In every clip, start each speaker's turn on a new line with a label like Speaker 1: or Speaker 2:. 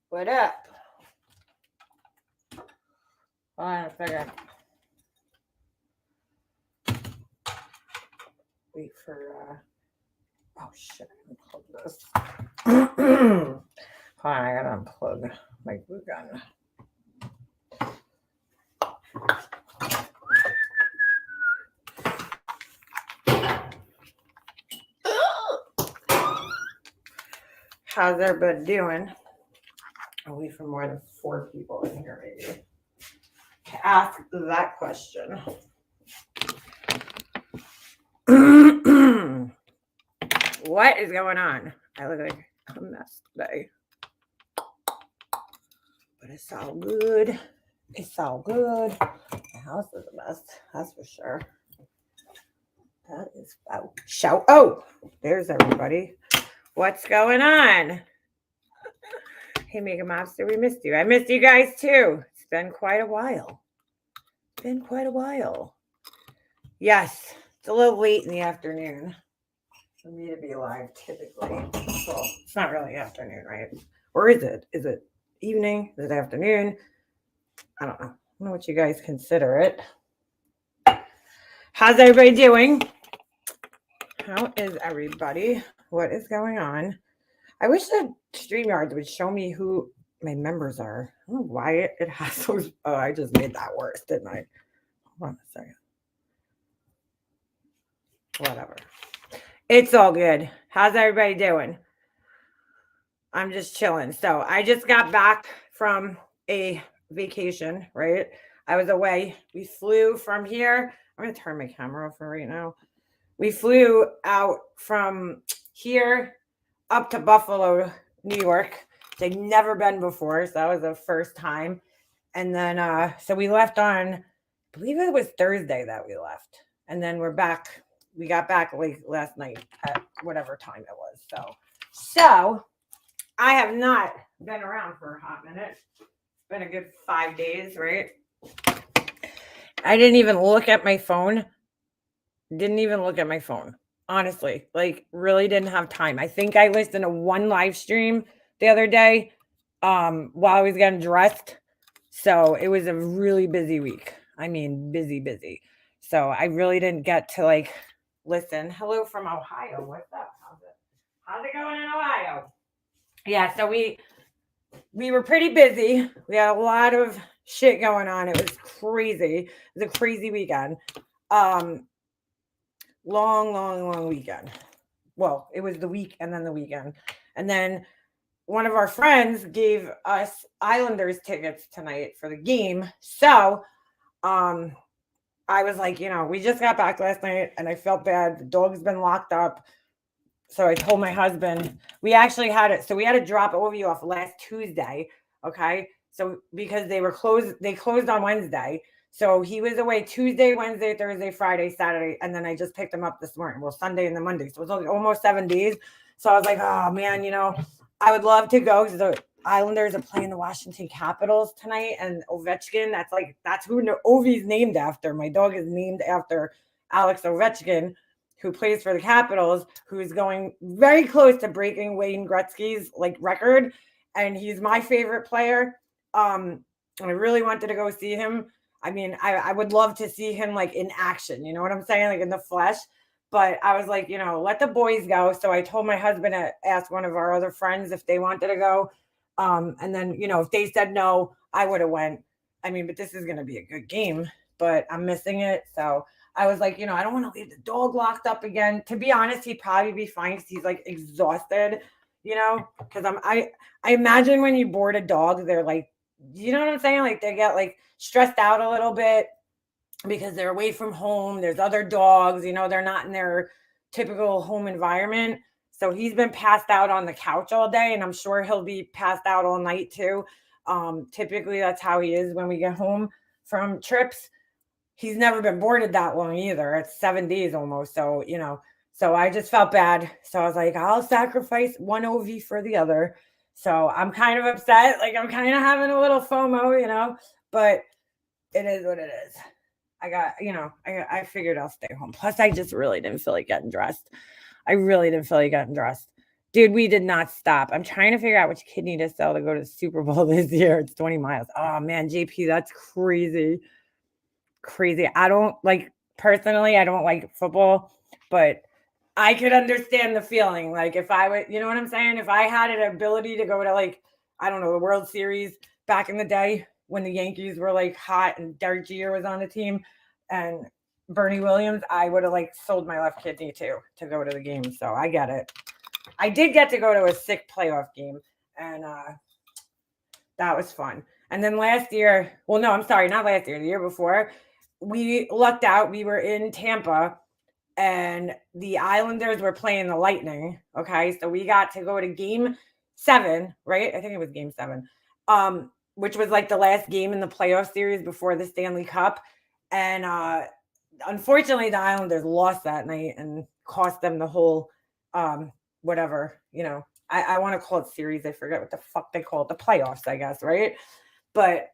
Speaker 1: What up? Hold on a second. Wait for, oh shit, unplug this. Hold on, I gotta unplug my glue gun. How's everybody doing? I'll wait for more than 4 people in here, maybe, to ask that question. What is going on? I look like a mess today. But it's all good. It's all good. The house is a mess, that's for sure. That is about shout. Oh, there's everybody. What's going on? Hey, Mega Mobster, we missed you. I missed you guys too. It's been quite a while. Yes, it's a little late in the afternoon for me to be live typically. Well, it's not really afternoon, right? Or is it? Is it evening? Is it afternoon? I don't know. I don't know what you guys consider it. How's everybody doing? How is everybody? What is going on? I wish that StreamYard would show me who my members are. I don't know why it has those. Oh, I just made that worse, didn't I? Hold on a second. Whatever. It's all good. How's everybody doing? I'm just chilling. So I just got back from a vacation, right? I was away. We flew from here. I'm going to turn my camera off for right now. We flew out from here up to Buffalo, New York. They'd never been before, so that was the first time. And then, so we left on, I believe it was Thursday that we left. And then we're back. We got back late last night at whatever time it was. So I have not been around for a hot minute. It's been a good 5 days, right? I didn't even look at my phone. Honestly, like really didn't have time. I think I listened to one live stream the other day while I was getting dressed. So it was a really busy week. I mean, busy. So I really didn't get to like listen. Hello from Ohio. What's up? How's it going in Ohio? Yeah, so we were pretty busy. We had a lot of shit going on. It was crazy. It was a crazy weekend. Long weekend. Well, it was the week and then the weekend. And then one of our friends gave us Islanders tickets tonight for the game. So I was like, we just got back last night and I felt bad. The dog's been locked up. So I told my husband, we actually had it. So we had to drop Ovi off last Tuesday. Okay. So because they closed on Wednesday. So he was away Tuesday, Wednesday, Thursday, Friday, Saturday. And then I just picked him up this morning. Well, Sunday and then Monday. So it was almost 7 days. So I was like, oh man, I would love to go because the Islanders are playing the Washington Capitals tonight. And Ovechkin, that's who Ovi's named after. My dog is named after Alex Ovechkin, who plays for the Capitals, who's going very close to breaking Wayne Gretzky's record. And he's my favorite player. And I really wanted to go see him. I mean, I would love to see him in action. You know what I'm saying? In the flesh. But I was like, let the boys go. So I told my husband to ask one of our other friends if they wanted to go. And then, if they said no, I would have went. I mean, but this is going to be a good game, but I'm missing it. So I was like, I don't want to leave the dog locked up again. To be honest, he'd probably be fine because he's exhausted, because I imagine when you board a dog, they're you know what I'm saying? They get stressed out a little bit because they're away from home. There's other dogs, they're not in their typical home environment. So he's been passed out on the couch all day, and I'm sure he'll be passed out all night too. Typically that's how he is when we get home from trips. He's never been boarded that long either. It's 7 days almost. So, so I just felt bad. So I was like, I'll sacrifice one OV for the other. So I'm kind of upset. I'm kind of having a little FOMO, but it is what it is. I got, I figured I'll stay home. Plus, I just really didn't feel like getting dressed. Dude, we did not stop. I'm trying to figure out which kidney to sell to go to the Super Bowl this year. It's 20 miles. Oh man, JP, that's crazy. Crazy. I don't like personally, I don't like football, but I could understand the feeling. Like if I would, you know what I'm saying? If I had an ability to go to like, I don't know, the World Series back in the day when the Yankees were like hot and Derek Jeter was on the team and Bernie Williams, I would have like sold my left kidney too to go to the game. So I get it. I did get to go to a sick playoff game, and that was fun. And then last year, well, no, I'm sorry, not last year, the year before, we lucked out. We were in Tampa, and the Islanders were playing the Lightning. Okay, so we got to go to Game 7, right? I think it was Game 7, which was like the last game in the playoff series before the Stanley Cup. And unfortunately, the Islanders lost that night and cost them the whole whatever, I want to call it series. I forget what the fuck they call it, the playoffs, I guess, right? But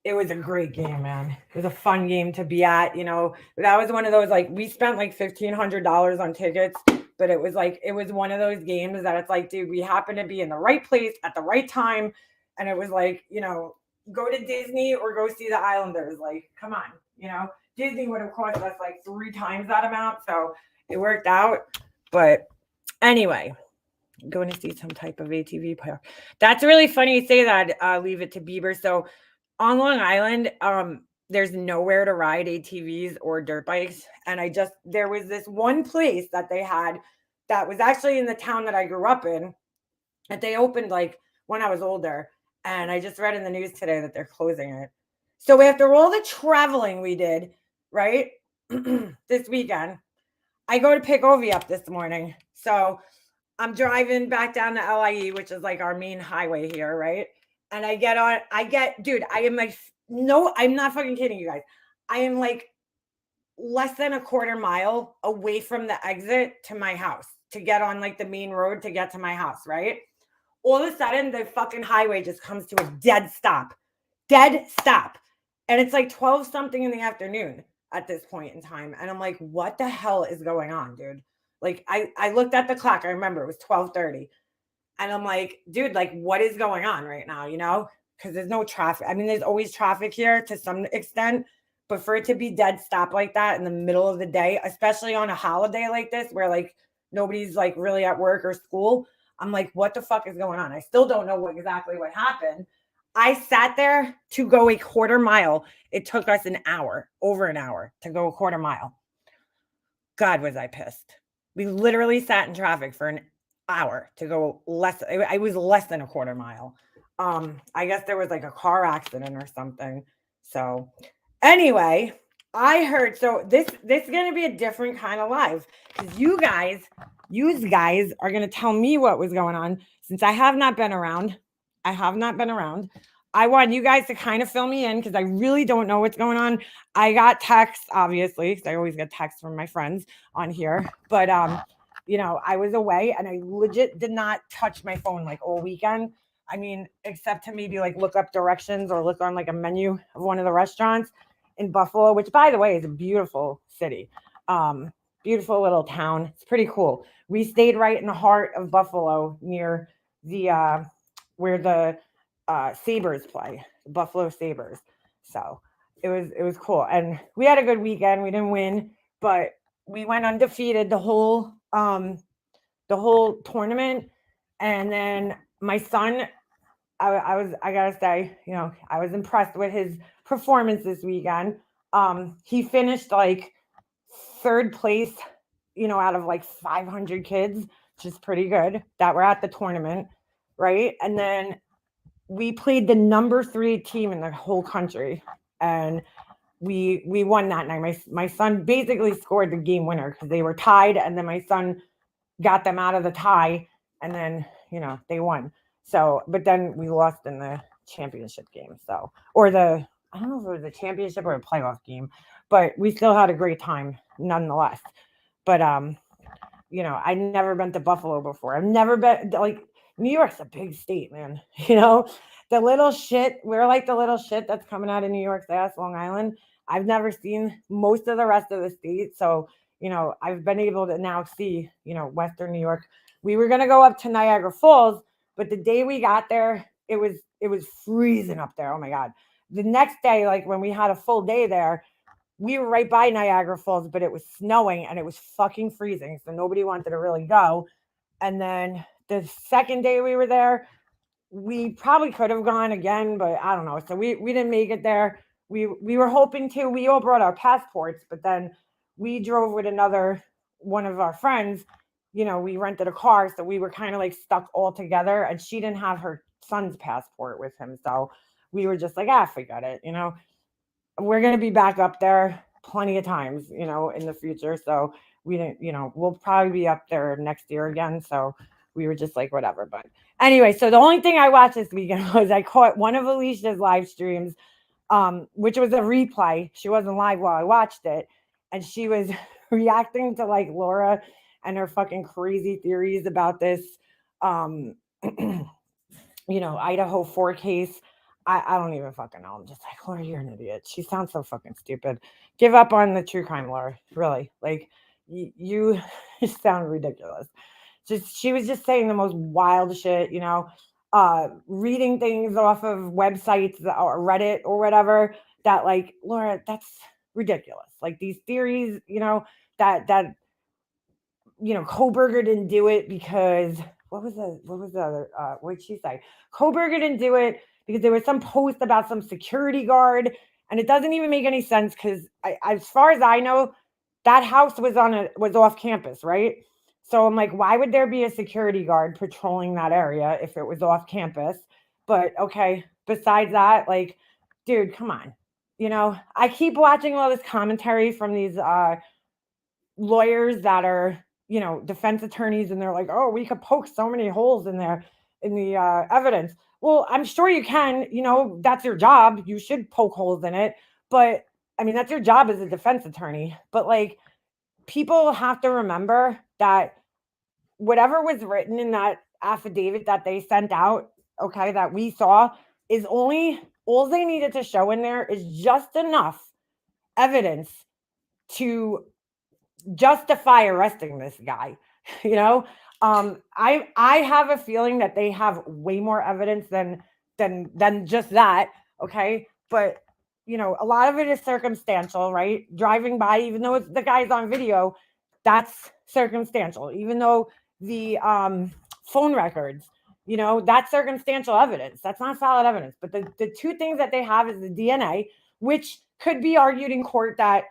Speaker 1: it was a great game, man. It was a fun game to be at. That was one of those, like, we spent like $1,500 on tickets, but it was one of those games that it's like, dude, we happened to be in the right place at the right time. And it was like, go to Disney or go see the Islanders. Like, come on, Disney would have cost us like 3 times that amount. So it worked out. But anyway, going to see some type of ATV player. That's really funny you say that. Leave it to Bieber. So on Long Island, there's nowhere to ride ATVs or dirt bikes. And there was this one place that they had that was actually in the town that I grew up in, that they opened like when I was older. And I just read in the news today that they're closing it. So after all the traveling we did, right, this weekend, I go to pick Ovi up this morning. So I'm driving back down to LIE, which is like our main highway here, right? And dude, I am like, no, I'm not fucking kidding you guys. I am like less than a quarter mile away from the exit to my house to get on like the main road to get to my house, right? All of a sudden, the fucking highway just comes to a dead stop. And it's like 12 something in the afternoon at this point in time. And I'm like, what the hell is going on, dude? Like, I looked at the clock. I remember it was 12:30. And I'm like, dude, like, what is going on right now, Because there's no traffic. I mean, there's always traffic here to some extent. But for it to be dead stop like that in the middle of the day, especially on a holiday like this where, like, nobody's, like, really at work or school, I'm like, what the fuck is going on? I still don't know exactly what happened. I sat there to go a quarter mile. It took us over an hour to go a quarter mile. God, was I pissed. We literally sat in traffic for an hour to go I was less than a quarter mile. I guess there was like a car accident or something. So anyway, I heard, so this is going to be a different kind of live, because you guys are going to tell me what was going on, since I have not been around. I want you guys to kind of fill me in, because I really don't know what's going on. I got texts, obviously, because I always get texts from my friends on here. But, I was away, and I legit did not touch my phone like all weekend. I mean, except to maybe like look up directions or look on like a menu of one of the restaurants in Buffalo, which, by the way, is a beautiful city. Beautiful little town. It's pretty cool. We stayed right in the heart of Buffalo, near the where the Sabres play, the Buffalo Sabres. So it was cool, and we had a good weekend. We didn't win, but we went undefeated the whole tournament. And then my son, I gotta say, I was impressed with his performance this weekend. He finished like 3rd place, out of like 500 kids, which is pretty good, that were at the tournament, right? And then we played the number 3 team in the whole country, and we won that night. My son basically scored the game winner, because they were tied, and then my son got them out of the tie, and then they won. So, but then we lost in the championship game. So, or I don't know if it was a championship or a playoff game, but we still had a great time nonetheless. But I'd never been to Buffalo before. I've never been, like, New York's a big state, man. The little shit, we're like the little shit that's coming out of New York's ass, Long Island. I've never seen most of the rest of the state. So, I've been able to now see, Western New York We were going to go up to Niagara Falls, but the day we got there, it was freezing up there. Oh my God. The next day, like when we had a full day there, we were right by Niagara Falls, but it was snowing and it was fucking freezing. So nobody wanted to really go. And then the second day we were there, we probably could have gone again, but I don't know. So we didn't make it there. We were hoping to. We all brought our passports, but then we drove with another one of our friends. You know, we rented a car, so we were kind of like stuck all together. And she didn't have her son's passport with him, so we were just like, forget it. You know, we're gonna be back up there plenty of times. You know, in the future. So we didn't. You know, we'll probably be up there next year again. So we were just like, whatever. But anyway, so the only thing I watched this weekend was I caught one of Alicia's live streams, which was a replay. She wasn't live while I watched it. And she was reacting to like Laura and her fucking crazy theories about this, you know, Idaho 4 case. I don't even fucking know. I'm just like, Laura, you're an idiot. She sounds so fucking stupid. Give up on the true crime, Laura. Really. Like, you sound ridiculous. She was just saying the most wild shit, you know, reading things off of websites or Reddit or whatever that, like, Laura, that's ridiculous. Like these theories, you know, that you know, Koberger didn't do it because what was the other what did she say? Koberger didn't do it because there was some post about some security guard, and it doesn't even make any sense because as far as I know, that house was off campus, right? So I'm like, why would there be a security guard patrolling that area if it was off campus? But okay, besides that, like, dude, come on. You know, I keep watching all this commentary from these lawyers that are, you know, defense attorneys, and they're like, oh, we could poke so many holes in there in the evidence. Well, I'm sure you can, you know, that's your job. You should poke holes in it. But I mean, that's your job as a defense attorney. But like, people have to remember that whatever was written in that affidavit that they sent out, okay, that we saw, is all they needed to show in there is just enough evidence to justify arresting this guy. You know, I have a feeling that they have way more evidence than just that. Okay, but you know, a lot of it is circumstantial, right? Driving by, even though the guy's on video, that's circumstantial. Even though the phone records, you know, that's circumstantial evidence. That's not solid evidence. But the two things that they have is the DNA, which could be argued in court that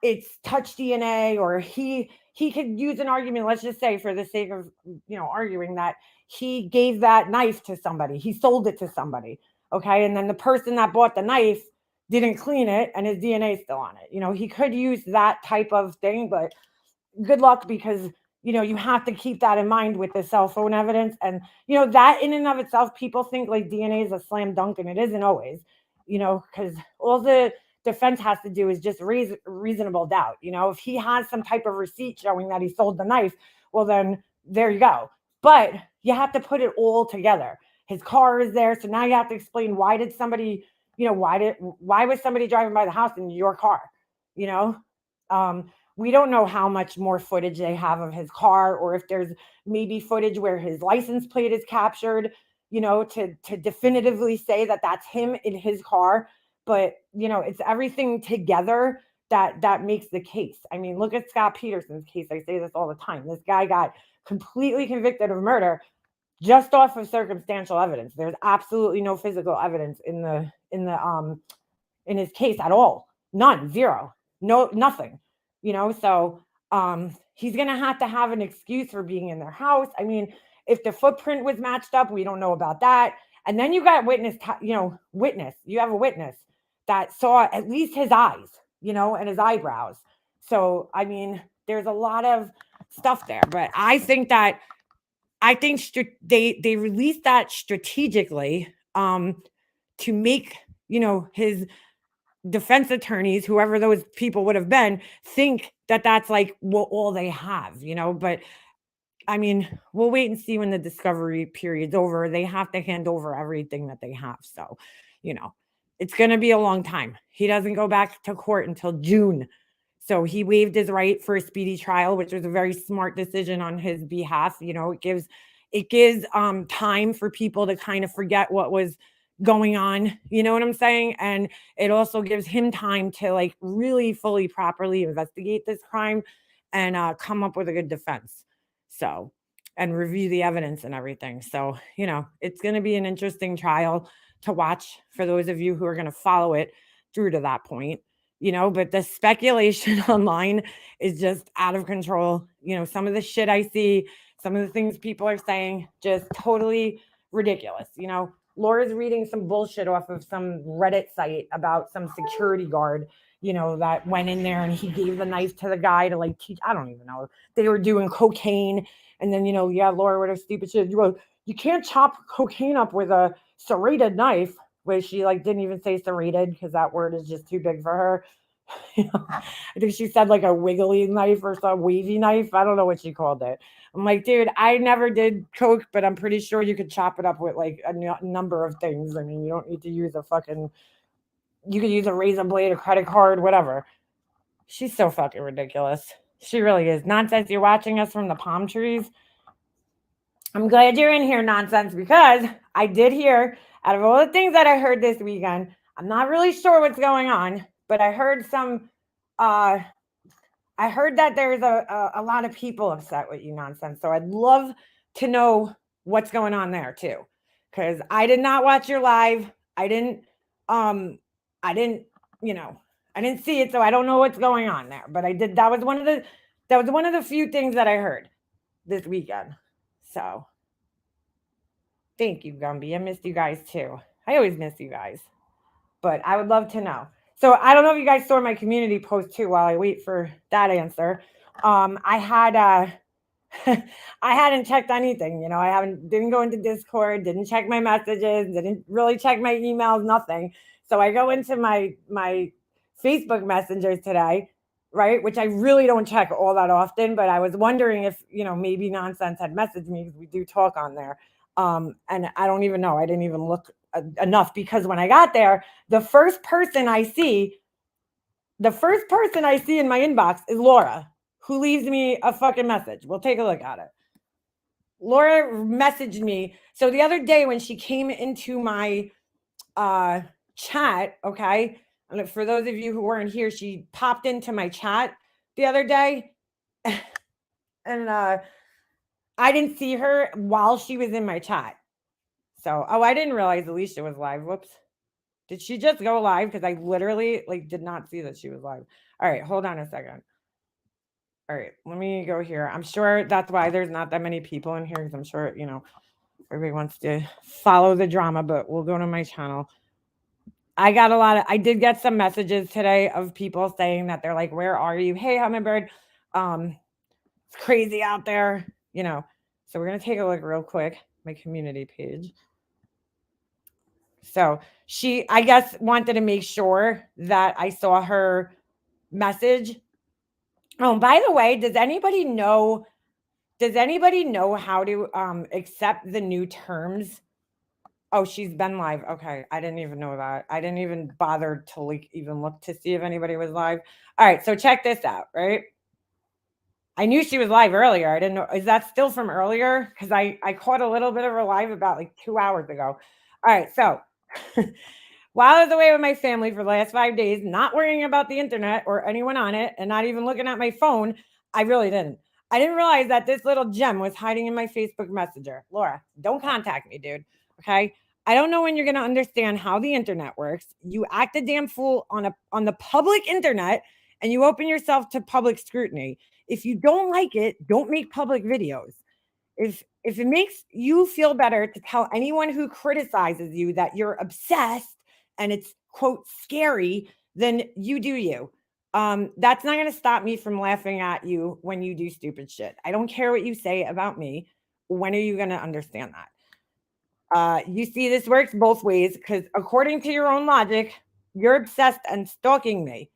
Speaker 1: it's touch DNA, or he could use an argument, let's just say for the sake of, you know, arguing that he gave that knife to somebody, he sold it to somebody, okay, and then the person that bought the knife didn't clean it and his DNA is still on it. You know, he could use that type of thing, but good luck, because you know, you have to keep that in mind with the cell phone evidence. And you know, that in and of itself, people think like DNA is a slam dunk, and it isn't always, you know, because all the defense has to do is just raise reasonable doubt. You know, if he has some type of receipt showing that he sold the knife, well, then there you go. But you have to put it all together. His car is there, so now you have to explain, why did somebody, you know, why was somebody driving by the house in your car? You know, we don't know how much more footage they have of his car, or if there's maybe footage where his license plate is captured, you know, to definitively say that that's him in his car. But you know, it's everything together that makes the case. I mean, look at Scott Peterson's case. I say this all the time. This guy got completely convicted of murder just off of circumstantial evidence. There's absolutely no physical evidence in his case at all. None, zero, no, nothing. You know, so he's gonna have to have an excuse for being in their house. I mean, if the footprint was matched up, we don't know about that. And then you got you have a witness that saw at least his eyes, you know, and his eyebrows. So I mean, there's a lot of stuff there, but I think they released that strategically to make, you know, his defense attorneys, whoever those people would have been, think that that's like all they have, you know. But I mean, we'll wait and see when the discovery period's over. They have to hand over everything that they have. So, you know, it's going to be a long time. He doesn't go back to court until June. So he waived his right for a speedy trial, which was a very smart decision on his behalf. It gives time for people to kind of forget what was going on. You know what I'm saying? And it also gives him time to like really fully properly investigate this crime and come up with a good defense. So, and review the evidence and everything. So, it's going to be an interesting trial to watch for those of you who are going to follow it through to that point. But the speculation online is just out of control. Some of the shit I see, some of the things people are saying, just totally ridiculous. Laura's reading some bullshit off of some Reddit site about some security guard, that went in there and he gave the knife to the guy to like teach. I don't even know. They were doing cocaine. And then, Laura with her stupid shit. You can't chop cocaine up with a serrated knife, where she like didn't even say serrated because that word is just too big for her. I think she said like a wiggly knife or some wavy knife. I don't know what she called it. I'm like, dude, I never did coke, but I'm pretty sure you could chop it up with like a number of things. I mean, you don't need to use you could use a razor blade, a credit card, whatever. She's so fucking ridiculous. She really is. Nonsense, you're watching us from the palm trees. I'm glad you're in here, Nonsense, because I did hear, out of all the things that I heard this weekend, I'm not really sure what's going on, but I heard I heard that there's a lot of people upset with you, Nonsense. So I'd love to know what's going on there too, because I did not watch your live. I didn't see it, so I don't know what's going on there. But I did. That was one of the few things that I heard this weekend. So thank you, Gumby. I missed you guys too. I always miss you guys, but I would love to know. So I don't know if you guys saw my community post too. While I wait for that answer, I had I hadn't checked anything. Didn't go into Discord, didn't check my messages, didn't really check my emails, nothing. So I go into my Facebook messengers today, right? Which I really don't check all that often, but I was wondering if maybe Nonsense had messaged me, because we do talk on there. And I don't even know. I didn't even look enough, because when I got there, the first person I see in my inbox is Laura, who leaves me a fucking message. We'll take a look at it. Laura messaged me. So the other day when she came into my chat, okay, and for those of you who weren't here, she popped into my chat the other day, and I didn't see her while she was in my chat. So, I didn't realize Alicia was live. Whoops. Did she just go live? Because I literally did not see that she was live. All right, hold on a second. All right, let me go here. I'm sure that's why there's not that many people in here, because I'm sure, everybody wants to follow the drama, but we'll go to my channel. I did get some messages today of people saying that they're like, where are you? Hey, Hummingbird. It's crazy out there, So we're going to take a look real quick, my community page. So she, I guess, wanted to make sure that I saw her message. Oh, by the way, does anybody know how to accept the new terms? Oh, she's been live. Okay. I didn't even know that. I didn't even bother to even look to see if anybody was live. All right. So check this out, right? I knew she was live earlier. I didn't know. Is that still from earlier? Because I caught a little bit of her live about 2 hours ago. All right. So while I was away with my family for the last 5 days, not worrying about the internet or anyone on it, and not even looking at my phone, I didn't realize that this little gem was hiding in my Facebook Messenger. Laura, don't contact me, dude. Okay. I don't know when you're going to understand how the internet works. You act a damn fool on the public internet, and you open yourself to public scrutiny. If you don't like it, don't make public videos. If it makes you feel better to tell anyone who criticizes you that you're obsessed and it's, quote, scary, then you do you. That's not going to stop me from laughing at you when you do stupid shit. I don't care what you say about me. When are you going to understand that? You see, this works both ways, because according to your own logic, you're obsessed and stalking me.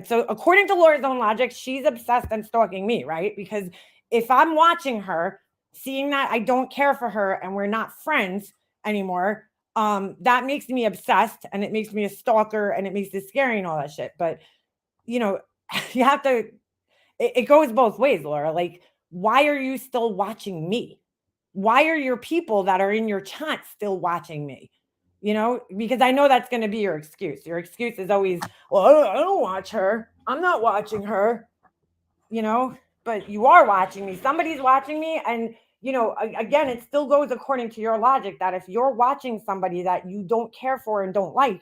Speaker 1: So according to Laura's own logic, she's obsessed and stalking me, right? Because if I'm watching her, seeing that I don't care for her and we're not friends anymore, that makes me obsessed, and it makes me a stalker, and it makes it scary and all that shit. But you have to, it goes both ways, Laura. Like, why are you still watching me? Why are your people that are in your chat still watching me? You know, because I know that's going to be your excuse. Your excuse is always, well, I don't watch her. I'm not watching her, you know, but you are watching me. Somebody's watching me. And, you know, again, it still goes according to your logic that if you're watching somebody that you don't care for and don't like,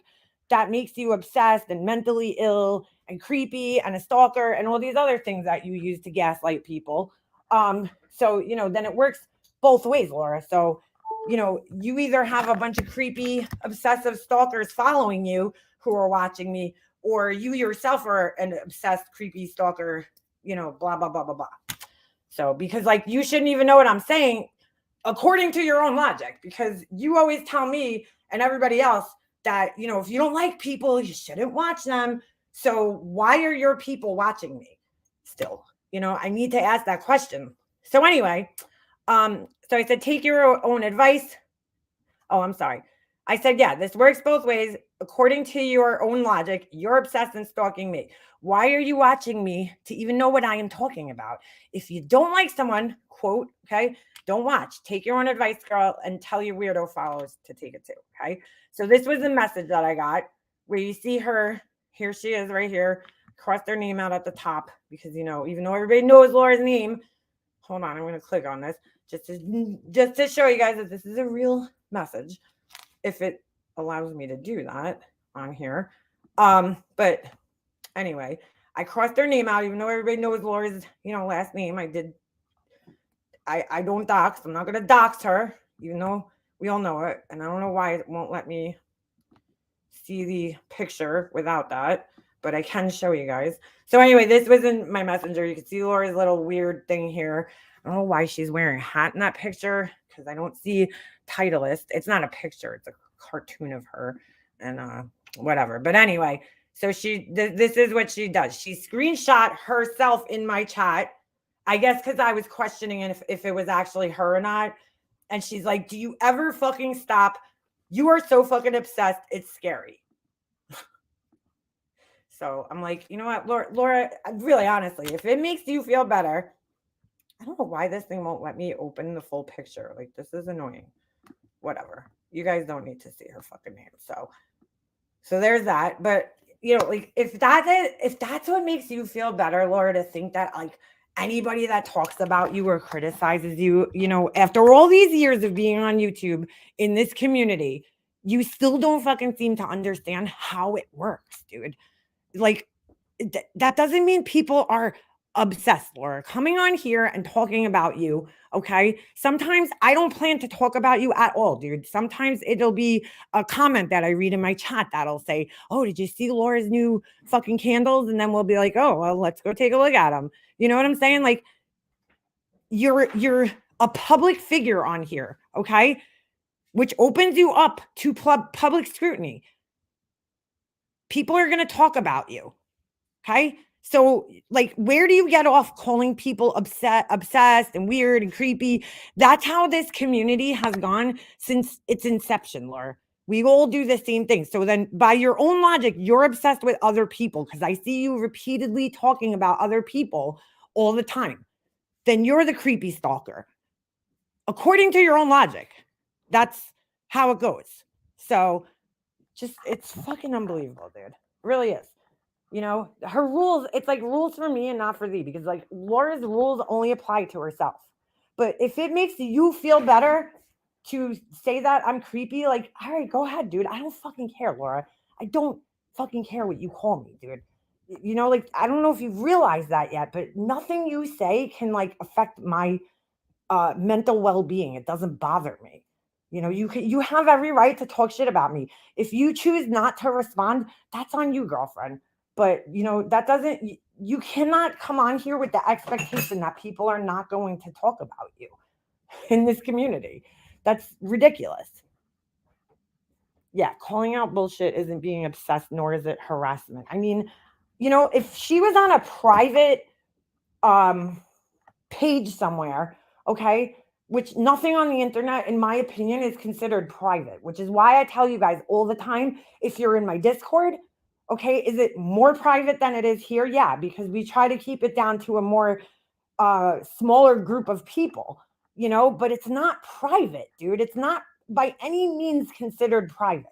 Speaker 1: that makes you obsessed and mentally ill and creepy and a stalker and all these other things that you use to gaslight people. So, you know, then it works both ways, Laura. So, you know, you either have a bunch of creepy, obsessive stalkers following you who are watching me, or you yourself are an obsessed, creepy stalker, you know, blah, blah, blah, blah, blah. So, because like you shouldn't even know what I'm saying according to your own logic, because you always tell me and everybody else that, you know, if you don't like people, you shouldn't watch them. So why are your people watching me still? You know, I need to ask that question. So anyway, so I said, take your own advice. Oh, I'm sorry. I said, yeah, this works both ways. According to your own logic, you're obsessed and stalking me. Why are you watching me to even know what I am talking about? If you don't like someone, quote, okay, don't watch. Take your own advice, girl, and tell your weirdo followers to take it too, okay? So this was the message that I got where you see her, here she is right here, cross their name out at the top because, you know, even though everybody knows Laura's name, hold on, I'm going to click on this just to show you guys that this is a real message, if it allows me to do that on here. But anyway, I crossed their name out, even though everybody knows Laura's, you know, last name. I don't dox. I'm not going to dox her, even though we all know it. And I don't know why it won't let me see the picture without that, but I can show you guys. So anyway, this was in my messenger. You can see Laura's little weird thing here. I don't know why she's wearing a hat in that picture because I don't see Titleist. It's not a picture. It's a cartoon of her and whatever. But anyway, so this is what she does. She screenshot herself in my chat, I guess because I was questioning if it was actually her or not. And she's like, do you ever fucking stop? You are so fucking obsessed. It's scary. So I'm like, you know what, Laura, really honestly, if it makes you feel better, I don't know why this thing won't let me open the full picture. Like, this is annoying. Whatever. You guys don't need to see her fucking name. So there's that. But, you know, like, if that's what makes you feel better, Laura, to think that, like, anybody that talks about you or criticizes you, you know, after all these years of being on YouTube in this community, you still don't fucking seem to understand how it works, dude. Like, that doesn't mean people are obsessed, Laura, coming on here and talking about you. Okay. Sometimes I don't plan to talk about you at all, dude. Sometimes it'll be a comment that I read in my chat that'll say, oh, did you see Laura's new fucking candles? And then we'll be like, oh, well, let's go take a look at them. You know what I'm saying? Like, you're a public figure on here. Okay. Which opens you up to public scrutiny. People are going to talk about you. Okay. So, like, where do you get off calling people obsessed and weird and creepy? That's how this community has gone since its inception, Laura. We all do the same thing. So then by your own logic, you're obsessed with other people because I see you repeatedly talking about other people all the time. Then you're the creepy stalker. According to your own logic, that's how it goes. So it's fucking unbelievable, dude. It really is. You know, her rules, it's like rules for me and not for thee, because like Laura's rules only apply to herself. But if it makes you feel better to say that I'm creepy, like, all right, go ahead, dude. I don't fucking care, Laura. I don't fucking care what you call me, dude. You know, like, I don't know if you've realized that yet, but nothing you say can like affect my mental well-being. It doesn't bother me. You know, you have every right to talk shit about me. If you choose not to respond, that's on you, girlfriend. But, you know, that doesn't, you cannot come on here with the expectation that people are not going to talk about you in this community. That's ridiculous. Yeah, calling out bullshit isn't being obsessed, nor is it harassment. I mean, you know, if she was on a private page somewhere, okay, which nothing on the internet, in my opinion, is considered private, which is why I tell you guys all the time, if you're in my Discord, Okay, is it more private than it is here? Yeah, because we try to keep it down to a more smaller group of people, but it's not private, dude. It's not by any means considered private.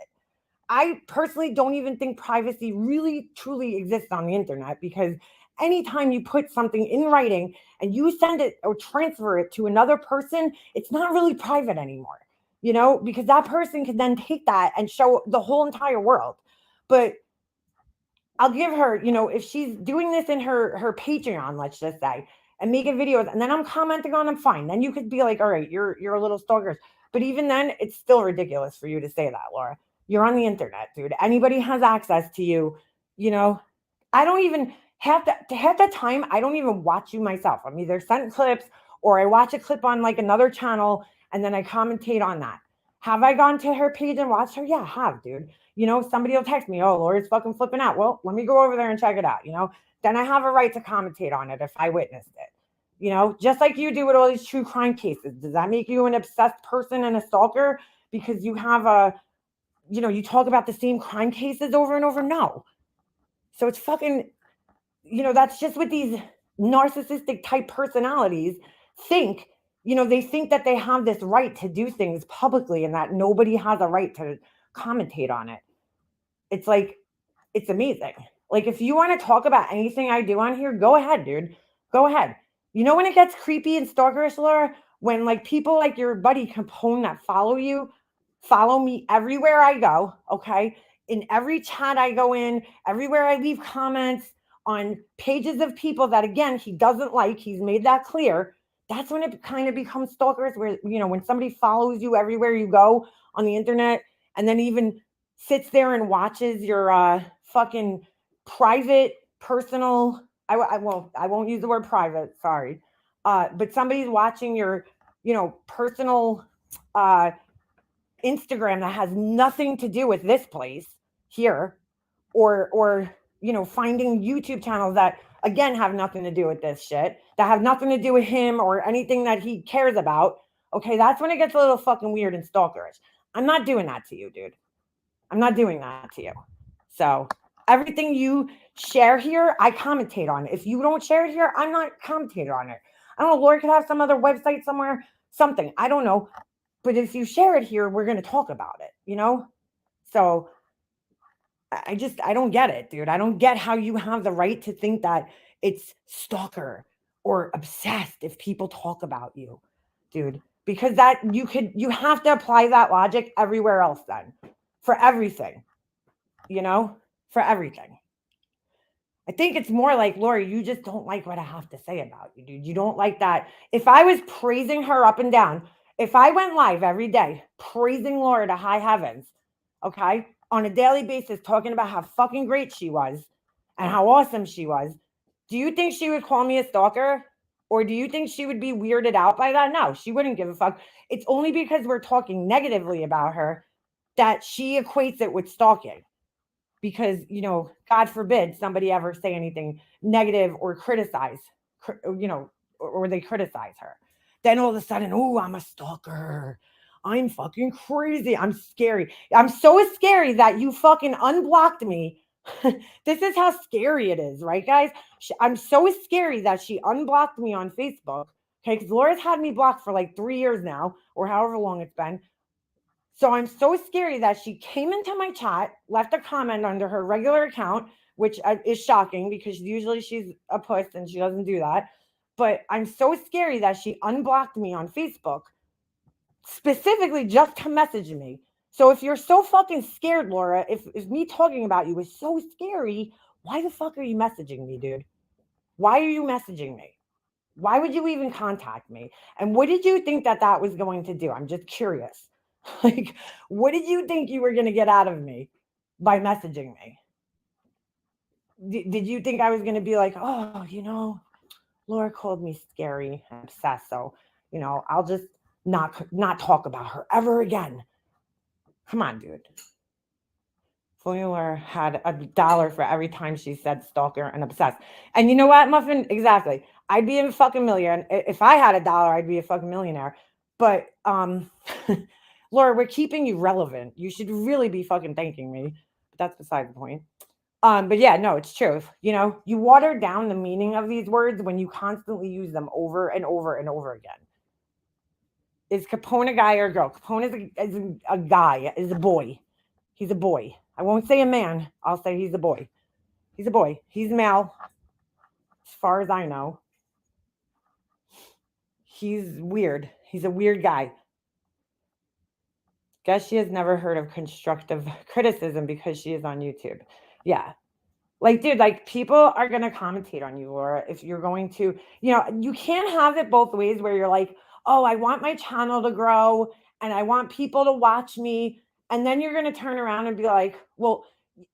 Speaker 1: I personally don't even think privacy really truly exists on the internet, because anytime you put something in writing and you send it or transfer it to another person, it's not really private anymore, because that person can then take that and show the whole entire world. But I'll give her, if she's doing this in her Patreon, let's just say, and making videos, and then I'm commenting on them, fine. Then you could be like, all right, you're a little stalker. But even then, it's still ridiculous for you to say that, Laura. You're on the internet, dude. Anybody has access to you. I don't even half the time, I don't even watch you myself. I'm either sent clips or I watch a clip on like another channel and then I commentate on that. Have I gone to her page and watched her? Yeah, I have, dude. Somebody will text me, oh, Laura's fucking flipping out. Well, let me go over there and check it out. Then I have a right to commentate on it if I witnessed it. Just like you do with all these true crime cases. Does that make you an obsessed person and a stalker because you have you talk about the same crime cases over and over? No. So it's fucking, that's just what these narcissistic type personalities think. They think that they have this right to do things publicly and that nobody has a right to commentate on it. It's like, it's amazing. Like, if you want to talk about anything I do on here, go ahead, dude. Go ahead. When it gets creepy and stalkerish, Laura, when like people like your buddy Capone that follow me everywhere I go, okay? In every chat I go in, everywhere I leave comments on pages of people that, again, he doesn't like, he's made that clear. That's when it kind of becomes stalkers, where, when somebody follows you everywhere you go on the internet and then even sits there and watches your fucking private, personal, I won't use the word private, sorry. But somebody's watching your, personal Instagram that has nothing to do with this place here, or finding YouTube channels that again have nothing to do with this shit, that have nothing to do with him or anything that he cares about. Okay, that's when it gets a little fucking weird and stalkerish. I'm not doing that to you, dude. I'm not doing that to you. So everything you share here, I commentate on it. If you don't share it here, I'm not commentating on it. I don't know, Laura could have some other website somewhere, something. I don't know. But if you share it here, we're going to talk about it, So I don't get it, dude. I don't get how you have the right to think that it's stalker or obsessed if people talk about you, dude. Because that you have to apply that logic everywhere else then, for everything, for everything. I think it's more like, Laura, you just don't like what I have to say about you, dude. You don't like that. If I was praising her up and down, if I went live every day praising Laura to high heavens, okay, on a daily basis, talking about how fucking great she was and how awesome she was, do you think she would call me a stalker? Or do you think she would be weirded out by that? No, she wouldn't give a fuck. It's only because we're talking negatively about her that she equates it with stalking. Because, God forbid somebody ever say anything negative or criticize, or they criticize her. Then all of a sudden, oh, I'm a stalker. I'm fucking crazy. I'm scary. I'm so scary that you fucking unblocked me. This is how scary it is, right, guys? I'm so scary that she unblocked me on Facebook. Okay, because Laura's had me blocked for like 3 years now, or however long it's been. So I'm so scary that she came into my chat, left a comment under her regular account, which is shocking because usually she's a puss and she doesn't do that. But I'm so scary that she unblocked me on Facebook, specifically just to message me. So if you're so fucking scared, Laura, if me talking about you is so scary, why the fuck are you messaging me, dude? Why are you messaging me? Why would you even contact me? And what did you think that was going to do? I'm just curious. Like, what did you think you were going to get out of me by messaging me? Did you think I was going to be like, oh, Laura called me scary and obsessed, so, I'll just not talk about her ever again. Come on, dude. Laura had $1 for every time she said stalker and obsessed. And you know what, Muffin? Exactly. I'd be a fucking millionaire. If I had $1, I'd be a fucking millionaire. But, Laura, we're keeping you relevant. You should really be fucking thanking me. But that's beside the point. But yeah, no, it's true. You know, you water down the meaning of these words when you constantly use them over and over and over again. Is Capone a guy or a girl? Capone is a guy, is a boy. He's a boy. I won't say a man. I'll say he's a boy. He's a boy. He's male, as far as I know. He's weird. He's a weird guy. Guess she has never heard of constructive criticism because she is on YouTube. Yeah. Like, dude, like people are going to commentate on you, Laura, if you're going to, you know, you can't have it both ways where you're like, oh, I want my channel to grow and I want people to watch me. And then you're going to turn around and be like, well,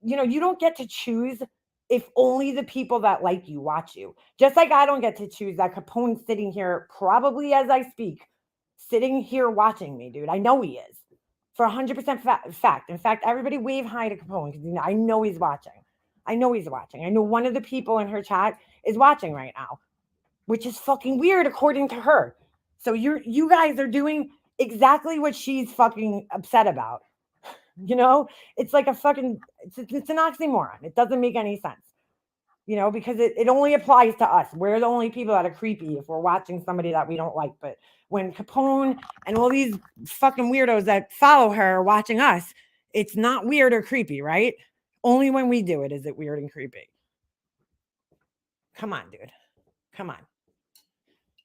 Speaker 1: you know, you don't get to choose if only the people that like you watch you. Just like I don't get to choose that Capone's sitting here, probably as I speak, sitting here watching me, dude. I know he is for 100% fact. In fact, everybody wave hi to Capone because I know he's watching. I know he's watching. I know one of the people in her chat is watching right now, which is fucking weird according to her. So you guys are doing exactly what she's fucking upset about. You know, it's like a fucking, it's an oxymoron. It doesn't make any sense, you know, because it only applies to us. We're the only people that are creepy if we're watching somebody that we don't like. But when Capone and all these fucking weirdos that follow her are watching us, it's not weird or creepy, right? Only when we do it is it weird and creepy. Come on, dude. Come on.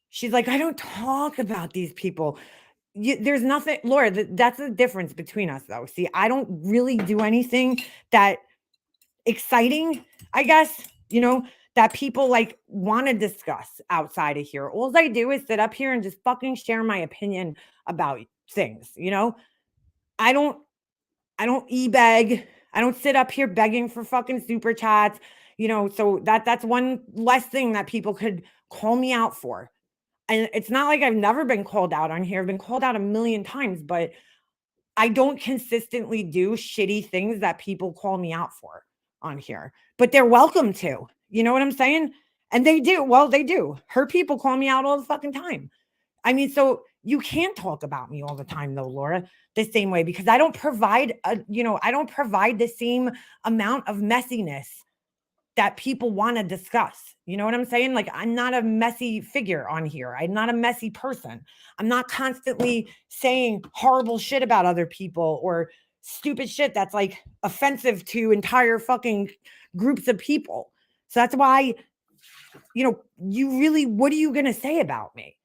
Speaker 1: She's like, I don't talk about these people. There's nothing, Laura, that's the difference between us, though. See, I don't really do anything that exciting, I guess, you know, that people like want to discuss outside of here. All I do is sit up here and just fucking share my opinion about things, you know? I don't e-beg. I don't sit up here begging for fucking super chats, you know, so that's one less thing that people could call me out for. And it's not like I've never been called out on here. I've been called out a million times, but I don't consistently do shitty things that people call me out for on here. But they're welcome to. You know what I'm saying? And they do. Well, they do. Her people call me out all the fucking time. I mean, so you can't talk about me all the time though, Laura, the same way, because I don't provide I don't provide the same amount of messiness that people want to discuss. You know what I'm saying? Like, I'm not a messy figure on here. I'm not a messy person. I'm not constantly saying horrible shit about other people or stupid shit that's like offensive to entire fucking groups of people. So that's why, you know, what are you going to say about me?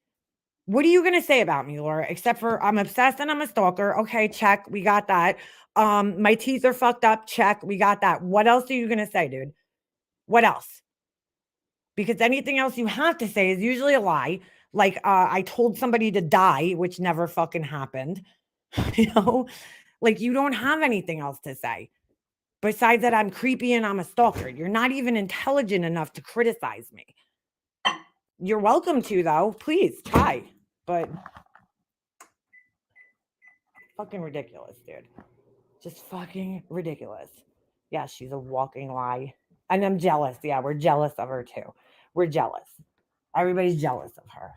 Speaker 1: What are you going to say about me, Laura? Except for I'm obsessed and I'm a stalker. Okay, check. We got that. My teeth are fucked up. Check. We got that. What else are you going to say, dude? What else? Because anything else you have to say is usually a lie. Like, I told somebody to die, which never fucking happened. You know, like you don't have anything else to say. Besides that, I'm creepy and I'm a stalker. You're not even intelligent enough to criticize me. You're welcome to, though. Please try. But fucking ridiculous, dude. Just fucking ridiculous. Yeah, she's a walking lie. And I'm jealous. Yeah, we're jealous of her too. We're jealous. Everybody's jealous of her.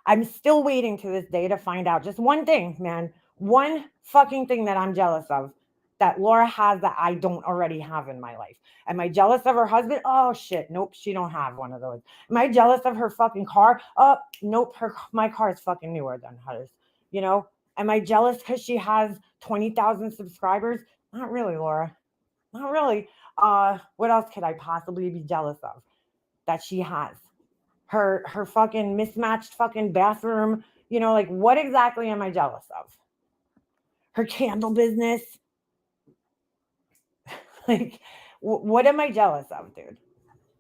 Speaker 1: I'm still waiting to this day to find out just one thing, man. One fucking thing that I'm jealous of that Laura has that I don't already have in my life. Am I jealous of her husband? Oh shit. Nope. She don't have one of those. Am I jealous of her fucking car? Oh, nope. My car is fucking newer than hers. You know? Am I jealous because she has 20,000 subscribers? Not really, Laura. Not really. What else could I possibly be jealous of that she has? Her fucking mismatched fucking bathroom. You know, like what exactly am I jealous of? Her candle business. Like, what am I jealous of, dude?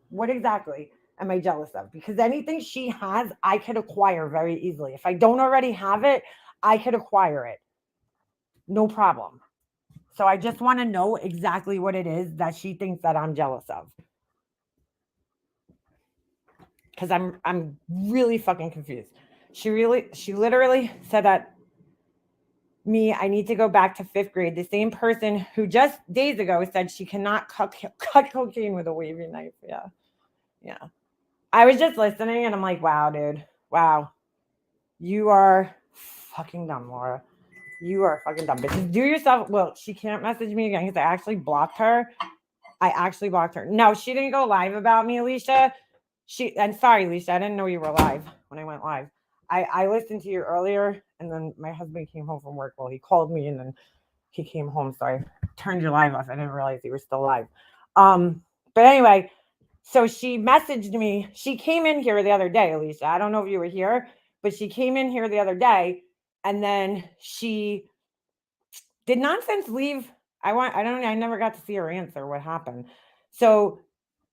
Speaker 1: What exactly am I jealous of? Because anything she has, I could acquire very easily. If I don't already have it, I could acquire it. No problem. So I just want to know exactly what it is that she thinks that I'm jealous of. Because I'm really fucking confused. She literally said that I need to go back to 5th grade. The same person who just days ago said she cannot cut cocaine with a wavy knife. Yeah. Yeah. I was just listening and I'm like, wow, dude. Wow. You are fucking dumb, Laura. You are fucking dumb. But just do yourself. Well, she can't message me again because I actually blocked her. I actually blocked her. No, she didn't go live about me, Alicia. And sorry, Alicia, I didn't know you were live when I went live. I listened to you earlier, and then my husband came home from work. Well, he called me, and then he came home, so I turned your live off. I didn't realize you were still live. But anyway, so she messaged me. She came in here the other day, Alicia. I don't know if you were here, but she came in here the other day, and then she did nonsense leave. I never got to see her answer what happened. So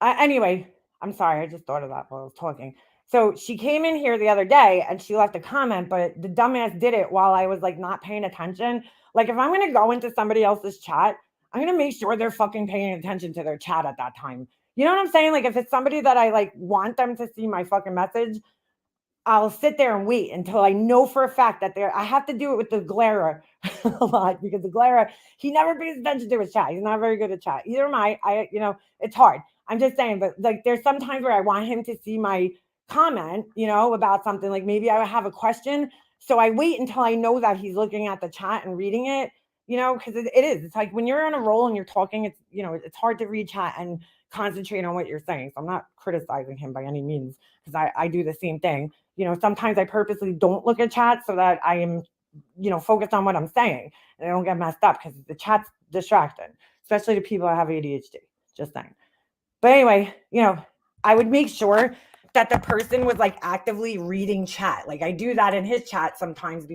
Speaker 1: anyway, I'm sorry. I just thought of that while I was talking. So she came in here the other day and she left a comment, but the dumbass did it while I was like not paying attention. Like if I'm going to go into somebody else's chat, I'm going to make sure they're fucking paying attention to their chat at that time. You know what I'm saying? Like if it's somebody that I like want them to see my fucking message, I'll sit there and wait until I know for a fact that I have to do it with the Glera a lot because the Glera, he never pays attention to his chat. He's not very good at chat. Either am I, it's hard. I'm just saying, but like there's some times where I want him to see my comment, about something, like maybe I have a question. So I wait until I know that he's looking at the chat and reading it, because it is. It's like when you're on a roll and you're talking, it's, it's hard to read chat and concentrate on what you're saying. So I'm not criticizing him by any means because I do the same thing. Sometimes I purposely don't look at chat so that I am, focused on what I'm saying and I don't get messed up because the chat's distracting, especially to people that have ADHD, just saying. But anyway, I would make sure that the person was like actively reading chat. Like I do that in his chat sometimes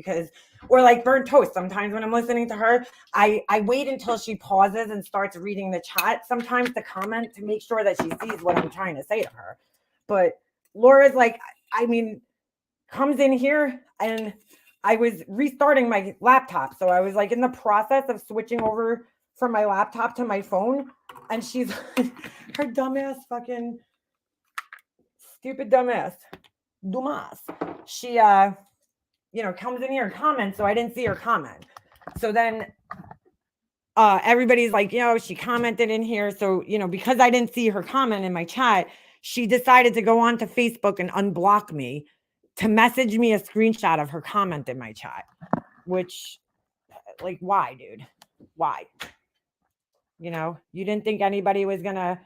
Speaker 1: or like Burnt Toast. Sometimes when I'm listening to her, I wait until she pauses and starts reading the chat sometimes to comment to make sure that she sees what I'm trying to say to her. But Laura's like, comes in here and I was restarting my laptop. So I was like in the process of switching over from my laptop to my phone. And she's her dumbass fucking stupid dumbass. Dumas. She comes in here and comments. So I didn't see her comment. So then everybody's like, she commented in here. So, because I didn't see her comment in my chat, she decided to go on to Facebook and unblock me to message me a screenshot of her comment in my chat, which like, why, dude? Why? You didn't think anybody was going to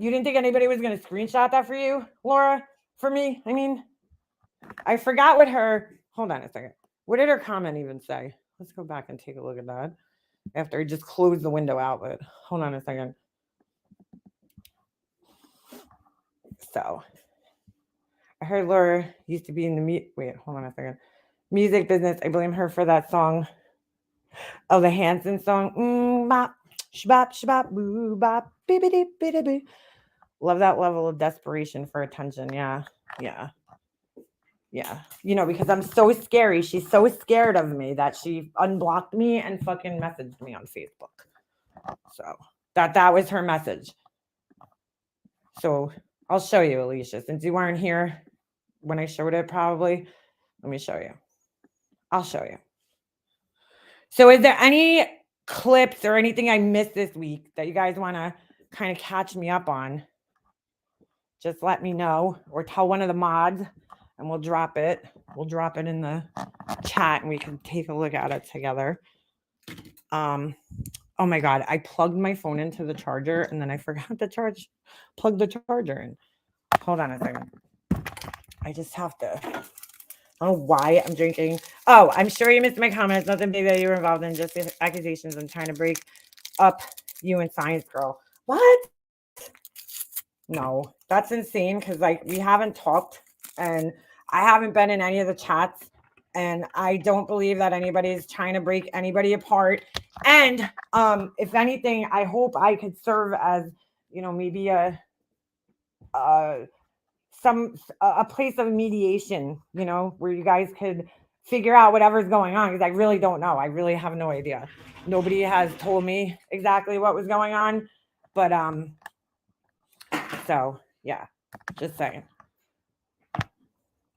Speaker 1: screenshot that for you, Laura, for me? I mean, I forgot hold on a second. What did her comment even say? Let's go back and take a look at that after I just closed the window out, but hold on a second. So I heard Laura used to be in the music business. I blame her for that song. Oh, the Hanson song. Bop, shabop, shabop, boo, bop, bibbidi, bibbidi. Love that level of desperation for attention. Yeah. Because I'm so scary. She's so scared of me that she unblocked me and fucking messaged me on Facebook. So that was her message. So I'll show you, Alicia, since you weren't here when I showed it, probably. Let me show you. I'll show you. So is there any clips or anything I missed this week that you guys want to kind of catch me up on? Just let me know or tell one of the mods and we'll drop it. We'll drop it in the chat and we can take a look at it together. Oh my God, I plugged my phone into the charger and then I forgot to plug the charger in. Hold on a second. I just have to. I don't know why I'm drinking. Oh, I'm sure you missed my comments. Nothing big that you were involved in, just accusations and trying to break up you and Science Girl. What? No, that's insane because like we haven't talked and I haven't been in any of the chats and I don't believe that anybody is trying to break anybody apart. And if anything, I hope I could serve as, maybe a place of mediation, where you guys could figure out whatever's going on because I really don't know. I really have no idea. Nobody has told me exactly what was going on, but so yeah, just saying.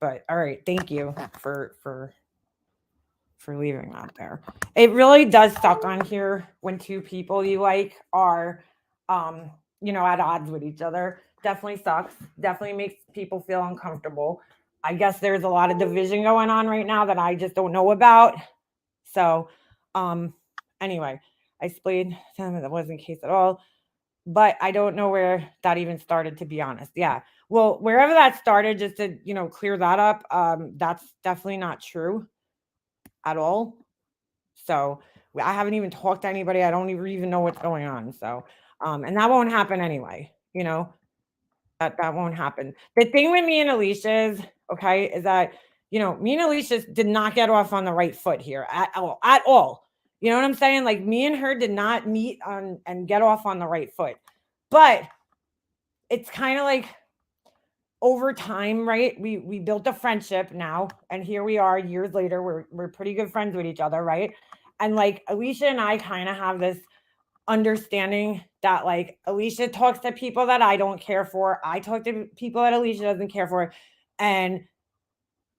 Speaker 1: But all right, thank you for leaving that there. It really does suck on here when two people you like are at odds with each other. Definitely sucks. Definitely makes people feel uncomfortable. I guess there's a lot of division going on right now that I just don't know about. So anyway, I explained that wasn't the case at all. but I don't know where that even started, to be honest. Yeah. Well, wherever that started, just to, clear that up, that's definitely not true at all. So I haven't even talked to anybody. I don't even know what's going on. So, and that won't happen anyway. That won't happen. The thing with me and Alicia is, okay, is that, me and Alicia did not get off on the right foot here at all. At all. You know what I'm saying? Like, me and her did not meet on and get off on the right foot. But it's kind of like over time, right? We built a friendship now, and here we are years later. We're pretty good friends with each other, right? And like Alicia and I kind of have this understanding that like Alicia talks to people that I don't care for. I talk to people that Alicia doesn't care for. And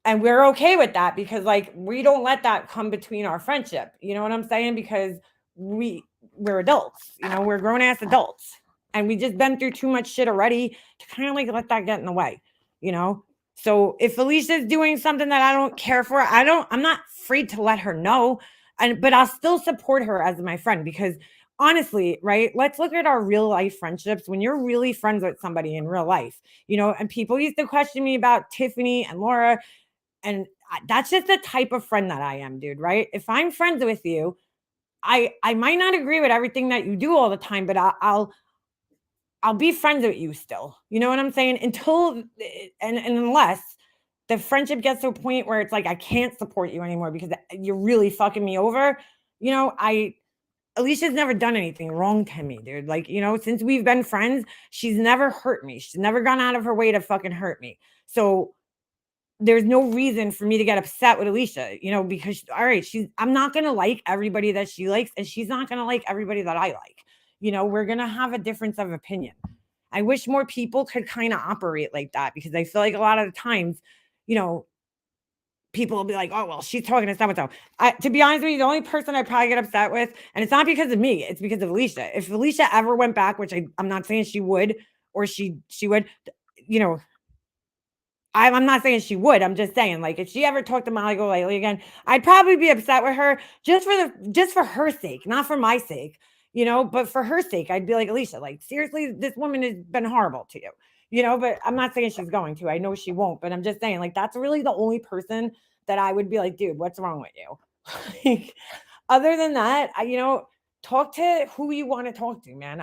Speaker 1: we're okay with that because like we don't let that come between our friendship. You know what I'm saying? Because we're adults, we're grown ass adults. And we just been through too much shit already to kind of like let that get in the way, you know? So if Alicia's doing something that I don't care for, I'm not afraid to let her know. But I'll still support her as my friend because honestly, right? Let's look at our real life friendships when you're really friends with somebody in real life, and people used to question me about Tiffany and Laura. And that's just the type of friend that I am, dude, right? If I'm friends with you, I might not agree with everything that you do all the time, but I'll be friends with you still. You know what I'm saying? Until and unless the friendship gets to a point where it's like I can't support you anymore because you're really fucking me over. Alicia's never done anything wrong to me, dude. Like, since we've been friends, she's never hurt me. She's never gone out of her way to fucking hurt me. So there's no reason for me to get upset with Alicia, because all right, I'm not gonna like everybody that she likes, and she's not gonna like everybody that I like. We're gonna have a difference of opinion. I wish more people could kind of operate like that because I feel like a lot of the times, people will be like, oh, well, she's talking to so-and-so. To be honest with you, the only person I probably get upset with, and it's not because of me, it's because of Alicia. If Alicia ever went back, which I'm not saying she would, or she would, I'm not saying she would. I'm just saying, like, if she ever talked to Molly Golightly again, I'd probably be upset with her just for her sake, not for my sake, but for her sake, I'd be like, Alicia, like, seriously, this woman has been horrible to you, but I'm not saying she's going to. I know she won't, but I'm just saying, like, that's really the only person that I would be like, dude, what's wrong with you? Like, other than that, talk to who you want to talk to, man.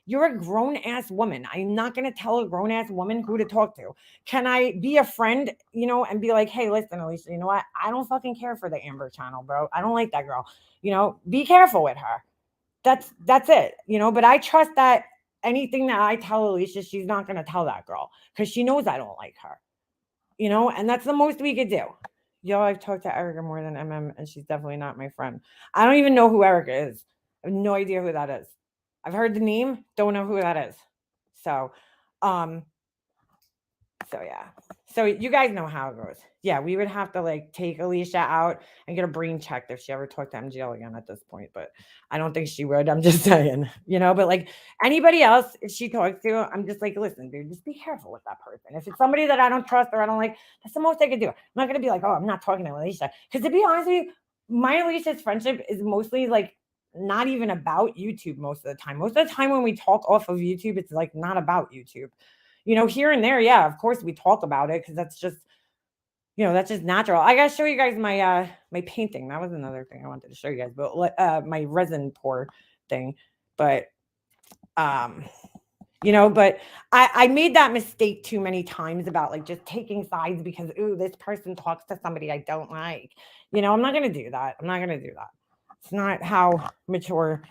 Speaker 1: You're a grown ass woman. I'm not going to tell a grown ass woman who to talk to. Can I be a friend, and be like, hey, listen, Alicia, you know what? I don't fucking care for the Amber channel, bro. I don't like that girl. Be careful with her. That's it, but I trust that anything that I tell Alicia, she's not going to tell that girl because she knows I don't like her, and that's the most we could do. Yo, I've talked to Erica more than MM, and she's definitely not my friend. I don't even know who Erica is. I have no idea who that is. I've heard the name, don't know who that is. So yeah. So you guys know how it goes. Yeah, we would have to like take Alicia out and get a brain checked if she ever talked to MGL again at this point. But I don't think she would. I'm just saying, but like anybody else, if she talks to, I'm just like, listen, dude, just be careful with that person. If it's somebody that I don't trust or I don't like, that's the most I could do. I'm not gonna be like, oh, I'm not talking to Alicia. Because to be honest with you, my and Alicia's friendship is mostly like not even about YouTube most of the time. Most of the time when we talk off of YouTube, it's like not about YouTube. Here and there, yeah, of course we talk about it because that's just natural. I gotta show you guys my my painting. That was another thing I wanted to show you guys, but my resin pour thing. But but I made that mistake too many times about like just taking sides because this person talks to somebody I don't like. I'm not gonna do that. I'm not gonna do that. It's not how mature,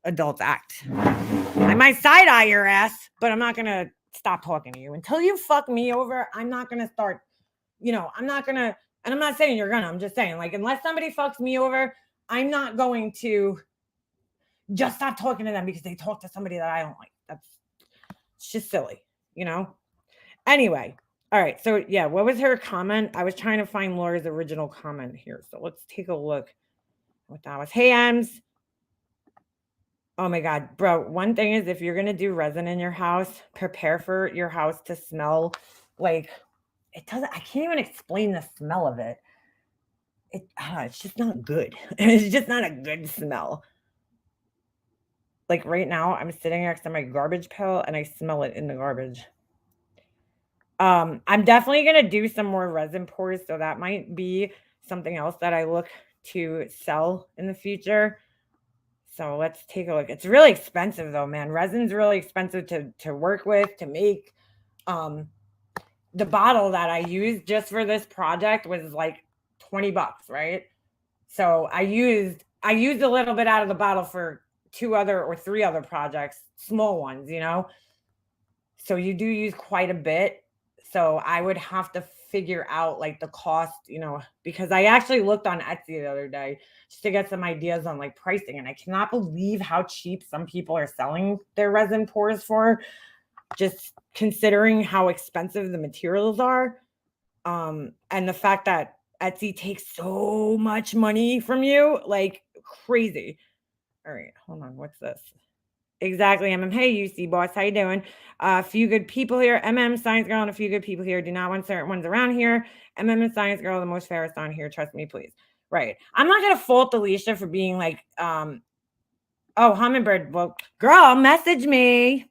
Speaker 1: adults act. I might side eye your ass, but I'm not gonna stop talking to you until you fuck me over. I'm not gonna start. I'm not gonna, and I'm not saying you're gonna. I'm just saying, like, unless somebody fucks me over, I'm not going to just stop talking to them because they talk to somebody that I don't like. It's just silly, Anyway, all right. So yeah, what was her comment? I was trying to find Laura's original comment here. So let's take a look what that was. Hey, Ems. Oh my God, bro. One thing is if you're going to do resin in your house, prepare for your house to smell like it doesn't. I can't even explain the smell of it. It's just not good. It's just not a good smell. Like right now, I'm sitting next to my garbage pail and I smell it in the garbage. I'm definitely gonna do some more resin pours, so that might be something else that I look to sell in the future. So let's take a look. It's really expensive though, man. Resin's really expensive to work with, to make. Um, the bottle that I used just for this project was like $20, right? So I used a little bit out of the bottle for 2 or 3 other projects, small ones, So you do use quite a bit. So I would have to figure out like the cost, because I actually looked on Etsy the other day just to get some ideas on like pricing. And I cannot believe how cheap some people are selling their resin pours for, just considering how expensive the materials are. And the fact that Etsy takes so much money from you, like crazy. All right, hold on. What's this? Exactly. Hey, UC boss, how you doing? A few good people here. Science girl and a few good people here. Do not want certain ones around here. and Science girl, the most fairest on here. Trust me, please. Right. I'm not gonna fault Alicia for being like, oh, hummingbird. Well, girl, message me.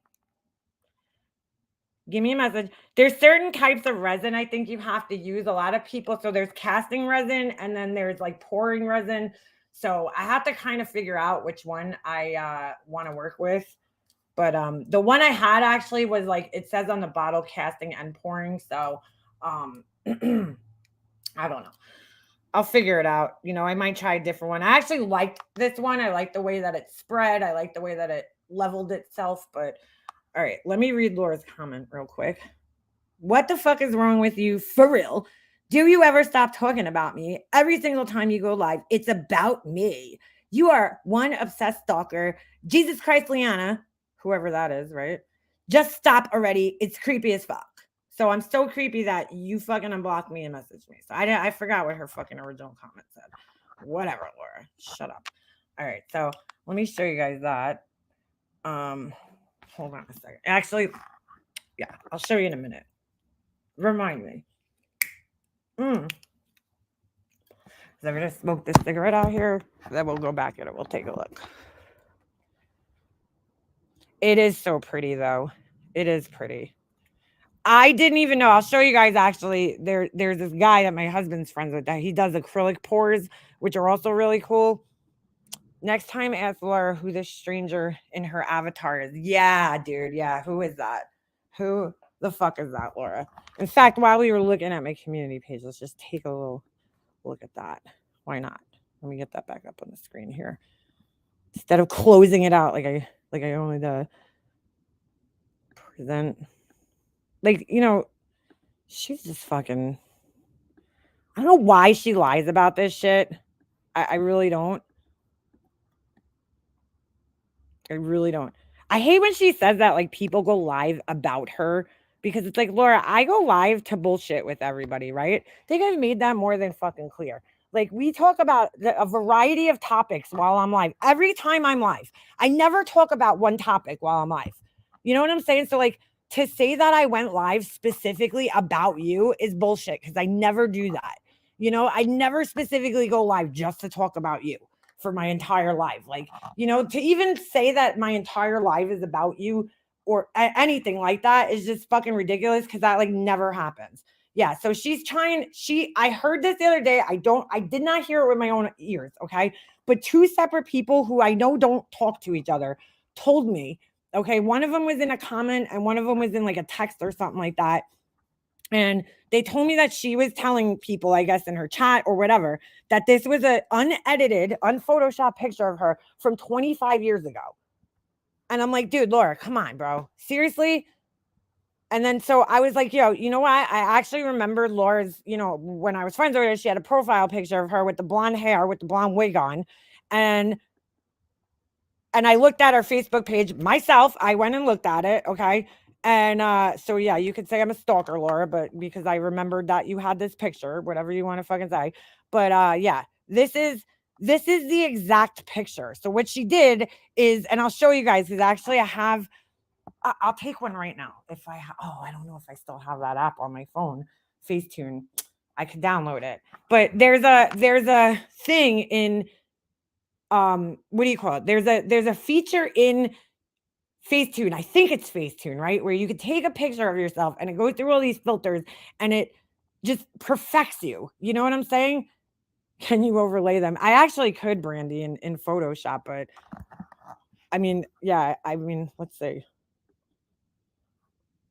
Speaker 1: Give me a message. There's certain types of resin I think you have to use. A lot of people, so there's casting resin and then there's like pouring resin. So I have to kind of figure out which one I want to work with. But the one I had actually was like, it says on the bottle casting and pouring. So I don't know. I'll figure it out. I might try a different one. I actually liked this one. I like the way that it spread. I like the way that it leveled itself. But all right, let me read Laura's comment real quick. What the fuck is wrong with you? For real? Do you ever stop talking about me? Every single time you go live, it's about me. You are one obsessed stalker. Jesus Christ, Liana, whoever that is, right? Just stop already. It's creepy as fuck. So I'm so creepy that you fucking unblocked me and messaged me. So I forgot what her fucking original comment said. Whatever, Laura. Shut up. All right, so let me show you guys that. Hold on a second. Actually, yeah, I'll show you in a minute. Remind me. So I'm gonna smoke this cigarette out here. Then we'll go back and we'll take a look. It is so pretty though. It is pretty. I didn't even know. I'll show you guys actually. There's this guy that my husband's friends with that he does acrylic pours, which are also really cool. Next time, ask Laura who this stranger in her avatar is. Yeah, dude. Yeah, who is that? Who the fuck is that, Laura? In fact, while we were looking at my community page, let's just take a little look at that. Why not? Let me get that back up on the screen here. Instead of closing it out like I only do. Present. Like, she's just fucking. I don't know why she lies about this shit. I really don't. I really don't. I hate when she says that like people go live about her, because it's like, Laura, I go live to bullshit with everybody, right? I think I've made that more than fucking clear. Like, we talk about a variety of topics while I'm live. Every time I'm live, I never talk about one topic while I'm live. You know what I'm saying? So like, to say that I went live specifically about you is bullshit, because I never do that. I never specifically go live just to talk about you for my entire life. Like, to even say that my entire life is about you or anything like that is just fucking ridiculous, because that like never happens. Yeah, so I heard this the other day. I did not hear it with my own ears, okay? But 2 separate people who I know don't talk to each other told me, okay, one of them was in a comment and one of them was in like a text or something like that. And they told me that she was telling people, I guess in her chat or whatever, that this was an unedited, unphotoshopped picture of her from 25 years ago. And I'm like, dude, Laura, come on, bro. Seriously? And then so I was like, yo, you know what? I actually remember Laura's, when I was friends with her, she had a profile picture of her with the blonde hair, with the blonde wig on. And I looked at her Facebook page myself. I went and looked at it. Okay. And so yeah, you could say I'm a stalker, Laura, but because I remembered that you had this picture, whatever you want to fucking say. But yeah, this is the exact picture. So what she did is, and I'll show you guys, because actually I'll take one right now. If I I don't know if I still have that app on my phone, Facetune. I could download it. But there's a thing in what do you call it? There's a feature in Facetune. I think it's Facetune, right? Where you could take a picture of yourself and it goes through all these filters and it just perfects you. You know what I'm saying? Can you overlay them? I actually could, Brandy, in Photoshop, but I mean, yeah, I mean, let's see.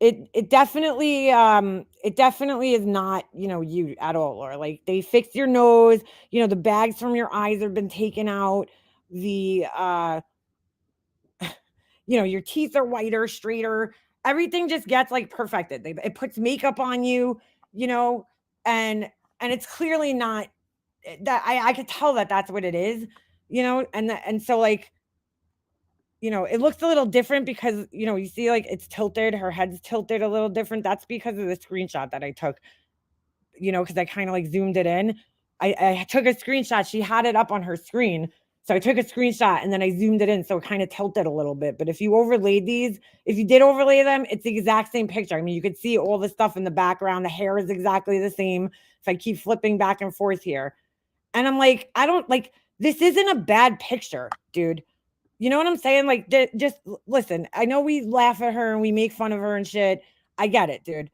Speaker 1: It definitely is not, you at all, or like they fixed your nose, the bags from your eyes have been taken out, the your teeth are whiter, straighter, everything just gets like perfected. It puts makeup on you, you know, and it's clearly not that. I could tell that that's what it is, and so like, it looks a little different because, you see like it's tilted, her head's tilted a little different. That's because of the screenshot that I took, because I kind of like zoomed it in. I took a screenshot. She had it up on her screen. So I took a screenshot and then I zoomed it in. So it kind of tilted a little bit. But if you overlaid these, if you did overlay them, it's the exact same picture. I mean, you could see all the stuff in the background. The hair is exactly the same. If I keep flipping back and forth here. And I'm like, I don't like, this isn't a bad picture, dude. You know what I'm saying? Like, just listen. I know we laugh at her and we make fun of her and shit. I get it, dude.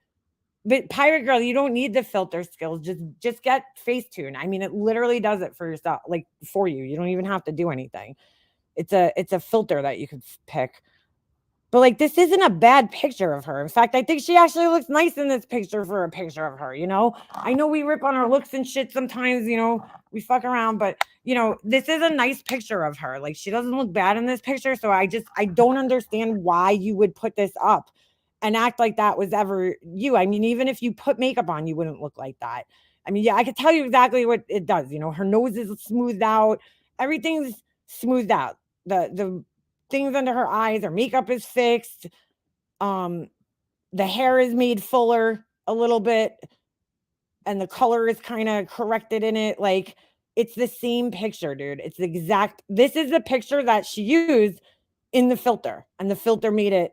Speaker 1: But Pirate Girl, you don't need the filter skills. Just get Facetune. I mean, it literally does it for yourself, like for you. You don't even have to do anything. It's a filter that you can pick. But like, this isn't a bad picture of her. In fact, I think she actually looks nice in this picture for a picture of her. I know we rip on her looks and shit sometimes. We fuck around, but this is a nice picture of her. Like, she doesn't look bad in this picture. So I don't understand why you would put this up and act like that was ever you. I mean, even if you put makeup on, you wouldn't look like that. I mean, yeah, I could tell you exactly what it does. Her nose is smoothed out. Everything's smoothed out. The things under her eyes, her makeup is fixed. The hair is made fuller a little bit, and the color is kind of corrected in it. Like, it's the same picture, dude. It's the exact. This is the picture that she used in the filter, and the filter made it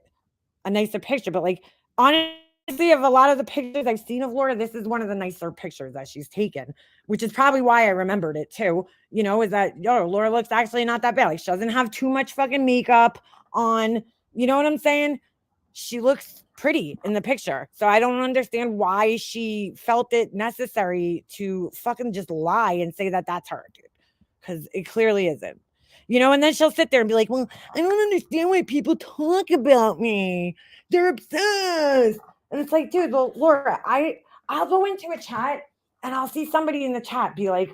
Speaker 1: a nicer picture. But like, honestly, of a lot of the pictures I've seen of Laura, this is one of the nicer pictures that she's taken, which is probably why I remembered it too. Is that, Laura looks actually not that bad. Like, she doesn't have too much fucking makeup on. You know what I'm saying? She looks pretty in the picture. So I don't understand why she felt it necessary to fucking just lie and say that that's her, dude. Because it clearly isn't. And then she'll sit there and be like, well, I don't understand why people talk about me. They're obsessed. And it's like, dude, well, Laura, I'll go into a chat and I'll see somebody in the chat be like,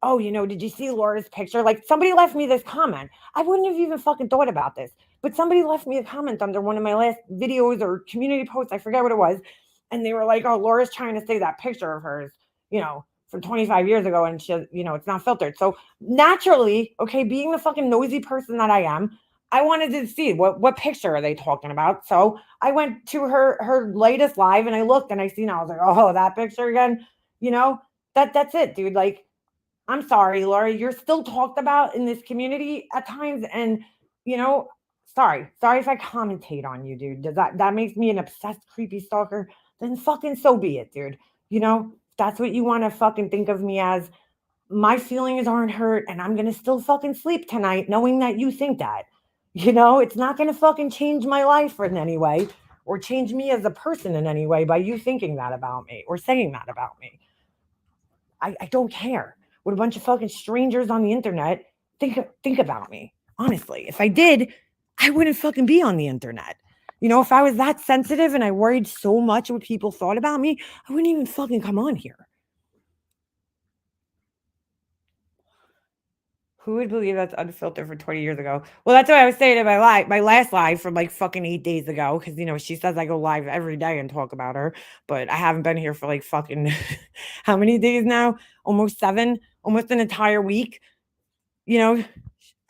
Speaker 1: oh, did you see Laura's picture? Like, somebody left me this comment. I wouldn't have even fucking thought about this. But somebody left me a comment under one of my last videos or community posts. I forget what it was. And they were like, oh, Laura's trying to say that picture of hers, from 25 years ago. And she, it's not filtered. So naturally, okay, being the fucking nosy person that I am, I wanted to see what picture are they talking about. So I went to her latest live and I looked and I was like, oh, that picture again. That's it, dude. Like, I'm sorry, Laura, you're still talked about in this community at times. And, sorry if I commentate on you, dude. Does that makes me an obsessed, creepy stalker? Then fucking so be it, dude. If that's what you want to fucking think of me as. My feelings aren't hurt, and I'm gonna still fucking sleep tonight knowing that you think that. It's not gonna fucking change my life in any way or change me as a person in any way by you thinking that about me or saying that about me. I don't care what a bunch of fucking strangers on the internet think about me. Honestly, if I did, I wouldn't fucking be on the internet. If I was that sensitive and I worried so much what people thought about me, I wouldn't even fucking come on here. Who would believe that's unfiltered for 20 years ago? Well, that's what I was saying in my last live from like fucking 8 days ago. Because, she says I go live every day and talk about her. But I haven't been here for like fucking how many days now? Almost 7, almost an entire week.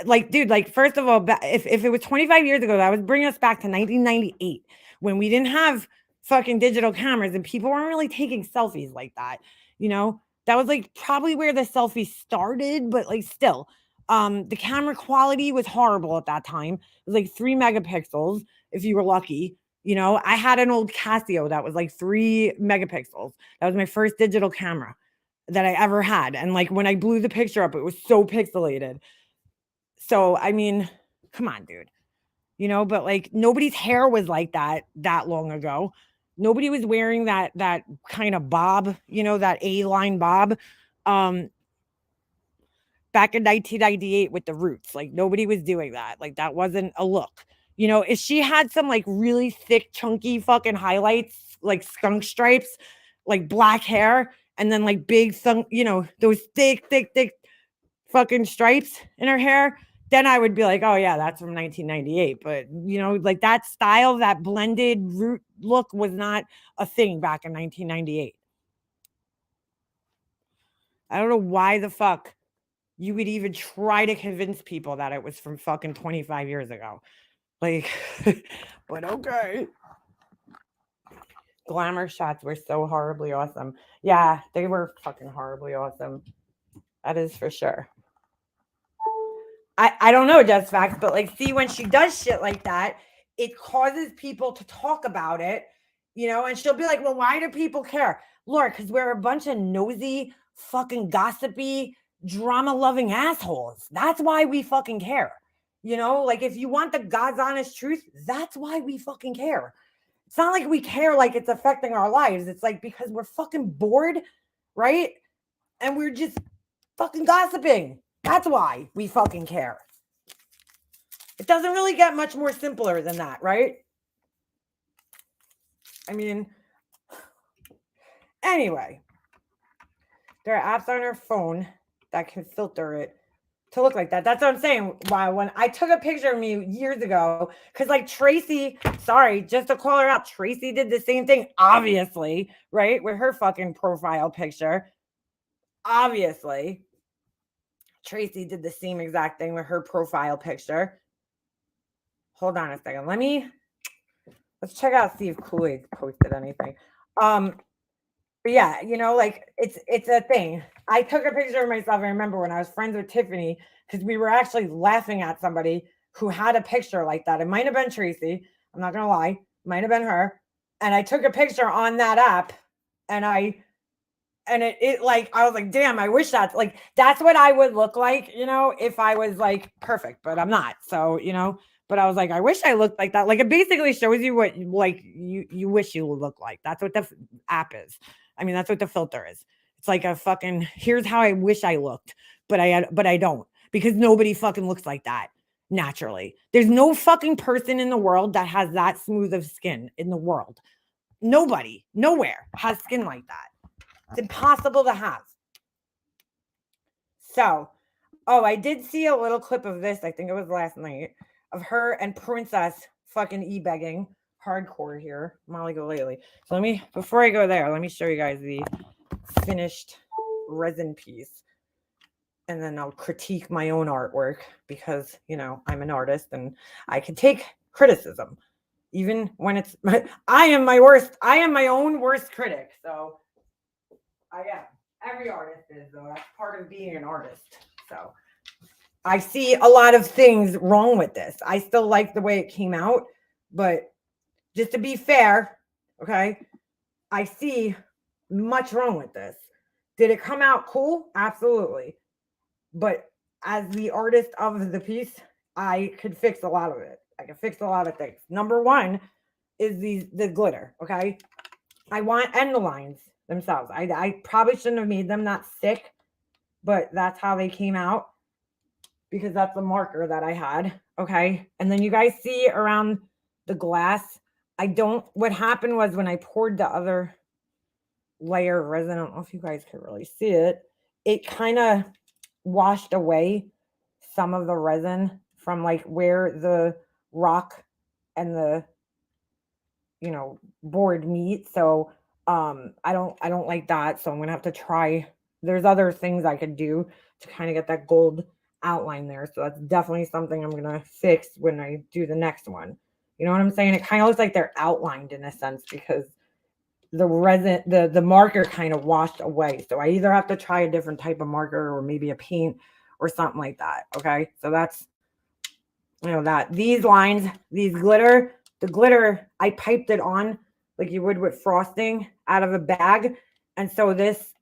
Speaker 1: Like, dude, like, first of all, if it was 25 years ago, that would bring us back to 1998 when we didn't have fucking digital cameras and people weren't really taking selfies like that. That was like probably where the selfie started, but like still, the camera quality was horrible at that time. It was like 3 megapixels if you were lucky. I had an old Casio that was like 3 megapixels. That was my first digital camera that I ever had. And like when I blew the picture up, it was so pixelated. So, I mean, come on, dude. But like nobody's hair was like that long ago. Nobody was wearing that kind of bob, that A-line bob. Back in 1998 with the roots. Like nobody was doing that. Like that wasn't a look. If she had some like really thick, chunky fucking highlights, like skunk stripes, like black hair, and then like big those thick fucking stripes in her hair, then I would be like, oh yeah, that's from 1998. But like that style, that blended root look was not a thing back in 1998. I don't know why the fuck you would even try to convince people that it was from fucking 25 years ago. Like, but okay. Glamour shots were so horribly awesome. Yeah, they were fucking horribly awesome. That is for sure. I don't know just facts, but like, see, when she does shit like that, it causes people to talk about it, and she'll be like, well, why do people care? Lord, because we're a bunch of nosy, fucking gossipy, drama loving assholes. That's why we fucking care. Like if you want the God's honest truth, that's why we fucking care. It's not like we care like it's affecting our lives. It's like because we're fucking bored, right? And we're just fucking gossiping. That's why we fucking care. It doesn't really get much more simpler than that, right? I mean, anyway, there are apps on our phone that can filter it to look like that. That's what I'm saying. Why when I took a picture of me years ago, because like Tracy, sorry, just to call her out, Tracy did the same thing, obviously, right? With her fucking profile picture. Obviously. Tracy did the same exact thing with her profile picture. Hold on a second. Let's check out, see if Kool-Aid posted anything. But yeah, like it's a thing. I took a picture of myself. I remember when I was friends with Tiffany, because we were actually laughing at somebody who had a picture like that. It might have been Tracy. I'm not gonna lie. It might have been her. And I took a picture on that app, and it like I was like, damn, I wish that's what I would look like, if I was like perfect, but I'm not. So, but I was like, I wish I looked like that. Like it basically shows you what like you wish you would look like. That's what the app is. I mean, that's what the filter is. It's like a fucking here's how I wish I looked, but I don't, because nobody fucking looks like that naturally. There's no fucking person in the world that has that smooth of skin in the world. Nobody, nowhere has skin like that. It's impossible to have. So, I did see a little clip of this. I think it was last night of her and Princess fucking e-begging hardcore here. Molly Golaley. So before I go there, let me show you guys the finished resin piece. And then I'll critique my own artwork because, I'm an artist and I can take criticism. Even when it's, I am my own worst critic. So, I am. Every artist is, though. That's part of being an artist. So I see a lot of things wrong with this. I still like the way it came out, but just to be fair, okay, I see much wrong with this. Did it come out cool? Absolutely. But as the artist of the piece, I could fix a lot of it. I can fix a lot of things. Number one is the glitter, okay? And the lines themselves. I probably shouldn't have made them that thick, but that's how they came out because that's the marker that I had. Okay. And then you guys see around the glass, what happened was when I poured the other layer of resin, I don't know if you guys can really see it, it kind of washed away some of the resin from like where the rock and the board meet. So I don't like that. So I'm gonna have to try. There's other things I could do to kind of get that gold outline there. So that's definitely something I'm gonna fix when I do the next one. You know what I'm saying? It kind of looks like they're outlined in a sense because the resin, the marker kind of washed away. So I either have to try a different type of marker or maybe a paint or something like that. Okay. So that's, that these lines, the glitter, I piped it on like you would with frosting out of a bag. And so this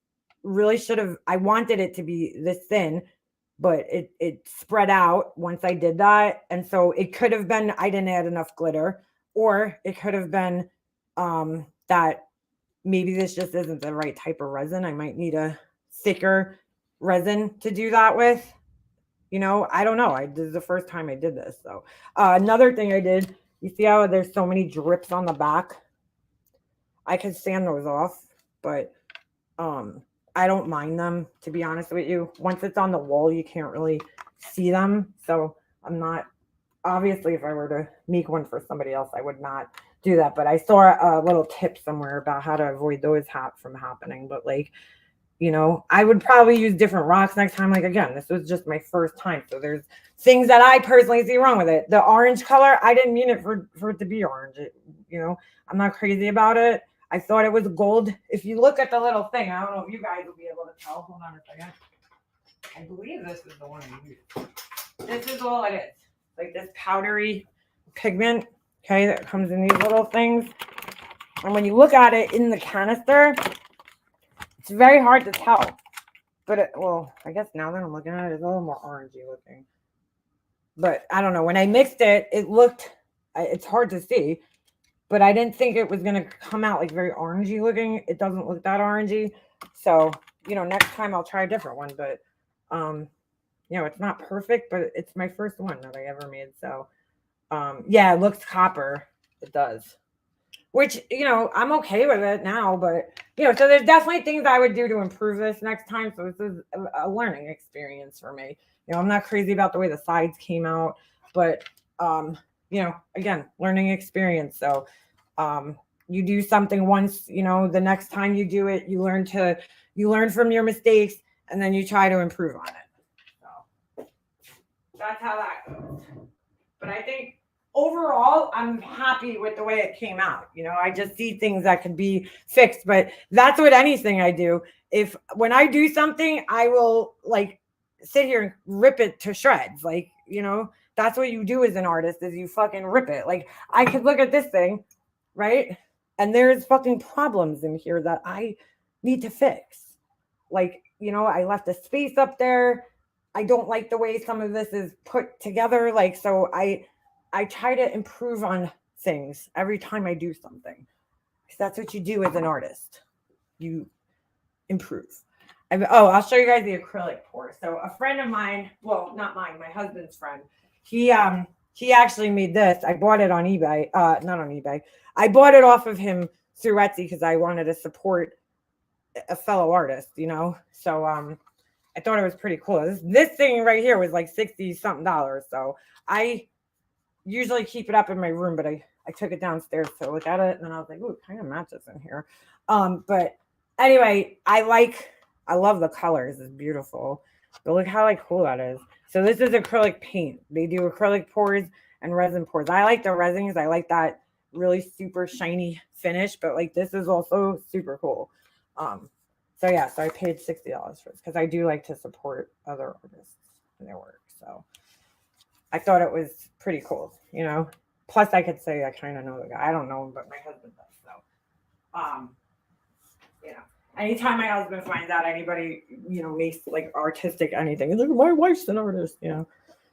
Speaker 1: really I wanted it to be this thin, but it spread out once I did that. And so it could have been I didn't add enough glitter, or it could have been that maybe this just isn't the right type of resin. I might need a thicker resin to do that with. I don't know. This is the first time I did this. So another thing I did, you see how there's so many drips on the back? I could sand those off, but I don't mind them, to be honest with you. Once it's on the wall, you can't really see them. So I'm not, obviously, if I were to make one for somebody else, I would not do that. But I saw a little tip somewhere about how to avoid those from happening. But I would probably use different rocks next time. Like, again, this was just my first time. So there's things that I personally see wrong with it. The orange color, I didn't mean it for it to be orange. I'm not crazy about it. I thought it was gold. If you look at the little thing, I don't know if you guys will be able to tell. Hold on a second. I believe this is the one I used. This is all it is. Like this powdery pigment, okay, that comes in these little things. And when you look at it in the canister, it's very hard to tell. But I guess now that I'm looking at it, it's a little more orangey looking. But I don't know. When I mixed it, it's hard to see. But I didn't think it was going to come out like very orangey looking. It doesn't look that orangey. So, next time I'll try a different one. But, it's not perfect, but it's my first one that I ever made. So, yeah, it looks copper. It does. Which, I'm okay with it now. But, so there's definitely things I would do to improve this next time. So this is a learning experience for me. I'm not crazy about the way the sides came out. But, again, learning experience. So you do something once, the next time you do it, you learn from your mistakes, and then you try to improve on it. So that's how that goes. But I think overall, I'm happy with the way it came out. I just see things that could be fixed, but that's what anything I do. When I do something, I will sit here and rip it to shreds. That's what you do as an artist, is you fucking rip it. I could look at this thing, right? And there's fucking problems in here that I need to fix. I left a space up there. I don't like the way some of this is put together. So I try to improve on things every time I do something. Because that's what you do as an artist. You improve. I'll show you guys the acrylic pour. So a friend of mine, well, not mine, my husband's friend, he actually made this. I bought it on eBay. Not on eBay. I bought it off of him through Etsy because I wanted to support a fellow artist, So I thought it was pretty cool. This thing right here was like $60-something. So I usually keep it up in my room, but I took it downstairs to look at it, and then I was like, ooh, it kind of matches in here. But anyway, I love the colors. It's beautiful. But look how cool that is. So this is acrylic paint. They do acrylic pours and resin pours. I like the resins. I like that really super shiny finish, but this is also super cool. So I paid $60 for this because I do like to support other artists and their work. So I thought it was pretty cool, Plus I could say I kind of know the guy. I don't know him, but my husband does. So anytime my husband finds out anybody, makes artistic anything, he's like, my wife's an artist,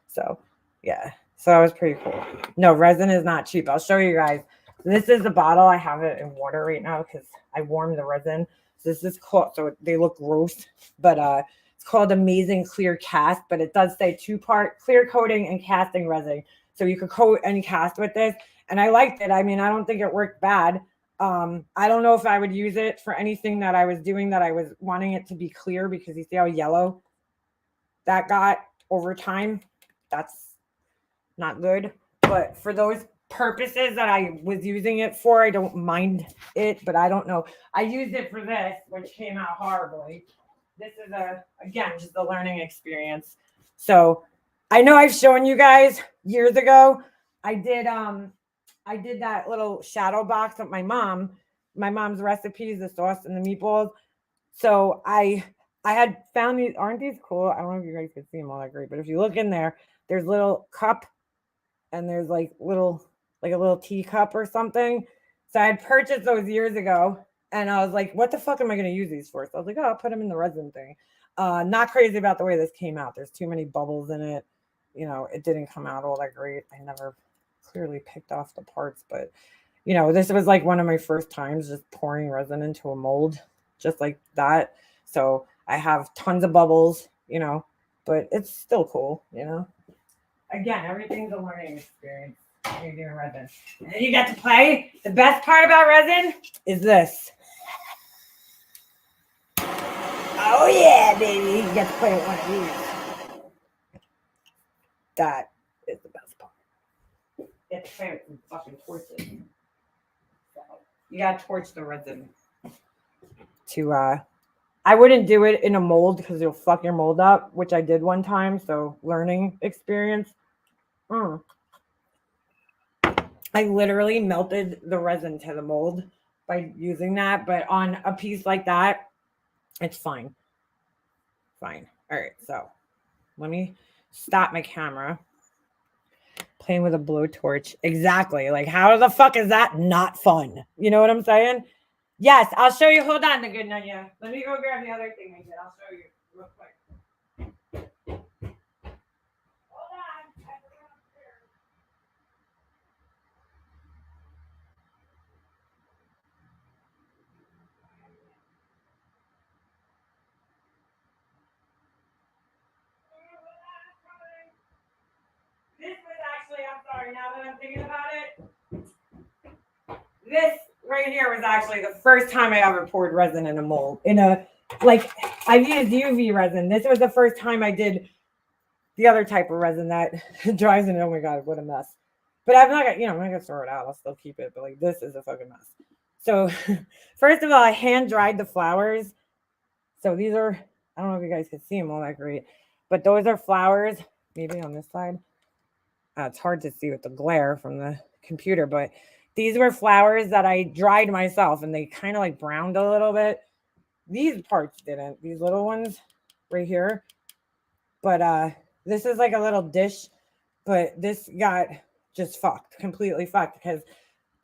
Speaker 1: So yeah. So that was pretty cool. No, resin is not cheap. I'll show you guys. This is the bottle. I have it in water right now because I warmed the resin. So this is called, so they look gross, but it's called Amazing Clear Cast, but it does say 2-part clear coating and casting resin. So you could coat and cast with this. And I liked it. I mean, I don't think it worked bad. I don't know if I would use it for anything that I was doing that I was wanting it to be clear, because you see how yellow that got over time. That's not good. But for those purposes that I was using it for, I don't mind it, but I don't know. I used it for this, which came out horribly. This is again, just a learning experience. So I know I've shown you guys years ago. I did that little shadow box with my mom's recipes, the sauce and the meatballs. So I had found these. Aren't these cool? I don't know if you guys can see them all that great, but if you look in there, there's little cup and there's a little teacup or something. So I had purchased those years ago, and I was like, what the fuck am I going to use these for? So I was like, oh, I'll put them in the resin thing. Not crazy about the way this came out. There's too many bubbles in it. You know, it didn't come out all that great. I never clearly picked off the parts, but you know, this was like one of my first times just pouring resin into a mold just like that. So I have tons of bubbles, you know, but it's still cool, you know. Again, everything's a learning experience when you're doing resin. And then you get to play. The best part about resin is this. Oh yeah, baby. You get to play with one of these. That is the best part. You get to play with some fucking torches. So you gotta torch the resin to I wouldn't do it in a mold because you'll fuck your mold up, which I did one time. So learning experience. I literally melted the resin to the mold by using that, but on a piece like that, it's fine. Fine. All right, so let me stop my camera. Playing with a blowtorch. Exactly. Like, how the fuck is that not fun? You know what I'm saying? Yes, I'll show you. Hold on, the good Nanya. Let me go grab the other thing I did. I'll show you real quick. Hold on. This was actually, I'm sorry, now that I'm thinking about it, this right here was actually the first time I ever poured resin in a mold. Like, I've used UV resin. This was the first time I did the other type of resin that dries in. Oh my God, what a mess. But I'm not gonna, I'm not gonna throw it out. I'll still keep it, but like, this is a fucking mess. So first of all, I hand dried the flowers. So these are, I don't know if you guys can see them all that great, but those are flowers, maybe on this side. It's hard to see with the glare from the computer, but these were flowers that I dried myself and they kind of like browned a little bit. These parts didn't, these little ones right here. But this is like a little dish, but this got just fucked, completely fucked. Because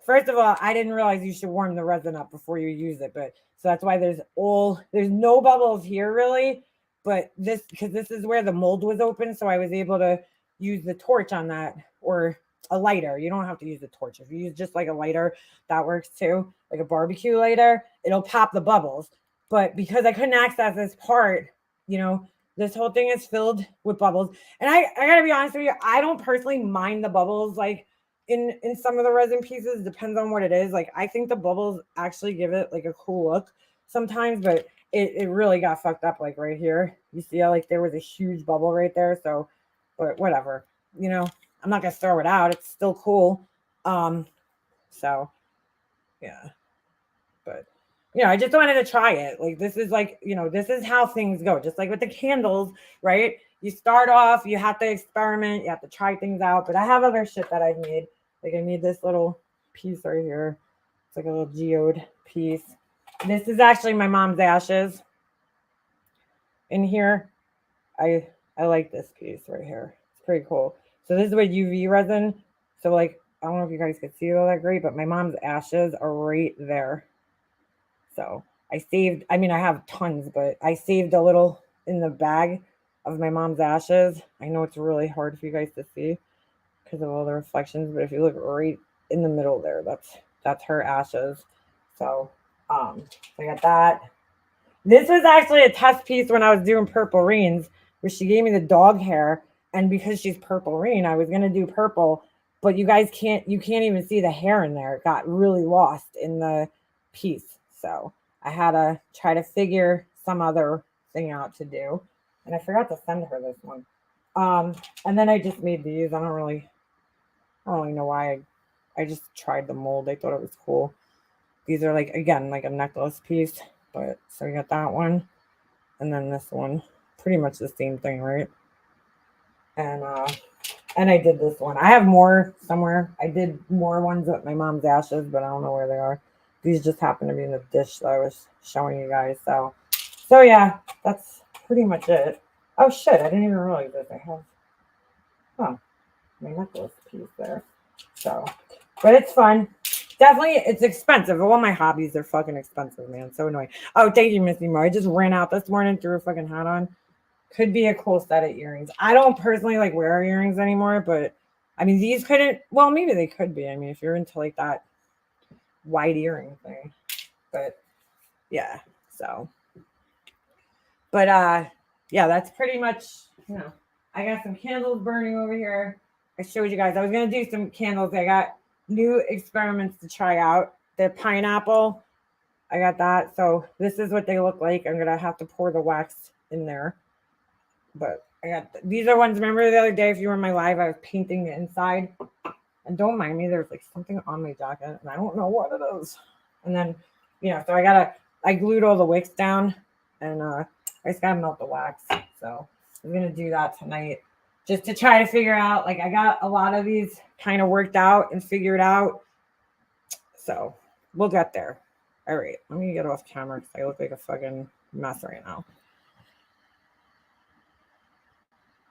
Speaker 1: first of all, I didn't realize you should warm the resin up before you use it. But so that's why there's no bubbles here really. But because this is where the mold was open, so I was able to use the torch on that, or a lighter. You don't have to use the torch. If you use just like a lighter, that works too. Like a barbecue lighter, it'll pop the bubbles. But because I couldn't access this part, this whole thing is filled with bubbles. And I gotta be honest with you, I don't personally mind the bubbles like in some of the resin pieces. Depends on what it is. Like, I think the bubbles actually give it like a cool look sometimes, but it really got fucked up like right here. You see how like there was a huge bubble right there. So, but whatever, I'm not gonna throw it out. It's still cool. So yeah, but I just wanted to try it. Like, this is like, this is how things go. Just like with the candles, right? You start off, you have to experiment, you have to try things out. But I have other shit that I've made. Like, I made this little piece right here. It's like a little geode piece. This is actually my mom's ashes in here. I like this piece right here. It's pretty cool. So this is with UV resin. So like, I don't know if you guys could see it all that great, but my mom's ashes are right there. So I have tons, but I saved a little in the bag of my mom's ashes. I know it's really hard for you guys to see because of all the reflections, but if you look right in the middle there, that's her ashes. So I got that. This was actually a test piece when I was doing Purple Rains, where she gave me the dog hair, and because she's Purple Rain, I was gonna do purple, but you can't even see the hair in there. It got really lost in the piece. So I had to try to figure some other thing out to do. And I forgot to send her this one. And then I just made these. I don't really know why. I just tried the mold. I thought it was cool. These are like, again, like a necklace piece. But so we got that one. And then this one. Pretty much the same thing, right? And I did this one. I have more somewhere. I did more ones with my mom's ashes, but I don't know where they are. These just happen to be in the dish that I was showing you guys. So yeah, that's pretty much it. Oh shit, I didn't even realize that I have my necklace piece there. So, but it's fun. Definitely, it's expensive. All my hobbies are fucking expensive, man. So annoying. Oh, thank you, Missy Moore. I just ran out this morning, threw a fucking hat on. Could be a cool set of earrings. I don't personally like wear earrings anymore, but I mean, these couldn't. Well, maybe they could be. I mean, if you're into like that wide earring thing, but yeah. So, but yeah, that's pretty much. I got some candles burning over here. I showed you guys. I was gonna do some candles. I got new experiments to try out. The pineapple. I got that. So this is what they look like. I'm gonna have to pour the wax in there. But I got these are ones. Remember the other day, if you were in my live, I was painting the inside. And don't mind me, there's like something on my jacket, and I don't know what it is. And then, so I glued all the wicks down, and I just gotta melt the wax. So I'm gonna do that tonight, just to try to figure out. Like I got a lot of these kind of worked out and figured out. So we'll get there. All right, let me get off camera because I look like a fucking mess right now.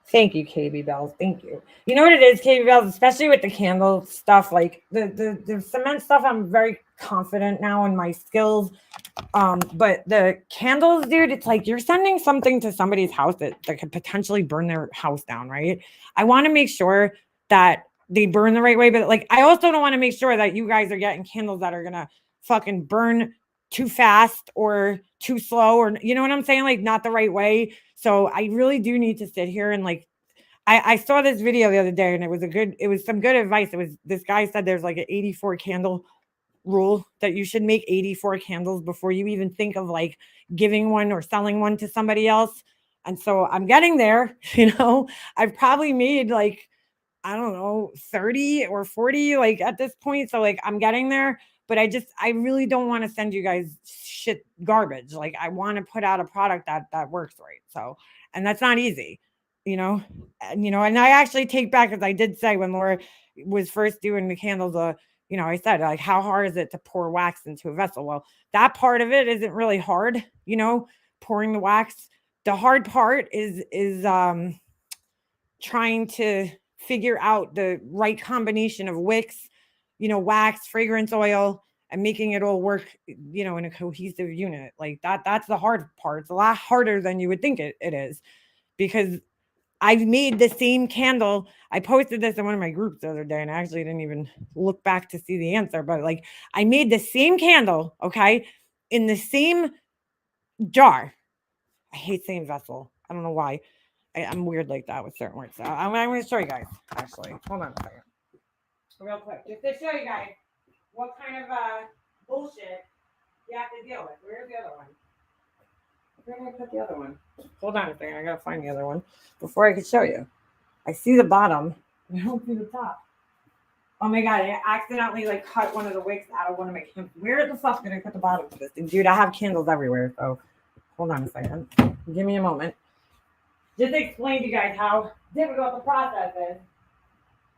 Speaker 1: Thank you, KB Bells. Thank you. You know what it is, KB Bells, especially with the candle stuff, like the cement stuff, I'm very confident now in my skills. But the candles, dude, it's like you're sending something to somebody's house that could potentially burn their house down, right? I want to make sure that they burn the right way, but like I also don't want to make sure that you guys are getting candles that are gonna fucking burn too fast or too slow, or you know what I'm saying? Like not the right way. So I really do need to sit here and like I saw this video the other day and it was some good advice. It was this guy said there's like an 84 candle rule that you should make 84 candles before you even think of like giving one or selling one to somebody else. And so I'm getting there, I've probably made like, I don't know, 30 or 40 like at this point. So like I'm getting there, but I really don't want to send you guys shit garbage. Like I want to put out a product that works right. So, and that's not easy, and I actually take back, as I did say when Laura was first doing the candles, I said like, how hard is it to pour wax into a vessel? Well, that part of it isn't really hard, pouring the wax. The hard part is trying to figure out the right combination of wicks, wax, fragrance oil, and making it all work, in a cohesive unit. Like that's the hard part. It's a lot harder than you would think it is, because I've made the same candle. I posted this in one of my groups the other day, and I actually didn't even look back to see the answer, but like I made the same candle, okay, in the same jar. I hate saying vessel. I don't know why. I'm weird like that with certain words. So I'm going to show you guys, actually. Hold on a second. Real quick. Just to show you guys what kind of bullshit you have to deal with. Where's the other one? Where did I put the other one? Hold on a second. I got to find the other one before I can show you. I see the bottom. I don't see the top. Oh my god, I accidentally like cut one of the wicks out of one of my candles. Where the fuck did I put the bottom of this thing? Dude, I have candles everywhere. So hold on a second. Give me a moment. Just to explain to you guys how difficult the process is.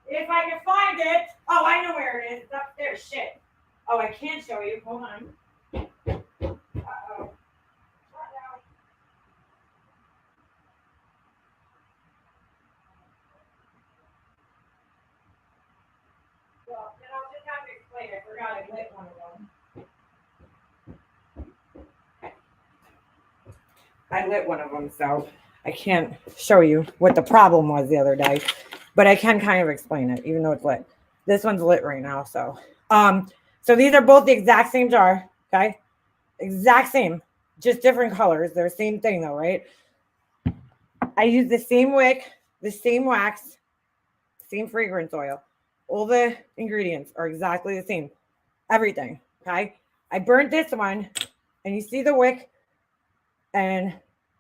Speaker 1: If I can find it. Oh, I know where it is. It's upstairs. Shit. Oh, I can't show you. Hold on. Uh-oh. Well, then I'll just have to explain. I forgot I lit one of them. I lit one of them, so I can't show you what the problem was the other day, but I can kind of explain it, even though it's lit. This one's lit right now, so these are both the exact same jar, okay? Exact same, just different colors. They're the same thing though, right? I use the same wick, the same wax, same fragrance oil. All the ingredients are exactly the same. Everything, okay? I burnt this one, and you see the wick, and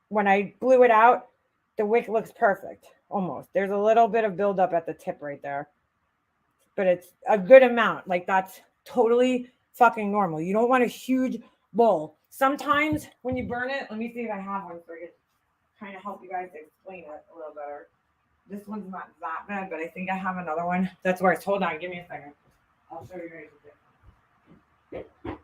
Speaker 1: when I blew it out, the wick looks perfect, almost. There's a little bit of buildup at the tip right there, but it's a good amount. Like that's totally fucking normal. You don't want a huge bowl. Sometimes when you burn it, let me see if I have one for you, kind of help you guys explain it a little better. This one's not that bad, but I think I have another one that's worse. Hold on, give me a second. I'll show you guys a different.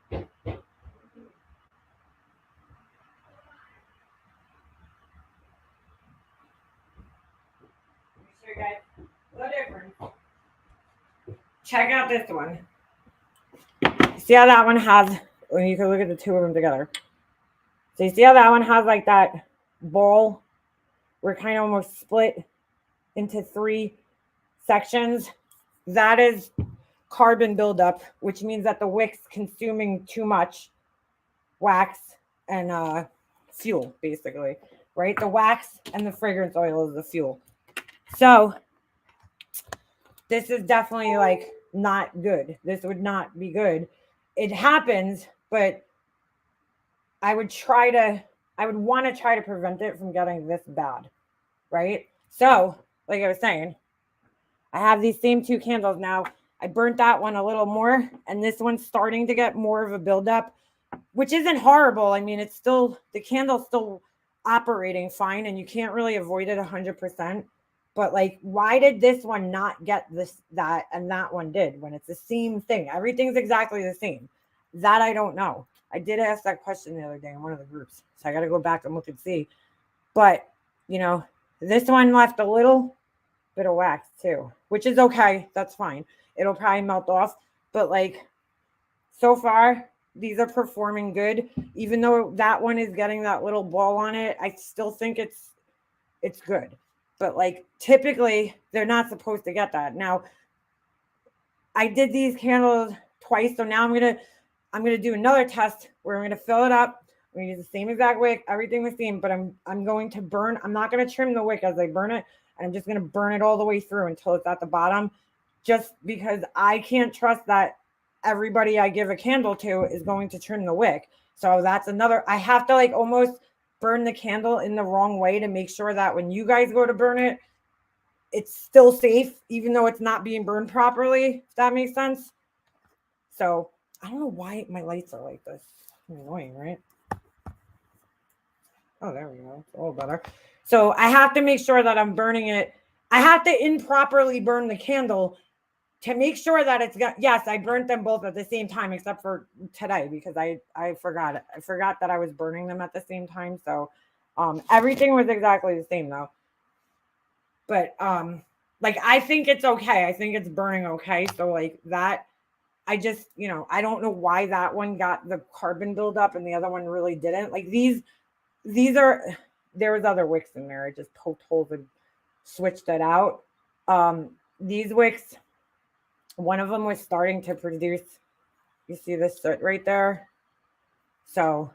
Speaker 1: Show you guys the difference. Check out this one. See how that one has, when you can look at the two of them together. So you see how that one has like that ball? We're kind of almost split into 3 sections. That is carbon buildup, which means that the wick's consuming too much wax and fuel, basically, right? The wax and the fragrance oil is the fuel. So this is definitely like not good. This would not be good. It happens, but I would want to try to prevent it from getting this bad, right? So, like I was saying, I have these same 2 candles now. I burnt that one a little more, and this one's starting to get more of a buildup, which isn't horrible. I mean, it's still, the candle's still operating fine, and you can't really avoid it 100%. But like, why did this one not get that, and that one did, when it's the same thing? Everything's exactly the same. That I don't know. I did ask that question the other day in one of the groups, so I got to go back and look and see. But, you know, this one left a little bit of wax too, which is okay. That's fine. It'll probably melt off. But like, so far, these are performing good. Even though that one is getting that little ball on it, I still think it's good. But like, typically, they're not supposed to get that. Now, I did these candles twice, so now I'm gonna do another test where I'm gonna fill it up. I'm gonna use the same exact wick, everything the same, but I'm going to burn. I'm not gonna trim the wick as I burn it, and I'm just gonna burn it all the way through until it's at the bottom, just because I can't trust that everybody I give a candle to is going to trim the wick. So that's another. I have to like almost burn the candle in the wrong way to make sure that when you guys go to burn it, it's still safe, even though it's not being burned properly, if that makes sense. So I don't know why my lights are like this. It's annoying, right? Oh, there we go. It's a little better. So I have to make sure that I'm burning it. I have to improperly burn the candle to make sure that it's got, yes, I burnt them both at the same time, except for today, because I forgot it. I forgot that I was burning them at the same time. So everything was exactly the same though. But like, I think it's okay. I think it's burning okay. So like that, I just, I don't know why that one got the carbon buildup and the other one really didn't. Like these are, there was other wicks in there. I just poked holes and switched it out. These wicks, one of them was starting to produce, you see this soot right there? So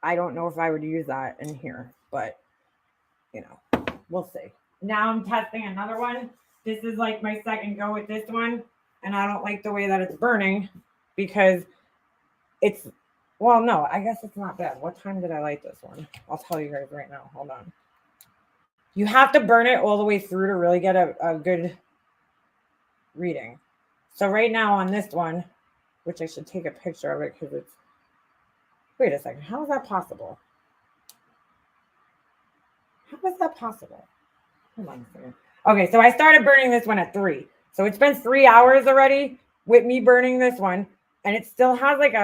Speaker 1: I don't know if I would use that in here, but we'll see. Now I'm testing another one. This is like my second go with this one. And I don't like the way that it's burning because it's, well, no, I guess it's not bad. What time did I light this one? I'll tell you guys right now. Hold on. You have to burn it all the way through to really get a good reading. So right now on this one, which I should take a picture of it because it's, wait a second. How is that possible? How is that possible? Hold on a second. Okay, so I started burning this one at 3. So it's been 3 hours already with me burning this one. And it still has like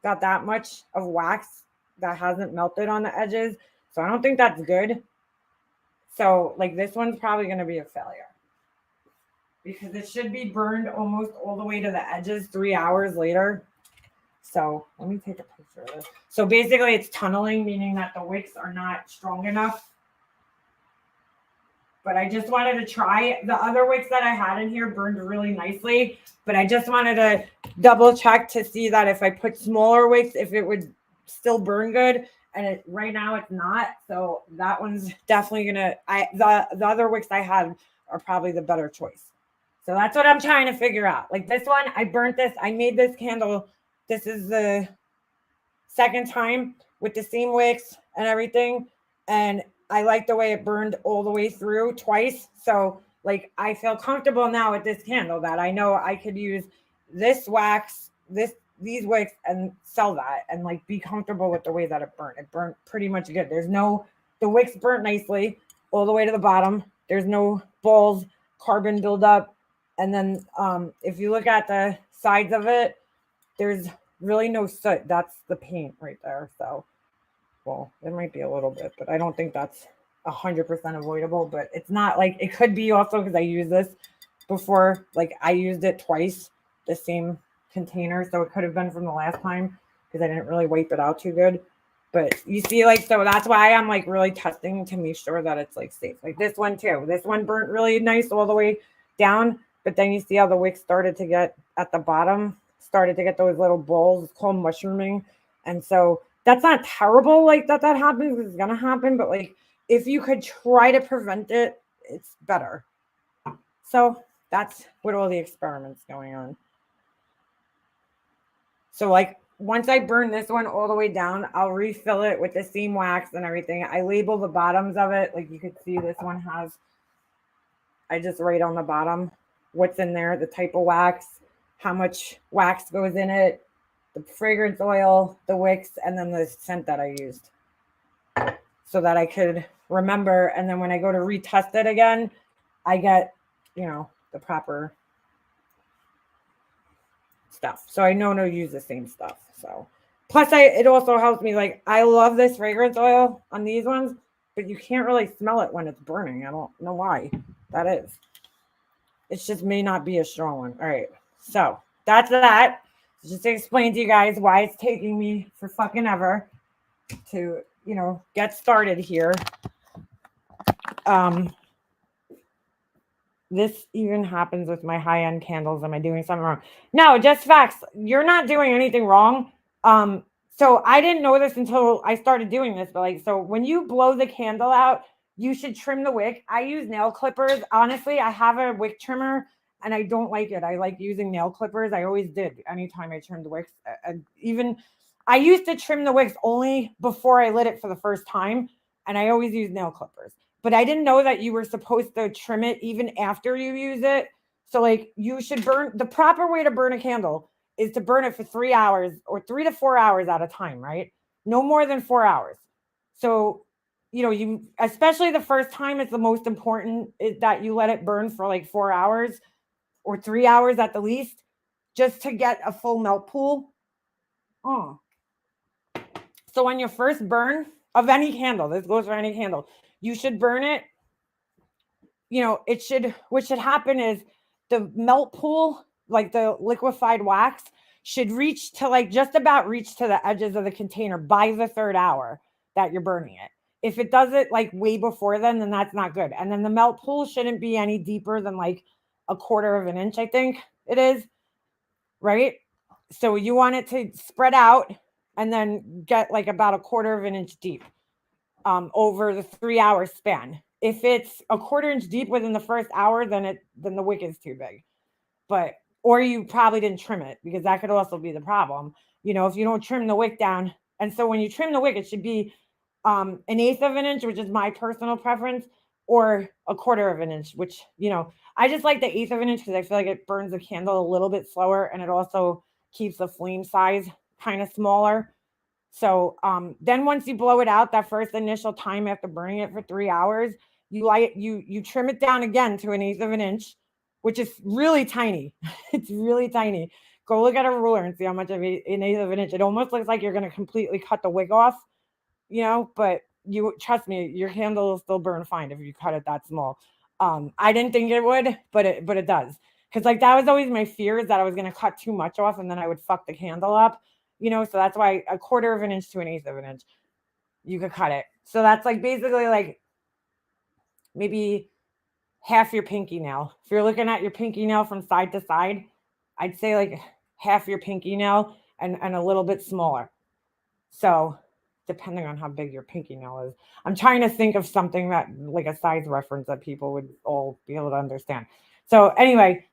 Speaker 1: got that much of wax that hasn't melted on the edges. So I don't think that's good. So like this one's probably going to be a failure. Because it should be burned almost all the way to the edges 3 hours later. So let me take a picture of this. So basically it's tunneling, meaning that the wicks are not strong enough. But I just wanted to try. The other wicks that I had in here burned really nicely. But I just wanted to double check to see that if I put smaller wicks, if it would still burn good. And right now it's not. So that one's definitely going to, the other wicks I had are probably the better choice. So that's what I'm trying to figure out. Like this one, I burnt this. I made this candle. This is the second time with the same wicks and everything. And I like the way it burned all the way through twice. So like, I feel comfortable now with this candle that I know I could use this wax, these wicks and sell that and like be comfortable with the way that it burnt. It burnt pretty much good. The wicks burnt nicely all the way to the bottom. There's no balls, carbon buildup. And then if you look at the sides of it, there's really no soot. That's the paint right there. So, well, there might be a little bit, but I don't think that's 100% avoidable. But it's not like, it could be also because I used this before. Like I used it twice, the same container, so it could have been from the last time because I didn't really wipe it out too good. But you see, like, so that's why I'm like really testing to make sure that it's like safe. Like this one too. This one burnt really nice all the way down, but then you see how the wick started to get at the bottom, started to get those little balls. It's called mushrooming. And so that's not terrible, like that happens. It's gonna happen, but like if you could try to prevent it, it's better. So that's what all the experiments going on. So like once I burn this one all the way down, I'll refill it with the same wax and everything. I label the bottoms of it. Like you could see this one has, I just write on the bottom what's in there, the type of wax, how much wax goes in it, the fragrance oil, the wicks, and then the scent that I used so that I could remember. And then when I go to retest it again, I get, you know, the proper stuff. So I know to use the same stuff. So plus it also helps me. Like I love this fragrance oil on these ones, but you can't really smell it when it's burning. I don't know why that is. It just may not be a strong one. All right. So that's that. Just to explain to you guys why it's taking me for fucking ever to, you know, get started here. This even happens with my high-end candles. Am I doing something wrong? No, just facts. You're not doing anything wrong. So I didn't know this until I started doing this, but like, so when you blow the candle out, you should trim the wick. I use nail clippers. Honestly, I have a wick trimmer and I don't like it. I like using nail clippers. I always did anytime I trimmed the wicks. Even I used to trim the wicks only before I lit it for the first time, and I always use nail clippers. But I didn't know that you were supposed to trim it even after you use it. So like you should burn, the proper way to burn a candle is to burn it for 3 hours or 3 to 4 hours at a time, right? No more than 4 hours. So, you know, you, especially the first time, it's the most important is that you let it burn for like 4 hours or 3 hours at the least, just to get a full melt pool. Oh. So on your first burn of any candle, this goes for any candle, you should burn it. You know, it should, what should happen is the melt pool, like the liquefied wax, should reach to like just about reach to the edges of the container by the 3rd hour that you're burning it. If it does it like way before then that's not good. And then the melt pool shouldn't be any deeper than like 1/4 of an inch, I think it is, right? So you want it to spread out and then get like about 1/4 of an inch deep over the 3 hour span. If it's 1/4 inch deep within the first hour, then the wick is too big. But or you probably didn't trim it, because that could also be the problem. You know, if you don't trim the wick down. And so when you trim the wick, it should be 1/8 of an inch, which is my personal preference, or 1/4 of an inch, which, you know, I just like the 1/8 of an inch because I feel like it burns the candle a little bit slower, and it also keeps the flame size kind of smaller. So then once you blow it out, that first initial time after burning it for 3 hours, you trim it down again to 1/8 of an inch, which is really tiny. It's really tiny. Go look at a ruler and see how much of 1/8 of an inch. It almost looks like you're going to completely cut the wick off, you know, but you trust me, your candle will still burn fine if you cut it that small. I didn't think it would, but it does. Because like that was always my fear, is that I was going to cut too much off and then I would fuck the candle up. You know, so that's why 1/4 of an inch to 1/8 of an inch, you could cut it. So that's like basically like maybe half your pinky nail. If you're looking at your pinky nail from side to side, I'd say like half your pinky nail and a little bit smaller. So depending on how big your pinky nail is. I'm trying to think of something that like a size reference that people would all be able to understand. So anyway,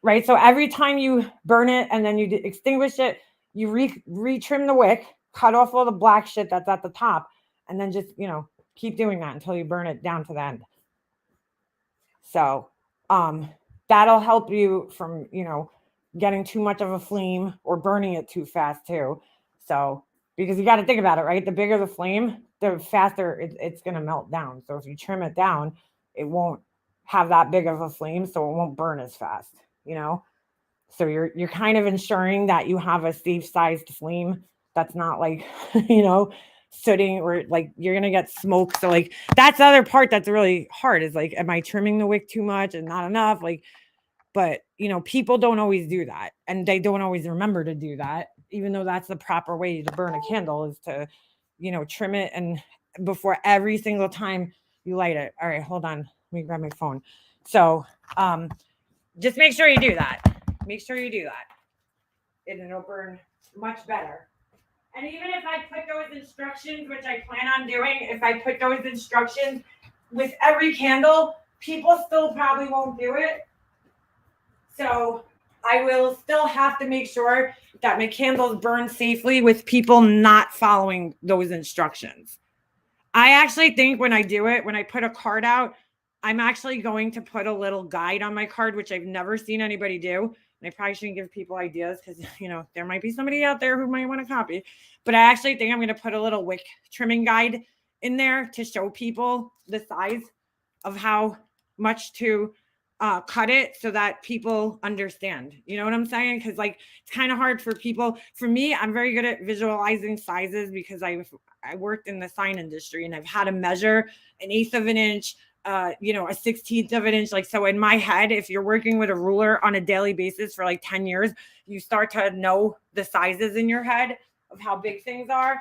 Speaker 1: right? So every time you burn it and then you extinguish it, you retrim the wick, cut off all the black shit that's at the top, and then just, you know, keep doing that until you burn it down to the end. So that'll help you from, you know, getting too much of a flame or burning it too fast too. So because you got to think about it, right? The bigger the flame, the faster it's going to melt down. So if you trim it down, it won't have that big of a flame, so it won't burn as fast, you know? So you're kind of ensuring that you have a safe sized flame that's not like, you know, sooting or like you're going to get smoke. So like that's the other part that's really hard, is like, am I trimming the wick too much and not enough? Like, but people don't always do that, and they don't always remember to do that, even though that's the proper way to burn a candle, is to, trim it and before every single time you light it. All right, hold on. Let me grab my phone. So, just make sure you do that. Make sure you do that. And it'll burn much better. And even if I put those instructions, which I plan on doing, if I put those instructions with every candle, people still probably won't do it. So I will still have to make sure that my candles burn safely with people not following those instructions. I actually think when I do it, when I put a card out, I'm actually going to put a little guide on my card, which I've never seen anybody do. And I probably shouldn't give people ideas because, there might be somebody out there who might want to copy. But I actually think I'm going to put a little wick trimming guide in there to show people the size of how much to cut it so that people understand. You know what I'm saying? Because it's kind of hard for people. For me, I'm very good at visualizing sizes because I worked in the sign industry and I've had to measure an eighth of an inch, a 16th of an inch. So in my head, if you're working with a ruler on a daily basis for 10 years, you start to know the sizes in your head of how big things are.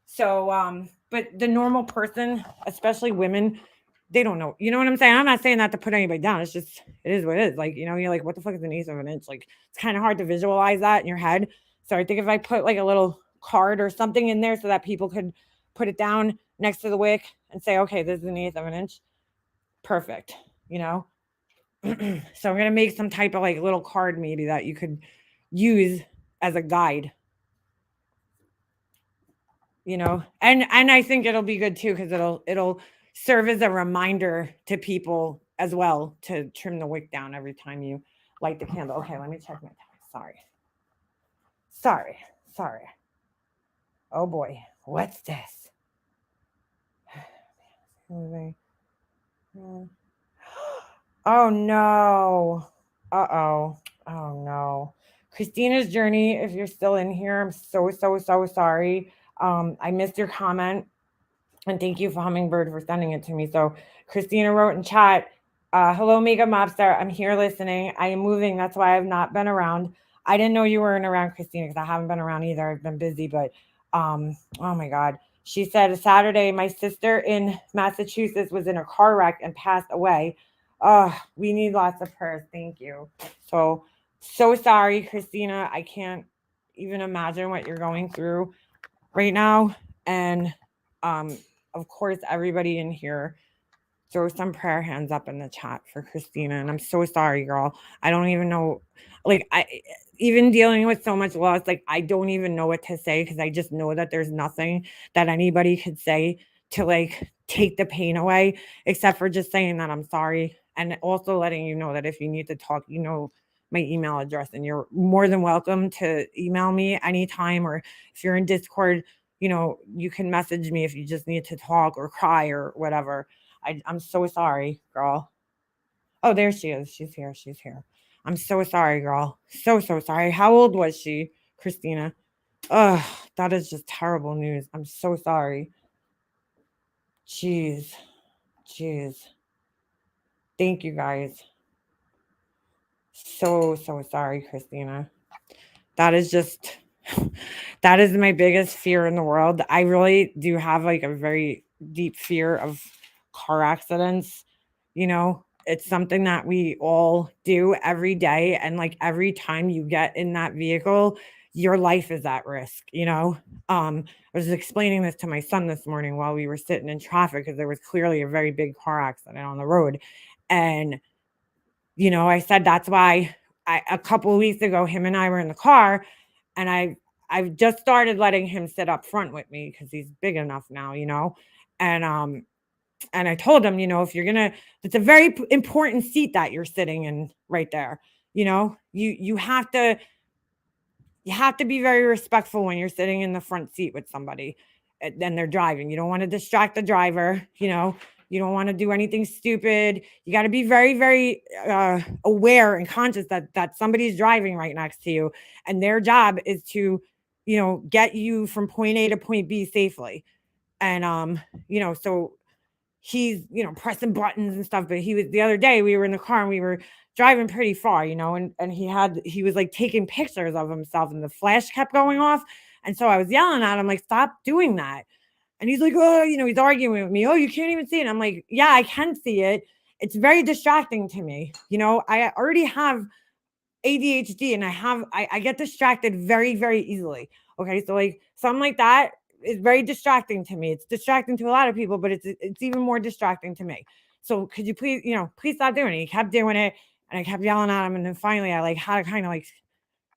Speaker 1: So, but the normal person, especially women, they don't know. You know what I'm saying? I'm not saying that to put anybody down. It's just, it is what it is. You're like, what the fuck is an eighth of an inch? It's kind of hard to visualize that in your head. So I think if I put a little card or something in there so that people could put it down next to the wick and say, okay, this is an eighth of an inch. Perfect. So I'm going to make some type of little card maybe that you could use as a guide. And I think it'll be good too, because it'll serve as a reminder to people as well to trim the wick down every time you light the candle. Okay, let me check my time. Sorry. Oh boy, what's this? Oh no. Uh-oh. Oh no. Christina's journey, if you're still in here, I'm so sorry. I missed your comment. And thank you for Hummingbird for sending it to me. So Christina wrote in chat, hello, Mega Mobster. I'm here listening. I am moving. That's why I've not been around. I didn't know you weren't around, Christina, because I haven't been around either. I've been busy, but oh my God. She said, Saturday, my sister in Massachusetts was in a car wreck and passed away. We need lots of prayers. Thank you. So sorry, Christina. I can't even imagine what you're going through right now. And of course, everybody in here, throw some prayer hands up in the chat for Christina. And I'm so sorry, girl. I don't even know, even dealing with so much loss, I don't even know what to say, because I just know that there's nothing that anybody could say to take the pain away, except for just saying that I'm sorry. And also letting you know that if you need to talk, my email address, and you're more than welcome to email me anytime, or if you're in Discord, you can message me if you just need to talk or cry or whatever. I'm so sorry, girl. Oh, there she is. She's here. I'm so sorry, girl. So sorry. How old was she, Christina? Ugh, that is just terrible news. I'm so sorry. Jeez. Thank you, guys. So sorry, Christina. That is my biggest fear in the world. I really do have a very deep fear of car accidents. It's something that we all do every day. And every time you get in that vehicle, your life is at risk. I was explaining this to my son this morning while we were sitting in traffic, because there was clearly a very big car accident on the road. And, I said, that's why a couple of weeks ago, him and I were in the car, and I've just started letting him sit up front with me because he's big enough now, and I told him, it's a very important seat that you're sitting in right there. You have to be very respectful when you're sitting in the front seat with somebody and they're driving. You don't want to distract the driver. You don't want to do anything stupid. You got to be very, very aware and conscious that somebody's driving right next to you, and their job is to, get you from point A to point B safely. And, so he's, pressing buttons and stuff. But the other day we were in the car and we were driving pretty far, and he was like taking pictures of himself and the flash kept going off. And so I was yelling at him, like, stop doing that. And he's like, oh, he's arguing with me. Oh, you can't even see it. I'm like, yeah, I can see it. It's very distracting to me. I already have ADHD and I get distracted very, very easily. Okay. So like something like that is very distracting to me. It's distracting to a lot of people, but it's even more distracting to me. So could you please, please stop doing it? He kept doing it and I kept yelling at him. And then finally I like had to kind of like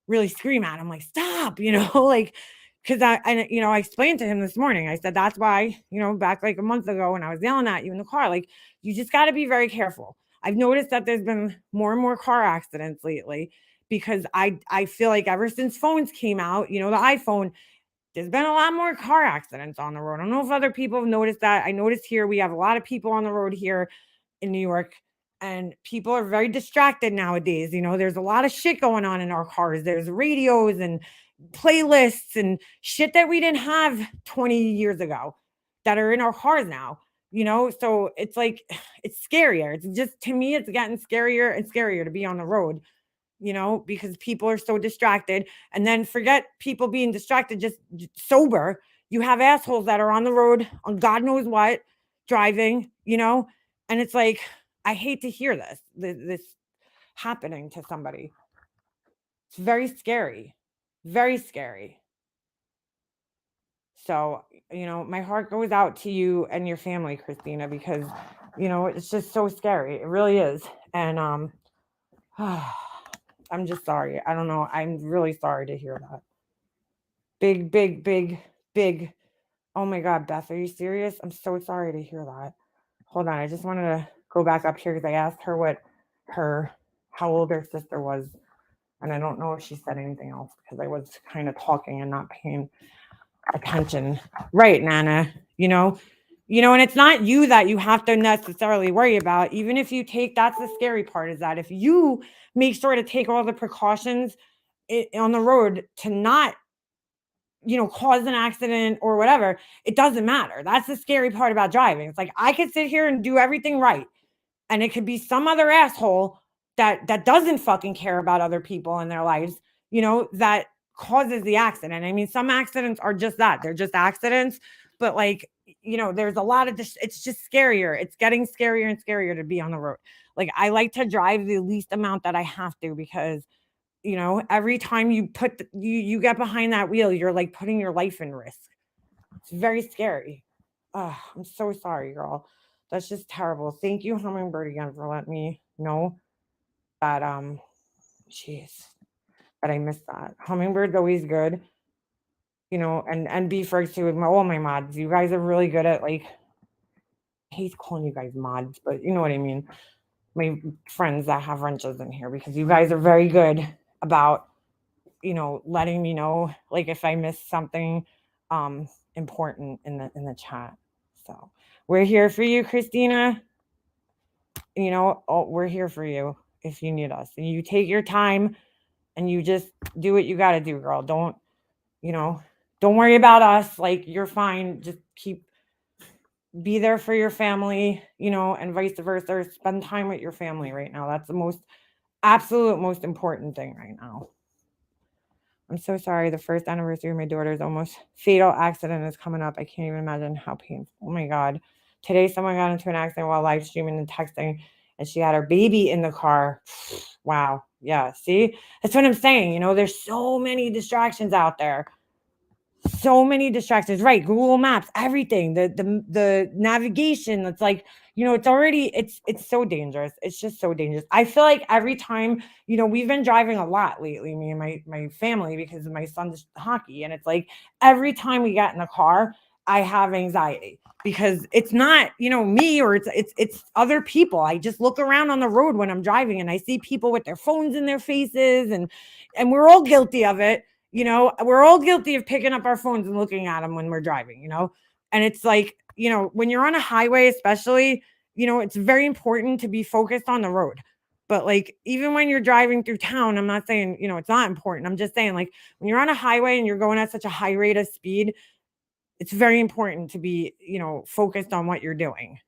Speaker 1: really scream at him, like, stop, like, because I explained to him this morning. I said, that's why, back like a month ago when I was yelling at you in the car, like, you just got to be very careful. I've noticed that there's been more and more car accidents lately because I feel like ever since phones came out, the iPhone, there's been a lot more car accidents on the road. I don't know if other people have noticed that. I noticed here we have a lot of people on the road here in New York, and people are very distracted nowadays. There's a lot of shit going on in our cars. There's radios and playlists and shit that we didn't have 20 years ago that are in our cars now. So it's like, it's scarier. It's just, to me, it's getting scarier and scarier to be on the road, because people are so distracted. And then forget people being distracted, just sober. You have assholes that are on the road on God knows what, driving, and it's like, I hate to hear this happening to somebody. It's very scary, very scary. So, my heart goes out to you and your family, Christina, because, it's just so scary. It really is. And I'm just sorry. I don't know. I'm really sorry to hear that. Big, big, big, big. Oh my God, Beth, are you serious? I'm so sorry to hear that. Hold on. I just wanted to go back up here because I asked her how old her sister was. And I don't know if she said anything else because I was kind of talking and not paying attention. Right, Nana. And it's not you that you have to necessarily worry about. Even if you that's the scary part, is that if you make sure to take all the precautions on the road to not, cause an accident or whatever, it doesn't matter. That's the scary part about driving. It's like, I could sit here and do everything right, and it could be some other asshole that doesn't fucking care about other people and their lives, that causes the accident. I mean, some accidents are just that. They're just accidents. But like, there's a lot of this. It's just scarier. It's getting scarier and scarier to be on the road. Like, I like to drive the least amount that I have to, because every time you you get behind that wheel, you're like putting your life in risk. It's very scary. Oh, I'm so sorry, girl. That's just terrible. Thank you, Hummingbird, again, for letting me know that jeez, that I missed that. Hummingbird's always good, and B Fergs too, with all my mods. You guys are really good at, like, I hate calling you guys mods, but you know what I mean. My friends that have wrenches in here, because you guys are very good about, letting me know, like, if I miss something important in the chat. So we're here for you, Christina. We're here for you if you need us. And you take your time and you just do what you got to do, girl. Don't worry about us. Like, you're fine. Just be there for your family, and vice versa. Spend time with your family right now. That's the absolute most important thing right now. I'm so sorry. The first anniversary of my daughter's almost fatal accident is coming up. I can't even imagine how painful. Oh my God. Today, someone got into an accident while live streaming and texting, and she had her baby in the car. Wow. Yeah. See, that's what I'm saying. There's so many distractions out there. So many distractions, right? Google Maps, everything, the navigation. It's like, it's already, it's so dangerous. It's just so dangerous. I feel like every time, we've been driving a lot lately, me and my family, because of my son's hockey. And it's like, every time we get in the car, I have anxiety, because it's not, me, or it's other people. I just look around on the road when I'm driving and I see people with their phones in their faces, and we're all guilty of it. We're all guilty of picking up our phones and looking at them when we're driving, and it's like, when you're on a highway, especially, it's very important to be focused on the road. But like, even when you're driving through town, I'm not saying, it's not important. I'm just saying, like, when you're on a highway and you're going at such a high rate of speed, it's very important to be, focused on what you're doing.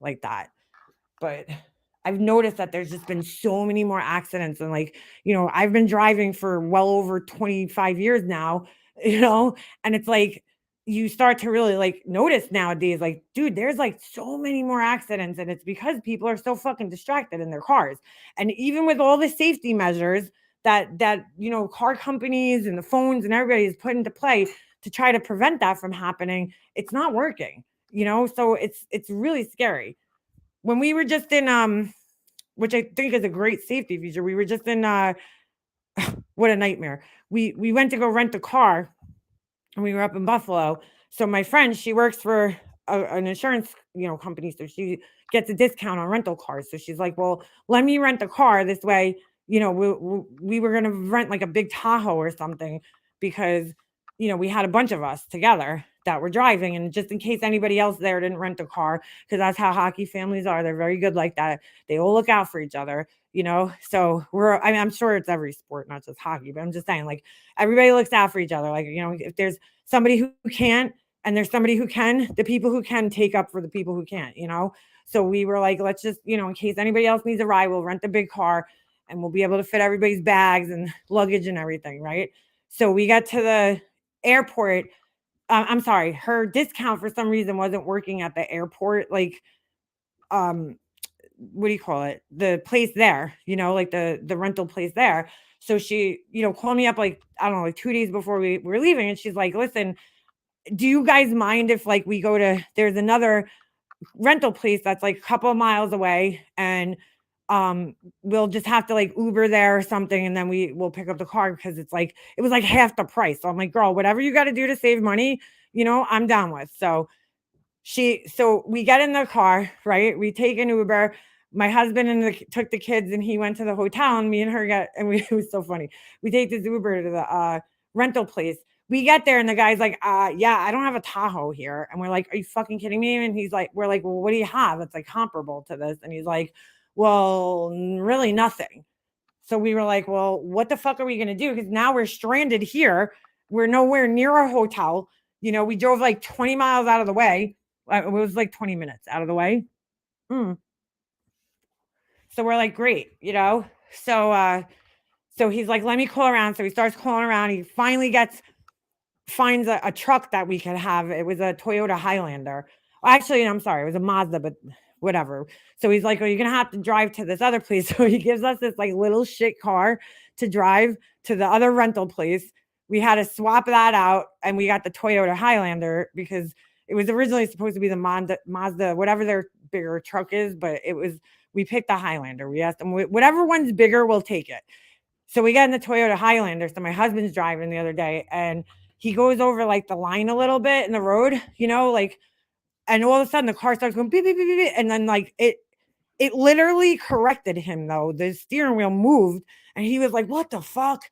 Speaker 1: like that. But I've noticed that there's just been so many more accidents. And like, I've been driving for well over 25 years now, and it's like, you start to really like notice nowadays, like, dude, there's like so many more accidents. And it's because people are so fucking distracted in their cars. And even with all the safety measures that car companies and the phones and everybody is put into play to try to prevent that from happening, it's not working, so it's really scary. When we were just in which I think is a great safety feature, we were just in what a nightmare. We went to go rent a car, and we were up in Buffalo. So my friend, she works for an insurance, company, so she gets a discount on rental cars. So she's like, "Well, let me rent a car this way." We were gonna rent like a big Tahoe or something because we had a bunch of us together that were driving, and just in case anybody else there didn't rent a car, because that's how hockey families are. They're very good like that. They all look out for each other. So I'm sure it's every sport, not just hockey, but I'm just saying, like, everybody looks out for each other. Like, if there's somebody who can't and there's somebody who can, the people who can take up for the people who can't. So we were like, let's just, in case anybody else needs a ride, we'll rent a big car and we'll be able to fit everybody's bags and luggage and everything, right? So we got to the airport. I'm sorry, her discount for some reason wasn't working at the airport. Like, what do you call it? The place there, like the rental place there. So she, called me up like, I don't know, like 2 days before we were leaving. And she's like, listen, do you guys mind if like we go to, there's another rental place that's like a couple of miles away, and we'll just have to like Uber there or something, and then we will pick up the car because it was like half the price. So I'm like, girl, whatever you got to do to save money, I'm down with. So we get in the car, right? We take an Uber. My husband took the kids, and he went to the hotel, and me and her it was so funny. We take this Uber to the rental place. We get there, and the guy's like, yeah, I don't have a Tahoe here. And we're like, are you fucking kidding me? And we're like, well, what do you have? It's like comparable to this. And he's like, well, really nothing. So we were like, well, what the fuck are we going to do? Because now we're stranded here. We're nowhere near a hotel. We drove like 20 miles out of the way. It was like 20 minutes out of the way. So we're like, great, So he's like, let me call around. So he starts calling around. He finally finds a truck that we could have. It was a Toyota Highlander. Actually, I'm sorry, it was a Mazda, but whatever. So he's like, oh, you're going to have to drive to this other place. So he gives us this like little shit car to drive to the other rental place. We had to swap that out, and we got the Toyota Highlander because it was originally supposed to be the Mazda, whatever their bigger truck is, but we picked the Highlander. We asked them, whatever one's bigger, we'll take it. So we got in the Toyota Highlander. So my husband's driving the other day, and he goes over like the line a little bit in the road, and all of a sudden the car starts going beep, beep, beep, beep, and then like it literally corrected him though. The steering wheel moved, and he was like, what the fuck?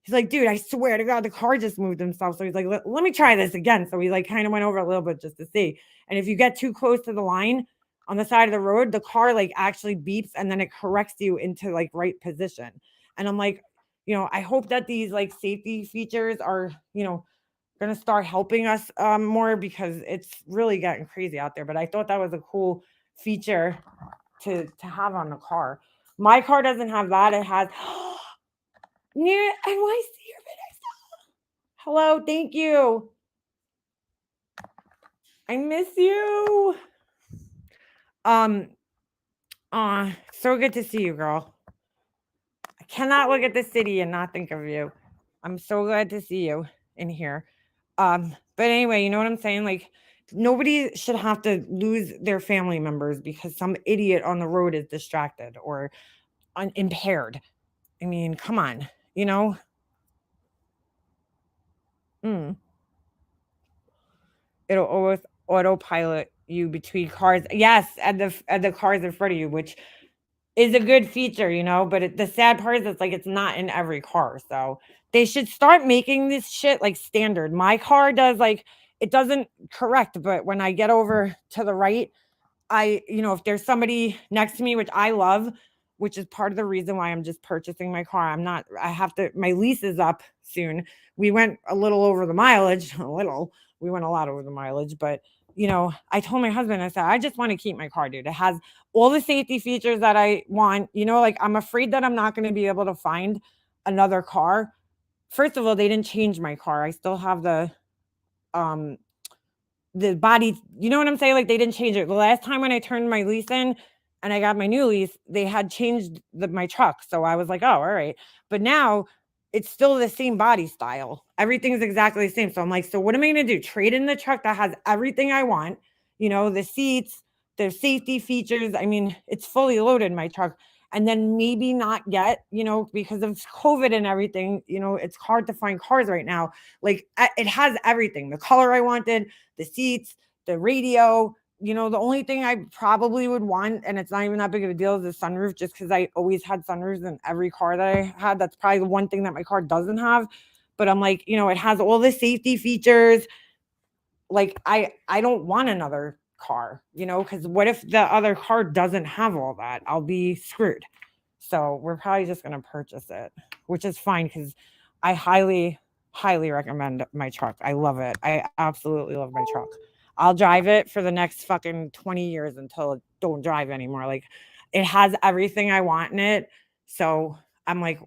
Speaker 1: He's like, dude, I swear to God, the car just moved himself. So he's like, let me try this again. So he like kind of went over a little bit just to see. And if you get too close to the line on the side of the road, the car like actually beeps, and then it corrects you into like right position. And I'm like, I hope that these like safety features are, going to start helping us more, because it's really getting crazy out there. But I thought that was a cool feature to have on the car. My car doesn't have that. It has near NYC. Hello, thank you. I miss you. So good to see you, girl. I cannot look at the city and not think of you. I'm so glad to see you in here. But anyway, you know what I'm saying? Like, nobody should have to lose their family members because some idiot on the road is distracted or impaired. I mean, come on, It'll always autopilot you between cars. Yes, and the cars in front of you, which is a good feature, but the sad part is it's not in every car. So they should start making this shit like standard. My car does it doesn't correct, but when I get over to the right, if there's somebody next to me, which I love, which is part of the reason why I'm just purchasing my car. My lease is up soon. We went a little over the mileage, we went a lot over the mileage, but I told my husband, I said, I just want to keep my car, dude. It has all the safety features that I want. Like I'm afraid that I'm not going to be able to find another car. First of all, they didn't change my car. I still have um the body, you know what I'm saying? Like they didn't change it. The last time when I turned my lease in and I got my new lease, they had changed my truck. So I was like, oh, all right. But now it's still the same body style. Everything's exactly the same. So I'm like, so what am I going to do? Trade in the truck that has everything I want, the seats, the safety features. I mean, it's fully loaded, my truck. And then maybe not get, because of COVID and everything, it's hard to find cars right now. Like it has everything, the color I wanted, the seats, the radio. The only thing I probably would want, and it's not even that big of a deal, is the sunroof, just because I always had sunroofs in every car that I had. That's probably the one thing that my car doesn't have. But I'm like, it has all the safety features. Like I don't want another car, because what if the other car doesn't have all that? I'll be screwed. So we're probably just going to purchase it, which is fine because I highly recommend my truck. I love it. I absolutely love my truck. I'll drive it for the next fucking 20 years until it don't drive anymore. Like it has everything I want in it. So I'm like,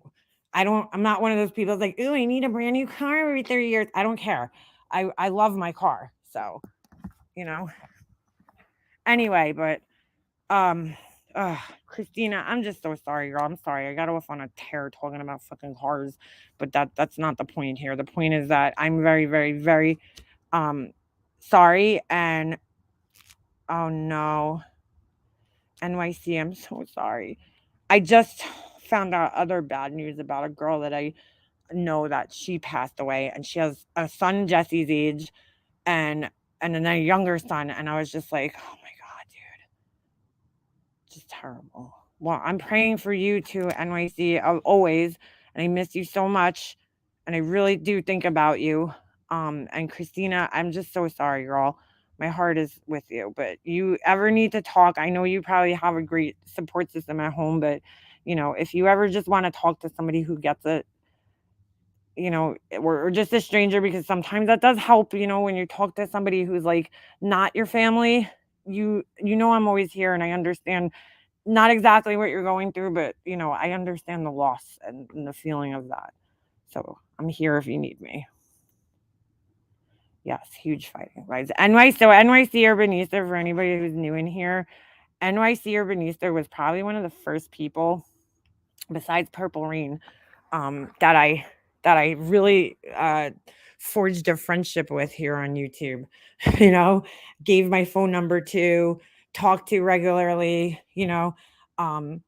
Speaker 1: I'm not one of those people that's like, ooh, I need a brand new car every 30 years. I don't care. I love my car. So, anyway, but Christina, I'm just so sorry, girl. I'm sorry. I got off on a tear talking about fucking cars, but that's not the point here. The point is that I'm very, very, very sorry. And oh no, NYC, I'm so sorry. I just found out other bad news about a girl that I know that she passed away, and she has a son Jesse's age, and then a younger son, and I was just like, oh my god, dude, just terrible. Well, I'm praying for you too, NYC, always, and I miss you so much, and I really do think about you. And Christina, I'm just so sorry, girl. My heart is with you, but you ever need to talk, I know you probably have a great support system at home, but if you ever just want to talk to somebody who gets it, or just a stranger, because sometimes that does help, when you talk to somebody who's like not your family. I'm always here, and I understand not exactly what you're going through, but I understand the loss and the feeling of that. So I'm here if you need me. Yes, huge fighting rights. NYC Urbanista, for anybody who's new in here, NYC Urbanista was probably one of the first people, besides Purple Rain, that I really forged a friendship with here on YouTube. Gave my phone number to, talked to regularly. And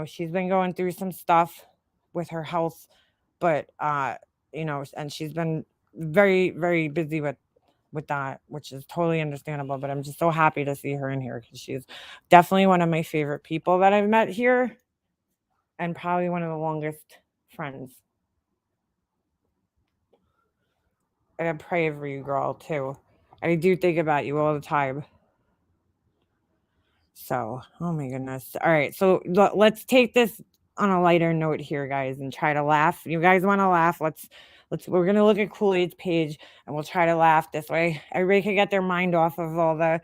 Speaker 1: she's been going through some stuff with her health, but and she's been very, very busy with that, which is totally understandable. But I'm just so happy to see her in here, because she's definitely one of my favorite people that I've met here, and probably one of the longest friends. And I pray for you, girl, too. I do think about you all the time. So, oh my goodness. All right. So let's take this on a lighter note here, guys, and try to laugh. You guys want to laugh? We're going to look at Kool-Aid's page, and we'll try to laugh this way. Everybody can get their mind off of all the,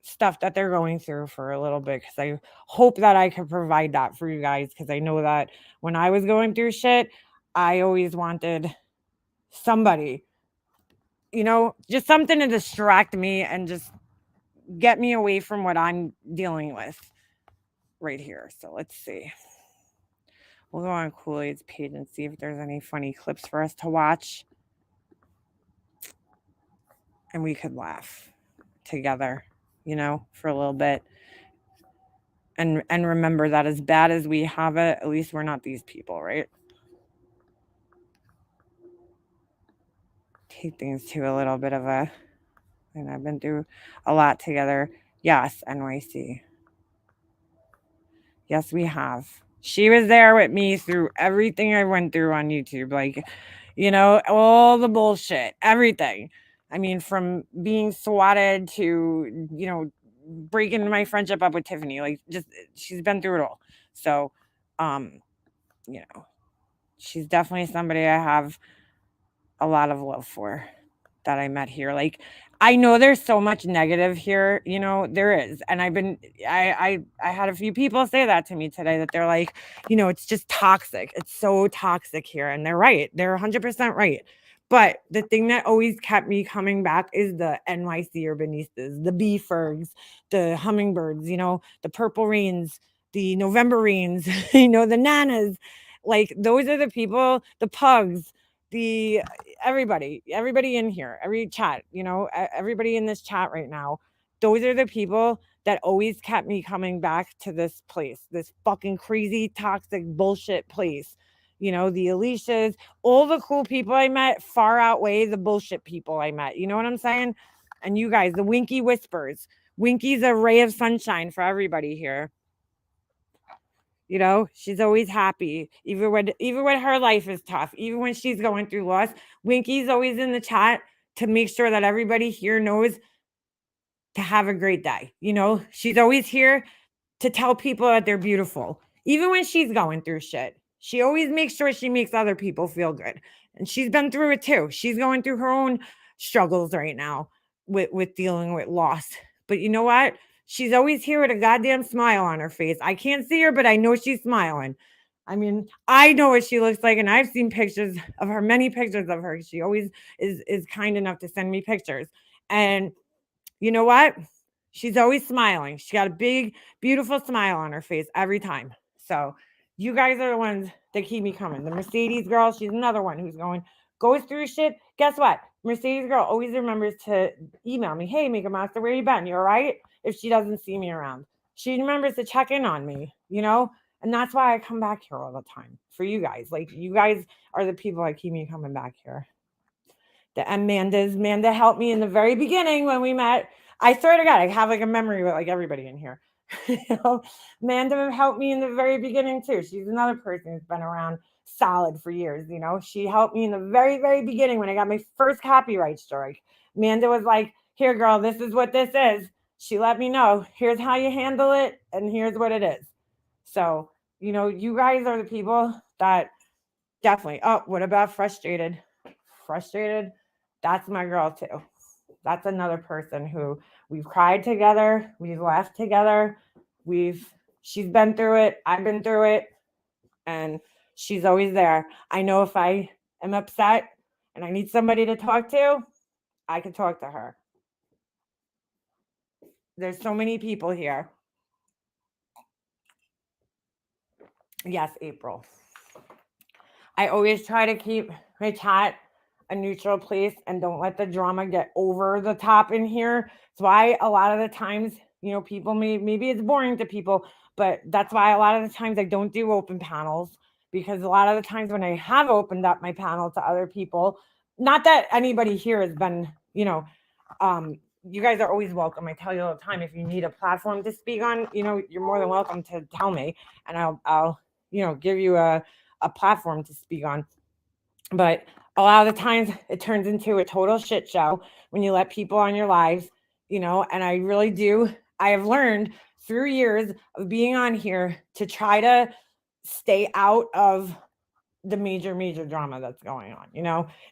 Speaker 1: stuff that they're going through for a little bit. Cause I hope that I can provide that for you guys. Cause I know that when I was going through shit, I always wanted somebody, just something to distract me and just get me away from what I'm dealing with right here. So let's see. We'll go on Kool-Aid's page and see if there's any funny clips for us to watch. And we could laugh together, for a little bit. And remember that as bad as we have it, at least we're not these people, right? Take things to a little bit of a, and I've been through a lot together. Yes, NYC. Yes, we have. She was there with me through everything I went through on YouTube. Like, all the bullshit, everything. I mean, from being swatted to, breaking my friendship up with Tiffany. Like, just, she's been through it all. So, she's definitely somebody I have a lot of love for. that I met here. Like, I know there's so much negative here, there is. And I had a few people say that to me today, that they're like, it's just toxic. It's so toxic here. And they're right. They're 100% right. But the thing that always kept me coming back is the NYC urbanistas, the bee fergs, the hummingbirds, the purple rains, the November rains, the nanas. Like, those are the people, the pugs, the everybody in here, every chat, everybody in this chat right now, those are the people that always kept me coming back to this place, this fucking crazy toxic bullshit place. The Alicias, all the cool people I met far outweigh the bullshit people I met. You know what I'm saying? And you guys, the Winky whispers. Winky's a ray of sunshine for everybody here. She's always happy, even when her life is tough, even when she's going through loss. Winky's always in the chat to make sure that everybody here knows to have a great day. She's always here to tell people that they're beautiful, even when she's going through shit. She always makes sure she makes other people feel good. And she's been through it too. She's going through her own struggles right now with dealing with loss. But you know what? She's always here with a goddamn smile on her face. I can't see her, but I know she's smiling. I mean, I know what she looks like, and I've seen pictures of her, many pictures of her. She always is kind enough to send me pictures. And you know what? She's always smiling. She got a big, beautiful smile on her face every time. So you guys are the ones that keep me coming. The Mercedes girl, she's another one who's goes through shit. Guess what? Mercedes girl always remembers to email me. Hey, Mega Master, where you been? You all right? If she doesn't see me around. She remembers to check in on me, And that's why I come back here all the time for you guys. Like, you guys are the people that keep me coming back here. The Amanda helped me in the very beginning when we met. I swear to God, I have like a memory with like everybody in here. Amanda helped me in the very beginning too. She's another person who's been around solid for years. She helped me in the very, very beginning when I got my first copyright strike. Amanda was like, here, girl, this is what this is. She let me know, here's how you handle it, and here's what it is. So, you guys are the people that definitely. Oh, what about frustrated? Frustrated? That's my girl too. That's another person who we've cried together, we've laughed together, she's been through it, I've been through it, and she's always there. I know if I am upset and I need somebody to talk to, I can talk to her. There's so many people here. Yes, April. I always try to keep my chat a neutral place and don't let the drama get over the top in here. That's why a lot of the times, people maybe it's boring to people, but that's why a lot of the times I don't do open panels, because a lot of the times when I have opened up my panel to other people, not that anybody here has been, you guys are always welcome. I tell you all the time, if you need a platform to speak on, you're more than welcome to tell me, and I'll give you a platform to speak on. But a lot of the times it turns into a total shit show when you let people on your lives, and I really do. I have learned through years of being on here to try to stay out of the major drama that's going on.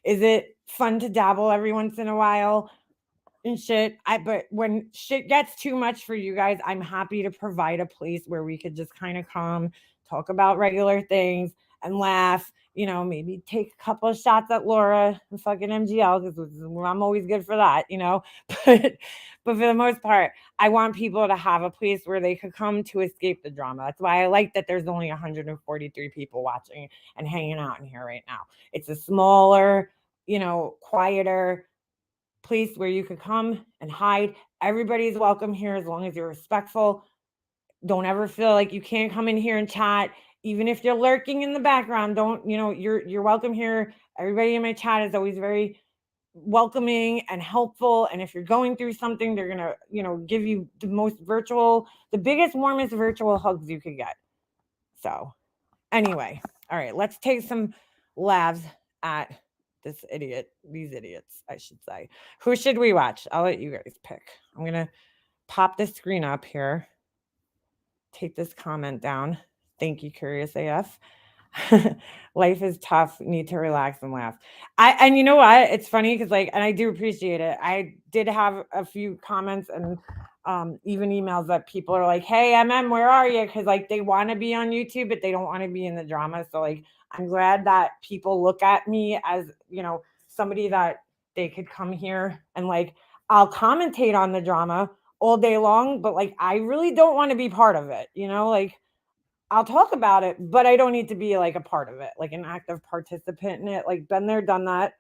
Speaker 1: Is it fun to dabble every once in a while and shit? But when shit gets too much for you guys, I'm happy to provide a place where we could just kind of come, talk about regular things and laugh, maybe take a couple of shots at Laura and fucking MGL, because I'm always good for that, but for the most part, I want people to have a place where they could come to escape the drama. That's why I like that there's only 143 people watching and hanging out in here right now. It's a smaller, quieter place where you could come and hide. Everybody's welcome here as long as you're respectful. Don't ever feel like you can't come in here and chat. Even if you're lurking in the background, don't, you're welcome here. Everybody in my chat is always very welcoming and helpful. And if you're going through something, they're going to, give you the biggest, warmest virtual hugs you could get. So anyway, all right, let's take some laughs at these idiots, I should say. Who should we watch? I'll let you guys pick. I'm going to pop this screen up here. Take this comment down. Thank you, Curious AF. Life is tough. Need to relax and laugh. And you know what? It's funny because like, and I do appreciate it. I did have a few comments and even emails that people are like, "Hey, where are you?" Because like they want to be on YouTube, but they don't want to be in the drama. So like, I'm glad that people look at me as somebody that they could come here and like I'll commentate on the drama all day long, but like I really don't want to be part of it. Like I'll talk about it, but I don't need to be like a part of it, like an active participant in it. Like been there, done that,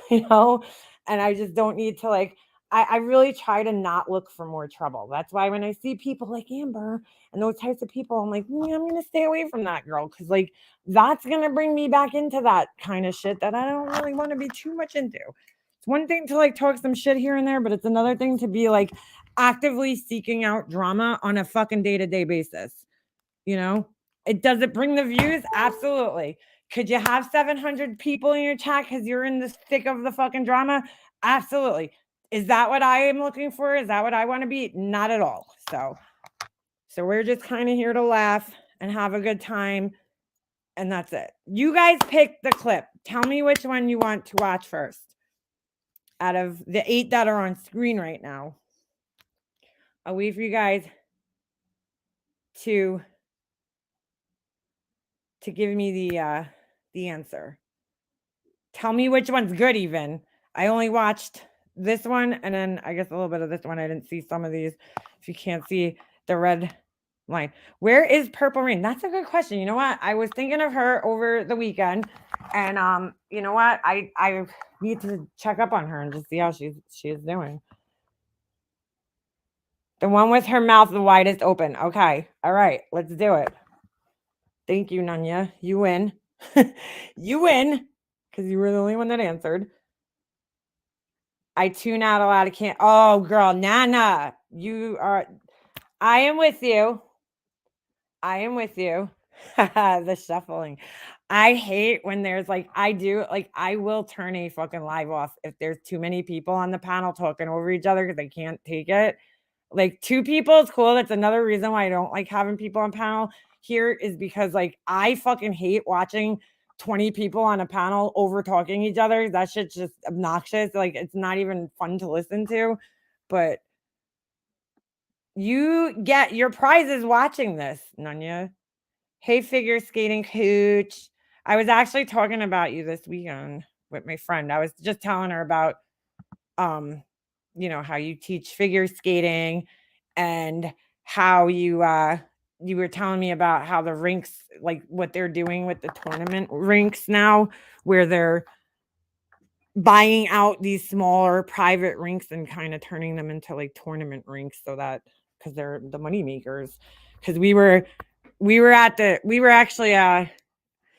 Speaker 1: you know, and I just don't need to like I really try to not look for more trouble. That's why when I see people like Amber and those types of people, I'm like, I'm gonna stay away from that girl because like that's gonna bring me back into that kind of shit that I don't really want to be too much into. It's one thing to like talk some shit here and there, but it's another thing to be like actively seeking out drama on a fucking day-to-day basis. Does it bring the views? Absolutely. Could you have 700 people in your chat because you're in the thick of the fucking drama? Absolutely. Is that what I am looking for? Is that what I want to be? Not at all. So we're just kind of here to laugh and have a good time. And that's it. You guys pick the clip. Tell me which one you want to watch first out of the 8 that are on screen right now. I'll wait for you guys to give me the answer. Tell me which one's good even. I only watched this one and then I guess a little bit of this one. I didn't see some of these. If you can't see the red line. Where is Purple Rain? That's a good question. You know what? I was thinking of her over the weekend and you know what? I need to check up on her and just see how she's doing. The one with her mouth the widest open. Okay. All right. Let's do it. Thank you, Nanya. You win. You win. Because you were the only one that answered. I tune out a lot of can't. Oh, girl, Nana, I am with you. I am with you. The shuffling. I hate when there's like, I will turn a fucking live off if there's too many people on the panel talking over each other because I can't take it. Like 2 people is cool. That's another reason why I don't like having people on panel here is because like I fucking hate watching 20 people on a panel over talking each other. That shit's just obnoxious. Like it's not even fun to listen to. But you get your prizes watching this, Nanya. Hey, figure skating coach. I was actually talking about you this weekend with my friend. I was just telling her about how you teach figure skating and how you were telling me about how the rinks, like what they're doing with the tournament rinks now, where they're buying out these smaller private rinks and kind of turning them into like tournament rinks so that because they're the money makers. Because we were actually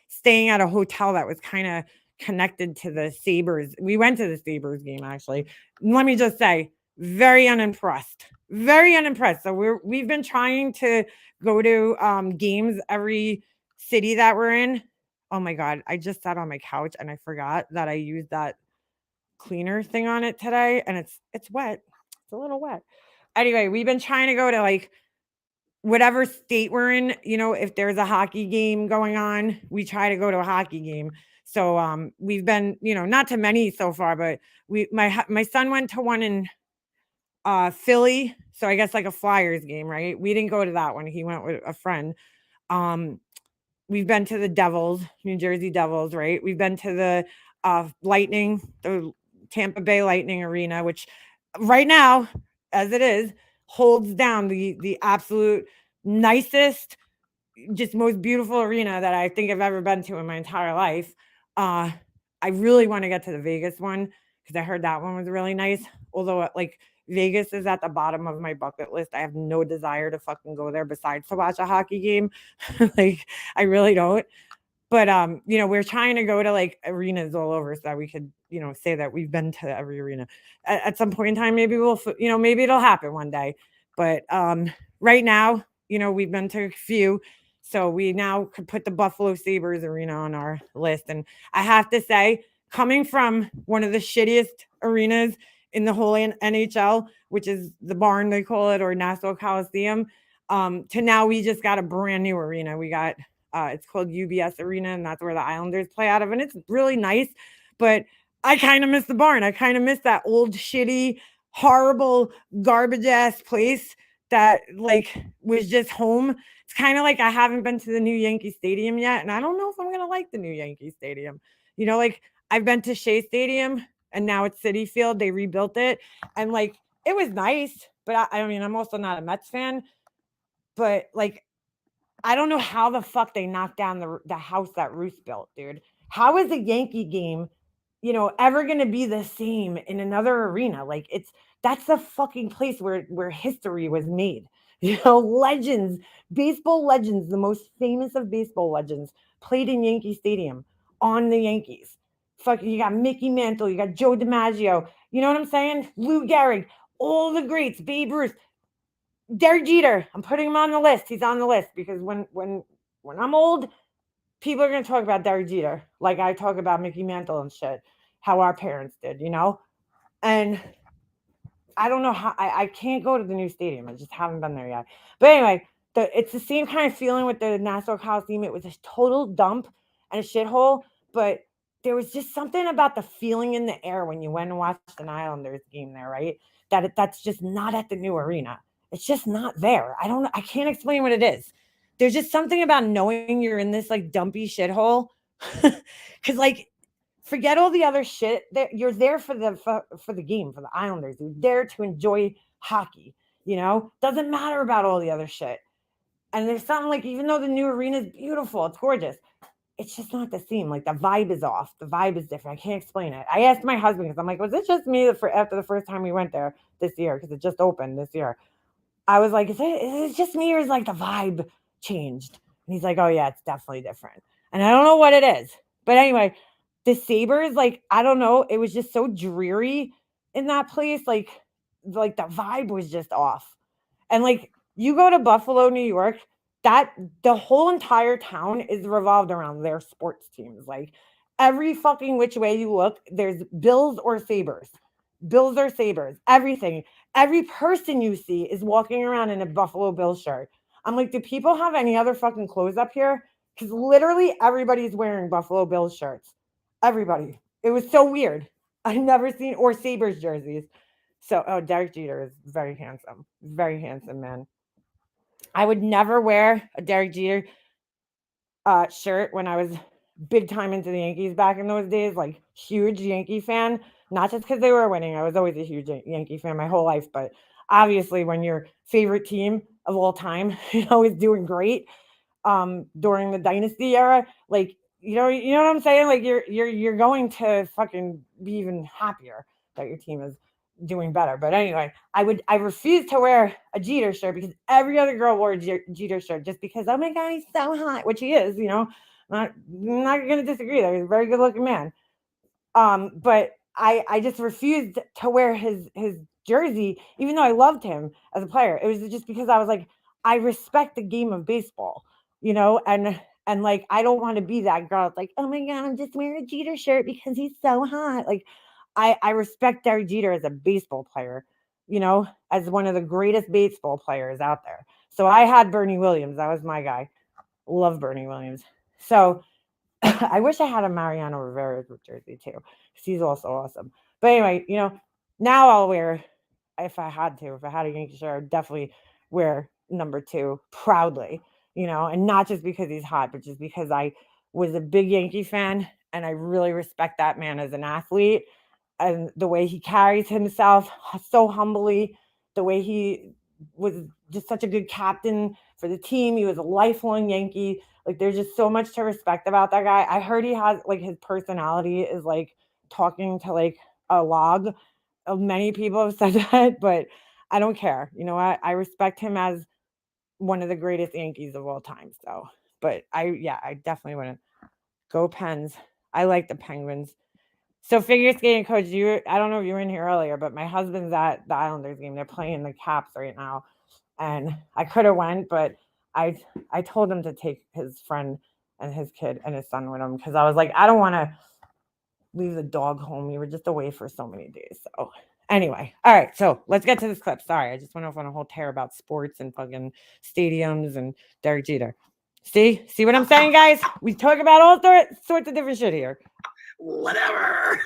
Speaker 1: staying at a hotel that was kind of connected to the Sabres. We went to the Sabres game actually. Let me just say, very unimpressed. Very unimpressed. So we've been trying to go to games every city that we're in. Oh my god, I just sat on my couch and I forgot that I used that cleaner thing on it today and it's wet. It's a little wet. Anyway, we've been trying to go to like whatever state we're in, if there's a hockey game going on, we try to go to a hockey game. So we've been, not to many so far, but my son went to one in Philly, so I guess like a Flyers game, right? We didn't go to that one. He went with a friend. We've been to the Devils, New Jersey Devils, right? We've been to the Lightning, the Tampa Bay Lightning Arena, which right now, as it is, holds down the absolute nicest, just most beautiful arena that I think I've ever been to in my entire life. I really want to get to the Vegas one because I heard that one was really nice. Although like Vegas is at the bottom of my bucket list. I have no desire to fucking go there besides to watch a hockey game. Like I really don't. But we're trying to go to like arenas all over so that we could, say that we've been to every arena. At some point in time, maybe maybe it'll happen one day. But right now, we've been to a few. So we now could put the Buffalo Sabres arena on our list. And I have to say, coming from one of the shittiest arenas in the whole NHL, which is the Barn, they call it, or Nassau Coliseum, to now we just got a brand new arena. We got It's called UBS Arena, and that's where the Islanders play out of, and it's really nice. But I kind of miss the barn. I kind of miss that old, shitty, horrible, garbage ass place that like was just home. It's kind of like I haven't been to the new Yankee Stadium yet, and I don't know if I'm gonna like the new Yankee Stadium. Like I've been to Shea Stadium, and now it's Citi Field. They rebuilt it, and like it was nice, but I mean, I'm also not a Mets fan. But like, I don't know how the fuck they knocked down the house that Roos built, dude. How is a Yankee game, ever gonna be the same in another arena? Like that's the fucking place where history was made. Legends, baseball legends, the most famous of baseball legends, played in Yankee Stadium on the Yankees. Fuck, you got Mickey Mantle, you got Joe DiMaggio. You know what I'm saying? Lou Gehrig, all the greats, Babe Ruth, Derek Jeter. I'm putting him on the list. He's on the list because when I'm old, people are gonna talk about Derek Jeter like I talk about Mickey Mantle and shit. How our parents did, And I don't know how I can't go to the new stadium. I just haven't been there yet. But anyway, it's the same kind of feeling with the Nassau Coliseum. It was a total dump and a shithole, but there was just something about the feeling in the air when you went and watched an Islanders game there, right? That's just not at the new arena. It's just not there. I can't explain what it is. There's just something about knowing you're in this like dumpy shithole. Cause like forget all the other shit. You're there for the game, for the Islanders. You're there to enjoy hockey. Doesn't matter about all the other shit. And there's something like, even though the new arena is beautiful, it's gorgeous, it's just not the same. Like the vibe is off. The vibe is different. I can't explain it. I asked my husband because I'm like, was it just me after the first time we went there this year? Because it just opened this year. I was like, is it just me, or is like the vibe changed? And he's like, oh yeah, it's definitely different. And I don't know what it is. But anyway, the Sabres, like, I don't know. It was just so dreary in that place. Like the vibe was just off. And like you go to Buffalo, New York, that the whole entire town is revolved around their sports teams. Like every fucking which way you look, there's Bills or Sabres. Bills or Sabres, everything. Every person you see is walking around in a Buffalo Bills shirt. I'm like, do people have any other fucking clothes up here? Because literally everybody's wearing Buffalo Bills shirts. Everybody. It was so weird. I never seen, or Sabres jerseys. So, Derek Jeter is very handsome man. I would never wear a Derek Jeter shirt when I was big time into the Yankees back in those days, like huge Yankee fan. Not just because they were winning. I was always a huge Yankee fan my whole life, but obviously when your favorite team of all time, is doing great, during the dynasty era, like you know what I'm saying? Like you're going to fucking be even happier that your team is doing better. But anyway, I refuse to wear a Jeter shirt because every other girl wore a Jeter shirt just because, oh my god, he's so hot, which he is, I'm not gonna disagree there. He's a very good looking man. But I just refused to wear his jersey, even though I loved him as a player. It was just because I was like, I respect the game of baseball, and like I don't want to be that girl. It's like, oh my god, I'm just wearing a Jeter shirt because he's so hot. Like I respect Derek Jeter as a baseball player, as one of the greatest baseball players out there. So I had Bernie Williams. That was my guy. Love Bernie Williams. So I wish I had a Mariano Rivera jersey too, because he's also awesome. But anyway, now I'll wear, if I had to, if I had a Yankee shirt, I'd definitely wear number 2 proudly, and not just because he's hot, but just because I was a big Yankee fan and I really respect that man as an athlete and the way he carries himself so humbly, the way he was just such a good captain for the team. He was a lifelong Yankee. Like there's just so much to respect about that guy. I heard he has like his personality is like talking to like a log. Many people have said that, but I don't care. You know what? I respect him as one of the greatest Yankees of all time. So, but I definitely wouldn't go Pens. I like the Penguins. So figure skating coach, I don't know if you were in here earlier, but my husband's at the Islanders game. They're playing the Caps right now. And I could have went, but I told him to take his friend and his kid and his son with him because I was like, I don't want to leave the dog home. We were just away for so many days. So anyway, all right. So let's get to this clip. Sorry, I just went off on a whole tear about sports and fucking stadiums and Derek Jeter. See what I'm saying, guys? We talk about all sorts of different shit here.
Speaker 2: Whatever.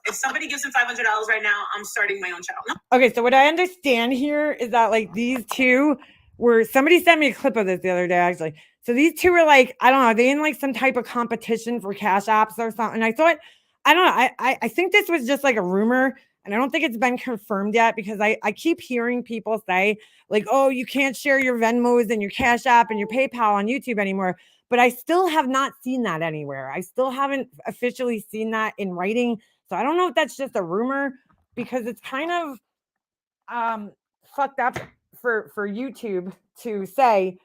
Speaker 2: If somebody gives him $500 right now, I'm starting my own channel. No.
Speaker 1: Okay, so what I understand here is that like these two were, somebody sent me a clip of this the other day actually. So these two were like, I don't know, they in like some type of competition for cash apps or something. And I thought, I don't know, I think this was just like a rumor, and I don't think it's been confirmed yet, because I keep hearing people say like, oh, you can't share your Venmos and your Cash App and your PayPal on YouTube anymore. But I still have not seen that anywhere. I still haven't officially seen that in writing. So I don't know if that's just a rumor, because it's kind of fucked up for YouTube to say,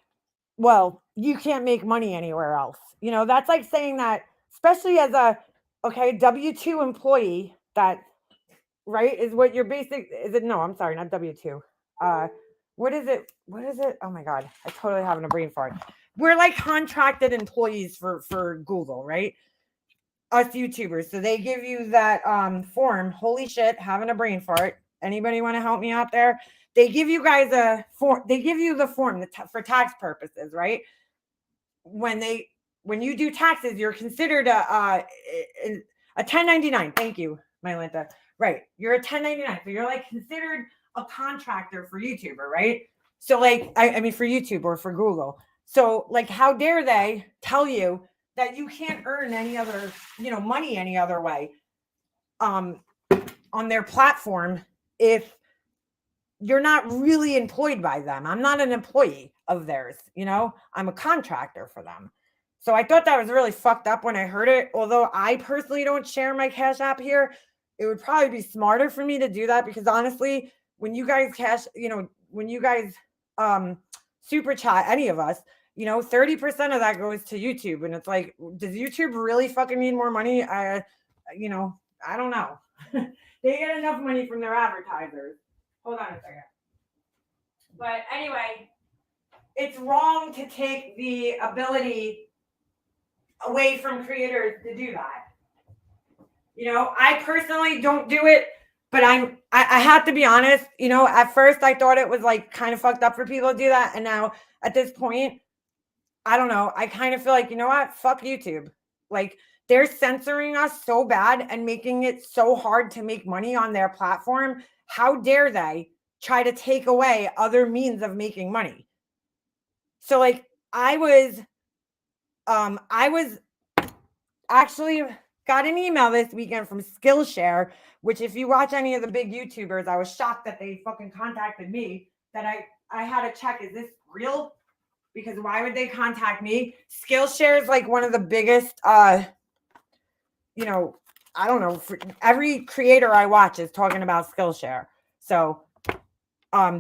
Speaker 1: well, you can't make money anywhere else. You know, that's like saying that, especially as a W-2 employee, that right is what your basic is. It no, I'm sorry, not W-2. What is it? Oh my god, I totally having a brain fart. We're like contracted employees for Google, right? Us YouTubers. So they give you that form. Holy shit, having a brain fart. Anybody want to help me out there? They give you guys a form. They give you the form for tax purposes, right? When you do taxes, you're considered a 1099. Thank you, Mylanta. Right, you're a 1099. So you're like considered a contractor for YouTuber, right? So like, I mean for YouTube or for Google. So like, how dare they tell you that you can't earn any other, money any other way on their platform if you're not really employed by them. I'm not an employee of theirs, I'm a contractor for them. So I thought that was really fucked up when I heard it. Although I personally don't share my Cash App here, it would probably be smarter for me to do that, because honestly, when you guys super chat any of us, 30% of that goes to YouTube. And it's like, does YouTube really fucking need more money? I don't know. They get enough money from their advertisers. Hold on a second. But anyway, it's wrong to take the ability away from creators to do that. I personally don't do it, but I have to be honest, at first I thought it was like kind of fucked up for people to do that. And now at this point, I don't know. I kind of feel like, what? Fuck YouTube. Like, they're censoring us so bad and making it so hard to make money on their platform. How dare they try to take away other means of making money? So like, I was actually got an email this weekend from Skillshare, which if you watch any of the big YouTubers, I was shocked that they fucking contacted me, that I had to check, is this real? Because why would they contact me? Skillshare is like one of the biggest, I don't know, every creator I watch is talking about Skillshare. So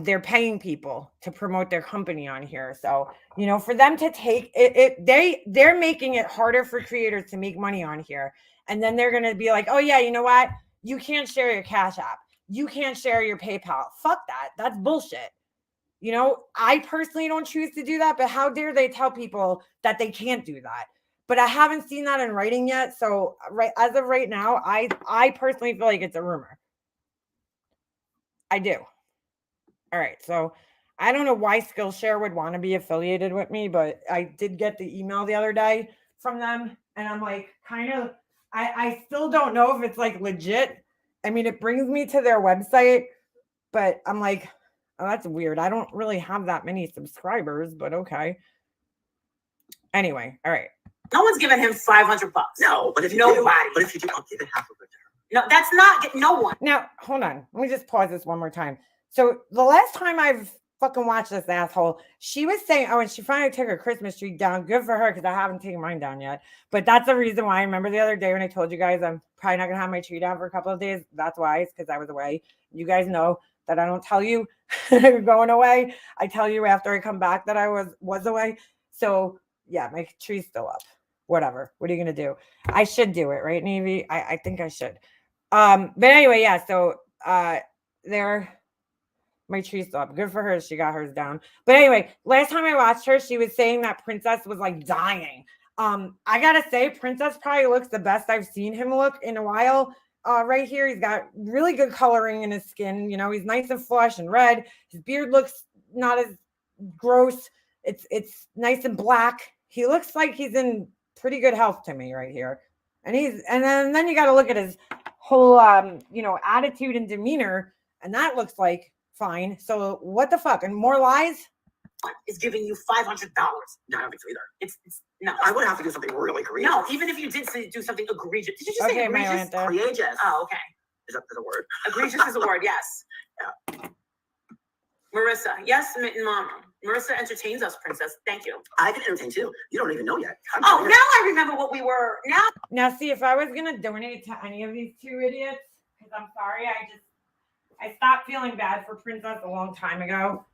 Speaker 1: they're paying people to promote their company on here. So, for them to take it, they're making it harder for creators to make money on here. And then they're going to be like, oh yeah, you know what? You can't share your Cash App. You can't share your PayPal. Fuck that. That's bullshit. I personally don't choose to do that, but how dare they tell people that they can't do that? But I haven't seen that in writing yet. So as of right now, I personally feel like it's a rumor. I do. All right. So I don't know why Skillshare would want to be affiliated with me, but I did get the email the other day from them. And I'm like, I still don't know if it's like legit. I mean, it brings me to their website, but I'm like, oh, that's weird. I don't really have that many subscribers, but okay. Anyway, all right.
Speaker 2: No one's giving him $500. No, but if you do, I'll give it half of it to her. No, that's not no one.
Speaker 1: Now, hold on. Let me just pause this one more time. So the last time I've fucking watched this asshole, she was saying, oh, and she finally took her Christmas tree down. Good for her, because I haven't taken mine down yet. But that's the reason why. I remember the other day when I told you guys I'm probably not going to have my tree down for a couple of days. That's why. It's because I was away. You guys know that I don't tell you going away. I tell you after I come back that I was away. So yeah, my tree's still up. Whatever. What are you going to do? I should do it, right, Navy? I think I should. But anyway, yeah. So my tree's still up. Good for her. She got hers down. But anyway, last time I watched her, she was saying that Princess was like dying. I gotta say, Princess probably looks the best I've seen him look in a while. Right here, he's got really good coloring in his skin. He's nice and flush and red. His beard looks not as gross. It's nice and black. He looks like he's in pretty good health to me right here. And then you got to look at his whole attitude and demeanor, and that looks like fine. So what the fuck? And more lies?
Speaker 2: Is giving you $500. No, I don't think so either. It's no. I would have to do something really egregious. No, even if you did do something egregious. Did you just say egregious?
Speaker 1: Egregious.
Speaker 2: Oh, okay. Is that a word? Egregious is a word. Yes. Yeah. Marissa, yes, Mama. Marissa entertains us, Princess. Thank you. I can entertain too. You don't even know yet. Now I remember what we were.
Speaker 1: Now, see, if I was gonna donate to any of these two idiots, because I'm sorry, I stopped feeling bad for Princess a long time ago.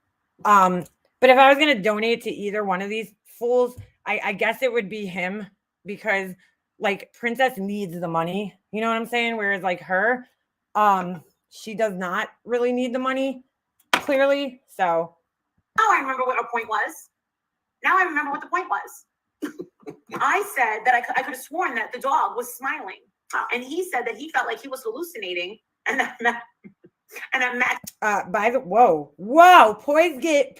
Speaker 1: But if I was gonna donate to either one of these fools, I guess it would be him, because like Princess needs the money. You know what I'm saying? Whereas like her, she does not really need the money. Clearly, so
Speaker 2: now I remember what our point was. Now I remember what the point was. I said that I could have sworn that the dog was smiling, and he said that he felt like he was hallucinating, and that
Speaker 1: whoa,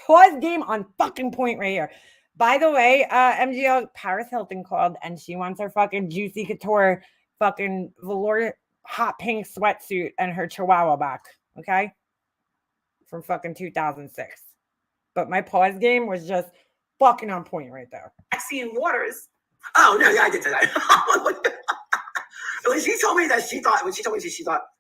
Speaker 1: pause game on fucking point right here. By the way, MGL Paris Hilton called, and she wants her fucking Juicy Couture fucking velour hot pink sweatsuit and her Chihuahua back. Okay. From fucking 2006. But my pause game was just fucking on point right there.
Speaker 2: Maxine Waters. Oh, no, yeah, I did say that. When she told me that she thought that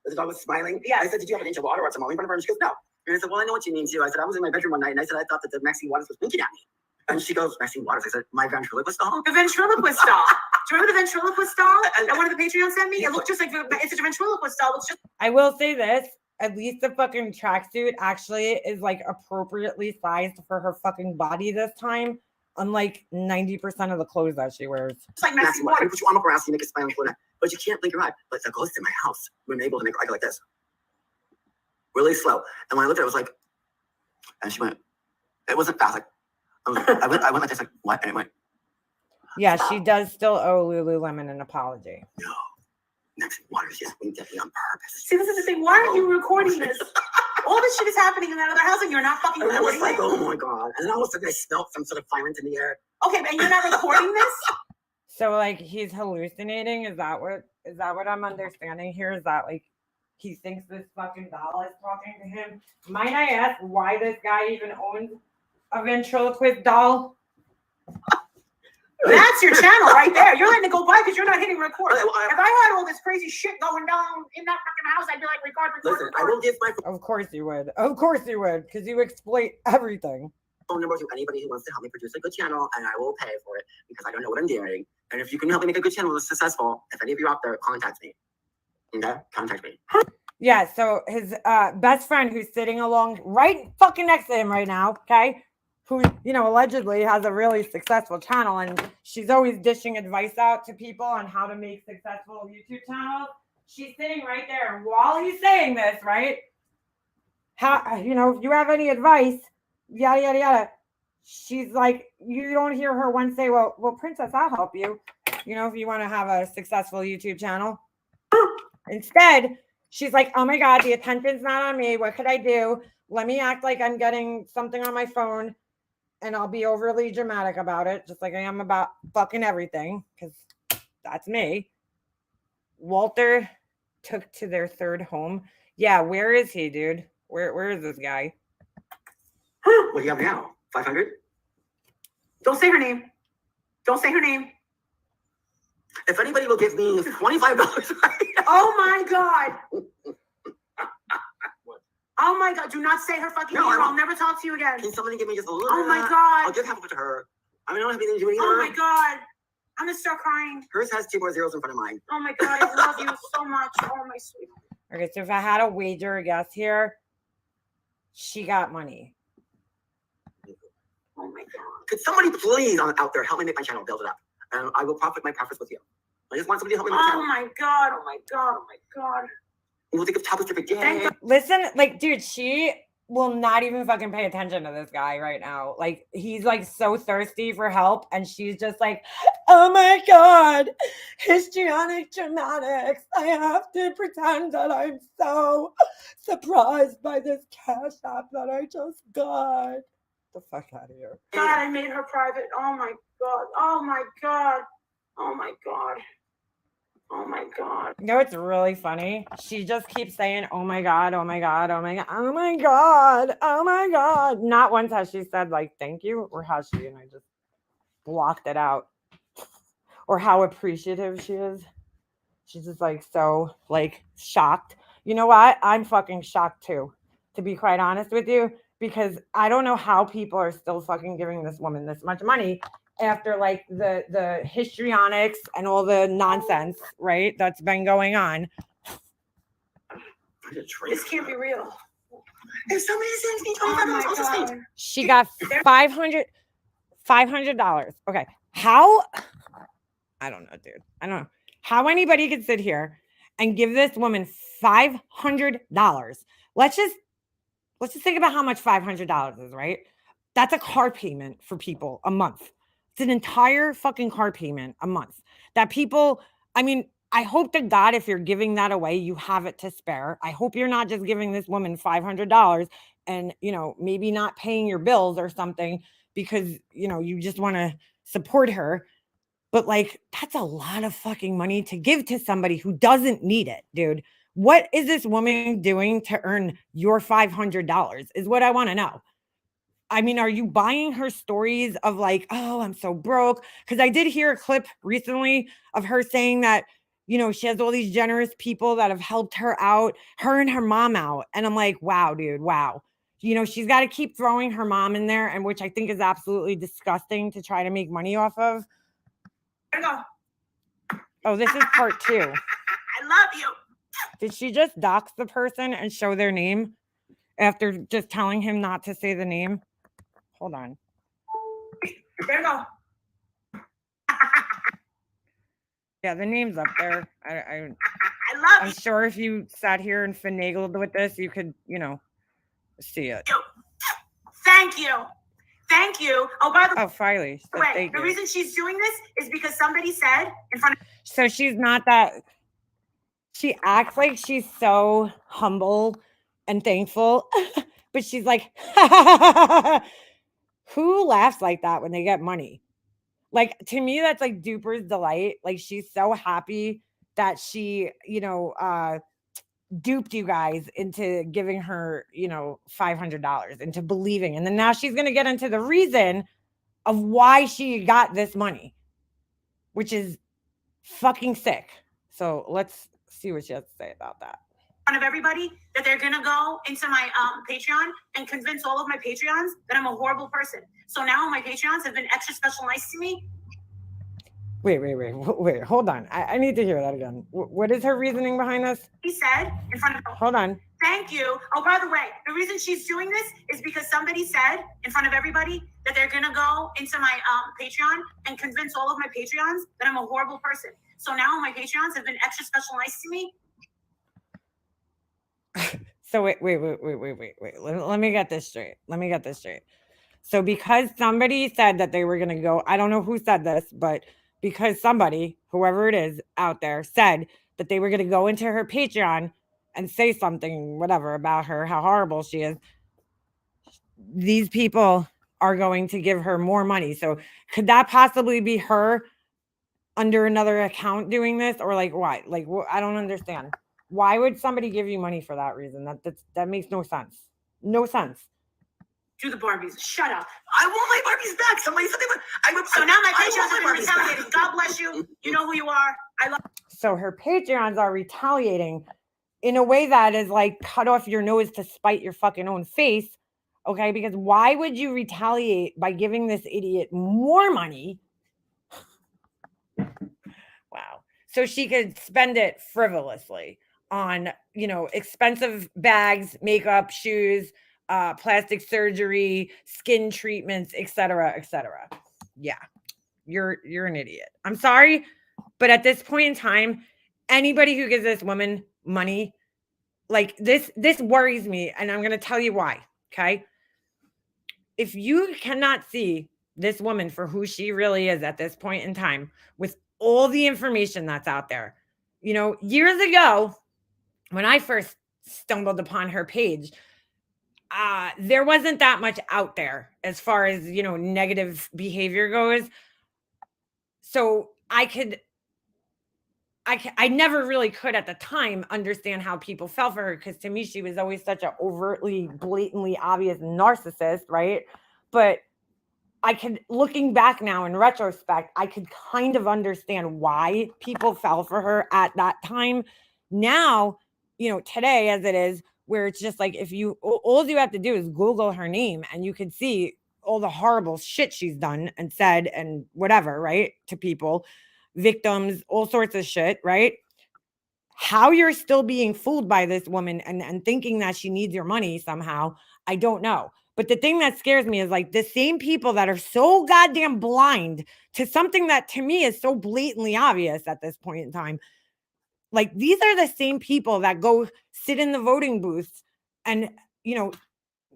Speaker 2: the dog was smiling, yeah. I said, did you have an inch of water or something in front of her? And she goes, no. And I said, well, I know what you mean too. I said, I was in my bedroom one night and I said, I thought that the Maxine Waters was winking at me. And she goes, Maxine Waters. I said, my ventriloquist doll? The ventriloquist doll. Do you remember the ventriloquist doll that one of the Patreons sent me? It looked just like, it's a ventriloquist doll. It's just.
Speaker 1: I will say this. At least the fucking tracksuit actually is like appropriately sized for her fucking body this time, unlike 90% of the clothes that she wears.
Speaker 2: It's like Maxine Waters. You put your arm up around you make a smile for that, but you can't blink your eye. But that goes to my house. We're able to make her eye go like this, really slow. And when I looked at it, I was like, and she went. It wasn't fast. Like I went like this, like what? And it went.
Speaker 1: Yeah, she does still owe Lululemon an apology.
Speaker 2: No. Maxine Waters just winked at me on purpose. See, this is the thing. Why aren't you recording this? All this shit is happening in that other house and you're not fucking recording it. I was like, oh my God. And then all of a sudden I smelled some sort of violence in the air. Okay, but you're not recording this?
Speaker 1: So like he's hallucinating? Is that what I'm understanding here? Is that like he thinks this fucking doll is talking to him? Might I ask why this guy even owns a ventriloquist doll?
Speaker 2: That's your channel right there. You're letting it go by because you're not hitting record. If I had all this crazy shit going down in that fucking house, I'd be like, record. Listen, I will give my.
Speaker 1: Of course you would. Of course you would, because you exploit everything.
Speaker 2: Phone number to anybody who wants to help me produce a good channel, and I will pay for it because I don't know what I'm doing. And if you can help me make a good channel that's successful, if any of you out there, contact me. Okay, contact me.
Speaker 1: Yeah. So his best friend, who's sitting along right fucking next to him right now, okay, who, allegedly has a really successful channel, and she's always dishing advice out to people on how to make successful YouTube channels. She's sitting right there. And while he's saying this, right? How, if you have any advice, yada, yada, yada. She's like, you don't hear her once say, well, Princess, I'll help you. If you want to have a successful YouTube channel. Instead, she's like, oh my God, the attention's not on me. What could I do? Let me act like I'm getting something on my phone. And I'll be overly dramatic about it, just like I am about fucking everything, because that's me. Walter took to their third home. Yeah, where is he, dude? Where is this guy?
Speaker 2: What do you have now? 500? Don't say her name. Don't say her name. If anybody will give me $25 Oh my God. Oh my God, do not say her fucking name. I'll never talk to you again. Can somebody give me just a little? Oh my God. I'll give half of it to her. I mean, I don't have anything to do either. Oh my God. I'm gonna start crying. Hers has 2 more zeros in front of mine. Oh my God, I love you so much. Oh my sweet.
Speaker 1: Okay, so if I had a wager guess here, she got money.
Speaker 2: Oh my God. Could somebody please out there help me make my channel, build it up? And I will profit my profits with you. I just want somebody to help me make my channel. Oh my God, oh my God, oh my God. We'll think of topics every day.
Speaker 1: Listen, dude, she will not even fucking pay attention to this guy right now. Like, he's so thirsty for help, and she's just like, oh my God, histrionic dramatics. I have to pretend that I'm so surprised by this cash app that I just got. the fuck out of here.
Speaker 2: God, I made her private. Oh my God. Oh my God. Oh my God. Oh my God.
Speaker 1: You know, it's really funny. She just keeps saying, oh my God, oh my God, oh my God, oh my God, oh my God. Not once has she said, like, thank you, or has she? And I just blocked it out. Or how appreciative she is. She's just like so like shocked. You know what? I'm fucking shocked too, to be quite honest with you, because I don't know how people are still fucking giving this woman this much money after like the histrionics and all the nonsense, right? That's been going on.
Speaker 2: This can't be real. If somebody sends me $25,
Speaker 1: she got $500. Okay. How? I don't know, dude. I don't know how anybody could sit here and give this woman $500. Let's just think about how much $500 is, right? That's a car payment for people a month. It's an entire fucking car payment a month that people, I mean, I hope to God, if you're giving that away, you have it to spare. I hope you're not just giving this woman $500 and, you know, maybe not paying your bills or something because, you know, you just want to support her. But like, that's a lot of fucking money to give to somebody who doesn't need it, dude. What is this woman doing to earn your $500 is what I want to know. I mean, are you buying her stories of like, oh, I'm so broke? Because I did hear a clip recently of her saying that, you know, she has all these generous people that have helped her out, her and her mom out. And I'm like, wow, dude, wow. You know, she's got to keep throwing her mom in there, and which I think is absolutely disgusting to try to make money off of.
Speaker 2: Go.
Speaker 1: Oh, this is part 2.
Speaker 2: I love you.
Speaker 1: Did she just dox the person and show their name after just telling him not to say the name? Hold on.
Speaker 2: There you go.
Speaker 1: Yeah, the name's up there.
Speaker 2: I love
Speaker 1: I'm sure if you sat here and finagled with this, you could, you know, see it.
Speaker 2: Thank you. Thank you. Oh, by the
Speaker 1: Filey.
Speaker 2: way, the reason she's doing this is because somebody said in front of.
Speaker 1: So she's not that. She acts like she's so humble and thankful, but she's like, who laughs like that when they get money? Like, to me, that's like Duper's delight. Like, she's so happy that she, you know, duped you guys into giving her, you know, $500, into believing. And then now she's going to get into the reason of why she got this money, which is fucking sick. So let's see what she has to say about that.
Speaker 2: In front of everybody, that they're gonna go into my Patreon and convince all of my Patreons that I'm a horrible person. So now my Patreons have been extra special nice to me.
Speaker 1: Wait, hold on. I need to hear that again. What is her reasoning behind this?
Speaker 2: He said in front of.
Speaker 1: Hold on.
Speaker 2: Thank you. Oh, by the way, the reason she's doing this is because somebody said in front of everybody that they're gonna go into my Patreon and convince all of my Patreons that I'm a horrible person. So now my Patreons have been extra special nice to me.
Speaker 1: So wait. Let me get this straight. So because somebody said that they were going to go, I don't know who said this, but because somebody, whoever it is out there, said that they were going to go into her Patreon and say something, whatever, about her, how horrible she is, these people are going to give her more money. So could that possibly be her under another account doing this, or like what? Like, I don't understand. Why would somebody give you money for that reason? That makes no sense. No sense.
Speaker 2: Do the Barbies. Shut up. I want my Barbies back. Somebody said they would. So now my Patreons have been retaliating. God bless you. You know who you are. I love.
Speaker 1: So her Patreons are retaliating in a way that is like cut off your nose to spite your fucking own face. Okay, because why would you retaliate by giving this idiot more money? Wow. So she could spend it frivolously on, you know, expensive bags, makeup, shoes, plastic surgery, skin treatments, etc., etc. Yeah, you're an idiot. I'm sorry, but at this point in time, anybody who gives this woman money, like this worries me, and I'm going to tell you why. Okay, if you cannot see this woman for who she really is at this point in time, with all the information that's out there, you know, years ago, when I first stumbled upon her page, there wasn't that much out there as far as, negative behavior goes. So I never really could at the time understand how people fell for her, because to me, she was always such an overtly, blatantly obvious narcissist, right? But looking back now in retrospect, I could kind of understand why people fell for her at that time. Now, today as it is, where it's just like, all you have to do is Google her name and you can see all the horrible shit she's done and said and whatever, right? To people, victims, all sorts of shit, right? How you're still being fooled by this woman and thinking that she needs your money somehow, I don't know. But the thing that scares me is like the same people that are so goddamn blind to something that to me is so blatantly obvious at this point in time. Like, these are the same people that go sit in the voting booths and,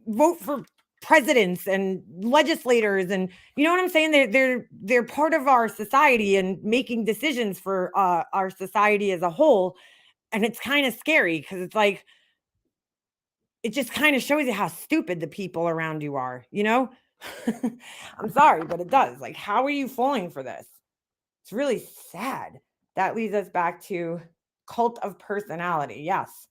Speaker 1: vote for presidents and legislators, and you know what I'm saying? They're part of our society and making decisions for our society as a whole. And it's kind of scary because it's like, it just kind of shows you how stupid the people around you are, I'm sorry, but it does. Like, how are you falling for this? It's really sad. That leads us back to cult of personality. Yes.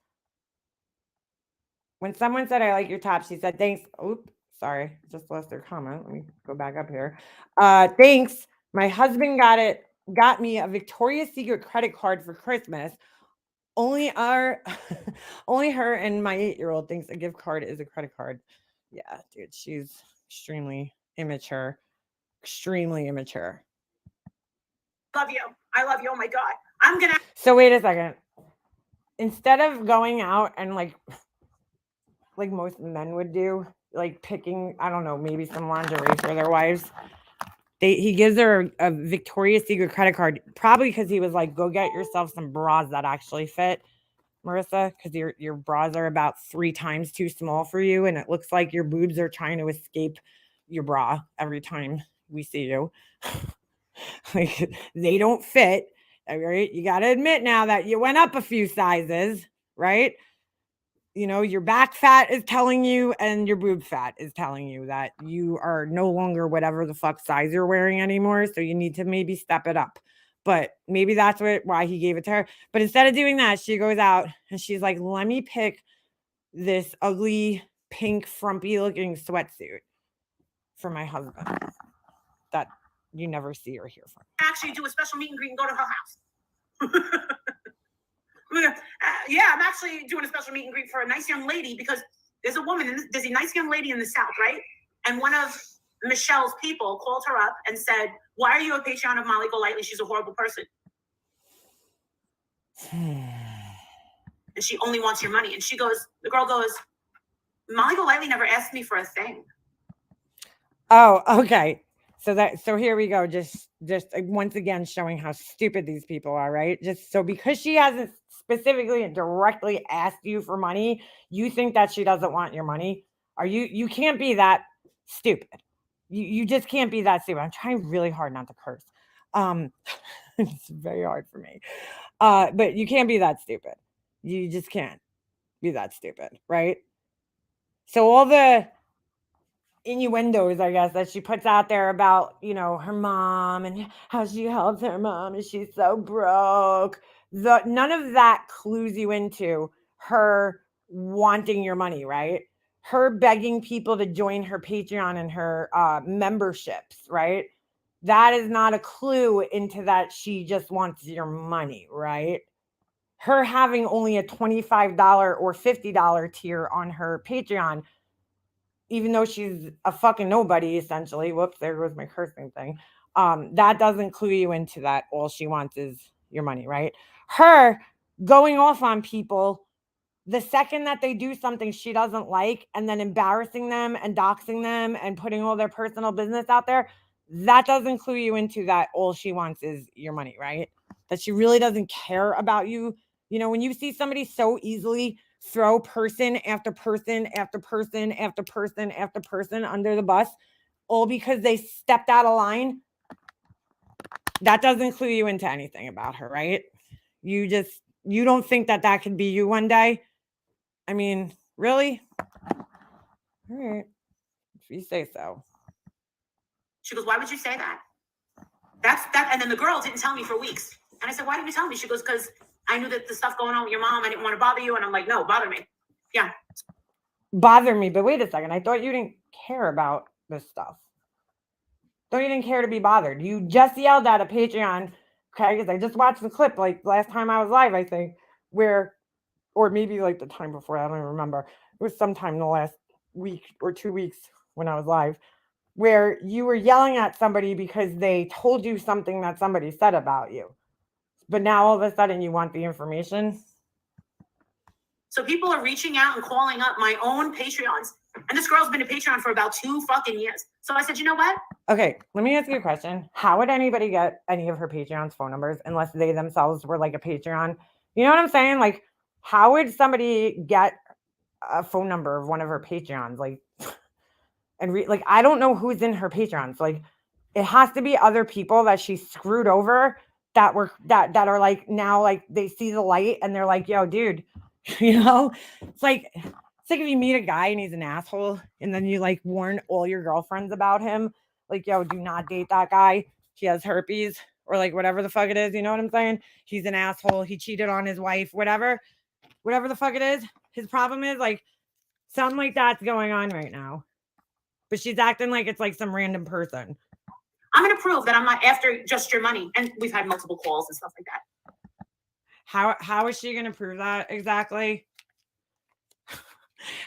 Speaker 1: When someone said, I like your top, she said, thanks. Oop, sorry. Just lost their comment. Let me go back up here. Thanks. My husband got me a Victoria's Secret credit card for Christmas. Only only her and my 8-year-old thinks a gift card is a credit card. Yeah, dude, she's extremely immature. Extremely immature.
Speaker 2: Love you. I love you. Oh my God.
Speaker 1: So wait a second. Instead of going out and like most men would do, like picking, I don't know, maybe some lingerie for their wives, he gives her a Victoria's Secret credit card, probably because he was like, go get yourself some bras that actually fit, Marissa, because your bras are about 3 times too small for you, and it looks like your boobs are trying to escape your bra every time we see you. Like, they don't fit. Right? You got to admit now that you went up a few sizes, right? Your back fat is telling you, and your boob fat is telling you that you are no longer whatever the fuck size you're wearing anymore. So you need to maybe step it up. But maybe that's why he gave it to her. But instead of doing that, she goes out and she's like, let me pick this ugly, pink, frumpy looking sweatsuit for my husband that you never see or hear from.
Speaker 2: Actually do a special meet and greet and go to her house. Yeah, I'm actually doing a special meet and greet for a nice young lady, because there's a nice young lady in the South, right? And one of Michelle's people called her up and said, why are you a Patreon of Molly Golightly? She's a horrible person. And she only wants your money. And the girl goes, Molly Golightly never asked me for a thing.
Speaker 1: Oh, okay. So here we go. Just once again showing how stupid these people are, right? Just so because she hasn't specifically and directly asked you for money, you think that she doesn't want your money? You can't be that stupid. You just can't be that stupid. I'm trying really hard not to curse. It's very hard for me. But you can't be that stupid. You just can't be that stupid, right? So all the innuendos, I guess, that she puts out there about, her mom and how she helps her mom and she's so broke. None of that clues you into her wanting your money, right? Her begging people to join her Patreon and her memberships, right? That is not a clue into that she just wants your money, right? Her having only a $25 or $50 tier on her Patreon, even though she's a fucking nobody, essentially. Whoops, there goes my cursing thing. That doesn't clue you into that all she wants is your money, right? Her going off on people the second that they do something she doesn't like and then embarrassing them and doxing them and putting all their personal business out there, that doesn't clue you into that all she wants is your money, right? That she really doesn't care about you. When you see somebody so easily throw person after person after person after person after person under the bus, all because they stepped out of line, that doesn't clue you into anything about her, right? You don't think that could be you one day. I mean, really? All right. If you say so.
Speaker 2: She goes, why would you say that? That's that. And then the girl didn't tell me for weeks. And I said, why didn't you tell me? She goes, because I knew that the stuff going on with your mom, I didn't want to bother you. And I'm like, no, bother me. Yeah.
Speaker 1: Bother me. But wait a second. I thought you didn't care about this stuff. Thought you didn't care to be bothered. You just yelled at a Patreon. Okay. Because I just watched the clip like last time I was live, I think, where, or maybe like the time before. I don't even remember. It was sometime in the last week or 2 weeks when I was live, where you were yelling at somebody because they told you something that somebody said about you. But now all of a sudden you want the information.
Speaker 2: So people are reaching out and calling up my own Patreons. And this girl's been a Patreon for about 2 fucking years. So I said, you know what?
Speaker 1: Okay, let me ask you a question. How would anybody get any of her Patreon's phone numbers unless they themselves were like a Patreon? You know what I'm saying? Like, how would somebody get a phone number of one of her Patreons? Like, and like, I don't know who's in her Patreons. Like, it has to be other people that she screwed over that were that are like now like they see the light and they're like, yo, dude, you know, it's like if you meet a guy and he's an asshole and then you like warn all your girlfriends about him, like, yo, do not date that guy. He has herpes or like whatever the fuck it is. You know what I'm saying? He's an asshole. He cheated on his wife, whatever the fuck it is. His problem is like something like that's going on right now. But she's acting like it's like some random person.
Speaker 2: I'm going to prove that I'm not after just your money. And we've had multiple calls and stuff like that.
Speaker 1: How is she going to prove that exactly?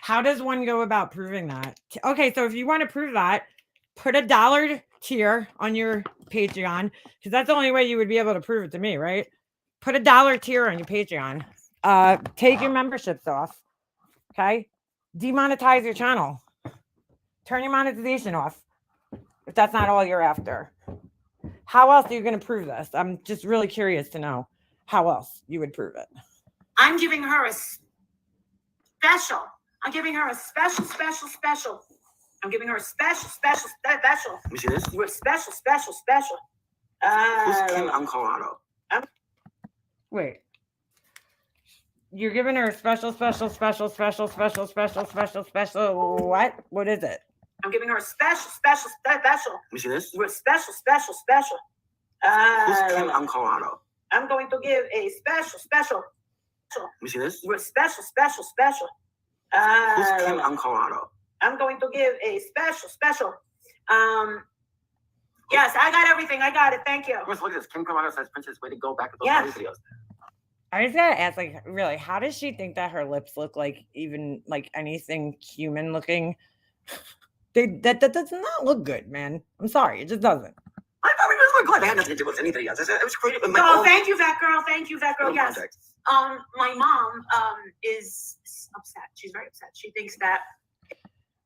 Speaker 1: How does one go about proving that? Okay, so if you want to prove that, put $1 tier on your Patreon, because that's the only way you would be able to prove it to me, right? Put $1 tier on your Patreon. Take your memberships off. Okay? Demonetize your channel. Turn your monetization off. If that's not all you're after. How else are you going to prove this? I'm just really curious to know how else you would prove it.
Speaker 2: I'm giving her a special. I'm giving her a special. I'm giving her a special.
Speaker 3: You see this?
Speaker 2: We're special.
Speaker 3: Who's Kim? I'm Colorado.
Speaker 1: Wait. You're giving her a special. What? What is it?
Speaker 2: I'm giving her a special.
Speaker 3: You see this?
Speaker 2: We're special.
Speaker 3: Who's Kim? I'm Colorado.
Speaker 2: I'm going to give a special.
Speaker 3: You see this?
Speaker 2: We're special.
Speaker 3: Who's Kim? I'm Colorado.
Speaker 2: I'm going to give a special. Yes, I got everything. I got it. Thank you.
Speaker 3: Look at this. Kim Colorado says Princess, way to go back with those
Speaker 2: Yes.
Speaker 3: videos.
Speaker 1: I just gotta ask, like, really, how does she think that her lips look like even like anything human looking? That does not look good, man. I'm sorry, it just doesn't.
Speaker 3: I mean, it was good. They had nothing to do with anything else. It was created with my
Speaker 2: Oh,
Speaker 3: own.
Speaker 2: thank you, Vet Girl. Yes.
Speaker 3: Project.
Speaker 2: My mom is upset. She's very upset. She thinks that.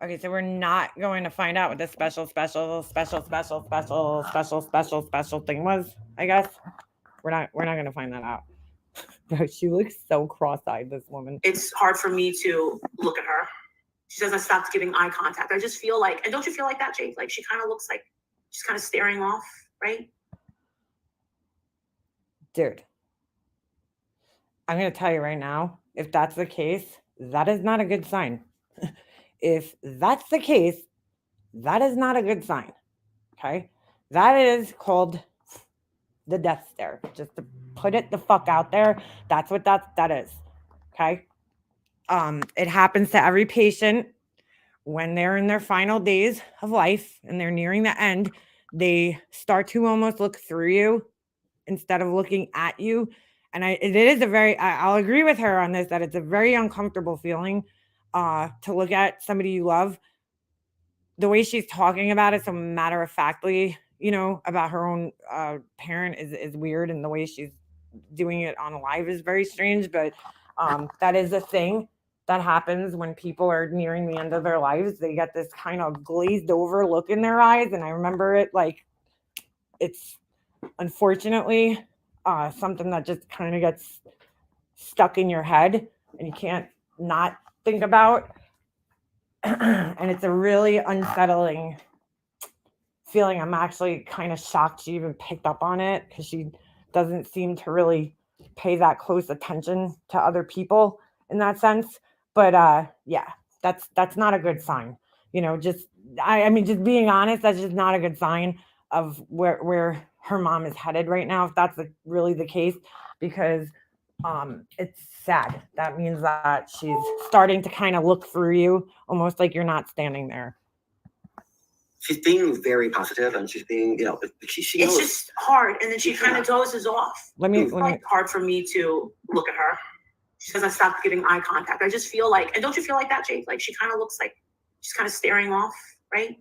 Speaker 1: Okay, so we're not going to find out what this special thing was, I guess. We're not going to find that out. Bro, she looks so cross-eyed, this woman.
Speaker 2: It's hard for me to look at her. She says I stopped giving eye contact. I just feel like, and don't you feel like that, Jake? Like she kind of looks like she's kind of staring off, right?
Speaker 1: Dude, I'm going to tell you right now, if that's the case, that is not a good sign. If that's the case, that is not a good sign. Okay? That is called the death stare. Just to put it the fuck out there, that's what that is. Okay? It happens to every patient when they're in their final days of life and they're nearing the end. They start to almost look through you instead of looking at you. And I'll agree with her on this, that it's a very uncomfortable feeling to look at somebody you love. The way she's talking about it so matter-of-factly, you know, about her own parent is weird, and the way she's doing it on live is very strange, but that is a thing that happens when people are nearing the end of their lives. They get this kind of glazed over look in their eyes, and I remember it like it's unfortunately something that just kind of gets stuck in your head and you can't not think about. And it's a really unsettling feeling. I'm actually kind of shocked she even picked up on it, because she doesn't seem to really pay that close attention to other people in that sense. But yeah, that's not a good sign. just I mean, just being honest, that's just not a good sign of where her mom is headed right now, if that's really the case, because it's sad. That means that she's starting to kind of look through you, almost like you're not standing there.
Speaker 3: She's being very positive, and she's being, she
Speaker 2: It's
Speaker 3: knows.
Speaker 2: just hard, and then she kind of dozes off.
Speaker 1: It's
Speaker 2: hard for me to look at her. She doesn't stop giving eye contact. I just feel like, and don't you feel like that, Jake? Like she kind of looks like she's kind of staring off, right?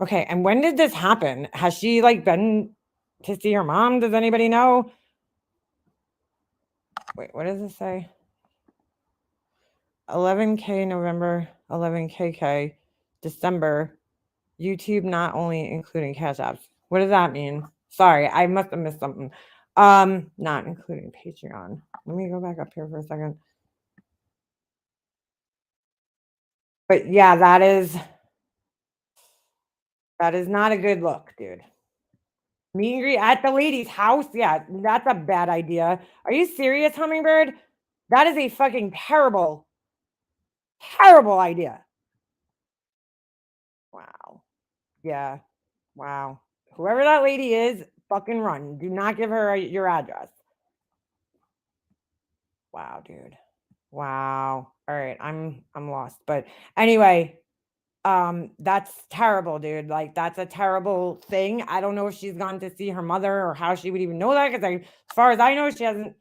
Speaker 1: Okay, and when did this happen? Has she been to see her mom? Does anybody know? Wait, what does it say? 11K November, 11KK December. YouTube not only including cash apps. What does that mean? Sorry, I must have missed something. Not including Patreon. Let me go back up here for a second. But yeah, that is not a good look, dude. Meet and greet at the lady's house? Yeah, that's a bad idea. Are you serious, Hummingbird? That is a fucking terrible, terrible idea. Wow. Yeah. Wow. Whoever that lady is, fucking run. Do not give her your address. Wow, dude. Wow. All right, I'm lost. But anyway, that's terrible, dude. That's a terrible thing. I don't know if she's gone to see her mother or how she would even know that, because as far as I know, she hasn't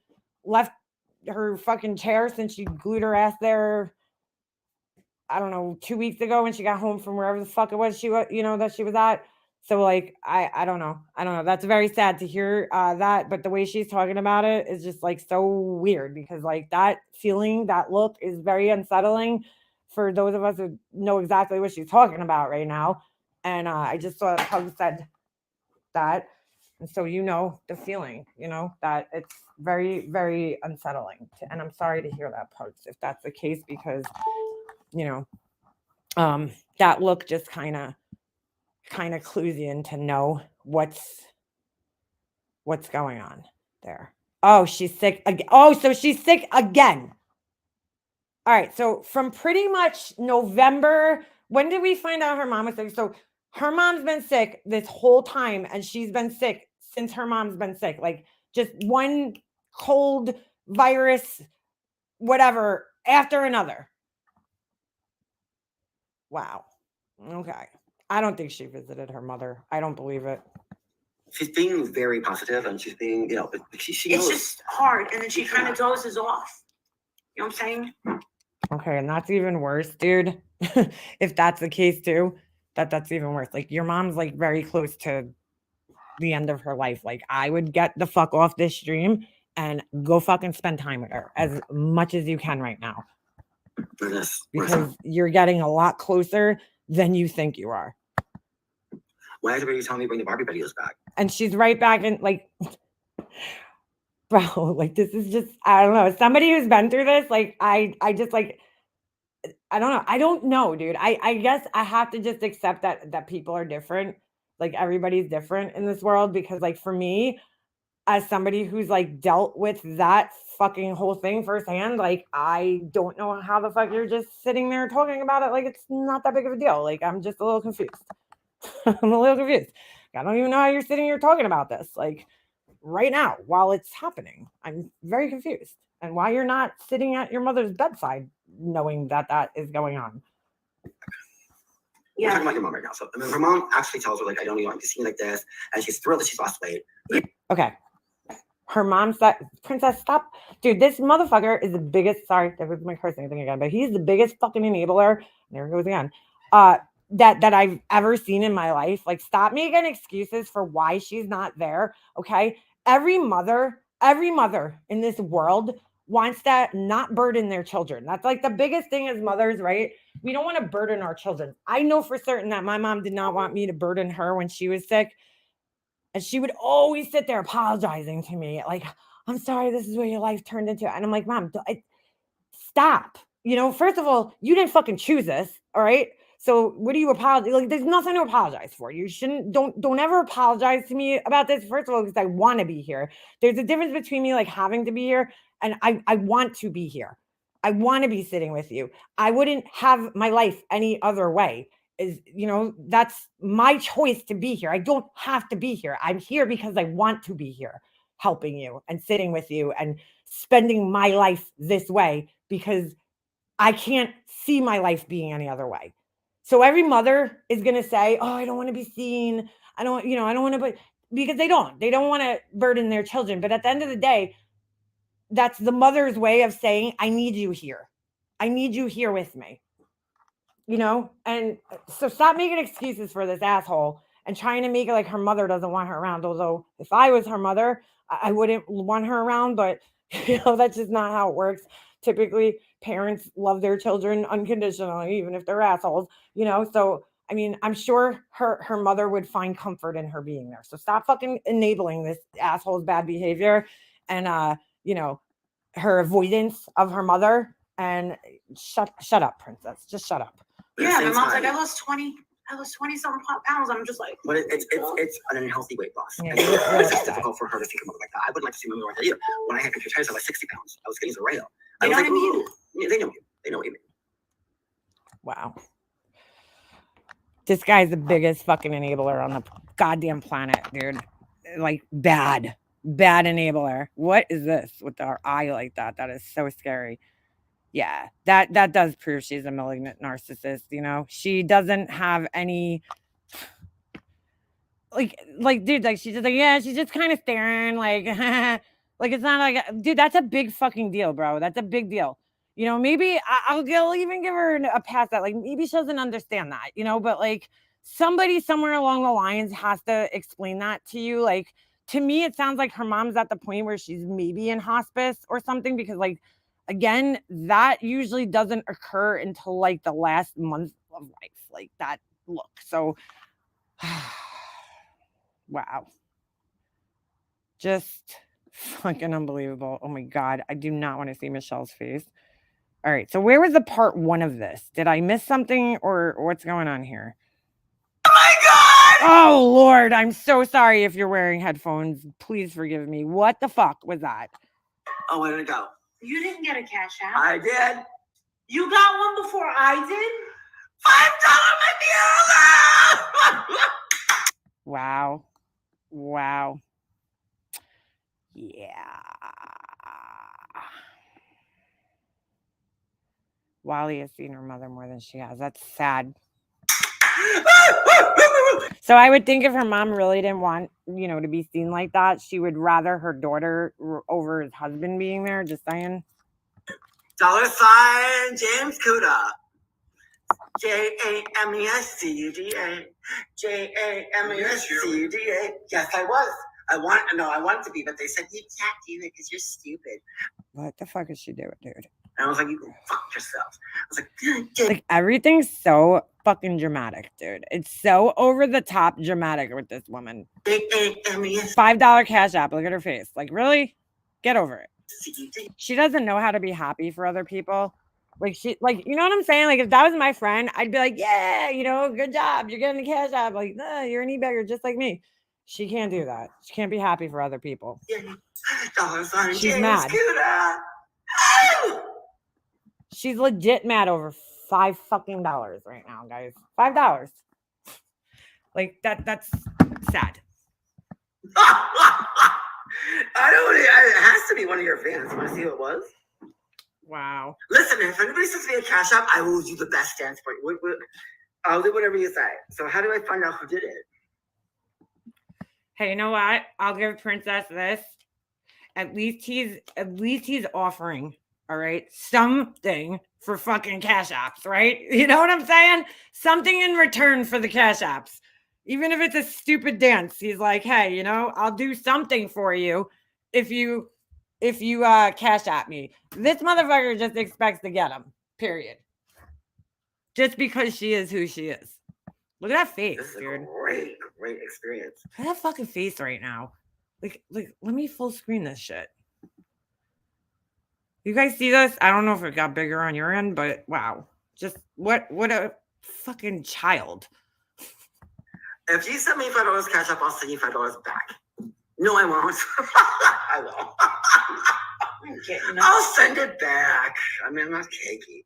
Speaker 1: left her fucking chair since she glued her ass there. I don't know, 2 weeks ago when she got home from wherever the fuck it was that she was at. So I don't know. That's very sad to hear that, but the way she's talking about it is just so weird, because that feeling, that look is very unsettling for those of us who know exactly what she's talking about right now. And I just saw a Pug said that. And so the feeling, that it's very, very unsettling. And I'm sorry to hear that, Pugs, if that's the case, because that look just kind of clues you in to know what's going on there. Oh, she's sick again. Oh, so she's sick again. All right, so from pretty much November, when did we find out her mom was sick? So her mom's been sick this whole time, and she's been sick since her mom's been sick. Just one cold virus, whatever, after another. Wow. Okay. I don't think she visited her mother. I don't believe it.
Speaker 3: She's being very positive, and she's being, she
Speaker 2: It's
Speaker 3: knows.
Speaker 2: just hard, and then she kind of dozes off. You know what I'm saying?
Speaker 1: Okay, and that's even worse, dude. If that's the case too, that's even worse. Your mom's very close to the end of her life. I would get the fuck off this stream and go fucking spend time with her as much as you can right now. Because you're getting a lot closer than you think you are.
Speaker 3: Why is everybody telling me bring the Barbie videos back?
Speaker 1: And she's right back in bro, this is just, I don't know. Somebody who's been through this, I just I don't know. I don't know, dude. I guess I have to just accept that people are different. Everybody's different in this world, because for me, as somebody who's dealt with that fucking whole thing firsthand, I don't know how the fuck you're just sitting there talking about it it's not that big of a deal. I'm just a little confused. I'm a little confused. I don't even know how you're sitting here talking about this right now while it's happening. I'm very confused. And why you're not sitting at your mother's bedside knowing that is going on.
Speaker 3: Yeah. We're talking about your mom right now. So her mom actually tells her, I don't even want to see me like this. And she's thrilled that she's lost weight.
Speaker 1: Okay. Her mom said, Princess, stop. Dude, this motherfucker is the biggest, sorry, that was my cursing thing again, but he's the biggest fucking enabler. There it goes again. That I've ever seen in my life. Stop making excuses for why she's not there. Okay. Every mother in this world wants to not burden their children. That's the biggest thing as mothers, right? We don't want to burden our children. I know for certain that my mom did not want me to burden her when she was sick. And she would always sit there apologizing to me. I'm sorry, this is what your life turned into. And I'm like, Mom, stop. First of all, you didn't fucking choose this. All right. So what do you apologize? There's nothing to apologize for. You shouldn't, don't ever apologize to me about this. First of all, because I want to be here. There's a difference between me having to be here and I want to be here. I want to be sitting with you. I wouldn't have my life any other way. is, that's my choice to be here. I don't have to be here. I'm here because I want to be here, helping you and sitting with you and spending my life this way because I can't see my life being any other way. So every mother is going to say, oh, I don't want to be seen. I don't want to, because they don't want to burden their children. But at the end of the day, that's the mother's way of saying, I need you here. I need you here with me. And so stop making excuses for this asshole and trying to make it like her mother doesn't want her around. Although if I was her mother, I wouldn't want her around, but that's just not how it works. Typically parents love their children unconditionally, even if they're assholes, so I mean, I'm sure her mother would find comfort in her being there. So stop fucking enabling this asshole's bad behavior and her avoidance of her mother, and shut up, princess. Just shut up.
Speaker 2: Yeah, my mom's like, I lost 20 something pounds. I'm just like, but it's an unhealthy weight loss.
Speaker 1: Yeah,
Speaker 2: and it's difficult for her to see her mother like that. I would like to see my mother like that. When I had pancreatitis, I was 60 pounds. I was getting rail.
Speaker 3: You know what I mean?
Speaker 2: Yeah, they know you. They know what you mean.
Speaker 1: Wow. This guy's the biggest fucking enabler on the goddamn planet, dude. Like bad enabler. What is this with our eye like that? That is so scary. Yeah, that does prove she's a malignant narcissist. She doesn't have any like dude, like she's just like, yeah, she's just kind of staring like like it's not like, dude, that's a big fucking deal, bro. That's a big deal. Maybe I'll even give her a pass that like maybe she doesn't understand that, but like somebody somewhere along the lines has to explain that to you. Like to me, it sounds like her mom's at the point where she's maybe in hospice or something, because like again, that usually doesn't occur until like the last month of life, like that look. So wow. Just fucking unbelievable. Oh my God. I do not want to see Michelle's face. All right. So where was the part 1 of this? Did I miss something or what's going on here?
Speaker 2: Oh my God!
Speaker 1: Oh Lord. I'm so sorry if you're wearing headphones. Please forgive me. What the fuck was that?
Speaker 2: Oh, where did it go?
Speaker 4: You didn't get a cash app.
Speaker 2: I did.
Speaker 4: You got one before I did?
Speaker 2: $5
Speaker 1: Wow. Yeah. Wally has seen her mother more than she has. That's sad. So I would think if her mom really didn't want, to be seen like that, she would rather her daughter over his husband being there. Just saying.
Speaker 2: $sign James Kuda. JAMESCUDA. JAMESCUDA. Yes, I was. I wanted to be, but they said you can't do it because you're stupid.
Speaker 1: What the fuck is she doing, dude?
Speaker 2: And I was like, you can fuck yourself. I was
Speaker 1: like everything's so fucking dramatic, dude. It's so over the top dramatic with this woman. $5 cash app. Look at her face. Like, really? Get over it. She doesn't know how to be happy for other people. Like you know what I'm saying? Like if that was my friend, I'd be like, yeah, good job. You're getting a cash app. Like, nah, you're an e-bagger just like me. She can't do that. She can't be happy for other people. She's mad. She's legit mad over $5 fucking right now, guys. $5. Like that's sad.
Speaker 2: It has to be one of your fans. Want to see who it was?
Speaker 1: Wow.
Speaker 2: Listen, if anybody sends me a cash app, I will do the best dance for you. I'll do whatever you say. So how do I find out who did it?
Speaker 1: Hey, you know what? I'll give Princess this. At least he's offering, all right, something for fucking cash apps, right? You know what I'm saying? Something in return for the cash apps. Even if it's a stupid dance, he's like, hey, I'll do something for you if you cash app me. This motherfucker just expects to get him, period. Just because she is who she is. Look at that face,
Speaker 2: this is
Speaker 1: dude.
Speaker 2: A great experience.
Speaker 1: Look at that fucking face right now. Like, let me full screen this shit. You guys see this? I don't know if it got bigger on your end, but wow. Just what a fucking child.
Speaker 2: If you send me $5 cash up, I'll send you $5 back. No, I won't. I won't. I'll send it back. I mean, I'm not cakey.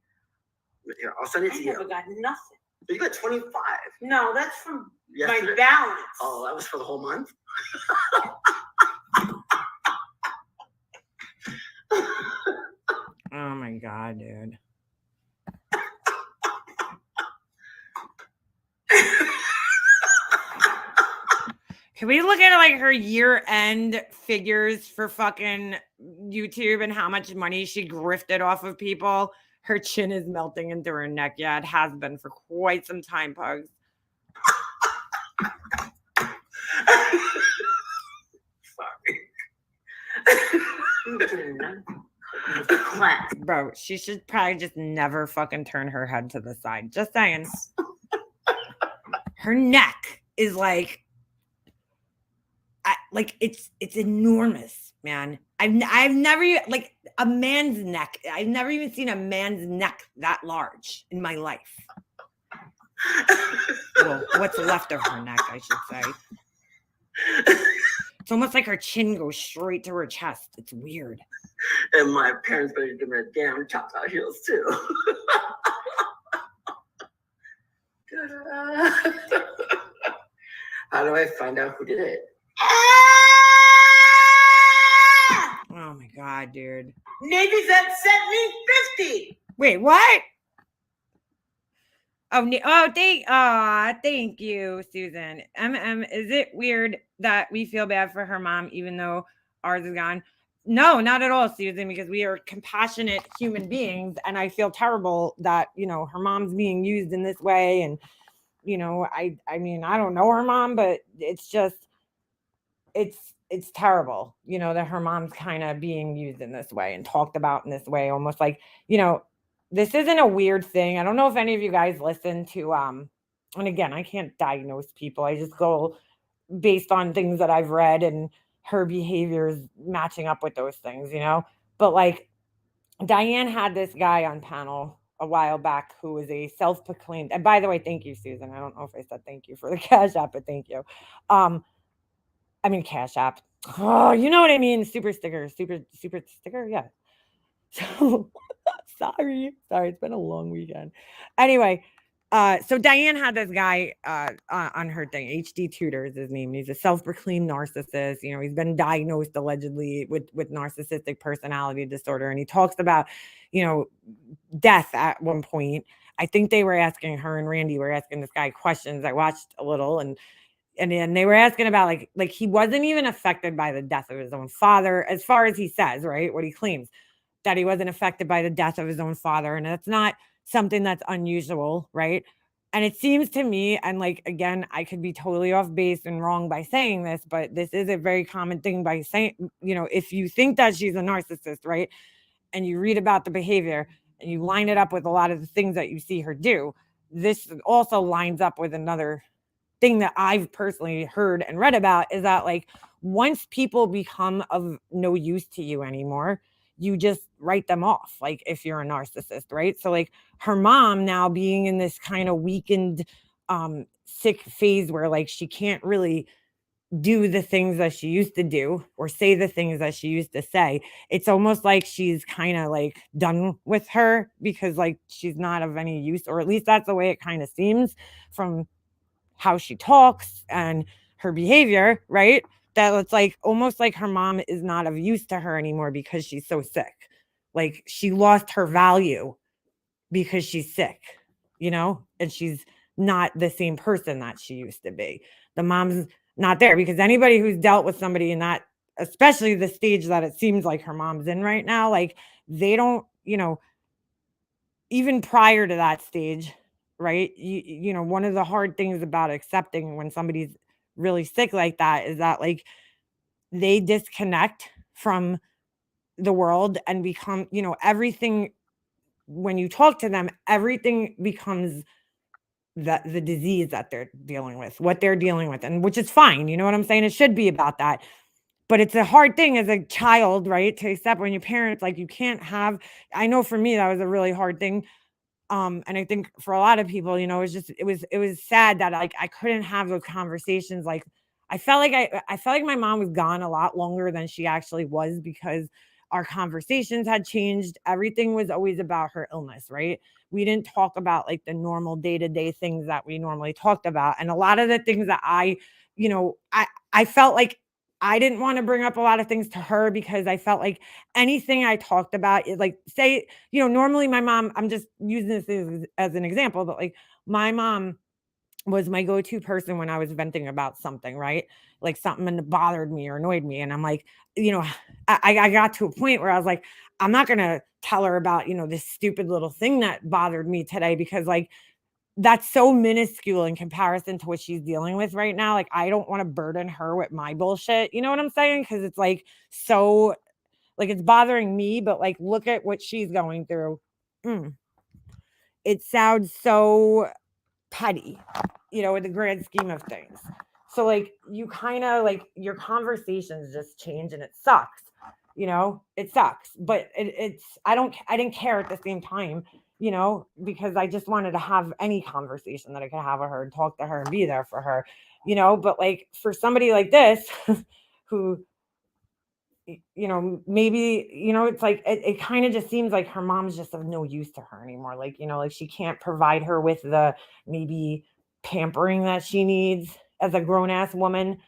Speaker 2: Here, I'll send it to you.
Speaker 4: I never got nothing.
Speaker 3: You got 25.
Speaker 4: No, that's from my
Speaker 3: Yesterday?
Speaker 4: balance.
Speaker 3: Oh, that was for the whole month?
Speaker 1: Oh my God, dude. Can we look at like her year-end figures for fucking YouTube and how much money she grifted off of people? Her chin is melting into her neck. Yeah, it has been for quite some time, Pugs. Bro, she should probably just never fucking turn her head to the side. Just saying. Her neck is like it's enormous, man. I've never like a man's neck. I've never even seen a man's neck that large in my life. Well, what's left of her neck, I should say. It's almost like her chin goes straight to her chest. It's weird.
Speaker 3: And my parents better give me a damn chopped out heels too. How do I find out who did it?
Speaker 1: Oh my God, dude.
Speaker 4: Maybe that sent me 50.
Speaker 1: Wait, what? Thank you, Susan. Is it weird that we feel bad for her mom even though ours is gone? No, not at all, Susan, because we are compassionate human beings, and I feel terrible that, you know, her mom's being used in this way. And, you know, I mean, I don't know her mom, but it's just, it's terrible, you know, that her mom's kind of being used in this way and talked about in this way, almost like, you know, this isn't a weird thing. I don't know if any of you guys listen to, and again, I can't diagnose people. I just go based on things that I've read and her behaviors matching up with those things, you know? But like Diane had this guy on panel a while back who was a self-proclaimed, and by the way, thank you, Susan. I don't know if I said thank you for the Cash App, but thank you. I mean, Cash App. Oh, you know what I mean? Super sticker. Yeah. So sorry. It's been a long weekend. Anyway, so Diane had this guy on her thing. HD Tutor is his name. He's a self-proclaimed narcissist. You know, he's been diagnosed allegedly with narcissistic personality disorder. And he talks about, you know, death at one point. I think they were asking, her and Randy were asking this guy questions. I watched a little, and then they were asking about like he wasn't even affected by the death of his own father, as far as he says, right? What he claims, that he wasn't affected by the death of his own father. And that's not something that's unusual, right? And it seems to me, and like, again, I could be totally off base and wrong by saying this, but this is a very common thing by saying, you know, if you think that she's a narcissist, right? And you read about the behavior and you line it up with a lot of the things that you see her do, this also lines up with another thing that I've personally heard and read about, is that like once people become of no use to you anymore, you just write them off, like if you're a narcissist, right? So like her mom now being in this kind of weakened sick phase where like she can't really do the things that she used to do or say the things that she used to say. It's almost like she's kind of like done with her because like she's not of any use, or at least that's the way it kind of seems from how she talks and her behavior, right? That it's like almost like her mom is not of use to her anymore because she's so sick. Like she lost her value because she's sick, you know, and she's not the same person that she used to be. The mom's not there, because anybody who's dealt with somebody in that, especially the stage that it seems like her mom's in right now, like they don't, you know, even prior to that stage, right? You know, one of the hard things about accepting when somebody's really sick like that is that like they disconnect from the world and become, you know, everything, when you talk to them, everything becomes the disease that they're dealing with, what they're dealing with, and which is fine. You know what I'm saying? It should be about that. But it's a hard thing as a child, right? To accept when your parents, like you can't have, I know for me, that was a really hard thing. And I think for a lot of people, you know, it was sad that like I couldn't have those conversations. Like I felt like my mom was gone a lot longer than she actually was, because our conversations had changed. Everything was always about her illness, right? We didn't talk about like the normal day-to-day things that we normally talked about. And a lot of the things that I felt like I didn't want to bring up a lot of things to her because I felt like anything I talked about, like say, normally my mom, I'm just using this as an example, but like my mom was my go-to person when I was venting about something, right? Like something that bothered me or annoyed me. And I'm like, I got to a point where I was like, I'm not going to tell her about, this stupid little thing that bothered me today because like, that's so minuscule in comparison to what she's dealing with right now. Like, I don't want to burden her with my bullshit. You know what I'm saying? Because it's like so, like, it's bothering me, but like, look at what she's going through. It sounds so petty, in the grand scheme of things. So, like, you kind of like your conversations just change and it sucks. It sucks, but I didn't care at the same time, because I just wanted to have any conversation that I could have with her and talk to her and be there for her, but like for somebody like this, who, maybe, it's like, it kind of just seems like her mom's just of no use to her anymore. Like, like she can't provide her with the maybe pampering that she needs as a grown ass woman,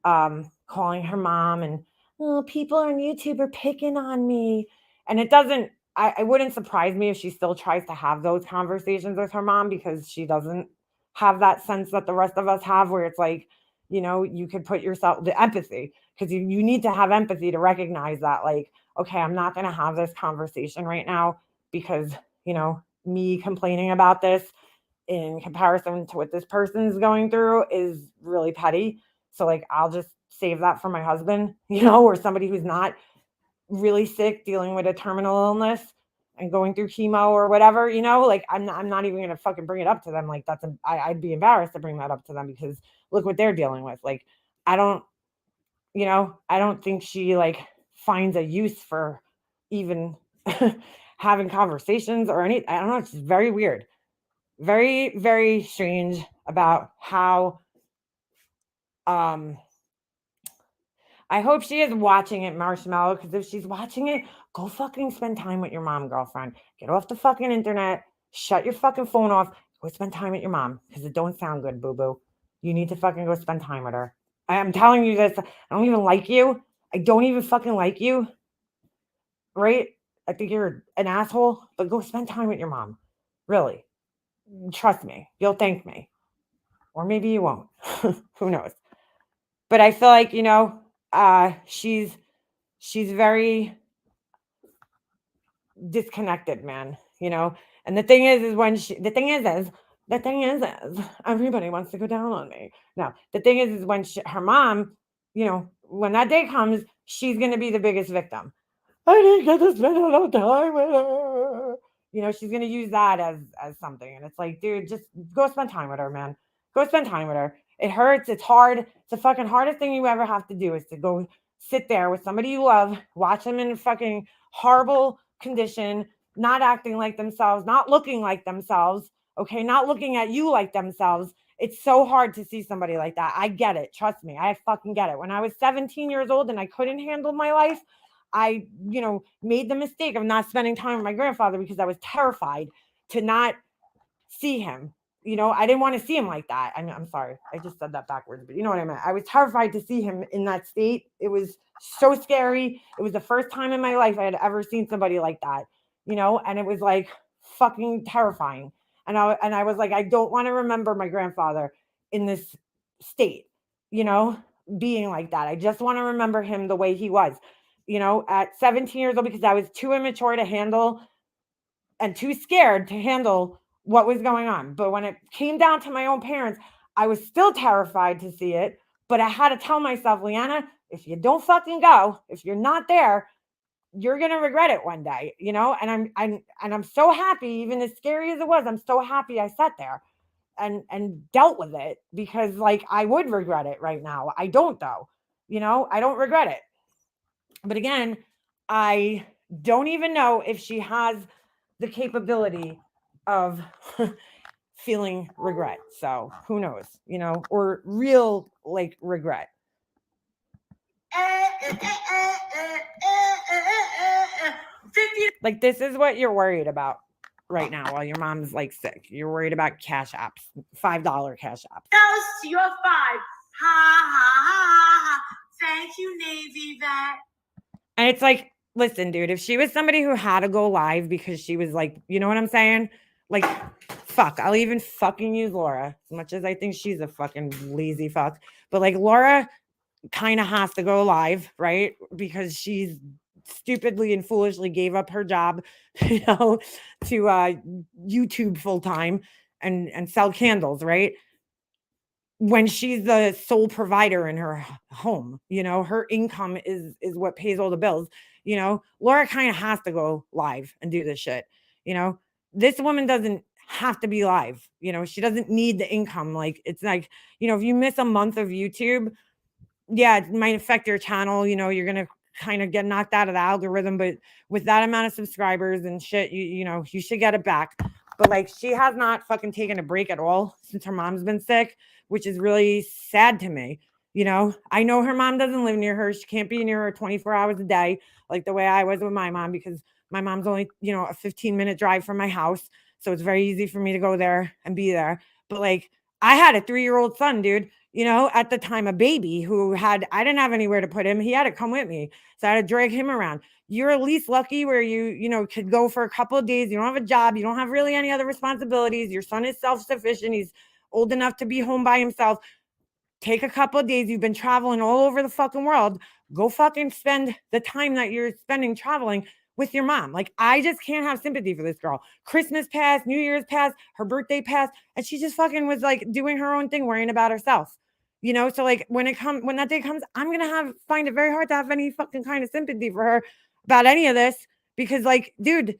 Speaker 1: calling her mom and, oh, people on YouTube are picking on me. And it doesn't, I wouldn't surprise me if she still tries to have those conversations with her mom because she doesn't have that sense that the rest of us have where it's like, you could put yourself, the empathy, because you need to have empathy to recognize that, like, okay, I'm not going to have this conversation right now because, me complaining about this in comparison to what this person's going through is really petty. So like, I'll just save that for my husband, or somebody who's not really sick, dealing with a terminal illness and going through chemo or whatever, like I'm not even going to fucking bring it up to them. Like I'd be embarrassed to bring that up to them because look what they're dealing with. Like, I don't think she like finds a use for even having conversations or any, I don't know. It's just very weird. Very, very strange about how, I hope she is watching it, Marshmallow, because if she's watching it, go fucking spend time with your mom, girlfriend. Get off the fucking internet. Shut your fucking phone off. Go spend time with your mom because it don't sound good, boo-boo. You need to fucking go spend time with her. I'm telling you this. I don't even like you. I don't even fucking like you. Right? I think you're an asshole, but go spend time with your mom. Really. Trust me. You'll thank me. Or maybe you won't. Who knows? But I feel like, she's very disconnected, man, and the thing is everybody wants to go down on me. No, the thing is when her mom, when that day comes, she's going to be the biggest victim. I didn't get to spend enough time with her. She's going to use that as something. And it's like, dude, just go spend time with her, man. Go spend time with her. It hurts. It's hard. It's the fucking hardest thing you ever have to do is to go sit there with somebody you love, watch them in a fucking horrible condition, not acting like themselves, not looking like themselves, okay, not looking at you like themselves. It's so hard to see somebody like that. I get it. Trust me. I fucking get it. When I was 17 years old and I couldn't handle my life, I, made the mistake of not spending time with my grandfather because I was terrified to not see him. I didn't want to see him like that. I'm sorry. I just said that backwards, but you know what I meant. I was terrified to see him in that state. It was so scary. It was the first time in my life I had ever seen somebody like that, and it was like fucking terrifying. And I was like, I don't want to remember my grandfather in this state, being like that. I just want to remember him the way he was, at 17 years old, because I was too immature to handle and too scared to handle what was going on. But when it came down to my own parents, I was still terrified to see it. But I had to tell myself, Leanna, if you don't fucking go, if you're not there, you're gonna regret it one day, And I'm so happy, even as scary as it was, I'm so happy I sat there and dealt with it because like I would regret it right now. I don't though, I don't regret it. But again, I don't even know if she has the capability of feeling regret. So who knows, or real like regret. Like, this is what you're worried about right now while your mom's like sick. You're worried about cash apps, $5 cash apps.
Speaker 4: Toast, you're 5. Ha ha ha ha. Thank you, Navy vet.
Speaker 1: And it's like, listen, dude, if she was somebody who had to go live because she was like, you know what I'm saying? Like, fuck, I'll even fucking use Laura as much as I think she's a fucking lazy fuck. But like, Laura kind of has to go live, right? Because she's stupidly and foolishly gave up her job, you know, to YouTube full time and sell candles, right? When she's the sole provider in her home, you know, her income is what pays all the bills. You know, Laura kind of has to go live and do this shit. You know, this woman doesn't have to be live. You know, she doesn't need the income. Like, it's like, you know, if you miss a month of YouTube, yeah, it might affect your channel. You know, you're gonna kind of get knocked out of the algorithm, but with that amount of subscribers and shit, you know, you should get it back. But like, she has not fucking taken a break at all since her mom's been sick, which is really sad to me. You know, I know her mom doesn't live near her. She can't be near her 24 hours a day, like the way I was with my mom, because my mom's only, you know, a 15-minute drive from my house. So it's very easy for me to go there and be there. But like, I had a 3-year-old son, dude, you know, at the time, a baby who I didn't have anywhere to put him. He had to come with me. So I had to drag him around. You're at least lucky where you know, could go for a couple of days. You don't have a job. You don't have really any other responsibilities. Your son is self-sufficient. He's old enough to be home by himself. Take a couple of days. You've been traveling all over the fucking world. Go fucking spend the time that you're spending traveling with your mom. Like, I just can't have sympathy for this girl. Christmas passed, New Year's passed, her birthday passed, and she just fucking was like doing her own thing, worrying about herself. You know, so like when that day comes, I'm gonna find it very hard to have any fucking kind of sympathy for her about any of this, because like, dude,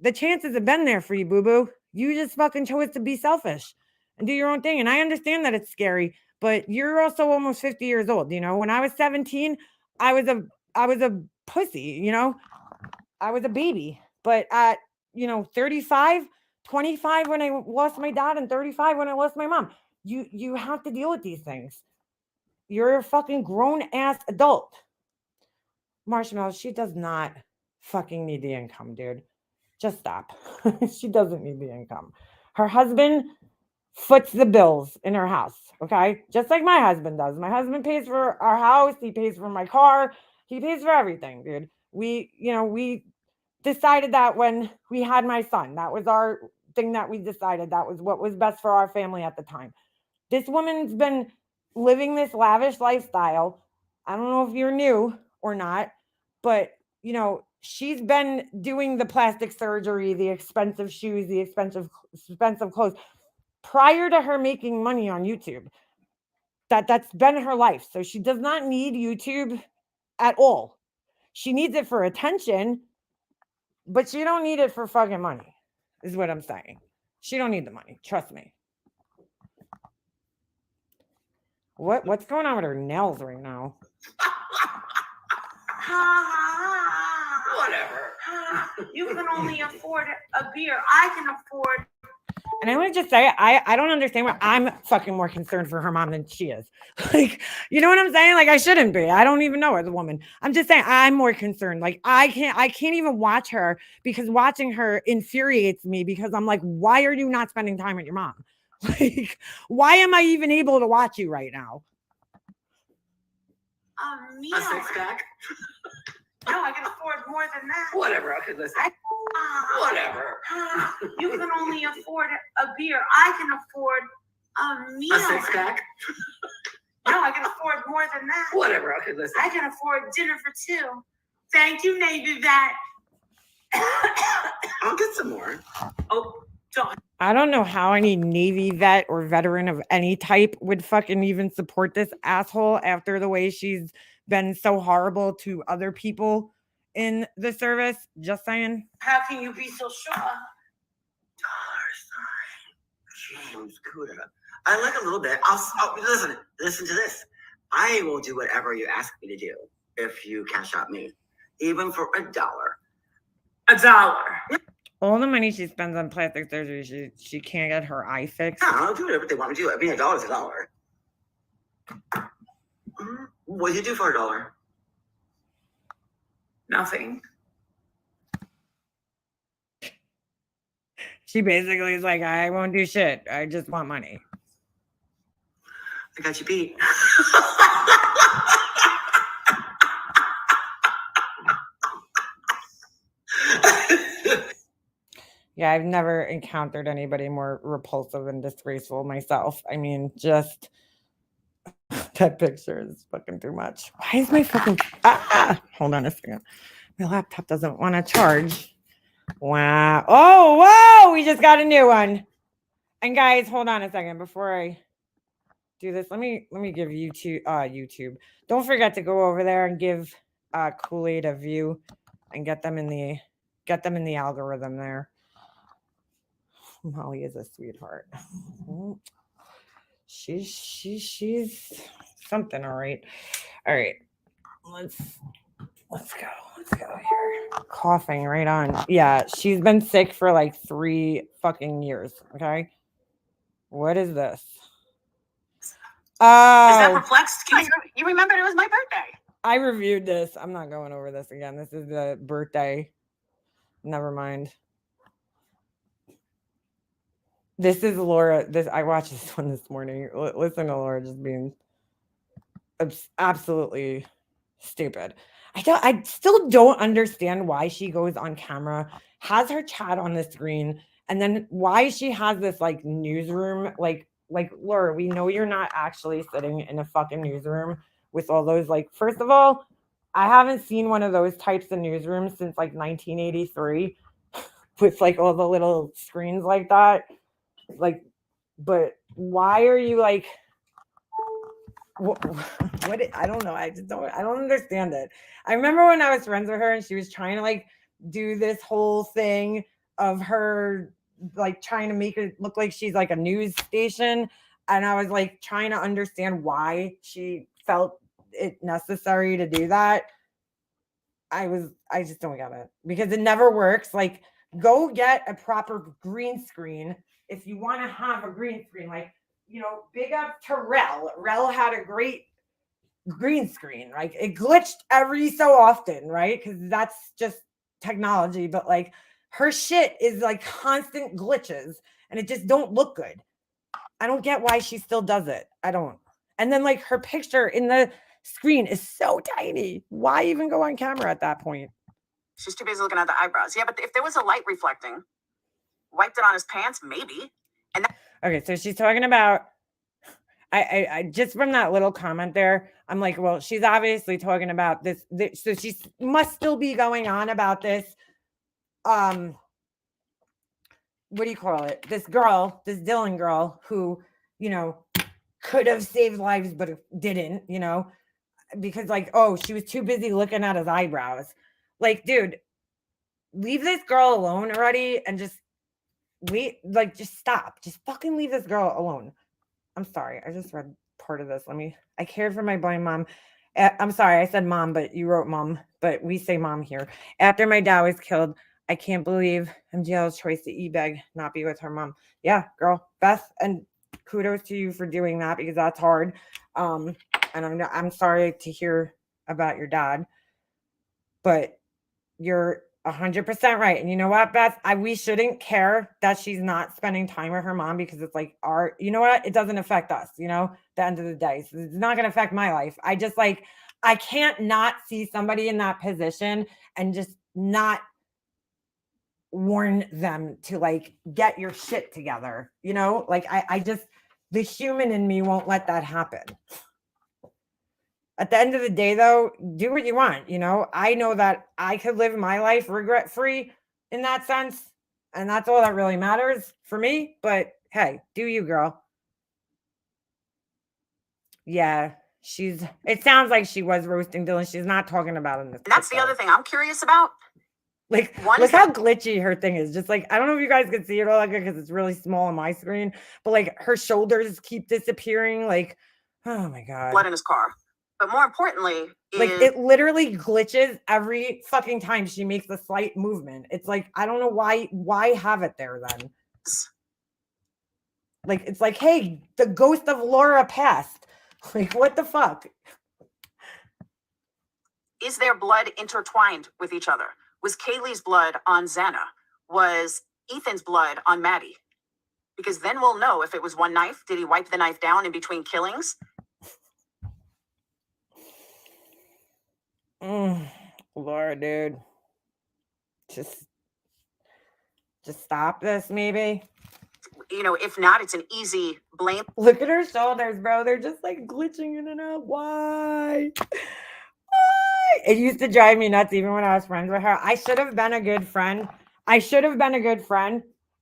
Speaker 1: the chances have been there for you, boo-boo. You just fucking chose to be selfish and do your own thing. And I understand that it's scary, but you're also almost 50 years old. You know, when I was 17, I was a pussy, you know, I was a baby. But at, you know, 35, 25 when I lost my dad, and 35 when I lost my mom, you have to deal with these things. You're a fucking grown ass adult. Marshmallow, she does not fucking need the income, dude. Just stop. She doesn't need the income. Her husband foots the bills in her house, okay? Just like my husband does. My husband pays for our house. He pays for my car. He pays for everything, dude. We decided that when we had my son. That was our thing that we decided. That was what was best for our family at the time. This woman's been living this lavish lifestyle. I don't know if you're new or not, but you know, she's been doing the plastic surgery, the expensive shoes, the expensive clothes prior to her making money on YouTube. That's been her life. So she does not need YouTube at all. She needs it for attention, but she don't need it for fucking money, is what I'm saying. She don't need the money. Trust me. What's going on with her nails right now?
Speaker 2: Whatever.
Speaker 4: You can only afford a beer. I can afford.
Speaker 1: And I want to just say, I don't understand why I'm fucking more concerned for her mom than she is. Like, you know what I'm saying? Like, I shouldn't be. I don't even know her as a woman. I'm just saying I'm more concerned. Like, I can't even watch her, because watching her infuriates me, because I'm like, why are you not spending time with your mom? Like, why am I even able to watch you right now?
Speaker 4: A meal.
Speaker 2: A six-pack?
Speaker 4: No, I can afford more than that.
Speaker 2: Whatever. Okay, listen. Whatever.
Speaker 4: You can only afford a beer. I can afford a meal.
Speaker 2: A six-pack?
Speaker 4: No, I can afford more than that.
Speaker 2: Whatever. Okay, listen.
Speaker 4: I can afford dinner for 2. Thank you, Navy vet.
Speaker 2: I'll get some more.
Speaker 4: Oh, don't.
Speaker 1: I don't know how any Navy vet or veteran of any type would fucking even support this asshole after the way she's been so horrible to other people in the service. Just saying.
Speaker 4: How can you be so sure?
Speaker 2: James Cuda. I like a little bit. Listen to this. I will do whatever you ask me to do if you cash out me, even for $1.
Speaker 4: $1.
Speaker 1: All the money she spends on plastic surgery, she can't get her eye fixed.
Speaker 2: Yeah, I'll do whatever they want me to do. I mean, $1 is $1. What do you do for $1?
Speaker 4: Nothing.
Speaker 1: She basically is like, I won't do shit. I just want money.
Speaker 2: I got you beat.
Speaker 1: Yeah, I've never encountered anybody more repulsive and disgraceful myself. I mean, just that picture is fucking too much. Why is my fucking hold on a second. My laptop doesn't want to charge. Wow. Oh, whoa, we just got a new one. And guys, hold on a second before I do this. Let me give YouTube. Don't forget to go over there and give Kool-Aid a view and get them in the algorithm there. Molly is a sweetheart. She's something, all right. All right. Let's go. Let's go here. Coughing right on. Yeah, she's been sick for like 3 fucking years. Okay. What is this? Oh,
Speaker 4: Is that perplexed? You remembered it was my birthday.
Speaker 1: I reviewed this. I'm not going over this again. This is the birthday. Never mind. This is Laura. I watched this one this morning. Listen to Laura just being absolutely stupid. I still don't understand why she goes on camera, has her chat on the screen, and then why she has this like newsroom. Like Laura, we know you're not actually sitting in a fucking newsroom with all those like. First of all, I haven't seen one of those types of newsrooms since like 1983, with like all the little screens like that. Like, but why are you like? What I don't know. I don't understand it. I remember when I was friends with her and she was trying to like do this whole thing of her like trying to make it look like she's like a news station, and I was like trying to understand why she felt it necessary to do that. I just don't get it because it never works. Like, go get a proper green screen if you want to have a green screen. Like, you know, big up to Rel. Rel had a great green screen. Like, it glitched every so often, right? Because that's just technology. But like, her shit is like constant glitches, and it just don't look good. I don't get why she still does it. I don't. And then like her picture in the screen is so tiny. Why even go on camera at that point?
Speaker 4: She's too busy looking at the eyebrows. Yeah, but if there was a light reflecting, wiped it on his pants, maybe. And
Speaker 1: okay, so she's talking about. I just from that little comment there, I'm like, well, she's obviously talking about this so she must still be going on about this. What do you call it? This girl, this Dylan girl, who could have saved lives but didn't, because like, oh, she was too busy looking at his eyebrows. Like, dude, leave this girl alone already and just just stop. Just fucking leave this girl alone. I'm sorry. I just read part of this. I cared for my blind mom. I'm sorry. I said mom, but you wrote mom, but we say mom here. After my dad was killed, I can't believe MGL's choice to e-beg, not be with her mom. Yeah, girl, Beth, and kudos to you for doing that because that's hard. And I'm sorry to hear about your dad, but you're 100% right. And you know what, Beth? We shouldn't care that she's not spending time with her mom because it's like you know what? It doesn't affect us, the end of the day. So it's not going to affect my life. I just I can't not see somebody in that position and just not warn them to get your shit together. I just, the human in me won't let that happen. At the end of the day, though, do what you want. I know that I could live my life regret-free in that sense. And that's all that really matters for me. But hey, do you, girl. Yeah, it sounds like she was roasting Dylan. She's not talking about him.
Speaker 4: That's the other thing I'm curious about.
Speaker 1: Look how glitchy her thing is. Just I don't know if you guys can see it all because it's really small on my screen. But her shoulders keep disappearing. Oh my God.
Speaker 4: Blood in his car. But more importantly,
Speaker 1: it literally glitches every fucking time she makes a slight movement. It's I don't know why have it there then. It's hey, the ghost of Laura passed. What the fuck?
Speaker 4: Is their blood intertwined with each other? Was Kaylee's blood on Xana? Was Ethan's blood on Maddie. Because then we'll know if it was one knife. Did he wipe the knife down in between killings?
Speaker 1: Laura, dude. Just stop this, maybe.
Speaker 4: You know, if not, it's an easy blame.
Speaker 1: Look at her shoulders, bro. They're just like glitching in and out. Why? It used to drive me nuts even when I was friends with her. I should have been a good friend.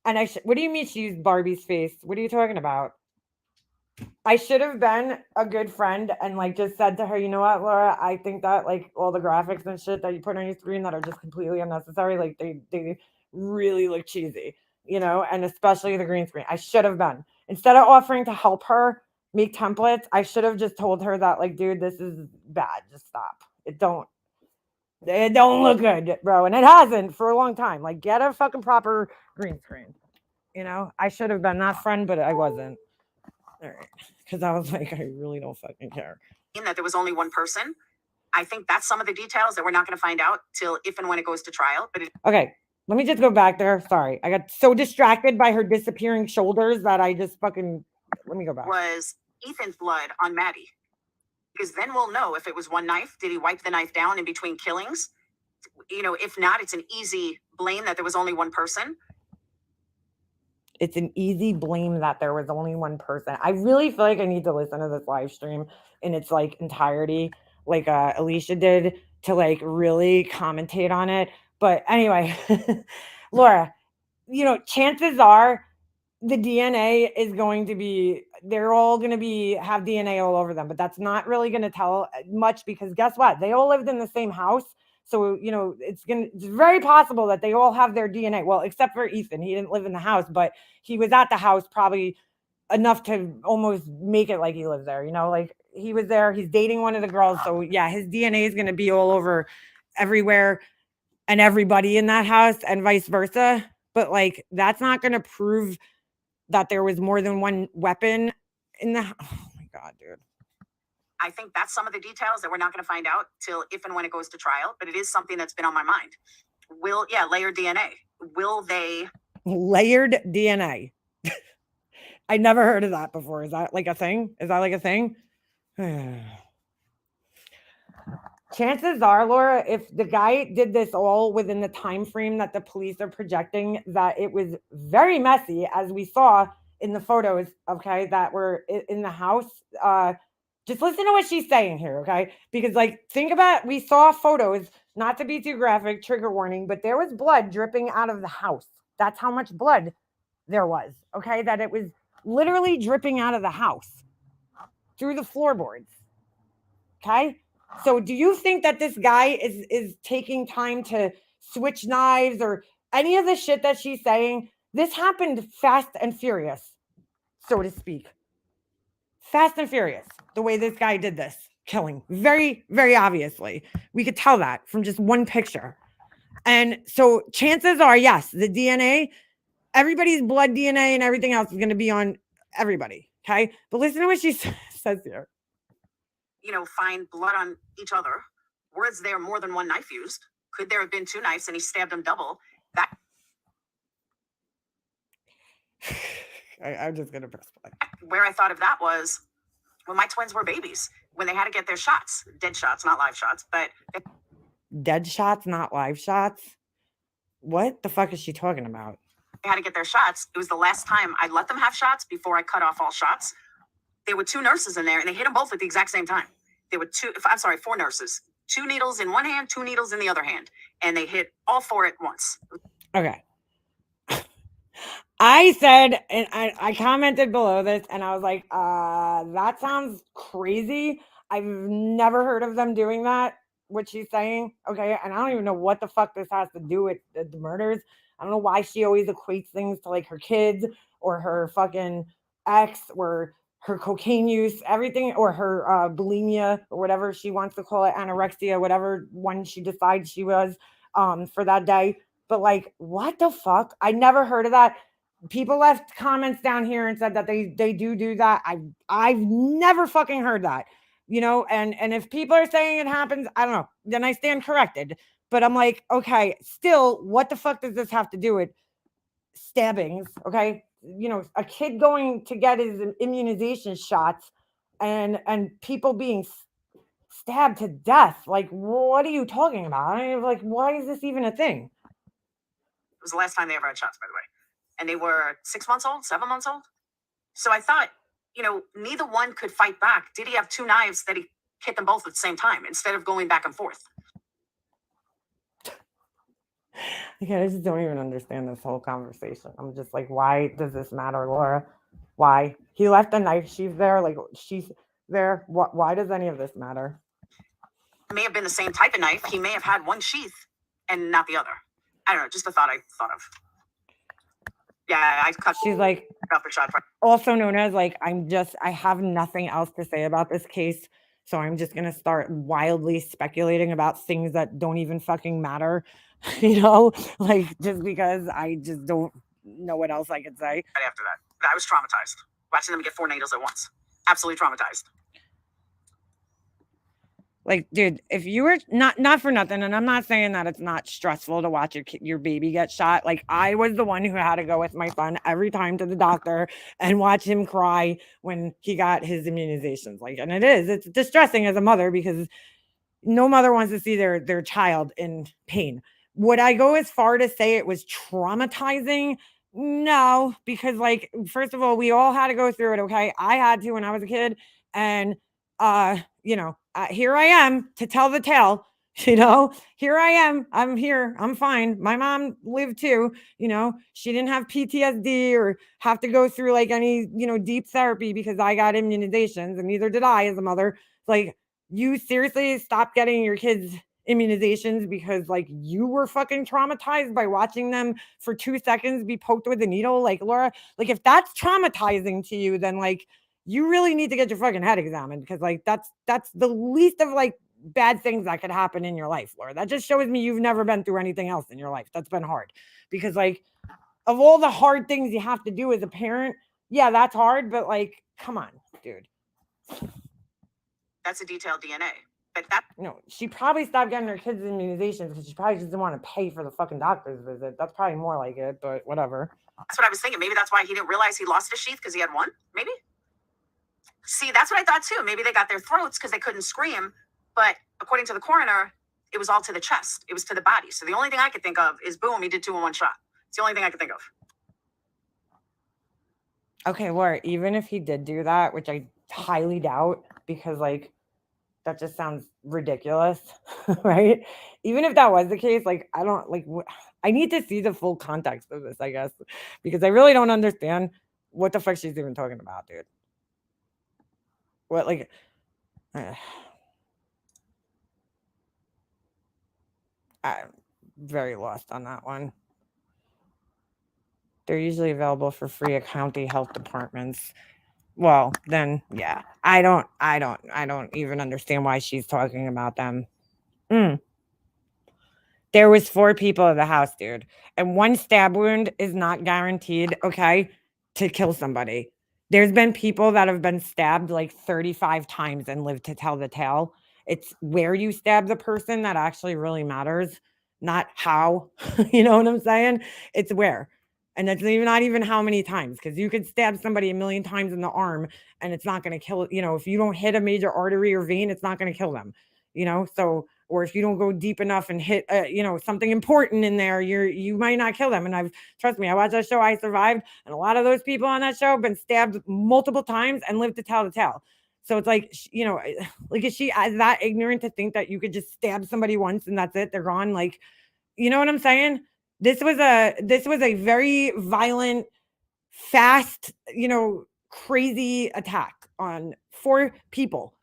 Speaker 1: And what do you mean she used Barbie's face? What are you talking about? I should have been a good friend and like just said to her, you know what, Laura, I think that like all the graphics and shit that you put on your screen that are just completely unnecessary, like they really look cheesy, you know, and especially the green screen. I should have been. Instead of offering to help her make templates, I should have just told her that, like, dude, this is bad. Just stop. It don't look good, bro. And it hasn't for a long time. Like, get a fucking proper green screen. You know, I should have been that friend, but I wasn't. All right. Because I was like, I really don't fucking care.
Speaker 4: In that there was only one person. I think that's some of the details that we're not going to find out till if and when it goes to trial. But
Speaker 1: okay, let me just go back there. Sorry. I got so distracted by her disappearing shoulders that I just fucking, let me go back.
Speaker 4: Was Ethan's blood on Maddie. Because then we'll know if it was one knife. Did he wipe the knife down in between killings? You know, if not, it's an easy blame that there was only one person.
Speaker 1: It's an easy blame that there was only one person. I really feel like I need to listen to this live stream in its like entirety, like Alicia did, to like really commentate on it. But anyway, Laura, you know, chances are the DNA is going to be, they're all going to have DNA all over them, but that's not really going to tell much because guess what? They all lived in the same house. So, you know, it's very possible that they all have their DNA. Well, except for Ethan. He didn't live in the house, but he was at the house probably enough to almost make it like he lives there. You know, like he was there. He's dating one of the girls. So yeah, his DNA is going to be all over everywhere and everybody in that house and vice versa. But like, that's not going to prove that there was more than one weapon in the house. Oh my God, dude.
Speaker 4: I think that's some of the details that we're not going to find out till if and when it goes to trial, but it is something that's been on my mind. Layered DNA. Will they?
Speaker 1: Layered DNA. I never heard of that before. Is that like a thing? Chances are, Laura, if the guy did this all within the time frame that the police are projecting, that it was very messy, as we saw in the photos, okay, that were in the house. Just listen to what she's saying here, okay? Because, like, think about, we saw photos, not to be too graphic, trigger warning, but there was blood dripping out of the house. That's how much blood there was, okay? That it was literally dripping out of the house through the floorboards, okay? So do you think that this guy is taking time to switch knives or any of the shit that she's saying? This happened fast and furious, so to speak. Fast and furious, the way this guy did this killing. Very, very obviously. We could tell that from just one picture. And so chances are, yes, the DNA, everybody's blood DNA and everything else is going to be on everybody. Okay. But listen to what she says here.
Speaker 4: You know, find blood on each other. Was there more than one knife used? Could there have been two knives and he stabbed him double? That
Speaker 1: I'm just going to press play.
Speaker 4: Where I thought of that was when my twins were babies, when they had to get their shots, dead shots, not live shots, but
Speaker 1: dead shots, not live shots. What the fuck is she talking about?
Speaker 4: They had to get their shots. It was the last time I let them have shots before I cut off all shots. There were two nurses in there and they hit them both at the exact same time. There were four nurses, 2 needles in one hand, 2 needles in the other hand. And they hit all 4 at once.
Speaker 1: Okay. I said, and I commented below this and I was like, that sounds crazy. I've never heard of them doing that, what she's saying. Okay. And I don't even know what the fuck this has to do with the murders. I don't know why she always equates things to like her kids or her fucking ex or her cocaine use, everything, or her bulimia or whatever she wants to call it, anorexia, whatever one she decides she was for that day. But like, what the fuck? I never heard of that. People left comments down here and said that they do that. I've never fucking heard that, you know, and if people are saying it happens, I don't know, then I stand corrected. But I'm like, okay, still, what the fuck does this have to do with stabbings, okay? You know, a kid going to get his immunization shots and people being stabbed to death. Like, what are you talking about? I mean, like, why is this even a thing?
Speaker 4: It was the last time they ever had shots, by the way. And they were 6 months old, 7 months old. So I thought, you know, neither one could fight back. Did he have 2 knives that he hit them both at the same time instead of going back and forth?
Speaker 1: Yeah, I just don't even understand this whole conversation. I'm just like, why does this matter, Laura? Why? He left the knife. She's there. Like, she's there. Why does any of this matter?
Speaker 4: It may have been the same type of knife. He may have had one sheath and not the other. I don't know. Just a thought I thought of. Yeah, I cut.
Speaker 1: She's like,
Speaker 4: up the shot.
Speaker 1: also known as like, I have nothing else to say about this case. So I'm just going to start wildly speculating about things that don't even fucking matter, you know, like just because I just don't know what else I could say.
Speaker 4: Right after that, I was traumatized watching them get 4 needles at once. Absolutely traumatized.
Speaker 1: Like, dude, if you were not for nothing, and I'm not saying that it's not stressful to watch your baby get shot. Like, I was the one who had to go with my son every time to the doctor and watch him cry when he got his immunizations. Like, and it's distressing as a mother because no mother wants to see their child in pain. Would I go as far to say it was traumatizing? No, because like, first of all, we all had to go through it. Okay. I had to when I was a kid. And, you know, here I am to tell the tale, you know, here I am. I'm here. I'm fine. My mom lived too, you know, she didn't have PTSD or have to go through like any, you know, deep therapy because I got immunizations, and neither did I as a mother. Like, you seriously stop getting your kids immunizations because like you were fucking traumatized by watching them for 2 seconds be poked with a needle? Like, Laura, like if that's traumatizing to you, then like you really need to get your fucking head examined, because like that's the least of like bad things that could happen in your life, Laura. That just shows me you've never been through anything else in your life that's been hard. Because like, of all the hard things you have to do as a parent, yeah, that's hard, but like, come on, dude.
Speaker 4: That's a detailed DNA. But that,
Speaker 1: No, she probably stopped getting her kids immunizations because she probably just didn't want to pay for the fucking doctor's visit. That's probably more like it, but whatever.
Speaker 4: that's what I was thinking. Maybe that's why he didn't realize he lost his sheath because he had one. Maybe. See, that's what I thought too. Maybe they got their throats because they couldn't scream. But according to the coroner, it was all to the chest. It was to the body. So the only thing I could think of is boom, he did 2 in 1 shot. It's the only thing I could think of.
Speaker 1: Okay, Laura, even if he did do that, which I highly doubt, because like that just sounds ridiculous, right? Even if that was the case, like I don't like. I need to see the full context of this, I guess, because I really don't understand what the fuck she's even talking about, dude. What like? I'm very lost on that one. They're usually available for free at county health departments. Well, then, yeah, I don't even understand why she's talking about them. There was 4 people in the house, dude, and 1 stab wound is not guaranteed, okay, to kill somebody. There's been people that have been stabbed like 35 times and lived to tell the tale. It's where you stab the person that actually really matters, not how. You know what I'm saying? It's where. And that's not even how many times, because you could stab somebody a million times in the arm and it's not going to kill, you know, if you don't hit a major artery or vein, it's not going to kill them, you know? So, or if you don't go deep enough and hit, you know, something important in there, you might not kill them. And trust me, I watched that show, I Survived, and a lot of those people on that show have been stabbed multiple times and lived to tell the tale. So it's like, you know, like, is she that ignorant to think that you could just stab somebody once and that's it, they're gone? Like, you know what I'm saying? This was a very violent, fast, you know, crazy attack on 4 people.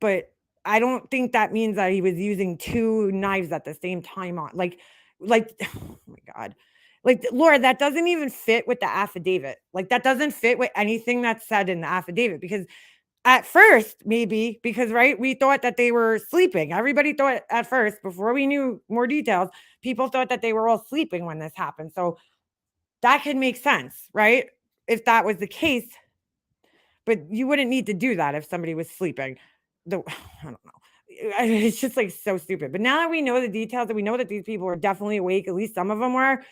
Speaker 1: But I don't think that means that he was using 2 knives at the same time on like, oh my God. Like, Laura, that doesn't even fit with the affidavit. Like, that doesn't fit with anything that's said in the affidavit, because at first, maybe because, right, we thought that they were sleeping. Everybody thought at first, before we knew more details, people thought that they were all sleeping when this happened. So that could make sense, right? If that was the case, but you wouldn't need to do that if somebody was sleeping. I don't know. It's just like so stupid. But now that we know the details, that we know that these people were definitely awake, at least some of them were,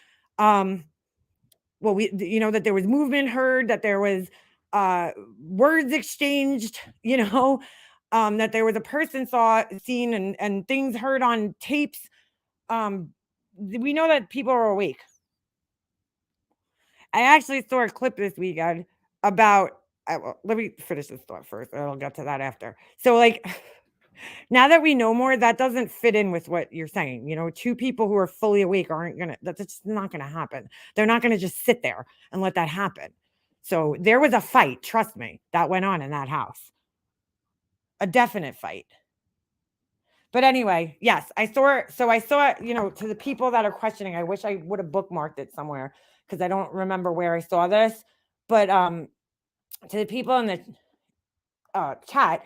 Speaker 1: that there was movement heard, that there was words exchanged, that there was a person seen and things heard on tapes. We know that people are awake. I actually saw a clip this weekend about, let me finish this thought first, and I'll get to that after. So, like, now that we know more, that doesn't fit in with what you're saying. Two people who are fully awake that's just not gonna happen. They're not gonna just sit there and let that happen. So there was a fight, trust me, that went on in that house. A definite fight. But anyway, yes, I saw, to the people that are questioning, I wish I would have bookmarked it somewhere because I don't remember where I saw this. But to the people in the chat,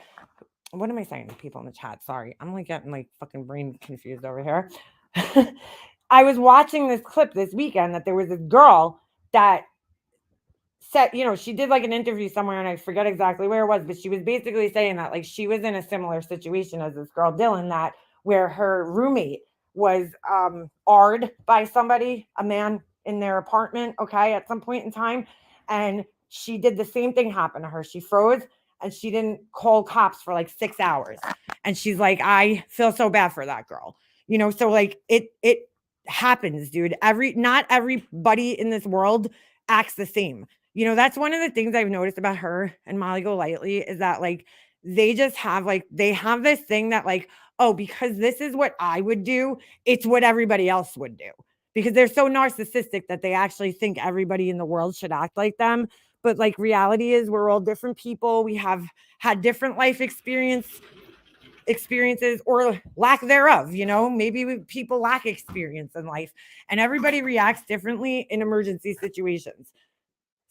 Speaker 1: what am I saying to people in the chat? Sorry, I'm like getting like fucking brain confused over here. I was watching this clip this weekend that there was this girl that said, she did like an interview somewhere and I forget exactly where it was, but she was basically saying that like she was in a similar situation as this girl Dylan, that where her roommate was AR'd by somebody, a man in their apartment, okay, at some point in time, and she did the same thing happen to her. She froze and she didn't call cops for like 6 hours. And she's like, I feel so bad for that girl. So like it happens, dude. Not everybody in this world acts the same. That's one of the things I've noticed about her and Molly Golightly is that like they just have they have this thing that like, oh, because this is what I would do, it's what everybody else would do. Because they're so narcissistic that they actually think everybody in the world should act like them. But like reality is we're all different people. We have had different life experiences or lack thereof. Maybe people lack experience in life and everybody reacts differently in emergency situations.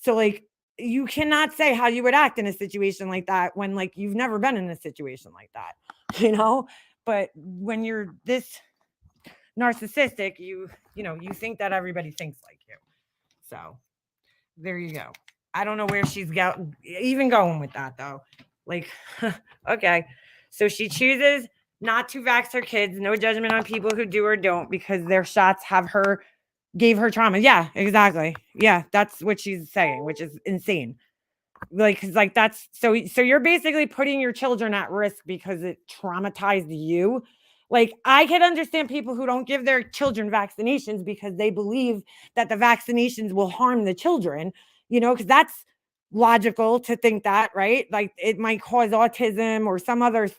Speaker 1: So like you cannot say how you would act in a situation like that when like you've never been in a situation like that, but when you're this narcissistic, you think that everybody thinks like you. So there you go. I don't know where she's even going with that though. Like, okay. So she chooses not to vax her kids. No judgment on people who do or don't because their shots gave her trauma. Yeah, exactly. Yeah, that's what she's saying, which is insane. Like that's so you're basically putting your children at risk because it traumatized you. Like I can understand people who don't give their children vaccinations because they believe that the vaccinations will harm the children, because that's logical to think that, right? Like it might cause autism or some other,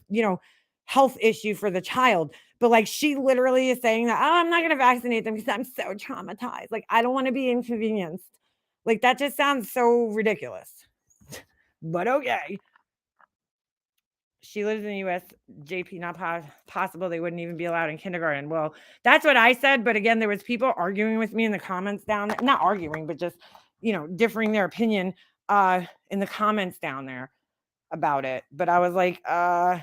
Speaker 1: health issue for the child. But like she literally is saying that, oh, I'm not going to vaccinate them because I'm so traumatized. Like I don't want to be inconvenienced. Like that just sounds so ridiculous. But okay. She lives in the U.S. JP, not possible. They wouldn't even be allowed in kindergarten. Well, that's what I said. But again, there was people arguing with me in the comments down there. Not arguing, but just, differing their opinion in the comments down there about it. But I was like, Oh,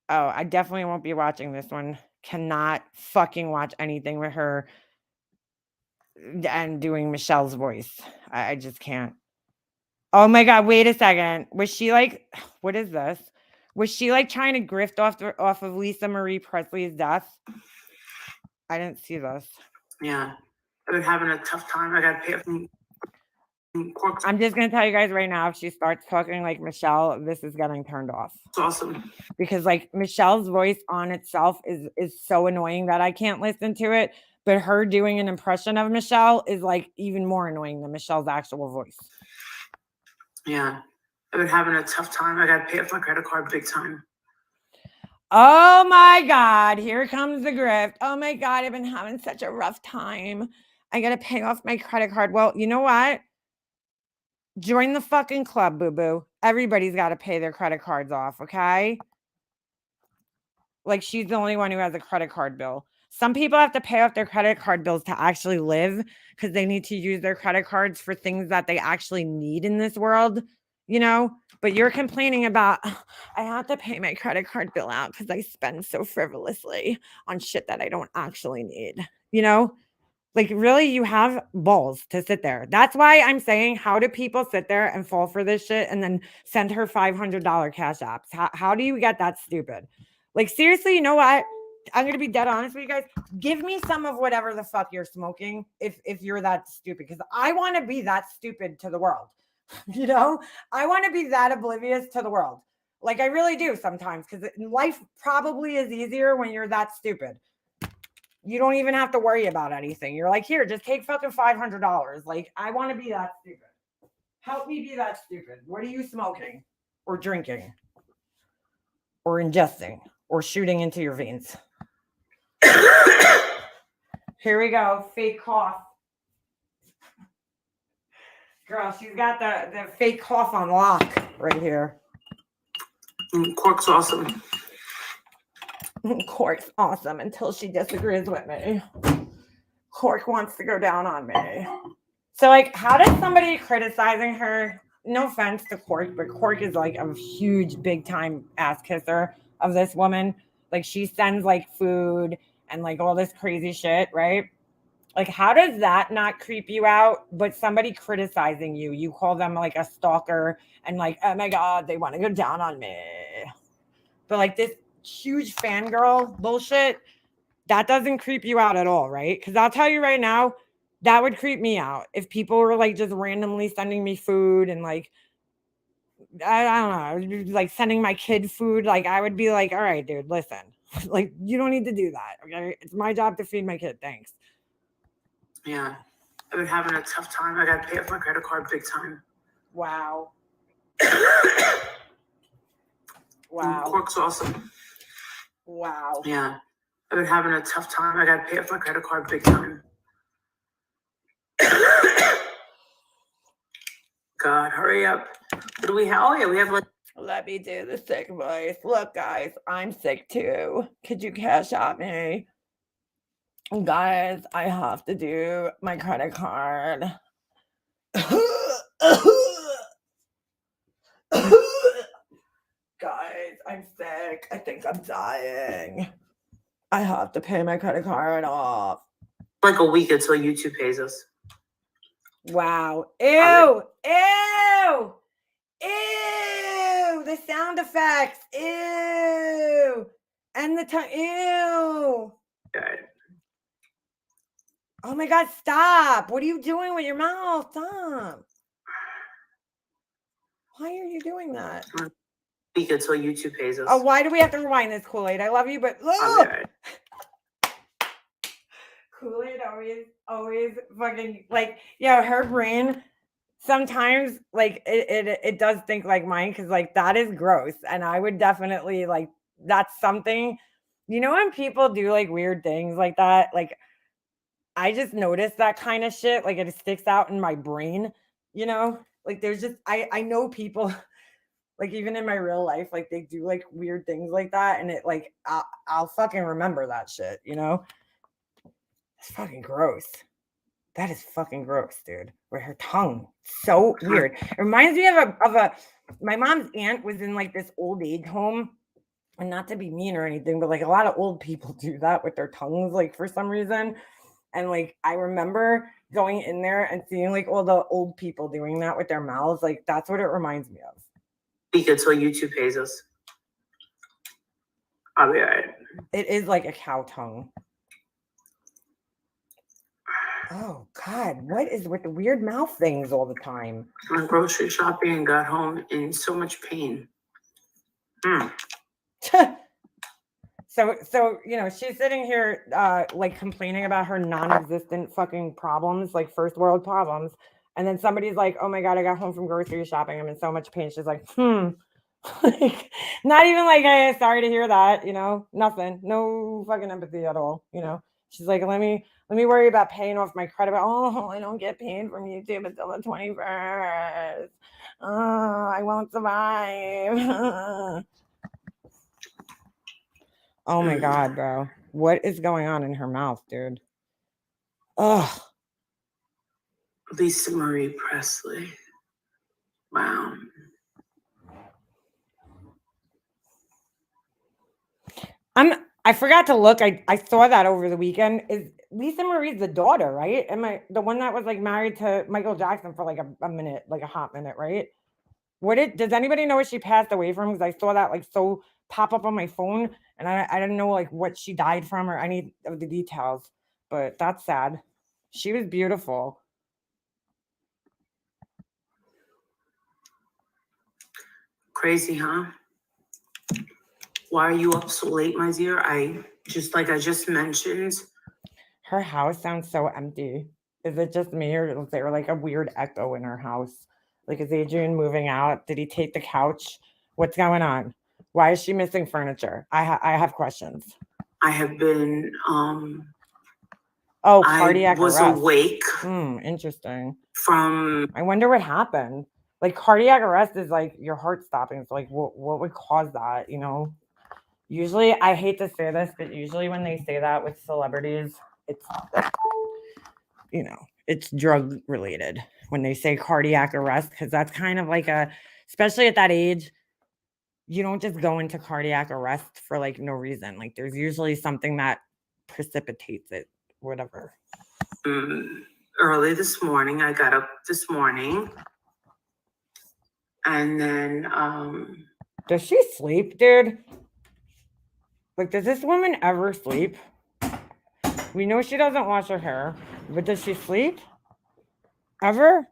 Speaker 1: I definitely won't be watching this one. Cannot fucking watch anything with her and doing Michelle's voice. I just can't. Oh my God, wait a second. Was she like, what is this? Was she like trying to grift off of Lisa Marie Presley's death? I didn't see this.
Speaker 2: Yeah. I've been having a tough time. I got to pay up from court.
Speaker 1: I'm just going to tell you guys right now, if she starts talking like Michelle, this is getting turned off.
Speaker 2: It's awesome.
Speaker 1: Because like Michelle's voice on itself is so annoying that I can't listen to it. But her doing an impression of Michelle is like even more annoying than Michelle's actual voice.
Speaker 2: Yeah. I've been having a tough time. I got to pay up my credit card big time.
Speaker 1: Oh my God, here comes the grift. Oh my God, I've been having such a rough time. I got to pay off my credit card. Well, you know what? Join the fucking club, boo-boo. Everybody's got to pay their credit cards off, okay? Like she's the only one who has a credit card bill. Some people have to pay off their credit card bills to actually live because they need to use their credit cards for things that they actually need in this world, But you're complaining about, I have to pay my credit card bill out because I spend so frivolously on shit that I don't actually need, Like really, you have balls to sit there. That's why I'm saying, how do people sit there and fall for this shit and then send her $500 cash apps? How do you get that stupid? Like seriously, you know what? I'm gonna be dead honest with you guys. Give me some of whatever the fuck you're smoking if you're that stupid, because I want to be that stupid to the world. You know, I want to be that oblivious to the world. Like I really do sometimes, because life probably is easier when you're that stupid. You don't even have to worry about anything. You're like, here, just take fucking $500. Like, I want to be that stupid. Help me be that stupid. What are you smoking or drinking or ingesting or shooting into your veins? Here we go. Fake cough. Girl, she's got the fake cough on lock right here.
Speaker 2: Cork's awesome.
Speaker 1: Cork's awesome until she disagrees with me. Cork wants to go down on me. So, like, how does somebody criticizing her, no offense to Cork, but Cork is like a huge, big time ass kisser of this woman. Like, she sends like food and like all this crazy shit, right? Like, how does that not creep you out? But somebody criticizing you, you call them like a stalker and like, oh my God, they want to go down on me. But like this huge fangirl bullshit, that doesn't creep you out at all, right? Because I'll tell you right now, that would creep me out if people were like just randomly sending me food and like, I don't know, like sending my kid food. Like, I would be like, all right, dude, listen, like, you don't need to do that. Okay, it's my job to feed my kid. Thanks.
Speaker 2: Yeah. I've been having a tough time. I got to pay off my credit card big time.
Speaker 1: Wow. Wow.
Speaker 2: Cork's awesome.
Speaker 1: Wow.
Speaker 2: Yeah. I've been having a tough time. I got to pay off my credit card big time. God, hurry up. What do we have? Oh, yeah, we have like.
Speaker 1: Let me do the sick voice. Look, guys, I'm sick too. Could you cash out me? Guys, I have to do my credit card. Guys, I'm sick. I think I'm dying. I have to pay my credit card off.
Speaker 2: Like a week until YouTube pays us.
Speaker 1: Wow. Ew. Ew. Ew. The sound effects. Ew. And the time. Ew.
Speaker 2: Okay.
Speaker 1: Oh my God, stop. What are you doing with your mouth? Stop. Why are you doing that?
Speaker 2: Week until YouTube pays us.
Speaker 1: Oh, why do we have to rewind this, Kool-Aid? I love you, but Kool-Aid always fucking like, yeah, her brain sometimes like it does think like mine, because like that is gross. And I would definitely like, that's something, you know, when people do like weird things like that, like I just noticed that kind of shit, like it sticks out in my brain, you know, like there's just, I know people like even in my real life, like they do like weird things like that. And it like, I'll fucking remember that shit, you know? It's fucking gross. That is fucking gross, dude. With her tongue. So weird. It reminds me of my mom's aunt was in like this old age home. And not to be mean or anything, but like a lot of old people do that with their tongues, like for some reason. And like I remember going in there and seeing like all the old people doing that with their mouths. Like that's what it reminds me of.
Speaker 2: Week until YouTube pays us. I'll be all right.
Speaker 1: It is like a cow tongue. Oh God, what is with the weird mouth things all the time?
Speaker 2: I went grocery shopping and got home in so much pain.
Speaker 1: So you know, she's sitting here like complaining about her non-existent fucking problems, like first world problems. And then somebody's like, oh my God, I got home from grocery shopping. I'm in so much pain. She's like, like, not even like, hey, sorry to hear that, you know, nothing, no fucking empathy at all, you know. She's like, let me worry about paying off my credit. Oh, I don't get paid from YouTube until the 21st. Oh, I won't survive. Oh my God, bro. What is going on in her mouth, dude? Ugh.
Speaker 2: Lisa Marie Presley. Wow.
Speaker 1: I forgot to look. I saw that over the weekend. Is Lisa Marie's the daughter, right? Am I the one that was like married to Michael Jackson for like a minute, like a hot minute, right? Does anybody know what she passed away from? Because I saw that like so pop up on my phone, and I didn't know like what she died from or any of the details. But that's sad. She was beautiful.
Speaker 5: Crazy, huh? Why are you up so late, my dear? I just mentioned.
Speaker 1: Her house sounds so empty. Is it just me, or is there like a weird echo in her house? Like, is Adrian moving out? Did he take the couch? What's going on? Why is she missing furniture? I have questions.
Speaker 5: I have been
Speaker 1: Oh,
Speaker 5: I
Speaker 1: cardiac
Speaker 5: was
Speaker 1: arrest.
Speaker 5: awake
Speaker 1: Interesting.
Speaker 5: from
Speaker 1: I wonder what happened. Like, cardiac arrest is like your heart stopping. So like, what would cause that? You know, usually, I hate to say this, but usually when they say that with celebrities, it's, you know, it's drug related when they say cardiac arrest, because that's kind of like especially at that age, you don't just go into cardiac arrest for like no reason. Like, there's usually something that precipitates it, whatever.
Speaker 5: Early this morning. I got up this morning, and then
Speaker 1: Does she sleep, dude? Like, does this woman ever sleep? We know she doesn't wash her hair, but does she sleep? Ever?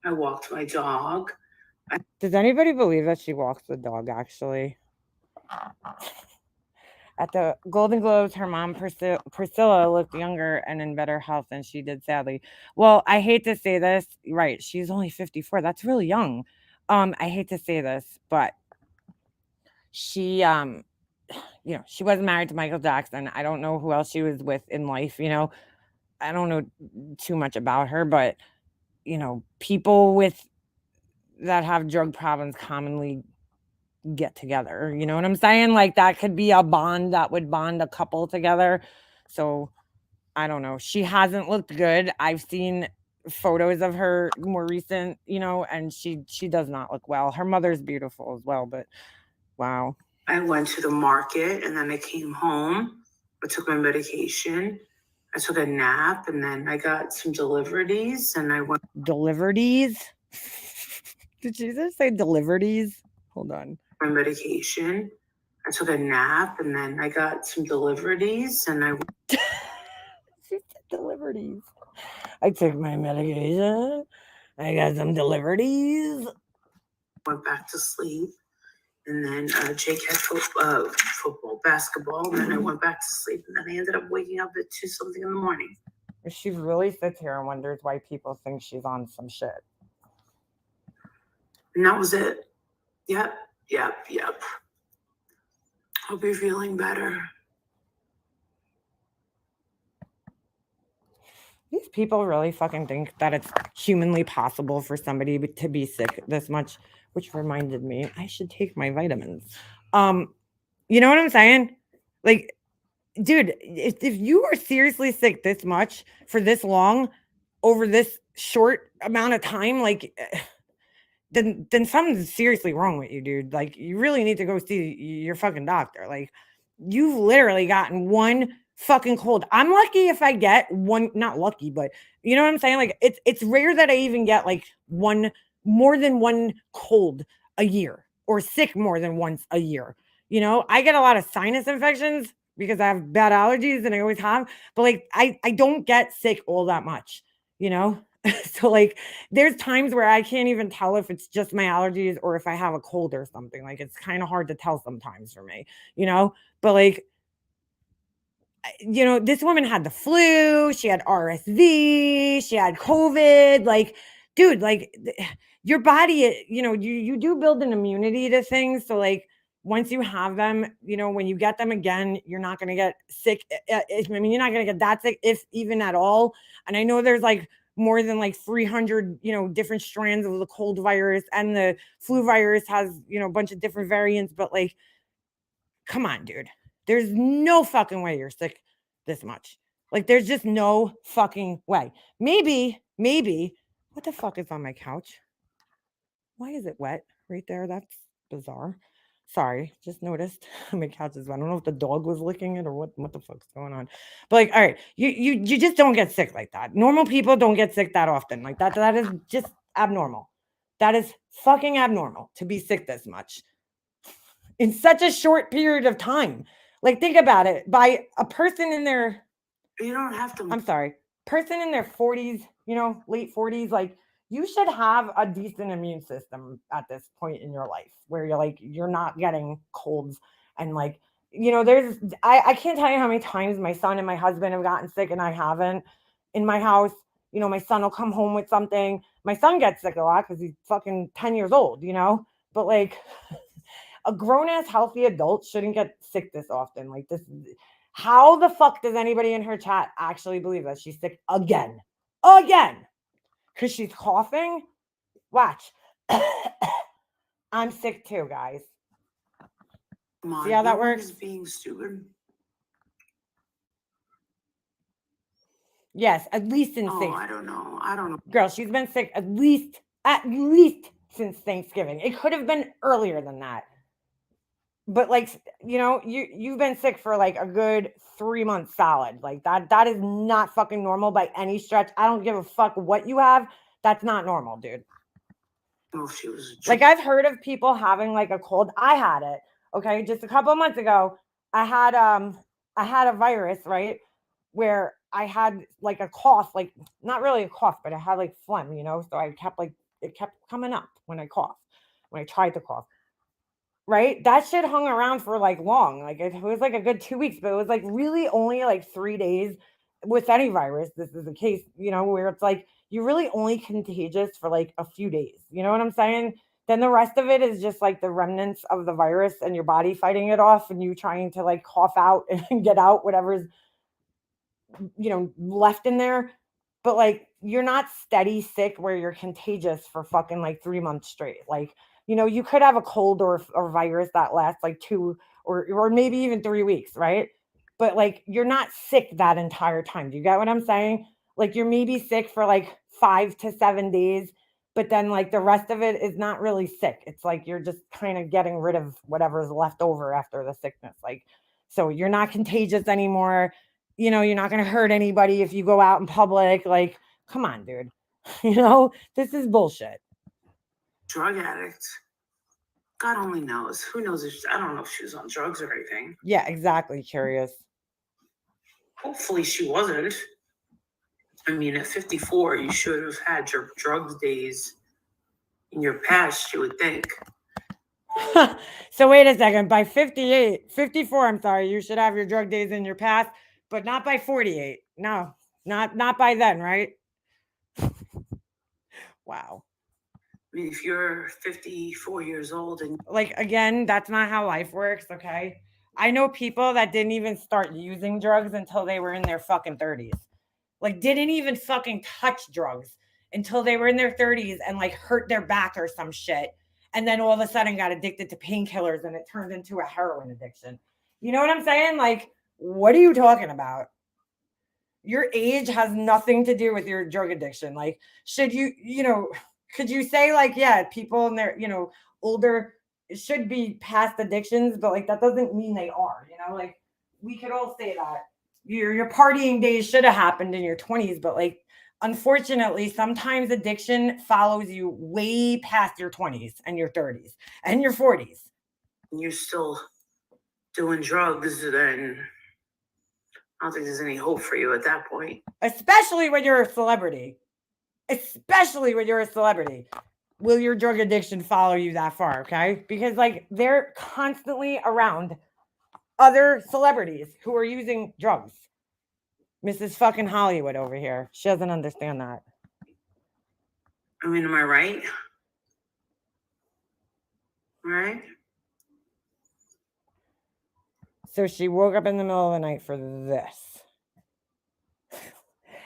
Speaker 5: I walked my dog.
Speaker 1: Does anybody believe that she walks the dog, actually? At the Golden Globes, her mom, Priscilla, looked younger and in better health than she did, sadly. Well, I hate to say this. Right, she's only 54. That's really young. I hate to say this, but she, she wasn't married to Michael Jackson. I don't know who else she was with in life, I don't know too much about her, but, people that have drug problems commonly get together. You know what I'm saying? Like, that could be a bond that would bond a couple together. So I don't know. She hasn't looked good. I've seen photos of her more recent, and she does not look well. Her mother's beautiful as well, but wow.
Speaker 5: I went to the market, and then I came home. I took my medication. I took a nap, and then I got some deliveries, and I went.
Speaker 1: Deliveries? Did you just say deliveries? Hold on.
Speaker 5: My medication. I took a nap, and then I got some deliveries, and I.
Speaker 1: She said deliveries. I took my medication. I got some deliveries.
Speaker 5: Went back to sleep, and then Jake had football, basketball, and then I went back to sleep, and then I ended up waking up at 2 something in the morning.
Speaker 1: She really sits here and wonders why people think she's on some shit.
Speaker 5: And that was it. Yep. Hope you're feeling better.
Speaker 1: These people really fucking think that it's humanly possible for somebody to be sick this much, which reminded me, I should take my vitamins. You know what I'm saying? Like, dude, if you are seriously sick this much for this long over this short amount of time, like, then something's seriously wrong with you, dude. Like, you really need to go see your fucking doctor. Like, you've literally gotten one fucking cold. I'm lucky if I get one, not lucky, but you know what I'm saying? Like, it's rare that I even get like more than one cold a year, or sick more than once a year. I get a lot of sinus infections because I have bad allergies, and I always have, but like, I don't get sick all that much, So like, there's times where I can't even tell if it's just my allergies or if I have a cold or something. Like, it's kind of hard to tell sometimes for me, but like, this woman had the flu, she had RSV, she had COVID. Like, dude, like, your body, you do build an immunity to things. So like, once you have them, when you get them again, you're not going to get sick. You're not going to get that sick, if even at all. And I know there's like more than like 300, different strands of the cold virus, and the flu virus has, a bunch of different variants, but like, come on, dude. There's no fucking way you're sick this much. Like, there's just no fucking way. Maybe, what the fuck is on my couch? Why is it wet right there? That's bizarre. Sorry, just noticed my couch is wet. I don't know if the dog was licking it or what the fuck's going on. But like, all right, you just don't get sick like that. Normal people don't get sick that often. Like, that is just abnormal. That is fucking abnormal to be sick this much. in such a short period of time. Like, think about it. By a person in their,
Speaker 5: You don't have to.
Speaker 1: I'm sorry, person in their 40s, you know, late 40s, like, you should have a decent immune system at this point in your life where you're like, you're not getting colds and like, you know, I can't tell you how many times my son and my husband have gotten sick and I haven't in my house. You know, my son will come home with something. My son gets sick a lot because he's fucking 10 years old, you know, but like a grown ass healthy adult shouldn't get sick this often. Like this, how the fuck does anybody in her chat actually believe that she's sick again? Again. Because she's coughing. Watch. I'm sick too, guys.
Speaker 5: Come on,
Speaker 1: See how that
Speaker 5: no one
Speaker 1: works?
Speaker 5: is being stupid.
Speaker 1: Yes, at least since
Speaker 5: Oh, I don't know.
Speaker 1: girl, she's been sick at least since Thanksgiving. It could have been earlier than that. But like, you know, you've been sick for like a good 3 months solid. Like that is not fucking normal by any stretch. I don't give a fuck what you have. That's not normal, dude.
Speaker 5: know if she was
Speaker 1: Like, I've heard of people having like a cold. I had it. Okay, just a couple of months ago, I had a virus, right? Where I had like a cough, like not really a cough, but I had like phlegm, you know. So I kept like it kept coming up when I coughed, when I tried to cough. Right? That shit hung around for like long. Like it was like a good 2 weeks, but it was like really only like 3 days with any virus. This is the case, you know, where it's like you're really only contagious for like a few days. You know what I'm saying? Then the rest of it is just like the remnants of the virus and your body fighting it off and you trying to like cough out and get out whatever's, you know, left in there. But like you're not steady sick where you're contagious for fucking like 3 months straight. Like, you know, you could have a cold or virus that lasts like 2 or maybe even 3 weeks, right? But like you're not sick that entire time. Do you get what I'm saying? Like you're maybe sick for like 5 to 7 days, but then like the rest of it is not really sick. It's like you're just kind of getting rid of whatever's left over after the sickness. Like, so you're not contagious anymore. You know, you're not going to hurt anybody if you go out in public. Like, come on, dude. You know, this is bullshit.
Speaker 5: drug addict. God only knows. Who knows if I don't know if she was on drugs or anything.
Speaker 1: Yeah, exactly. Curious.
Speaker 5: Hopefully she wasn't. I mean, at 54, you should have had your drugs days in your past, you would think.
Speaker 1: So wait a second. By 54, I'm sorry, you should have your drug days in your past, but not by 48. No, not by then, right? Wow.
Speaker 5: I mean, if you're 54 years old and
Speaker 1: Like, again, that's not how life works, okay? I know people that didn't even start using drugs until they were in their fucking 30s. Like, didn't even fucking touch drugs until they were in their 30s and like hurt their back or some shit. And then all of a sudden got addicted to painkillers and it turned into a heroin addiction. You know what I'm saying? Like, what are you talking about? Your age has nothing to do with your drug addiction. Like, should you, you know, could you say like, yeah, people in their, you know, older should be past addictions, but like that doesn't mean they are, you know, like we could all say that your partying days should have happened in your 20s, but like unfortunately, sometimes addiction follows you way past your 20s and your 30s and your 40s.
Speaker 5: you're still doing drugs, then I don't think there's any hope for you at that point.
Speaker 1: Especially when you're a celebrity. Especially when you're a celebrity. Will your drug addiction follow you that far? Okay. Because like they're constantly around other celebrities who are using drugs. Mrs. fucking Hollywood over here. She doesn't understand that.
Speaker 5: I mean, am I right? Right?
Speaker 1: So she woke up in the middle of the night for this.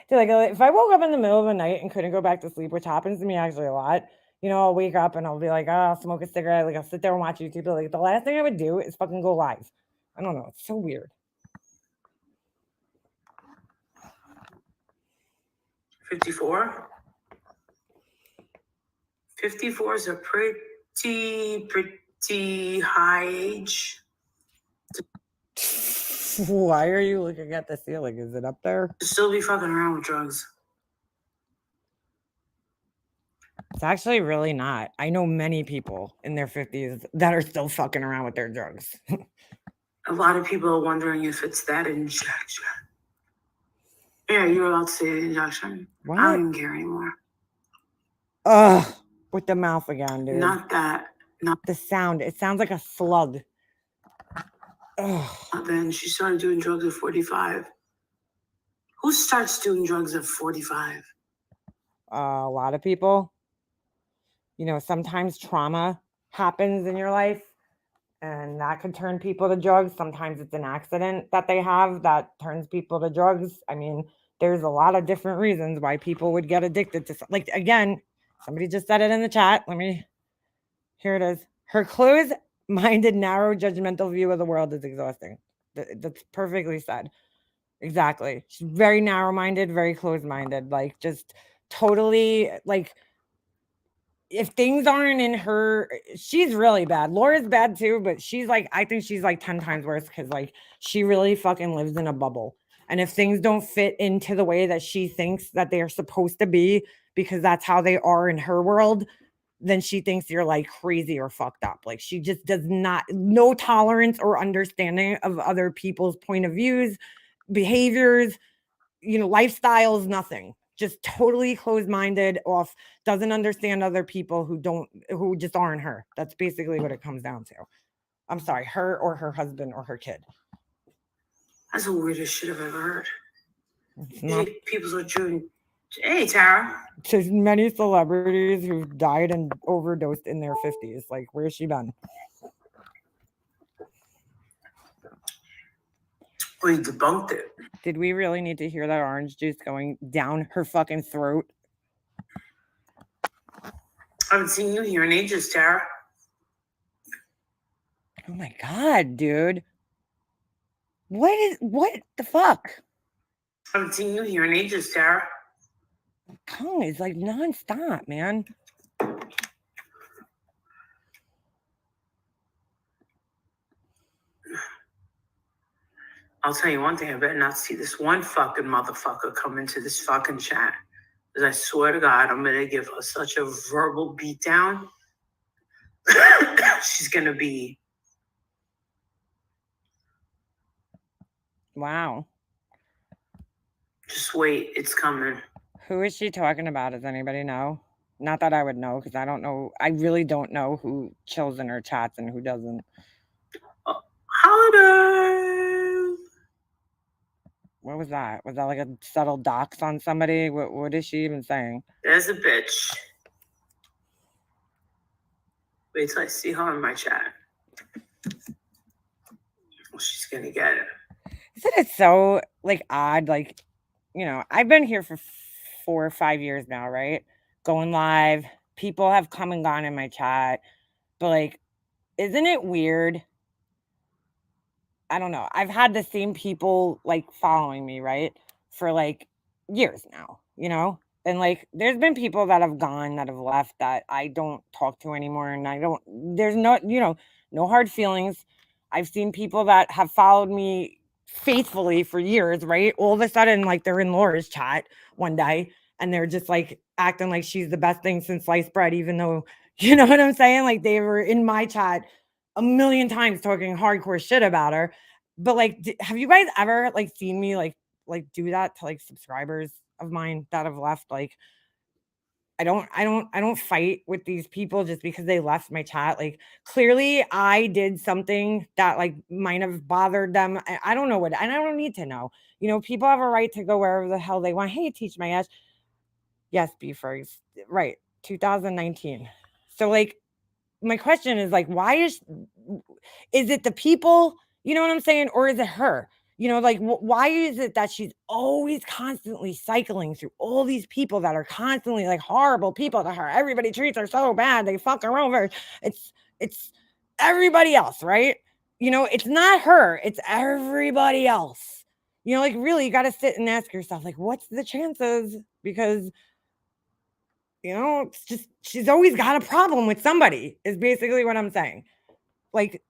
Speaker 1: Like, if I woke up in the middle of the night and couldn't go back to sleep, which happens to me actually a lot, you know, I'll wake up and I'll be like, oh, I'll smoke a cigarette. Like, I'll sit there and watch YouTube. But like, the last thing I would do is fucking go live. I don't know. It's so weird.
Speaker 5: 54? 54 is a pretty high age.
Speaker 1: Why are you looking at the ceiling? Is it up there?
Speaker 5: To still be fucking around with drugs.
Speaker 1: It's actually really not. I know many people in their 50s that are still fucking around with their drugs.
Speaker 5: A lot of people are wondering if it's that injection. Yeah, you're allowed to say injection. I
Speaker 1: What?
Speaker 5: don't even care anymore.
Speaker 1: Ugh, with the mouth again, dude.
Speaker 5: Not that. Not
Speaker 1: the sound. It sounds like a slug. Ugh.
Speaker 5: then. She started doing drugs at 45. Who starts doing drugs at 45?
Speaker 1: A lot of people. You know, sometimes trauma happens in your life and that could turn people to drugs. Sometimes it's an accident that they have that turns people to drugs. I mean, there's a lot of different reasons why people would get addicted to, like, again, somebody just said it in the chat. Here it is. Her closed-minded, narrow, judgmental view of the world is exhausting. That's perfectly said. Exactly. She's very narrow-minded, very closed-minded. Like, just totally, like, if things aren't in her, she's really bad. Laura's bad too, but she's like, I think she's like 10 times worse because, like, she really fucking lives in a bubble. And if things don't fit into the way that she thinks that they are supposed to be, because that's how they are in her world, then she thinks you're like crazy or fucked up. Like, she just does not, no tolerance or understanding of other people's point of views, behaviors, you know, lifestyles, nothing. Just totally closed-minded, off, doesn't understand other people who just aren't her. That's basically what it comes down to. I'm sorry, her or her husband or her kid.
Speaker 5: That's the weirdest shit I've ever heard.
Speaker 1: It's not.
Speaker 5: People are doing. Hey, Tara.
Speaker 1: There's many celebrities who've died and overdosed in their 50s. Like, where's she been?
Speaker 5: We debunked it.
Speaker 1: Did we really need to hear that orange juice going down her fucking throat?
Speaker 5: I haven't seen you here in ages, Tara.
Speaker 1: Oh my God, dude. What the fuck?
Speaker 5: I haven't seen you here in ages, Tara.
Speaker 1: Tongue is like nonstop, man.
Speaker 5: I'll tell you one thing, I better not see this one fucking motherfucker come into this fucking chat. Because I swear to God, I'm going to give her such a verbal beatdown. She's going to be...
Speaker 1: Wow.
Speaker 5: Just wait, it's coming.
Speaker 1: Who is she talking about? Does anybody know? Not that I would know, because I don't know. I really don't know who chills in her chats and who doesn't.
Speaker 5: Holiday!
Speaker 1: What was that? Was that like a subtle dox on somebody? What is she even saying?
Speaker 5: There's a bitch. Wait till I see her in my chat. Well, she's gonna get it.
Speaker 1: Isn't it so, like, odd? Like, you know, I've been here for 4 or 5 years now, right? Going live. People have come and gone in my chat. But, like, isn't it weird? I don't know. I've had the same people, like, following me, right? For, like, years now, you know? And, like, there's been people that have gone, that have left, that I don't talk to anymore. And there's no, you know, no hard feelings. I've seen people that have followed me faithfully for years, right? All of a sudden, like, they're in Laura's chat one day and they're just, like, acting like she's the best thing since sliced bread, even though, you know what I'm saying? Like, they were in my chat a million times talking hardcore shit about her. But, like, have you guys ever, like, seen me like do that to, like, subscribers of mine that have left? Like, I don't fight with these people just because they left my chat. Like, clearly I did something that, like, might have bothered them. I don't know what, and I don't need to know. You know, people have a right to go wherever the hell they want. Hey, teach my ass. Yes, Beefers. Right. 2019. So, like, my question is, like, why is it the people, you know what I'm saying? Or is it her? You know, like, why is it that she's always constantly cycling through all these people that are constantly, like, horrible people to her? Everybody treats her so bad. They fuck her over. It's everybody else, right? You know, it's not her. It's everybody else. You know, like, really, you got to sit and ask yourself, like, what's the chances? Because, you know, it's just, she's always got a problem with somebody, is basically what I'm saying. Like,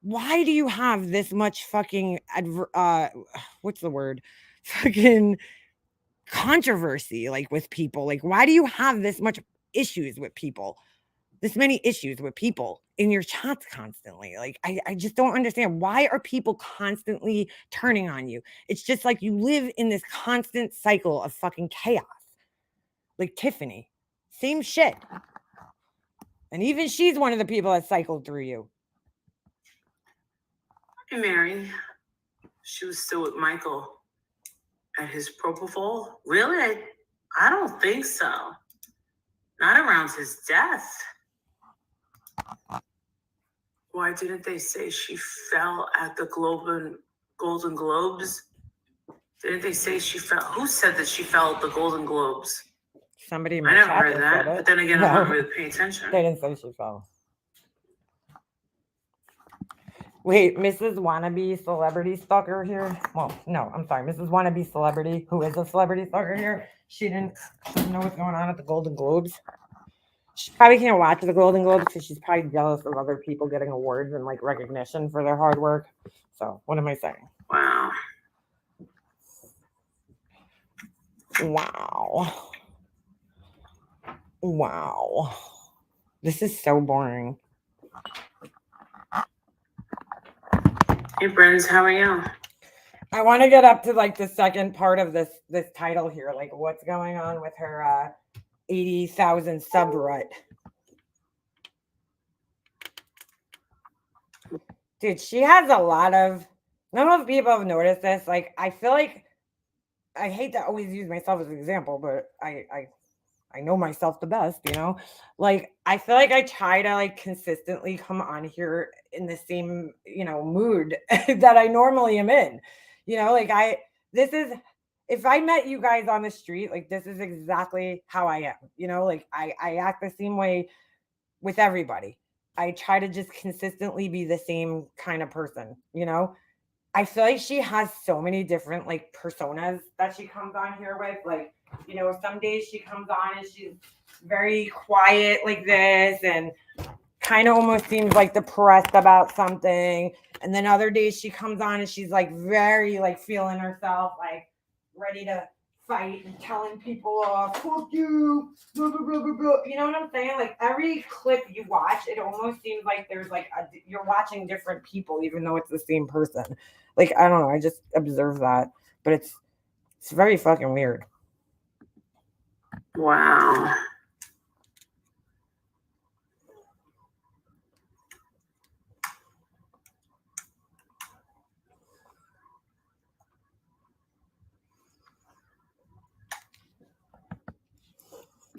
Speaker 1: why do you have this much fucking, what's the word? Fucking controversy, like, with people? Like, why do you have this much issues with people. In your chats constantly. Like, I just don't understand. Why are people constantly turning on you? It's just like you live in this constant cycle of fucking chaos. Like Tiffany, same shit. And even she's one of the people that cycled through you.
Speaker 5: Hey, Mary. She was still with Michael at his propofol. Really? I don't think so. Not around his death. Why didn't they say she fell at the Golden Globes? Didn't they say she fell? Who said that she fell at the Golden Globes?
Speaker 1: Somebody in
Speaker 5: I
Speaker 1: my
Speaker 5: never
Speaker 1: chat
Speaker 5: heard
Speaker 1: just
Speaker 5: that.
Speaker 1: said it.
Speaker 5: But then again,
Speaker 1: No.
Speaker 5: I'm not really paying attention.
Speaker 1: They didn't say she fell. Wait, Mrs. Wannabe Celebrity Stalker here? Well, no, I'm sorry. Mrs. Wannabe Celebrity, who is a celebrity stalker here, she didn't know what's going on at the Golden Globes. She probably can't watch the Golden Globes because she's probably jealous of other people getting awards and like recognition for their hard work. So what am I saying?
Speaker 5: Wow.
Speaker 1: Wow. Wow. This is so boring.
Speaker 5: Hey, Brens, how are you?
Speaker 1: I want to get up to like the second part of this title here, like what's going on with her 80,000 sub rut. Dude, she has a lot of, I don't know if people have noticed this. Like, I feel like, I hate to always use myself as an example, but I know myself the best, you know? Like, I feel like I try to like consistently come on here in the same, you know, mood that I normally am in. You know, like if I met you guys on the street, like this is exactly how I am. You know, like I act the same way with everybody. I try to just consistently be the same kind of person, you know? I feel like she has so many different like personas that she comes on here with. Like, you know, some days she comes on and she's very quiet like this and kind of almost seems like depressed about something. And then other days she comes on and she's like very like feeling herself, like ready to fight and telling people off, fuck you, blah, blah, blah, blah, blah. You know what I'm saying? Like every clip you watch, it almost seems like there's like you're watching different people, even though it's the same person. Like, I don't know. I just observed that, but it's very fucking weird.
Speaker 5: Wow.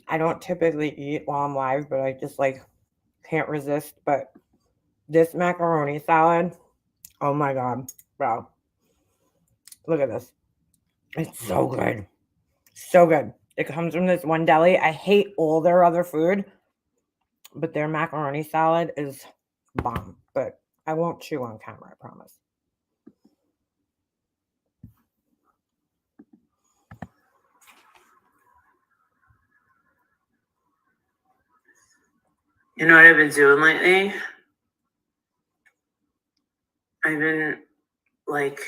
Speaker 1: I don't typically eat while I'm live, but I just like can't resist. But this macaroni salad, oh my God, bro. Look at this. It's so good. So good. It comes from this one deli. I hate all their other food, but their macaroni salad is bomb. But I won't chew on camera, I promise.
Speaker 5: You know what I've been doing lately? I've been like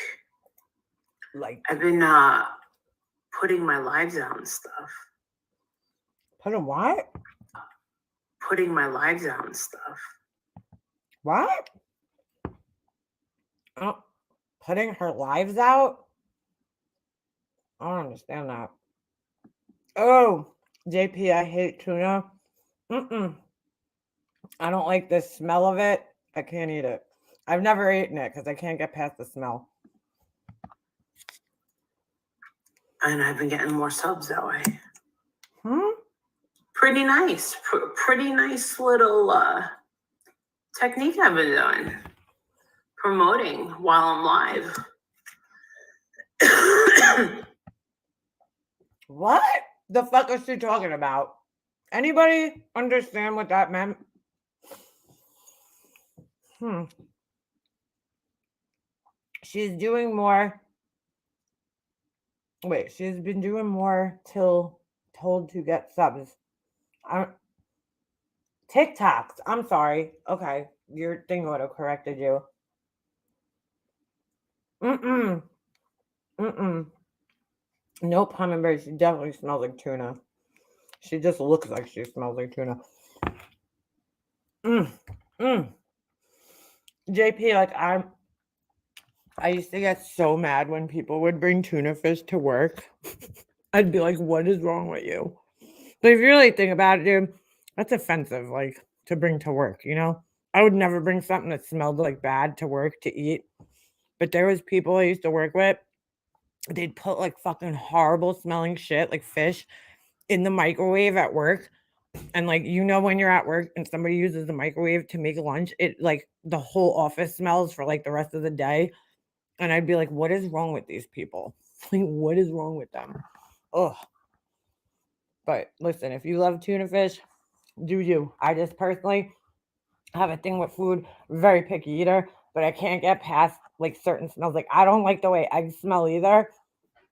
Speaker 5: I've been putting my lives out and stuff.
Speaker 1: Putting what?
Speaker 5: Putting my lives out and stuff.
Speaker 1: What? Oh, putting her lives out? I don't understand that. Oh, JP, I hate tuna. I don't like the smell of it. I can't eat it. I've never eaten it because I can't get past the smell.
Speaker 5: And I've been getting more subs that way.
Speaker 1: Pretty
Speaker 5: nice. Pretty nice little technique I've been doing. Promoting while I'm live.
Speaker 1: What the fuck is she talking about? Anybody understand what that meant? She's doing more. Wait, she's been doing more till told to get subs. TikToks. I'm sorry. Okay, your thing would have corrected you. Nope, hummingbird. She definitely smells like tuna. She just looks like she smells like tuna. JP, like I used to get so mad when people would bring tuna fish to work. I'd be like, what is wrong with you? But if you really think about it, dude, that's offensive, like, to bring to work, you know? I would never bring something that smelled like bad to work to eat. But there was people I used to work with, they'd put like fucking horrible smelling shit, like fish, in the microwave at work. And like, you know, when you're at work and somebody uses the microwave to make lunch, it like the whole office smells for like the rest of the day. And I'd be like, what is wrong with these people? Like, what is wrong with them? Ugh. But listen, if you love tuna fish, do you. I just personally have a thing with food, very picky eater, but I can't get past like certain smells. Like, I don't like the way eggs smell either,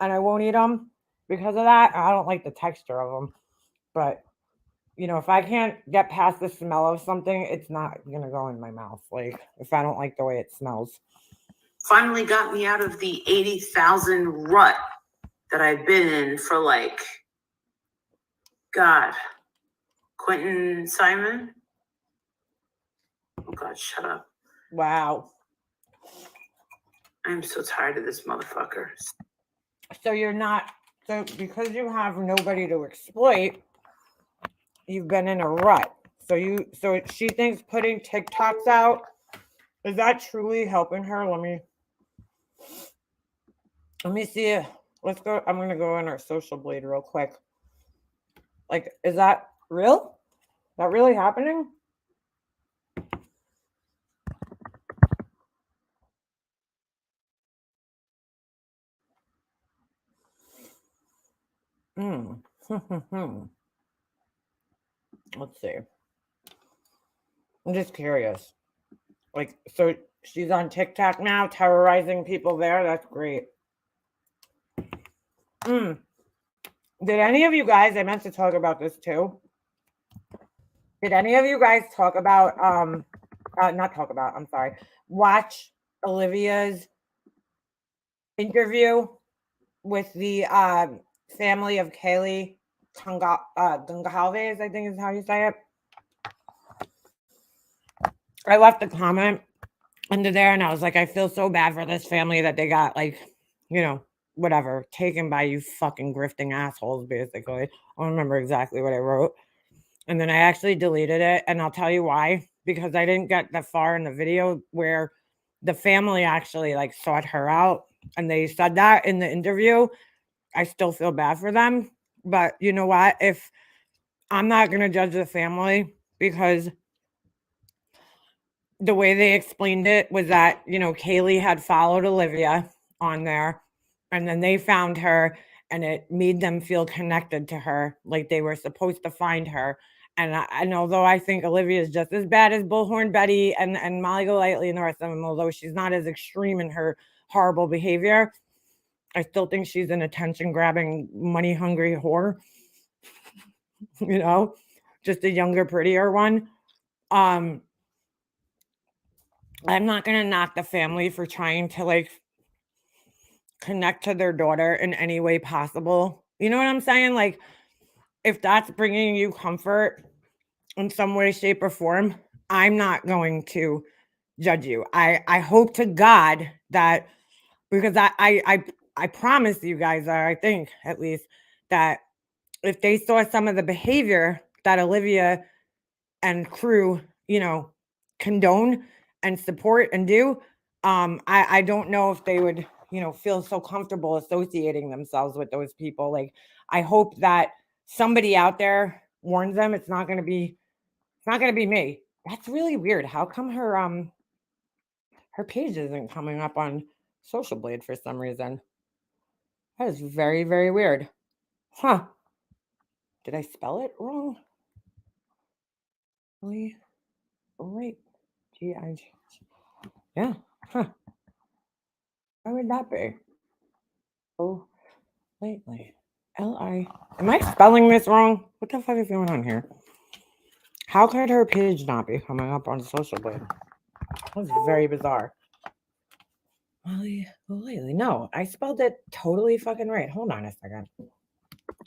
Speaker 1: and I won't eat them because of that. I don't like the texture of them. But you know, if I can't get past the smell of something, it's not gonna go in my mouth. Like, if I don't like the way it smells.
Speaker 5: Finally got me out of the 80,000 rut that I've been in for like, God, Quentin Simon. Oh God, shut up.
Speaker 1: Wow.
Speaker 5: I'm so tired of this motherfucker.
Speaker 1: So you're not, so because you have nobody to exploit, you've been in a rut. So she thinks putting TikToks out, is that truly helping her? Let me see. Let's go. I'm gonna go on our social blade real quick. Like, is that real? That really happening? Let's see. I'm just curious. Like, so she's on TikTok now, terrorizing people there. That's great. Did any of you guys, I meant to talk about this too. Did any of you guys talk about, I'm sorry, watch Olivia's interview with the family of Kaylee Gongalves, I think is how you say it. I left a comment under there and I was like, I feel so bad for this family that they got like, you know, whatever, taken by you fucking grifting assholes, basically. I don't remember exactly what I wrote. And then I actually deleted it. And I'll tell you why. Because I didn't get that far in the video where the family actually like sought her out. And they said that in the interview. I still feel bad for them. But you know what? If I'm not going to judge the family because the way they explained it was that, you know, Kaylee had followed Olivia on there and then they found her and it made them feel connected to her like they were supposed to find her. And although I think Olivia is just as bad as Bullhorn Betty and Molly Golightly and the rest of them, although she's not as extreme in her horrible behavior, I still think she's an attention-grabbing, money-hungry whore. You know, just a younger, prettier one. I'm not going to knock the family for trying to like connect to their daughter in any way possible. You know what I'm saying? Like, if that's bringing you comfort in some way, shape, or form, I'm not going to judge you. I hope to God that, because I promise you guys, I think at least, that if they saw some of the behavior that Olivia and crew, you know, condone and support and do, I don't know if they would, you know, feel so comfortable associating themselves with those people. Like, I hope that somebody out there warns them it's not going to be me. That's really weird. How come her page isn't coming up on Social Blade for some reason? That is very, very weird. Huh. Did I spell it wrong? Wait. G-I-G. Yeah. Huh. Why would that be? Oh, lately. L-I. Am I spelling this wrong? What the fuck is going on here? How could her page not be coming up on Social Blade? That's very bizarre. Molly lately. No, I spelled it totally fucking right. Hold on a second.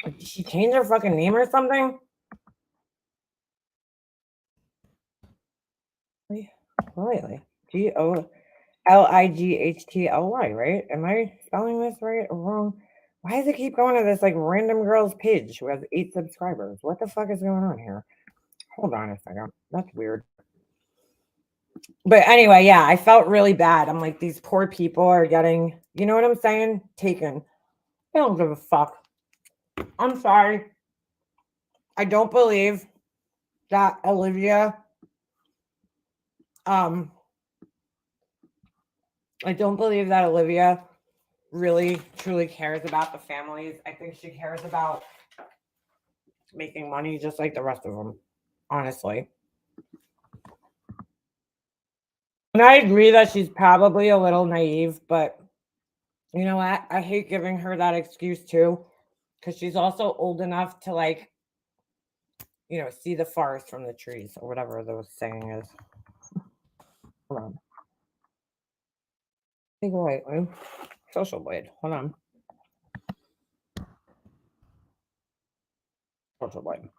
Speaker 1: Did she change her fucking name or something? Really? Golightly, right? Am I spelling this right or wrong? Why does it keep going to this like random girl's page who has 8 subscribers? What the fuck is going on here? Hold on a second. That's weird. But anyway, yeah, I felt really bad. I'm like, these poor people are getting, you know what I'm saying? Taken. I don't give a fuck. I'm sorry. I don't believe that Olivia, I don't believe that Olivia really truly cares about the families. I think she cares about making money just like the rest of them, honestly. And I agree that she's probably a little naive, but you know what? I hate giving her that excuse too, because she's also old enough to like, you know, see the forest from the trees or whatever the saying is. Hold on. Think lightly. Social blade. Hold on. Social blade.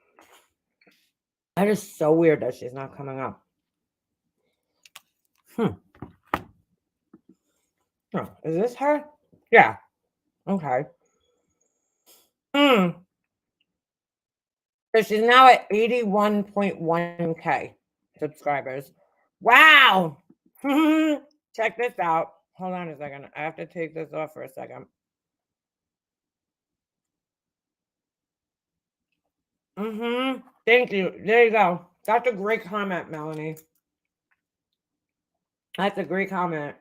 Speaker 1: That is so weird that she's not coming up. Oh, is this her? Yeah. Okay. So she's now at 81.1K subscribers. Wow. Check this out. Hold on a second. I have to take this off for a second. Thank you. There you go. That's a great comment, Melanie. That's a great comment.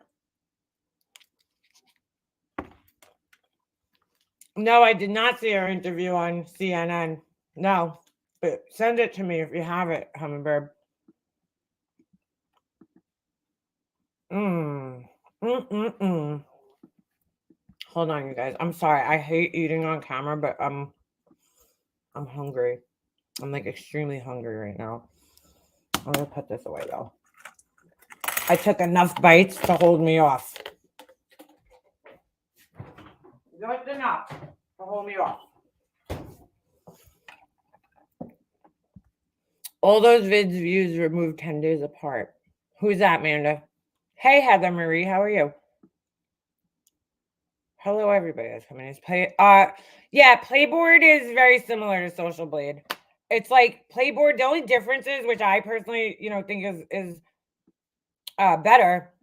Speaker 1: No, I did not see her interview on CNN. No, but send it to me if you have it, Hummingbird. Hold on, you guys. I'm sorry. I hate eating on camera, but I'm hungry. I'm like extremely hungry right now. I'm gonna put this away though. I took enough bites to hold me off. Just enough to hold me off. All those vids views removed 10 days apart. Who's that, Amanda? Hey, Heather Marie, how are you? Hello, everybody that's coming in. Yeah, Playboard is very similar to Social Blade. It's like Playboard. The only difference is, which I personally, think is better,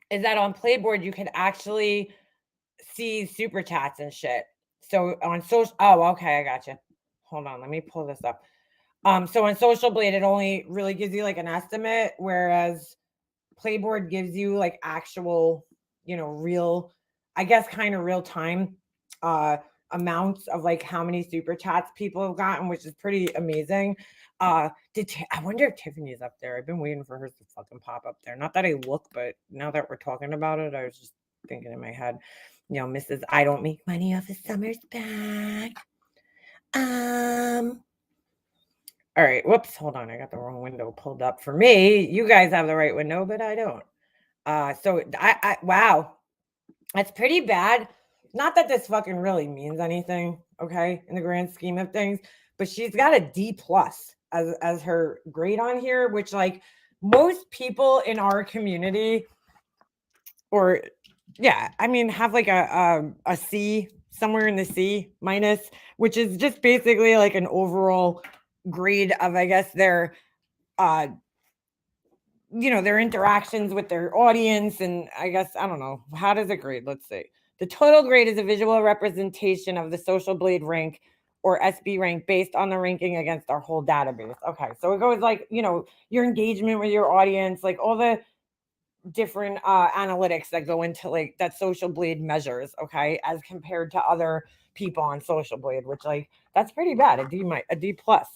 Speaker 1: is that on Playboard you can actually see super chats and shit. So on social, okay, I gotcha. Hold on, let me pull this up. So on Social Blade, it only really gives you like an estimate, whereas Playboard gives you like actual, real, I guess, kind of real time amounts of like how many super chats people have gotten, which is pretty amazing. I wonder if Tiffany's up there. I've been waiting for her to fucking pop up there. Not that I look, but now that we're talking about it, I was just thinking in my head, Mrs. I don't make money off of Summer's back. All right. Whoops. Hold on. I got the wrong window pulled up for me. You guys have the right window, but I don't. So wow. That's pretty bad. Not that this fucking really means anything, okay, in the grand scheme of things, but she's got a D+ as her grade on here, which like most people in our community, or yeah, I mean, have like a C, somewhere in the C minus, which is just basically like an overall grade of, I guess, their their interactions with their audience. And I guess, I don't know, how does it grade? Let's see. The total grade is a visual representation of the Social Blade rank or SB rank based on the ranking against our whole database. Okay, so it goes like, your engagement with your audience, like all the different analytics that go into like that Social Blade measures, okay, as compared to other people on Social Blade, which like that's pretty bad. A D+.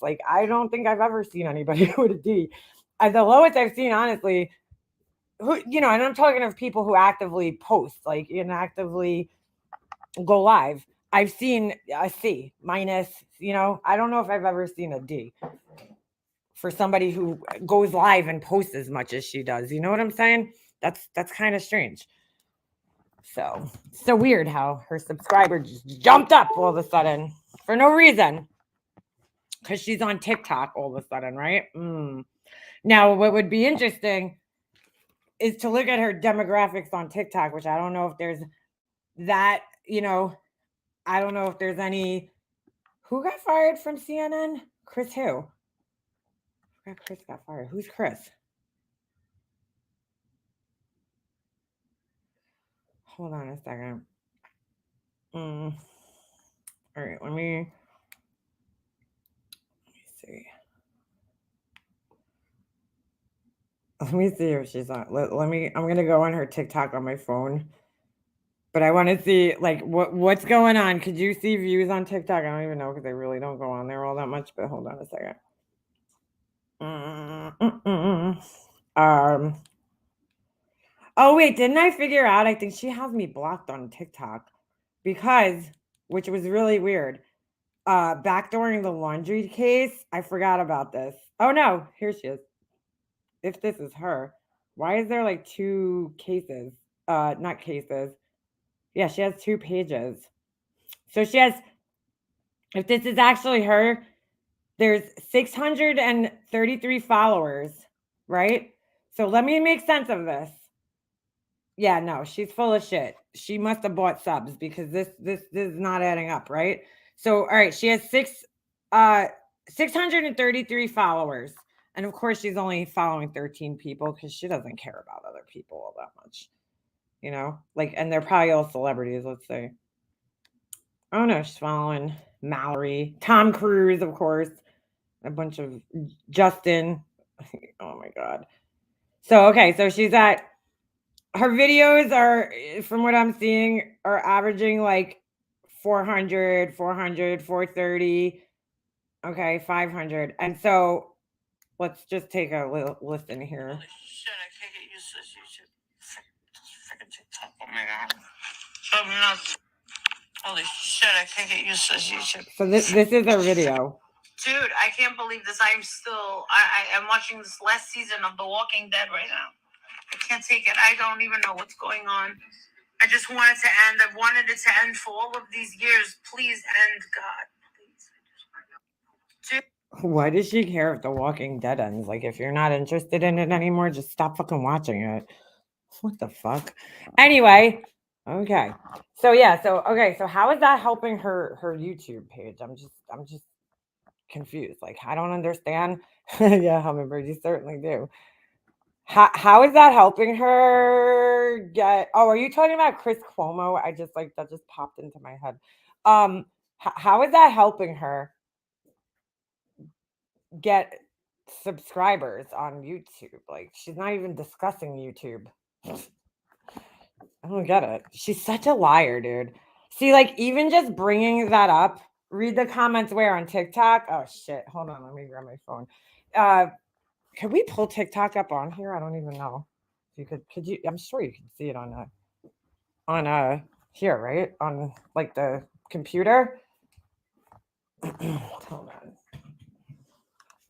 Speaker 1: Like I don't think I've ever seen anybody with a D. The lowest I've seen, honestly, and I'm talking of people who actively post, like and actively go live. I've seen a C minus. I don't know if I've ever seen a D for somebody who goes live and posts as much as she does. You know what I'm saying? That's kind of strange. So weird how her subscriber just jumped up all of a sudden. for no reason. Because she's on TikTok all of a sudden, right? Now, what would be interesting is to look at her demographics on TikTok, which I don't know if there's that, I don't know if there's any. Who got fired from CNN? Chris who? Chris got fired. Who's Chris? Hold on a second. All right, let me see. Let me see if she's on. Let me. I'm gonna go on her TikTok on my phone, but I want to see like what's going on. Could you see views on TikTok? I don't even know because I really don't go on there all that much. But hold on a second. Oh wait, didn't I figure out? I think she has me blocked on TikTok because, which was really weird. Back during the laundry case, I forgot about this. Oh no, here she is. If this is her, why is there like 2 cases? Not cases. Yeah, she has 2 pages. So she has, if this is actually her, there's 633 followers, right? So let me make sense of this. Yeah, no, she's full of shit. She must have bought subs because this is not adding up, right? So all right, she has 633 followers. And of course she's only following 13 people because she doesn't care about other people all that much. Like, and they're probably all celebrities, let's say. Oh no, she's following Mallory, Tom Cruise, of course, a bunch of Justin. Oh my God. So okay, so she's at, her videos are, from what I'm seeing, are averaging like 400, 430, okay, 500. And so let's just take a little listen here.
Speaker 5: Holy shit, I can't get used to this YouTube. Freaking TikTok. Oh my God. So nuts. Holy shit, I can't get used to this YouTube.
Speaker 1: So this is our video.
Speaker 5: Dude, I can't believe this. I'm still, I am watching this last season of The Walking Dead right now. I can't take it. I don't even know what's going on. I just want it to end. I've wanted it to end for all of these years. Please end, God. Please. Dude.
Speaker 1: Why does she care if The Walking Dead ends? Like, if you're not interested in it anymore, just stop fucking watching it. What the fuck? Anyway, okay. So yeah, so how is that helping her YouTube page? I'm just confused. Like, I don't understand. Yeah, hummingbird, you certainly do. How is that helping her get? Oh, are you talking about Chris Cuomo? I just like that just popped into my head. How is that helping her get subscribers on YouTube? Like, she's not even discussing YouTube. I don't get it. She's such a liar, dude. See, like, even just bringing that up, read the comments where on TikTok. Oh shit, hold on, let me grab my phone. Could we pull TikTok up on here? I don't even know. If you could you? I'm sure you can see it on here, right? On like the computer. Hold on.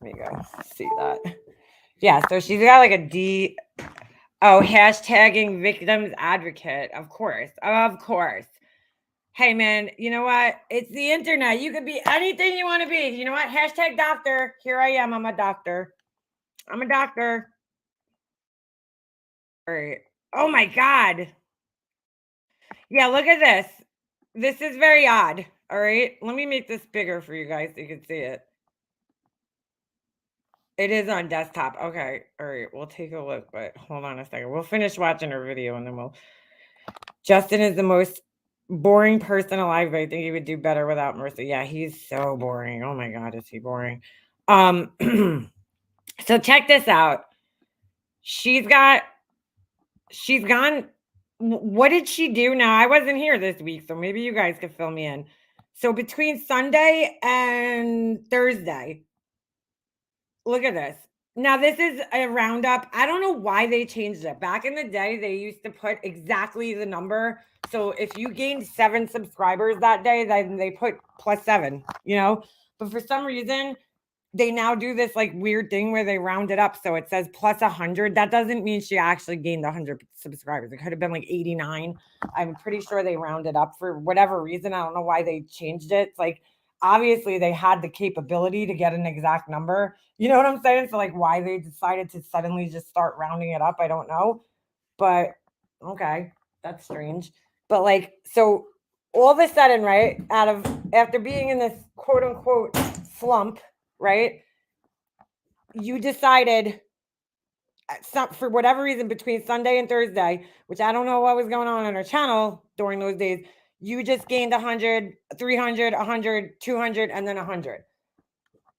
Speaker 1: Let me go see that. Yeah, so she's got like a hashtagging victims advocate. Of course. Hey man, you know what? It's the internet. You could be anything you want to be. You know what? Hashtag doctor. Here I am. I'm a doctor. All right. Oh my God. Yeah, look at this. This is very odd. All right. Let me make this bigger for you guys so you can see it. It is on desktop. Okay. All right. We'll take a look, but hold on a second. We'll finish watching her video and then we'll. Justin is the most boring person alive, but I think he would do better without Marissa. Yeah, he's so boring. Oh my God, is he boring? So check this out. She's gone. What did she do now? I wasn't here this week, so maybe you guys could fill me in. So between Sunday and Thursday, look at this. Now, this is a roundup. I don't know why they changed it. Back in the day, they used to put exactly the number. So if you gained 7 subscribers that day, then they put +7, But for some reason, they now do this like weird thing where they round it up. So it says +100. That doesn't mean she actually gained 100 subscribers. It could have been like 89. I'm pretty sure they rounded up for whatever reason. I don't know why they changed it. It's like, obviously they had the capability to get an exact number. You know what I'm saying? So like why they decided to suddenly just start rounding it up, I don't know. But okay, that's strange. But like, so all of a sudden, right, after being in this quote unquote slump, right, you decided for whatever reason between Sunday and Thursday, which I don't know what was going on her channel during those days, you just gained 100, 300, 100, 200, and then 100.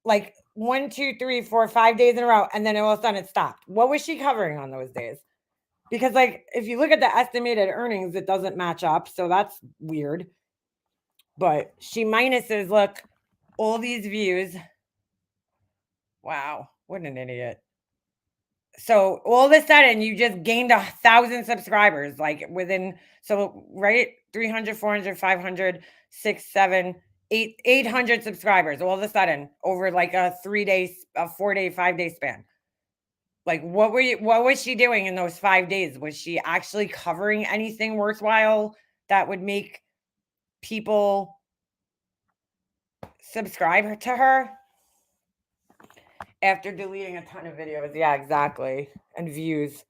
Speaker 1: Like 1, 2, 3, 4, 5 days in a row. And then all of a sudden it stopped. What was she covering on those days? Because like, if you look at the estimated earnings, it doesn't match up. So that's weird. But she minuses, look, all these views. Wow. What an idiot. So all of a sudden you just gained 1,000 subscribers, like within, so right, 300, 400, 500, 6, 7, 8, 800 subscribers all of a sudden over like a 3 days, a 4 day, 5 day span. Like what was she doing in those 5 days? Was she actually covering anything worthwhile that would make people subscribe to her? After deleting a ton of videos. Yeah, exactly. And views.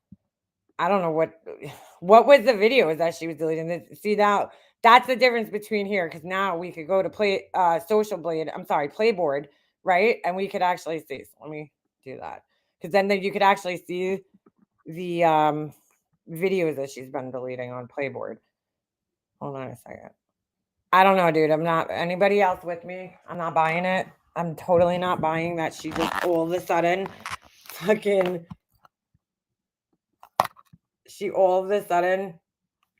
Speaker 1: I don't know what was the videos that she was deleting. See, now that's the difference between here, because now we could go to Playboard, right? And we could actually see. So let me do that. Because then you could actually see the videos that she's been deleting on Playboard. Hold on a second. I don't know, dude. I'm not, anybody else with me? I'm not buying it. I'm totally not buying that she just all of a sudden she all of a sudden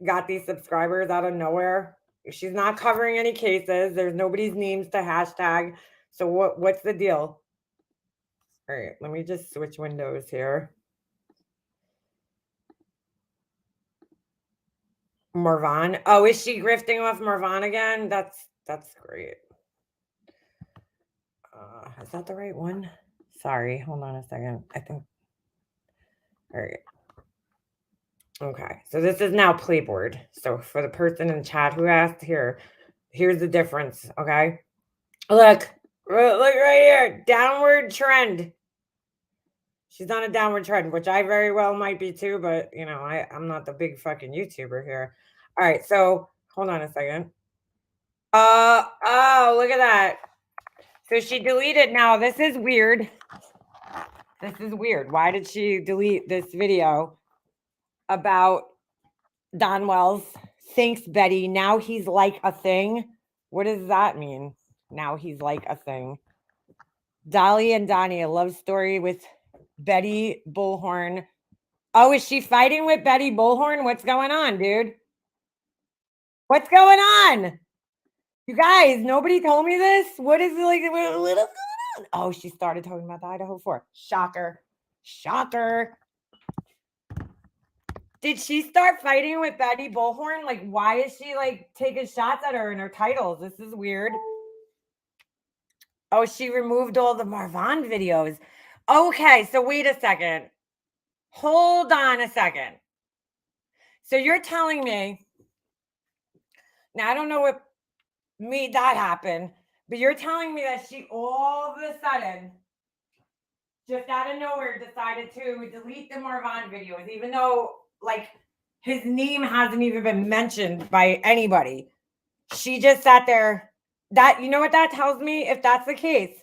Speaker 1: got these subscribers out of nowhere. She's not covering any cases. There's nobody's names to hashtag. So what's the deal? All right, let me just switch windows here. Marvin. Oh, is she grifting off Marvin again? That's great. Is that the right one? Sorry, hold on a second. I think. All right. Okay, so this is now Playboard. So for the person in the chat who asked, here's the difference. Okay, look right here, downward trend. She's on a downward trend, which I very well might be too, but you know, I'm not the big fucking YouTuber here. All right, so hold on a second. Oh, look at that. So she deleted. Now this is weird. This is weird. Why did she delete this video about Don Wells? Thanks, Betty. Now he's like a thing. What does that mean? Now he's like a thing. Dolly and Donnie, a love story with Betty Bullhorn. Oh, is she fighting with Betty Bullhorn? What's going on, dude? What's going on? You guys, nobody told me this. What is it like? What is going on? Oh, she started talking about the Idaho 4. Shocker. Shocker. Did she start fighting with Betty Bullhorn? Like, why is she like taking shots at her in her titles? This is weird. Oh, she removed all the Marvin videos. Okay, so wait a second. Hold on a second. So you're telling me, now I don't know what made that happen, but you're telling me that she all of a sudden, just out of nowhere, decided to delete the Marvin videos, even though like his name hasn't even been mentioned by anybody. She just sat there. That, you know what that tells me? If that's the case,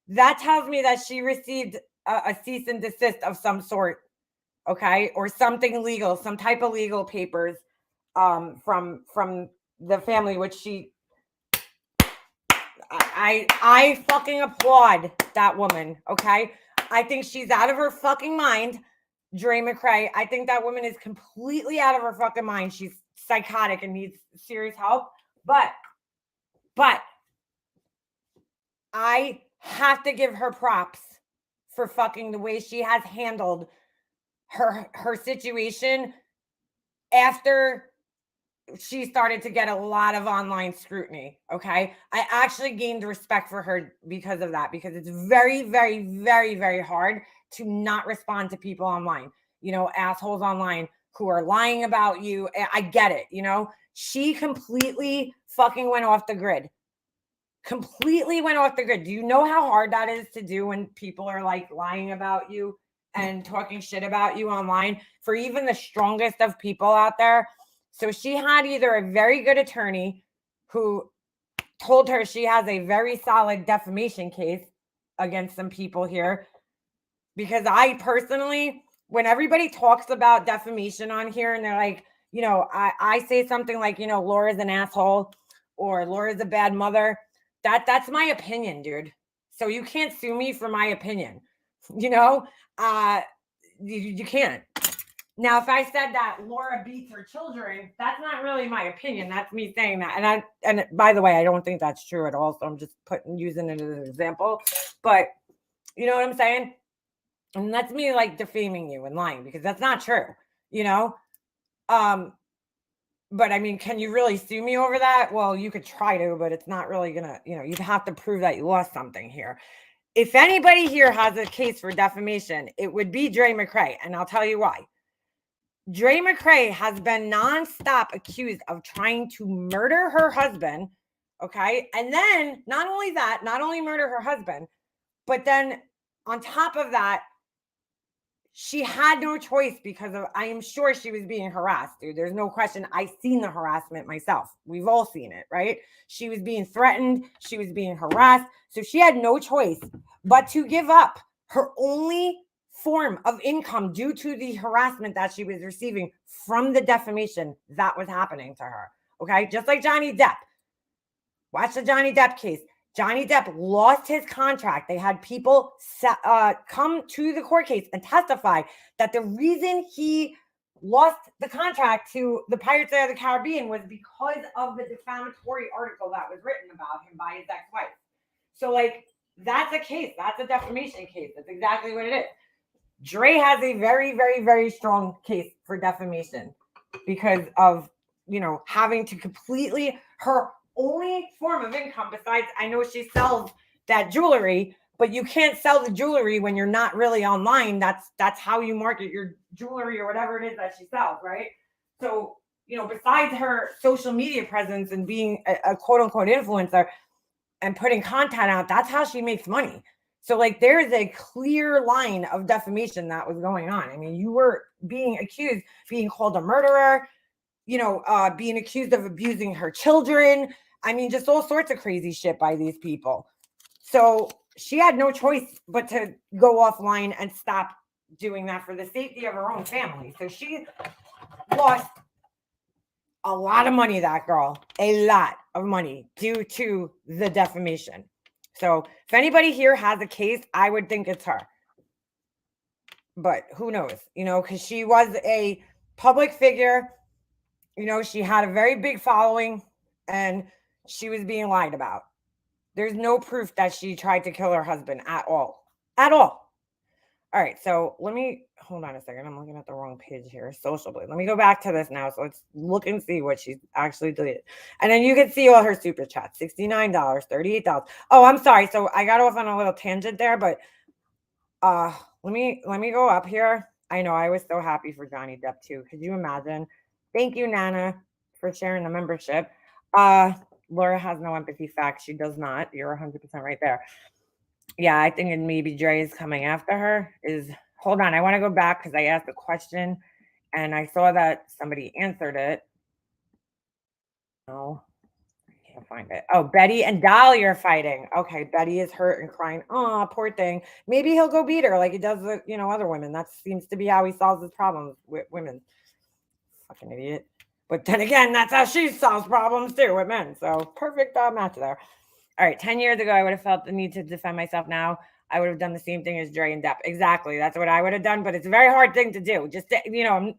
Speaker 1: that tells me that she received a cease and desist of some sort, okay, or something legal, some type of legal papers from the family, which she, I fucking applaud that woman, okay? I think she's out of her fucking mind, Dre McCray. I think that woman is completely out of her fucking mind. She's psychotic and needs serious help. But I have to give her props for fucking the way she has handled her situation after she started to get a lot of online scrutiny. Okay, I actually gained respect for her because of that, because it's very, very, very, very hard to not respond to people online, you know, assholes online who are lying about you. I get it, you know. She completely fucking went off the grid. completely went off the grid. Do you know how hard that is to do when people are like lying about you and talking shit about you online, for even the strongest of people out there? So she had either a very good attorney who told her she has a very solid defamation case against some people here, because I personally, when everybody talks about defamation on here and they're like, you know, I say something like, you know, Laura's an asshole or Laura's a bad mother, that's my opinion, dude. So you can't sue me for my opinion. You know, you can't. Now, if I said that Laura beats her children, that's not really my opinion. That's me saying that. And by the way, I don't think that's true at all. So I'm just using it as an example. But you know what I'm saying? And that's me like defaming you and lying, because that's not true, you know? But I mean, can you really sue me over that? Well, you could try to, but it's not really gonna, you know, you'd have to prove that you lost something here. If anybody here has a case for defamation, it would be Dre McRae. And I'll tell you why. Dre McRae has been nonstop accused of trying to murder her husband. Okay. And then not only that, not only murder her husband, but then on top of that, she had no choice, because of, I am sure she was being harassed, dude. There's no question. I've seen the harassment myself. We've all seen it, right? She was being threatened. She was being harassed. So she had no choice but to give up her only form of income due to the harassment that she was receiving from the defamation that was happening to her. Okay. Just like Johnny Depp. Watch the Johnny Depp case. Johnny Depp lost his contract. They had people come to the court case and testify that the reason he lost the contract to the Pirates of the Caribbean was because of the defamatory article that was written about him by his ex-wife. So, like, that's a case. That's a defamation case. That's exactly what it is. Dre has a very, very, very strong case for defamation because of, you know, having to completely, her only form of income besides, I know she sells that jewelry, but you can't sell the jewelry when you're not really online. That's how you market your jewelry or whatever it is that she sells, right? So, you know, besides her social media presence and being a quote unquote influencer and putting content out, that's how she makes money. So, like, there is a clear line of defamation that was going on. I mean, you were being accused, being called a murderer, you know, being accused of abusing her children. I mean, just all sorts of crazy shit by these people. So she had no choice but to go offline and stop doing that for the safety of her own family. So she lost a lot of money, that girl, a lot of money due to the defamation. So if anybody here has a case, I would think it's her. But who knows, you know, because she was a public figure. You know, she had a very big following and she was being lied about. There's no proof that she tried to kill her husband at all. At all. All right. So let me hold on a second. I'm looking at the wrong page here. Social Blade. Let me go back to this now. So let's look and see what she's actually deleted. And then you can see all her super chats. $69, $38. Oh, I'm sorry. So I got off on a little tangent there, but let me go up here. I know I was so happy for Johnny Depp too. Could you imagine? Thank you, Nana, for sharing the membership. Laura has no empathy facts. She does not. You're 100% right there. Yeah, I think maybe Dre is coming after her. Hold on. I want to go back because I asked a question and I saw that somebody answered it. No, I can't find it. Oh, Betty and Dolly are fighting. Okay, Betty is hurt and crying. Oh, poor thing. Maybe he'll go beat her like he does with, you know, other women. That seems to be how he solves his problems with women. Fucking idiot. But then again, that's how she solves problems too with men. So perfect match there. All right. 10 years ago, I would have felt the need to defend myself. Now I would have done the same thing as Dre and Depp. Exactly. That's what I would have done. But it's a very hard thing to do. Just, you know,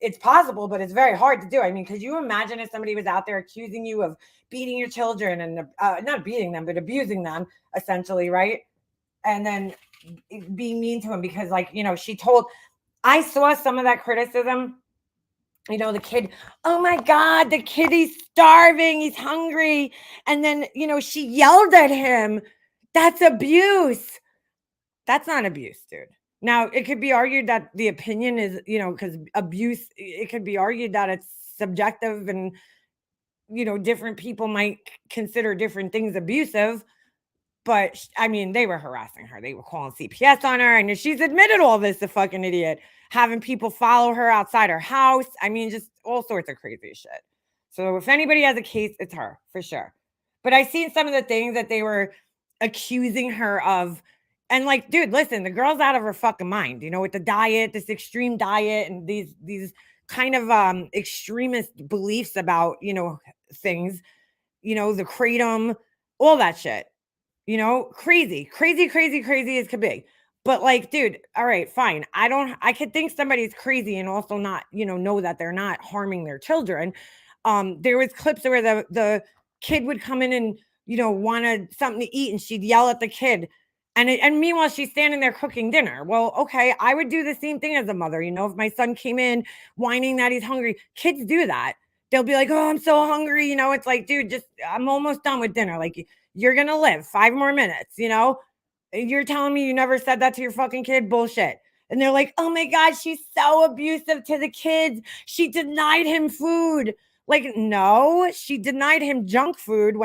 Speaker 1: it's possible, but it's very hard to do. I mean, could you imagine if somebody was out there accusing you of beating your children and not beating them, but abusing them essentially, right? And then being mean to him because, like, you know, I saw some of that criticism. You know, the kid, oh my God, the kid, he's starving, he's hungry. And then, you know, she yelled at him. That's abuse. That's not abuse, dude. Now, it could be argued that the opinion is, you know, because abuse, it could be argued that it's subjective and different people might consider different things abusive. But I mean, they were harassing her. They were calling CPS on her. And she's admitted all this, the fucking idiot, having people follow her outside her house. I mean, just all sorts of crazy shit. So if anybody has a case, it's her for sure. But I seen some of the things that they were accusing her of. And like, dude, listen, the girl's out of her fucking mind, with the diet, this extreme diet and these kind of extremist beliefs about, things, the kratom, all that shit. Crazy as could be. But like, dude, all right, fine. I could think somebody's crazy and also not, know that they're not harming their children. There was clips where the kid would come in and, wanted something to eat and she'd yell at the kid. And meanwhile, she's standing there cooking dinner. Well, okay, I would do the same thing as a mother. If my son came in whining that he's hungry, kids do that. They'll be like, oh, I'm so hungry. It's like, dude, I'm almost done with dinner. Like, you're going to live 5 more minutes, You're telling me you never said that to your fucking kid? Bullshit. And they're like, oh my God, she's so abusive to the kids. She denied him food. Like, no, she denied him junk food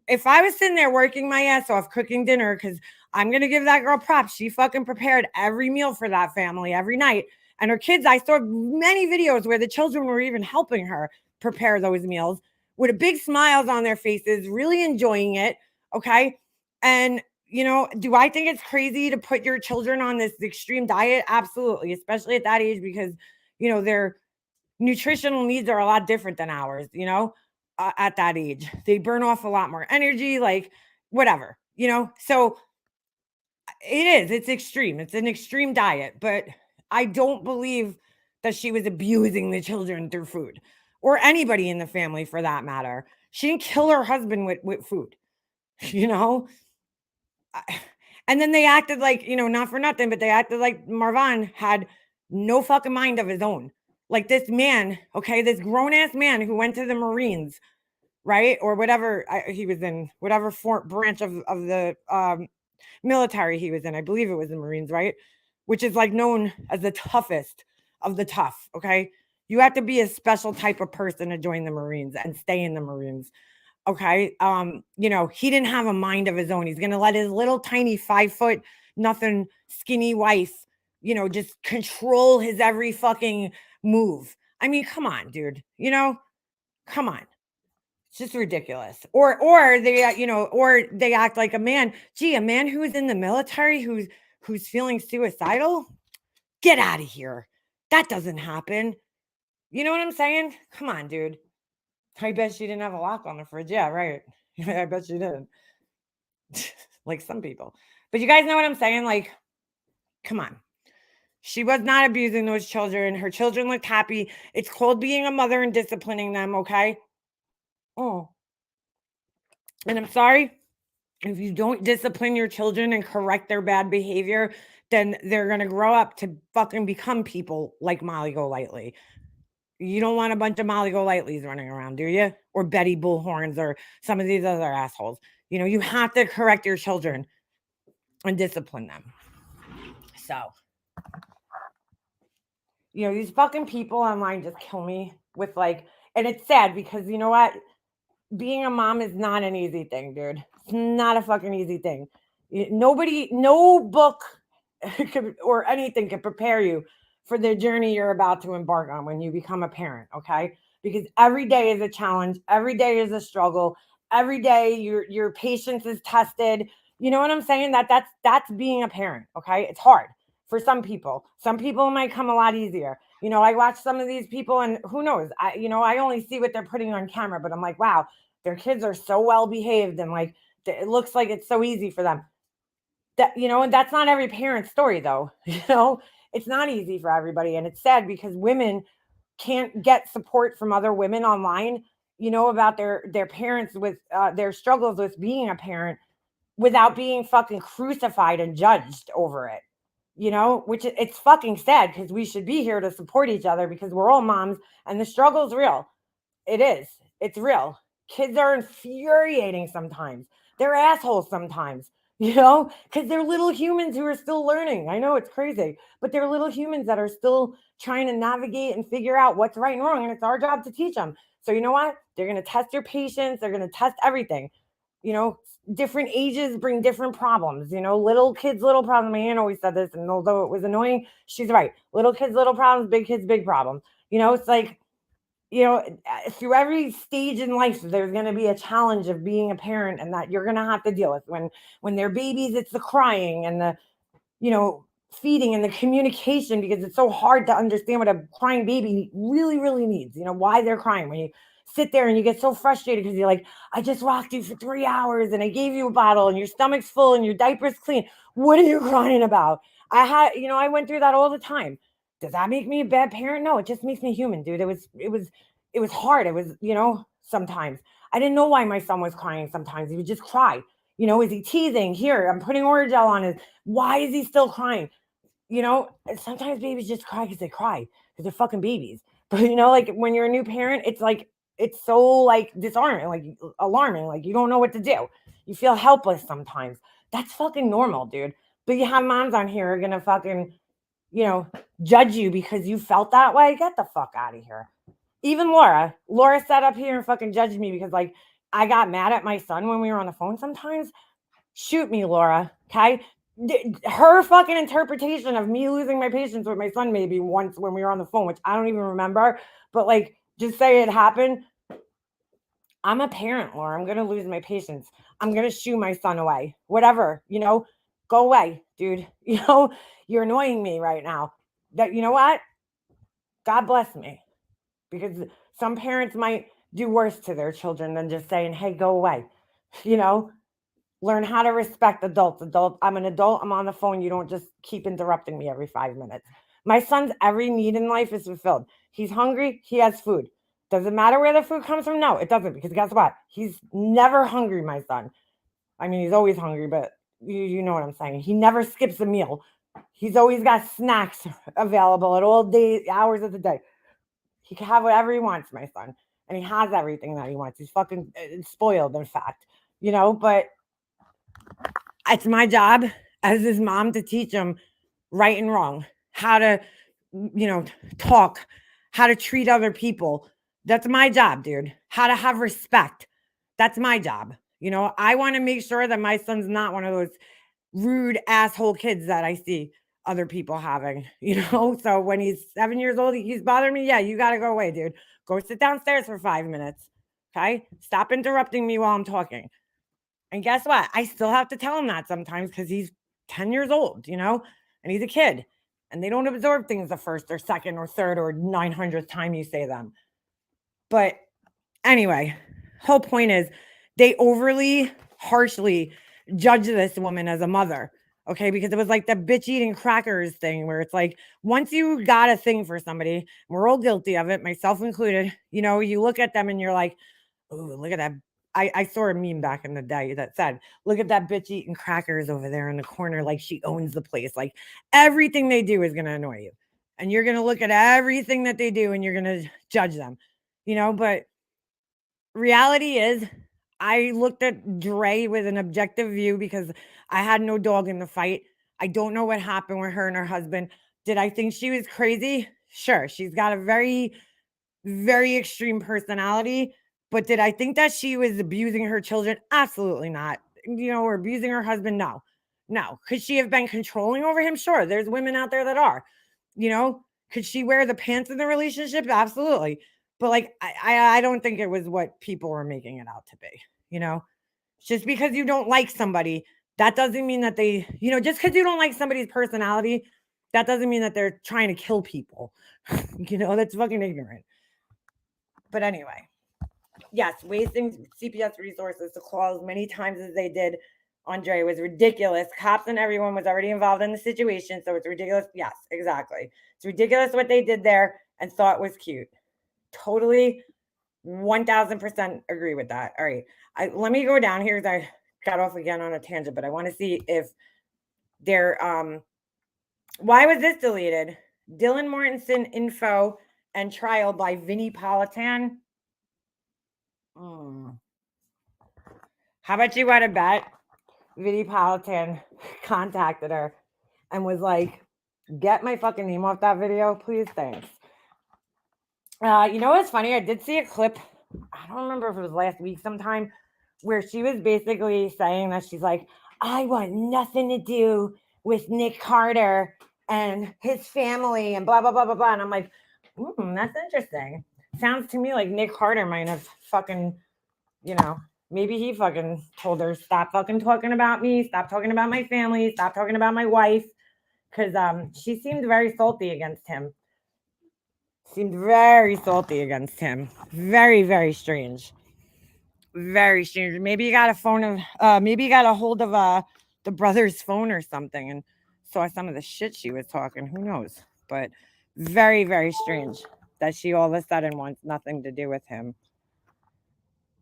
Speaker 1: if I was sitting there working my ass off cooking dinner, because I'm going to give that girl props. She fucking prepared every meal for that family every night. And her kids, I saw many videos where the children were even helping her prepare those meals with big smiles on their faces, really enjoying it. Okay. And, do I think it's crazy to put your children on this extreme diet? Absolutely. Especially at that age, because, their nutritional needs are a lot different than ours, at that age. They burn off a lot more energy, like whatever, so it's extreme. It's an extreme diet, but I don't believe that she was abusing the children through food or anybody in the family for that matter. She didn't kill her husband with food, And then they acted like, not for nothing, but they acted like Marwan had no fucking mind of his own. Like this man, okay, this grown ass man who went to the Marines, right? Or whatever he was in, whatever branch of the military he was in. I believe it was the Marines, right? Which is like known as the toughest of the tough, okay? You have to be a special type of person to join the Marines and stay in the Marines. Okay. He didn't have a mind of his own. He's going to let his little tiny 5 foot, nothing skinny wife, just control his every fucking move. I mean, come on, dude, come on. It's just ridiculous. Or they, or they act like a man. Gee, a man who's in the military, who's feeling suicidal. Get out of here. That doesn't happen. You know what I'm saying? Come on, dude. I bet she didn't have a lock on the fridge. Yeah, right. I bet she didn't. Like some people. But you guys know what I'm saying? Like, come on. She was not abusing those children. Her children looked happy. It's called being a mother and disciplining them, okay? Oh. And I'm sorry, if you don't discipline your children and correct their bad behavior, then they're going to grow up to fucking become people like Molly Golightly. You don't want a bunch of Molly Golightly's running around, do you? Or Betty Bullhorns or some of these other assholes. You have to correct your children and discipline them. So, these fucking people online just kill me with like, and it's sad because you know what? Being a mom is not an easy thing, dude. It's not a fucking easy thing. No book or anything can prepare you for the journey you're about to embark on when you become a parent, okay? Because every day is a challenge. Every day is a struggle. Every day your patience is tested. You know what I'm saying? That's being a parent, okay? It's hard for some people. Some people it might come a lot easier. I watch some of these people and who knows? I only see what they're putting on camera, but I'm like, wow, their kids are so well behaved and like it looks like it's so easy for them. That and that's not every parent's story though. It's not easy for everybody, and it's sad because women can't get support from other women online, about their parents with their struggles with being a parent without being fucking crucified and judged over it. Which it's fucking sad because we should be here to support each other because we're all moms and the struggle's real. It is. It's real. Kids are infuriating sometimes. They're assholes sometimes, because they're little humans who are still learning. I know it's crazy, but they're little humans that are still trying to navigate and figure out what's right and wrong. And it's our job to teach them. So you know what? They're going to test your patience. They're going to test everything. You know, different ages bring different problems. You know, little kids, little problems. My aunt always said this, and although it was annoying, she's right. Little kids, little problems. Big kids, big problems. You know, it's like, you know, through every stage in life, there's going to be a challenge of being a parent, and that you're going to have to deal with. When they're babies, it's the crying and the, you know, feeding and the communication, because it's so hard to understand what a crying baby really, really needs, you know, why they're crying. When you sit there and you get so frustrated because you're like, I just rocked you for 3 hours and I gave you a bottle and your stomach's full and your diaper's clean. What are you crying about? I went through that all the time. Does that make me a bad parent? No, it just makes me human, dude. It was hard. It was, you know, sometimes I didn't know why my son was crying. Sometimes he would just cry. You know, is he teething? Here, I'm putting Orajel on his. Why is he still crying? You know, sometimes babies just cry because they cry because they're fucking babies. But you know, like when you're a new parent, it's like, it's so like disarming, like alarming, like you don't know what to do. You feel helpless sometimes. That's fucking normal, dude. But you have moms on here who are gonna fucking, you know, judge you because you felt that way. Get the fuck out of here. Even Laura sat up here and fucking judged me because like I got mad at my son when we were on the phone sometimes. Shoot me, Laura. Okay. Her fucking interpretation of me losing my patience with my son maybe once when we were on the phone, which I don't even remember, but like just say it happened. I'm a parent, Laura. I'm gonna lose my patience. I'm gonna shoo my son away. Whatever, you know, go away, dude. You know, you're annoying me right now. That, you know what? God bless me. Because some parents might do worse to their children than just saying, hey, go away. You know, learn how to respect adults. I'm an adult. I'm on the phone. You don't just keep interrupting me every 5 minutes. My son's every need in life is fulfilled. He's hungry. He has food. Does it matter where the food comes from? No, it doesn't. Because guess what? He's never hungry, my son. I mean, he's always hungry, but you know what I'm saying. He never skips a meal. He's always got snacks available at all hours of the day. He can have whatever he wants, my son. And he has everything that he wants. He's fucking spoiled, in fact. You know, but it's my job as his mom to teach him right and wrong, how to, you know, talk, how to treat other people. That's my job, dude. How to have respect. That's my job. You know, I want to make sure that my son's not one of those rude asshole kids that I see other people having, you know? So when he's 7 years old, he's bothering me. Yeah, you got to go away, dude. Go sit downstairs for 5 minutes. Okay. Stop interrupting me while I'm talking. And guess what? I still have to tell him that sometimes because he's 10 years old, you know, and he's a kid. And they don't absorb things the first or second or third or 900th time you say them. But anyway, whole point is they overly harshly judge this woman as a mother. Okay, because it was like the bitch eating crackers thing where it's like once you got a thing for somebody, we're all guilty of it, myself included. You know, you look at them and you're like, oh, look at that. I saw a meme back in the day that said, look at that bitch eating crackers over there in the corner, like she owns the place. Like everything they do is going to annoy you. And you're going to look at everything that they do and you're going to judge them, you know, but reality is I looked at Dre with an objective view because I had no dog in the fight. I don't know what happened with her and her husband. Did I think she was crazy? Sure. She's got a very, very extreme personality. But did I think that she was abusing her children? Absolutely not. You know, or abusing her husband? No. No. Could she have been controlling over him? Sure. There's women out there that are. You know, could she wear the pants in the relationship? Absolutely. But like, I don't think it was what people were making it out to be. You know, just because you don't like somebody, that doesn't mean that they, you know, just because you don't like somebody's personality, that doesn't mean that they're trying to kill people. You know, that's fucking ignorant. But anyway, yes, wasting CPS resources to call as many times as they did Andre was ridiculous. Cops and everyone was already involved in the situation, so it's ridiculous. Yes, exactly. It's ridiculous what they did there and thought was cute. Totally 1000% agree with that. All right. Let me go down here. I got off again on a tangent, but I want to see if they're why was this deleted? Dylan Mortensen info and trial by Vinnie Politan. How about you want to bet Vinnie Politan contacted her and was like, get my fucking name off that video, please, thanks. You know what's funny? I did see a clip I don't remember if it was last week sometime, where she was basically saying that she's like, I want nothing to do with Nick Carter and his family and blah, blah, blah, blah, blah. And I'm like, that's interesting. Sounds to me like Nick Carter might have fucking, maybe he fucking told her, stop fucking talking about me, stop talking about my family, stop talking about my wife. Because she seemed very salty against him. Very, very strange. Very strange. Maybe you got a phone of maybe you got a hold of the brother's phone or something and saw some of the shit she was talking. Who knows? But very, very strange that she all of a sudden wants nothing to do with him.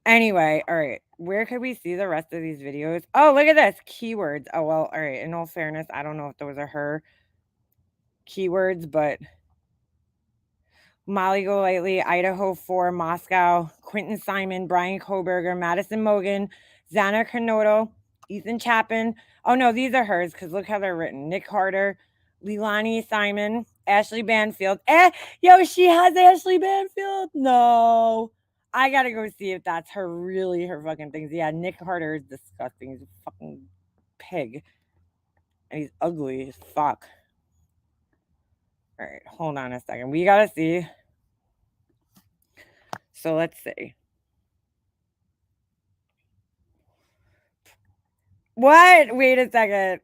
Speaker 1: Anyway, all right. Where could we see the rest of these videos? Oh, look at this. Keywords. Oh, well, all right. In all fairness, I don't know if those are her keywords, but Molly Golightly, Idaho 4, Moscow, Quentin Simon, Brian Koberger, Madison Mogan, Xana Kanoto, Ethan Chapin. Oh, no, these are hers because look how they're written. Nick Carter, Leilani Simon, Ashley Banfield. Yo, she has Ashley Banfield? No. I got to go see if that's her fucking things. Yeah, Nick Carter is disgusting. He's a fucking pig. And he's ugly as fuck. All right, hold on a second. We got to see. So let's see. What? Wait a second.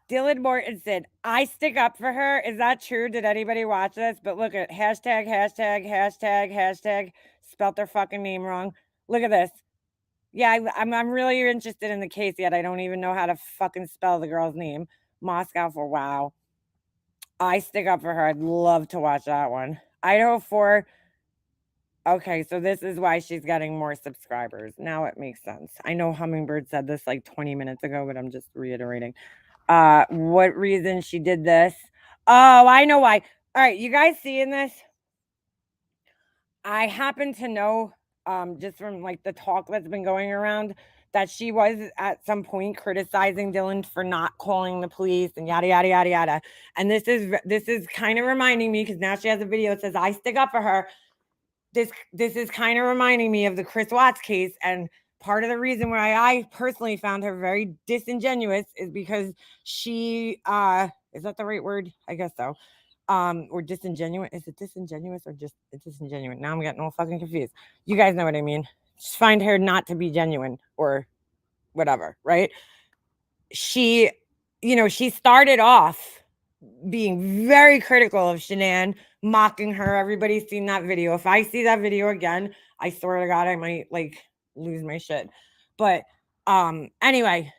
Speaker 1: Dylan Morton said, I stick up for her. Is that true? Did anybody watch this? But look at hashtag, spelt their fucking name wrong. Look at this. Yeah, I'm really interested in the case yet. I don't even know how to fucking spell the girl's name. Moscow for wow. I stick up for her. I'd love to watch that one. Idaho 4. Okay, so this is why she's getting more subscribers. Now it makes sense. I know Hummingbird said this like 20 minutes ago, but I'm just reiterating. What reason she did this? Oh, I know why. All right, you guys seeing this? I happen to know, just from like the talk that's been going around, that she was at some point criticizing Dylan for not calling the police and yada yada yada yada. And this is kind of reminding me because now she has a video that says I stick up for her. This is kind of reminding me of the Chris Watts case, and part of the reason why I personally found her very disingenuous is because she is that the right word? I guess so. Or disingenuous. Is it disingenuous or just disingenuous? Now I'm getting all fucking confused. You guys know what I mean. Just find her not to be genuine or whatever, right? She, she started off being very critical of Shanann, mocking her. Everybody's seen that video. If I see that video again, I swear to God, I might like lose my shit. But anyway,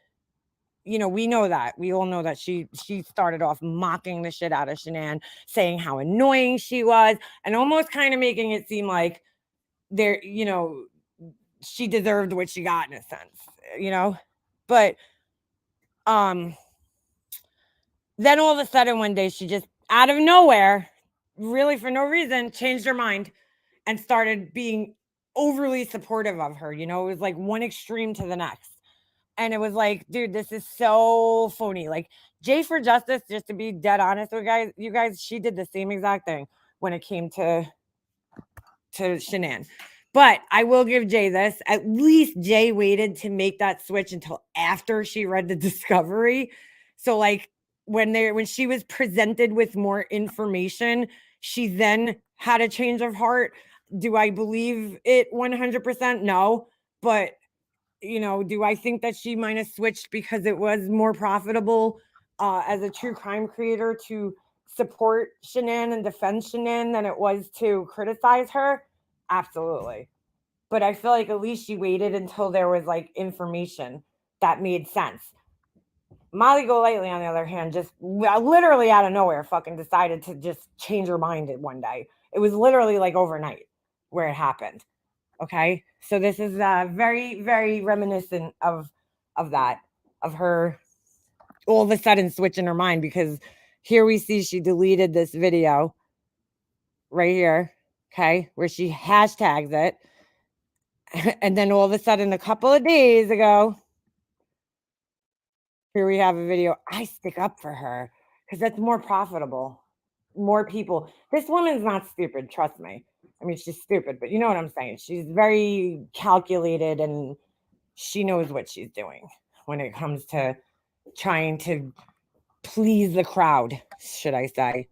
Speaker 1: we know that. We all know that she started off mocking the shit out of Shanann, saying how annoying she was, and almost kind of making it seem like there, she deserved what she got in a sense, But then all of a sudden one day she just out of nowhere, really for no reason, changed her mind and started being overly supportive of her. It was like one extreme to the next. And it was like, dude, this is so phony. Like Jay for Justice, just to be dead honest with you guys, she did the same exact thing when it came to Shanann. But I will give Jay this. At least Jay waited to make that switch until after she read the discovery. So like when she was presented with more information, she then had a change of heart. Do I believe it 100%? No. But do I think that she might have switched because it was more profitable as a true crime creator to support Shanann and defend Shanann than it was to criticize her? Absolutely. But I feel like at least she waited until there was like information that made sense. Molly Golightly, on the other hand, just literally out of nowhere fucking decided to just change her mind one day. It was literally like overnight where it happened. Okay, so this is very, very reminiscent of that, of her all of a sudden switching her mind, because here we see she deleted this video right here, okay, where she hashtags it, and then all of a sudden a couple of days ago, here we have a video. I stick up for her because that's more profitable, more people. This woman's not stupid, trust me. I mean, she's stupid, but you know what I'm saying. She's very calculated and she knows what she's doing when it comes to trying to please the crowd, should I say.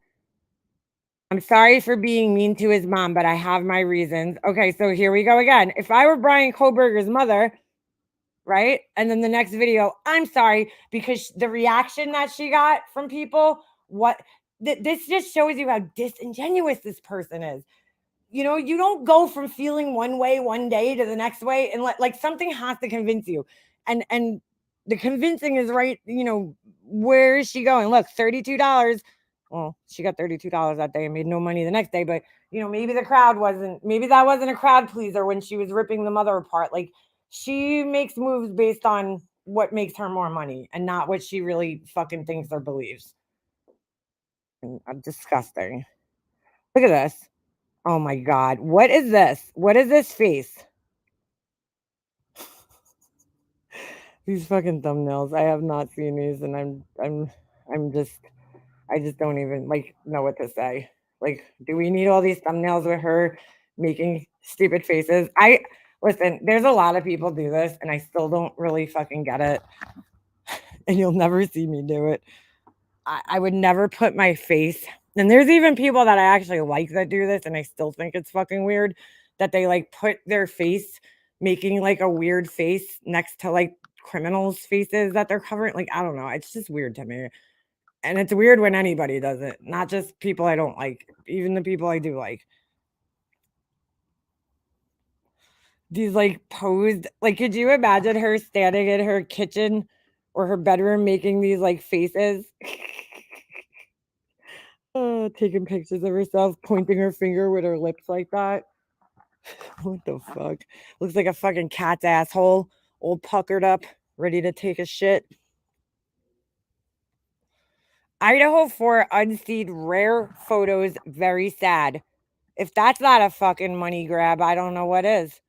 Speaker 1: I'm sorry for being mean to his mom, but I have my reasons. Okay, so here we go again. If I were Brian Kohlberger's mother, right? And then the next video, I'm sorry, because the reaction that she got from people, this just shows you how disingenuous this person is. You know, you don't go from feeling one way one day to the next way, and like something has to convince you. And the convincing is right, you know, where is she going? Look, $32. Well, she got $32 that day and made no money the next day, but you know, maybe that wasn't a crowd pleaser when she was ripping the mother apart. Like, she makes moves based on what makes her more money and not what she really fucking thinks or believes. And, disgusting. Look at this. Oh my God. What is this? What is this face? These fucking thumbnails. I have not seen these and I just don't even know what to say. Like, do we need all these thumbnails with her making stupid faces? Listen, there's a lot of people do this and I still don't really fucking get it. And you'll never see me do it. I would never put my face. And there's even people that I actually like that do this and I still think it's fucking weird that they like put their face making like a weird face next to like criminals' faces that they're covering. Like, I don't know. It's just weird to me. And it's weird when anybody does it, not just people I don't like, even the people I do like. These like posed, like, could you imagine her standing in her kitchen or her bedroom making these like faces? Taking pictures of herself, pointing her finger with her lips like that. What the fuck? Looks like a fucking cat's asshole, all puckered up, ready to take a shit. Idaho 4 unseed rare photos, very sad. If that's not a fucking money grab, I don't know what is.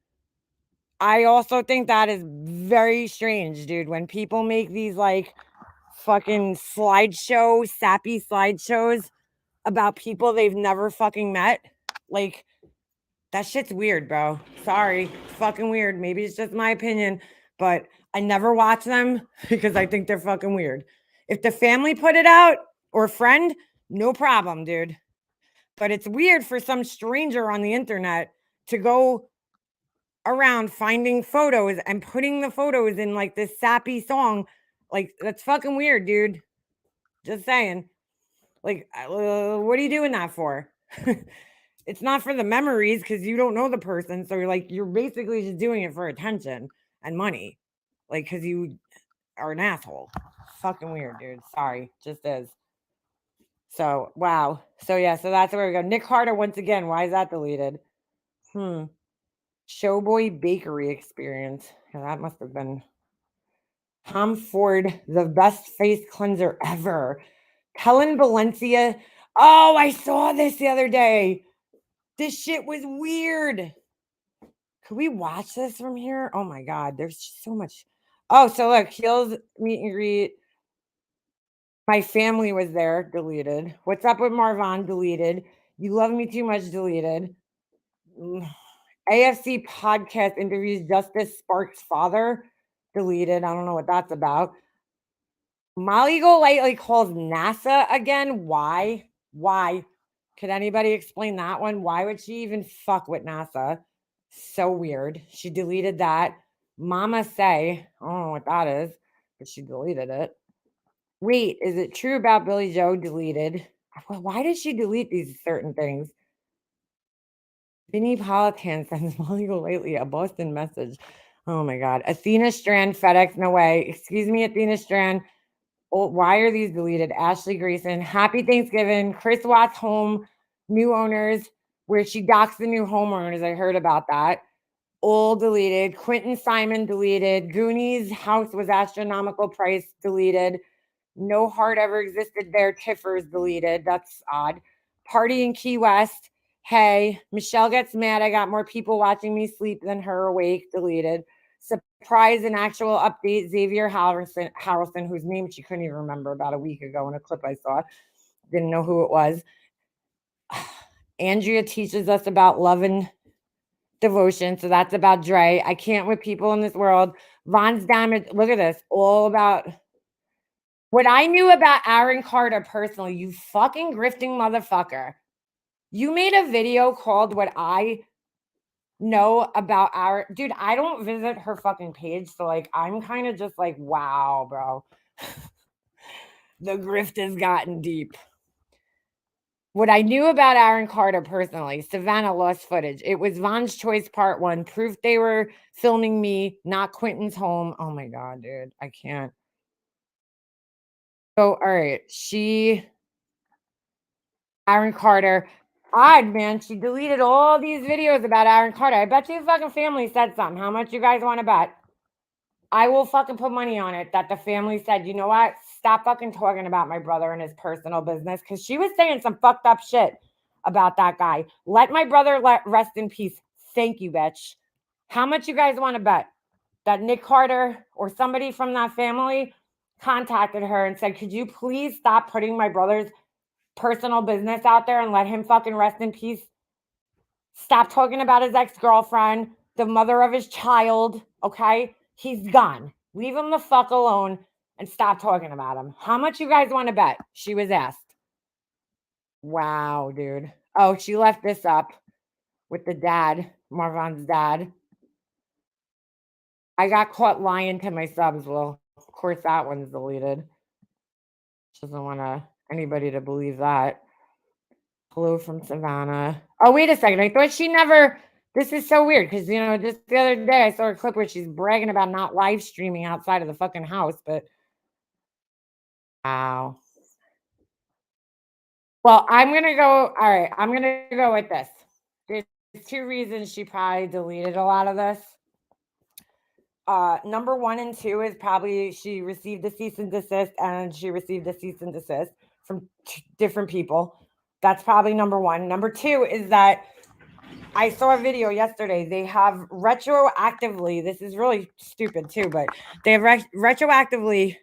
Speaker 1: I also think that is very strange, dude. When people make these like fucking sappy slideshows about people they've never fucking met, like, that shit's weird, bro. Sorry. It's fucking weird. Maybe it's just my opinion, but I never watch them because I think they're fucking weird. If the family put it out or friend, no problem, dude. But it's weird for some stranger on the internet to go around finding photos and putting the photos in like this sappy song. Like, that's fucking weird, dude. Just saying. Like, what are you doing that for? It's not for the memories because you don't know the person. So you're basically just doing it for attention and money. Like, because you are an asshole. Fucking weird, dude. Sorry. Just is. So, wow. So, yeah. So that's where we go. Nick Carter, once again. Why is that deleted? Showboy bakery experience. Yeah, that must have been Tom Ford, the best face cleanser ever. Helen Valencia. Oh, I saw this the other day. This shit was weird. Could we watch this from here? Oh my God, there's just so much. Oh, so look, Heels meet and greet. My family was there, deleted. What's up with Marvin, deleted. You love me too much, deleted. AFC podcast interviews Justice Sparks' father, deleted. I don't know what that's about. Molly Golightly calls NASA again. Why? Why? Could anybody explain that one? Why would she even fuck with NASA? So weird. She deleted that. Mama Say, I don't know what that is, but she deleted it. Wait, is it true about Billy Joe? Deleted. Why did she delete these certain things? Vinny Politan sends Molly Golightly a Boston message. Oh my God. Athena Strand, FedEx, no way. Excuse me, Athena Strand. Oh, why are these deleted? Ashley Grayson, happy Thanksgiving. Chris Watts home, new owners, where she docks the new homeowners. I heard about that. All deleted. Quentin Simon deleted. Goonies house was astronomical price, deleted. No heart ever existed there. Tiffers deleted. That's odd. Party in Key West. Hey, Michelle gets mad. I got more people watching me sleep than her awake, deleted. Surprise and actual update, Xavier Harrelson, whose name she couldn't even remember about a week ago in a clip I saw. Didn't know who it was. Andrea teaches us about love and devotion. So that's about Dre. I can't with people in this world. Von's damage. Look at this. All about what I knew about Aaron Carter personally. You fucking grifting motherfucker. You made a video called What I Know About Aaron. Dude, I don't visit her fucking page. So like, I'm kind of just like, wow, bro. The grift has gotten deep. What I knew about Aaron Carter personally, Savannah lost footage. It was Von's Choice Part 1. Proof they were filming me, not Quentin's home. Oh my God, dude. I can't. So, all right. Aaron Carter. Odd, man. She deleted all these videos about Aaron Carter. I bet you the fucking family said something. How much you guys want to bet? I will fucking put money on it that the family said, you know what? Stop fucking talking about my brother and his personal business. Because she was saying some fucked up shit about that guy. Let my brother rest in peace. Thank you, bitch. How much you guys want to bet that Nick Carter or somebody from that family contacted her and said, could you please stop putting my brother's personal business out there and let him fucking rest in peace? Stop talking about his ex-girlfriend, the mother of his child, okay? He's gone. Leave him the fuck alone and stop talking about him. How much you guys want to bet? She was asked. Wow, dude. Oh, she left this up with the dad, Marvan's dad. I got caught lying to my subs. Well, of course that one's deleted. She doesn't want anybody to believe that. Hello from Savannah. Oh, wait a second. I thought she never... This is so weird because, you know, just the other day I saw a clip where she's bragging about not live streaming outside of the fucking house, but wow. Well, I'm going to go, all right, I'm going to go with this. There's 2 reasons she probably deleted a lot of this. Number 1 and 2 is probably she received a cease and desist and she received a cease and desist from different people. That's probably number 1. Number 2 is that I saw a video yesterday. They have retroactively, this is really stupid too, but they have retroactively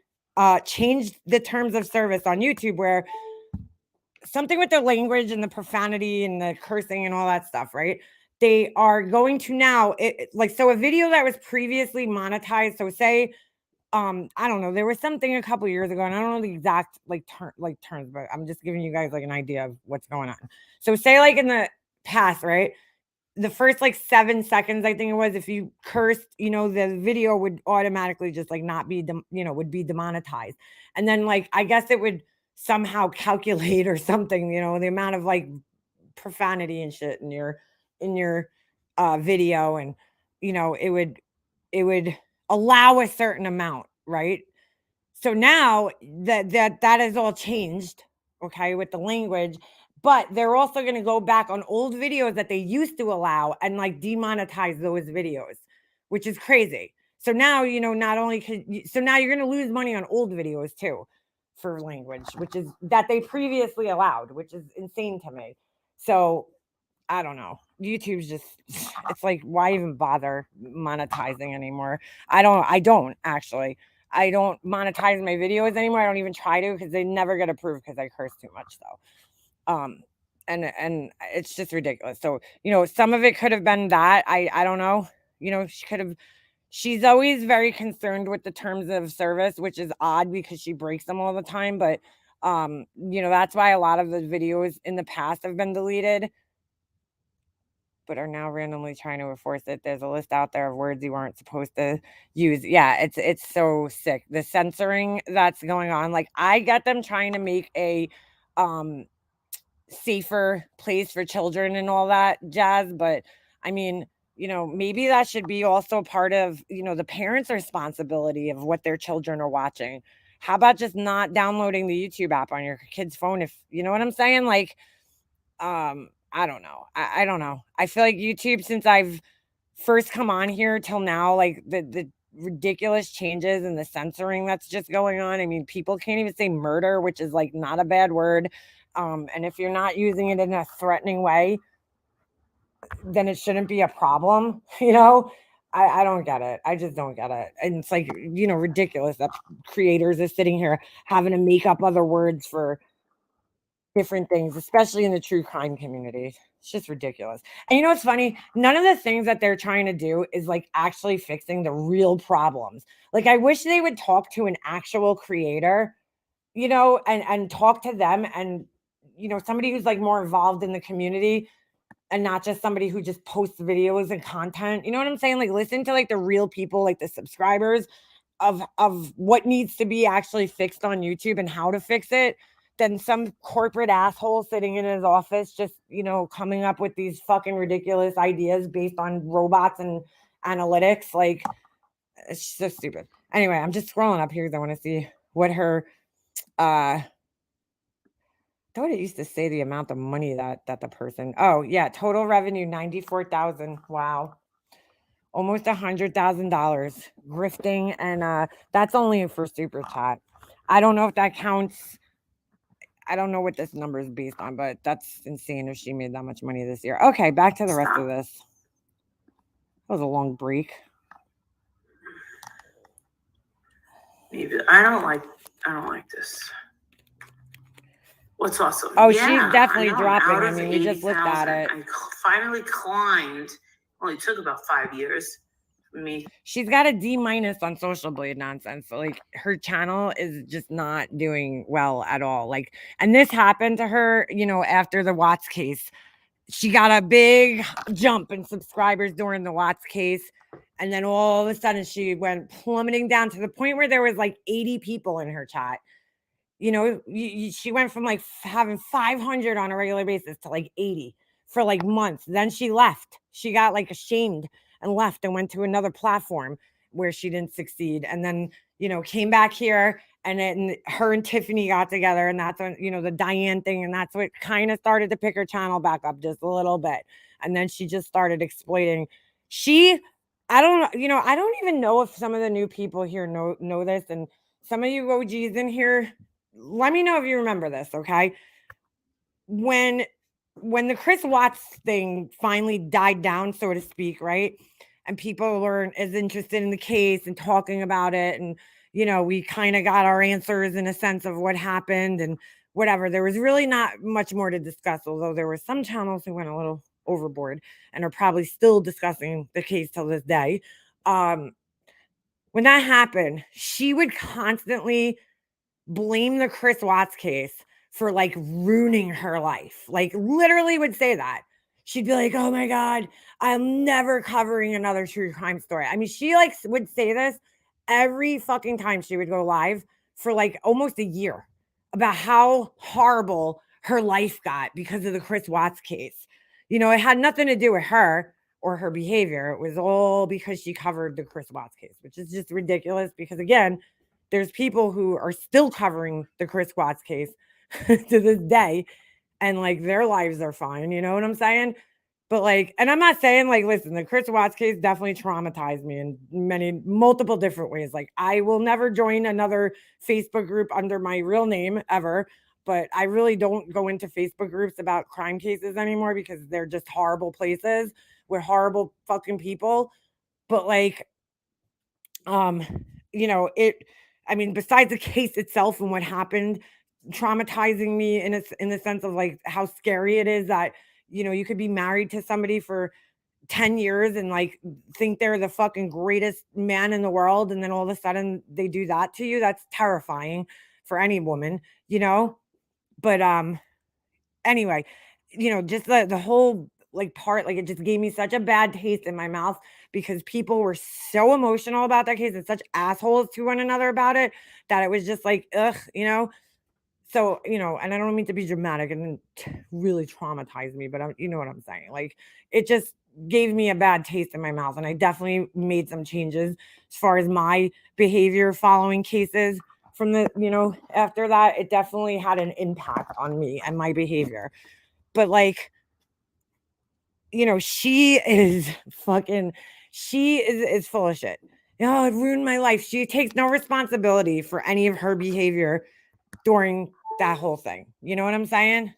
Speaker 1: changed the terms of service on YouTube where something with the language and the profanity and the cursing and all that stuff, right? They are going to now, so a video that was previously monetized. So say, I don't know, there was something a couple years ago, and I don't know the exact terms, but I'm just giving you guys like an idea of what's going on. So say like in the past, right? The first 7 seconds, I think it was, if you cursed, you know, the video would automatically just not be, would be demonetized. And then I guess it would somehow calculate or something, you know, the amount of profanity and shit in your video. And, you know, it would allow a certain amount, right? So now that has all changed, okay, with the language. But they're also going to go back on old videos that they used to allow and demonetize those videos, which is crazy. So now, you know, not only so now you're going to lose money on old videos too for language, which is that they previously allowed, which is insane to me. So I don't know. YouTube's just, it's why even bother monetizing anymore? I don't actually. I don't monetize my videos anymore. I don't even try to because they never get approved because I curse too much though. And it's just ridiculous. So, you know, some of it could have been that. I don't know. You know, she's always very concerned with the terms of service, which is odd because she breaks them all the time. But, you know, that's why a lot of the videos in the past have been deleted, but are now randomly trying to enforce it. There's a list out there of words you weren't supposed to use. Yeah, it's so sick. The censoring that's going on. I get them trying to make a, safer place for children and all that jazz, but I mean, you know, maybe that should be also part of, you know, the parents' responsibility of what their children are watching. How about just not downloading the YouTube app on your kid's phone, if you know what I'm saying? I don't know. I don't know. I feel like YouTube, since I've first come on here till now, the ridiculous changes and the censoring that's just going on. I mean, people can't even say murder, which is not a bad word. And if you're not using it in a threatening way, then it shouldn't be a problem. You know, I don't get it. I just don't get it. And it's you know, ridiculous that creators are sitting here having to make up other words for different things, especially in the true crime community. It's just ridiculous. And you know what's funny? None of the things that they're trying to do is like actually fixing the real problems. Like I wish they would talk to an actual creator, you know, and talk to them, and you know, somebody who's like more involved in the community, and not just somebody who just posts videos and content. You know what I'm saying? Like listen to like the real people, like the subscribers of what needs to be actually fixed on YouTube and how to fix it, than some corporate asshole sitting in his office just, you know, coming up with these fucking ridiculous ideas based on robots and analytics. Like it's so stupid. Anyway, I'm just scrolling up here because I want to see what her I thought it used to say the amount of money that the person. Oh yeah, total revenue 94,000. Wow, almost $100,000 grifting, and that's only for super chat. I don't know if that counts. I don't know what this number is based on, but that's insane if she made that much money this year. Okay, back to the rest of this. That was a long break.
Speaker 5: Maybe I don't like this. What's awesome?
Speaker 1: Oh,
Speaker 5: yeah,
Speaker 1: she's definitely
Speaker 5: I know,
Speaker 1: dropping.
Speaker 5: out
Speaker 1: I
Speaker 5: of
Speaker 1: mean, we just looked at
Speaker 5: 80,000,
Speaker 1: it.
Speaker 5: I finally climbed. Only took about 5 years for me.
Speaker 1: She's got a D- on Social Blade nonsense. So like her channel is just not doing well at all. Like, and this happened to her, you know, after the Watts case. She got a big jump in subscribers during the Watts case. And then all of a sudden she went plummeting down to the point where there was like 80 people in her chat. You know, she went from like having 500 on a regular basis to like 80 for like months. Then she left. She got like ashamed and left and went to another platform where she didn't succeed. And then, you know, came back here, and then her and Tiffany got together, and that's when, you know, the Diane thing, and that's what kind of started to pick her channel back up just a little bit. And then she just started exploiting. I don't even know if some of the new people here know this, and some of you OGs in here, let me know if you remember this, okay? When the Chris Watts thing finally died down, so to speak, right? And people weren't as interested in the case and talking about it, and you know, we kind of got our answers in a sense of what happened and whatever. There was really not much more to discuss, although there were some channels who went a little overboard and are probably still discussing the case till this day. When that happened, she would constantly blame the Chris Watts case for like ruining her life. Like literally would say that. She'd be like, "Oh my God, I'm never covering another true crime story." I mean, she like would say this every fucking time she would go live for like almost a year about how horrible her life got because of the Chris Watts case. You know, it had nothing to do with her or her behavior. It was all because she covered the Chris Watts case, which is just ridiculous because again, there's people who are still covering the Chris Watts case to this day, and like their lives are fine. You know what I'm saying? But like, and I'm not saying like, listen, the Chris Watts case definitely traumatized me in multiple different ways. Like, I will never join another Facebook group under my real name ever. But I really don't go into Facebook groups about crime cases anymore because they're just horrible places with horrible fucking people. But like, you know, I mean, besides the case itself and what happened, traumatizing me in the sense of like how scary it is that, you know, you could be married to somebody for 10 years and like think they're the fucking greatest man in the world, and then all of a sudden they do that to you. That's terrifying for any woman, you know. But anyway, you know, just the whole like part, like it just gave me such a bad taste in my mouth because people were so emotional about that case and such assholes to one another about it that it was just like, ugh, you know. So, you know, and I don't mean to be dramatic and really traumatize me, but you know what I'm saying? Like, it just gave me a bad taste in my mouth. And I definitely made some changes as far as my behavior following cases from the, you know, after that, it definitely had an impact on me and my behavior. But like, you know, she is full of shit. Oh, it ruined my life. She takes no responsibility for any of her behavior during that whole thing. You know what I'm saying?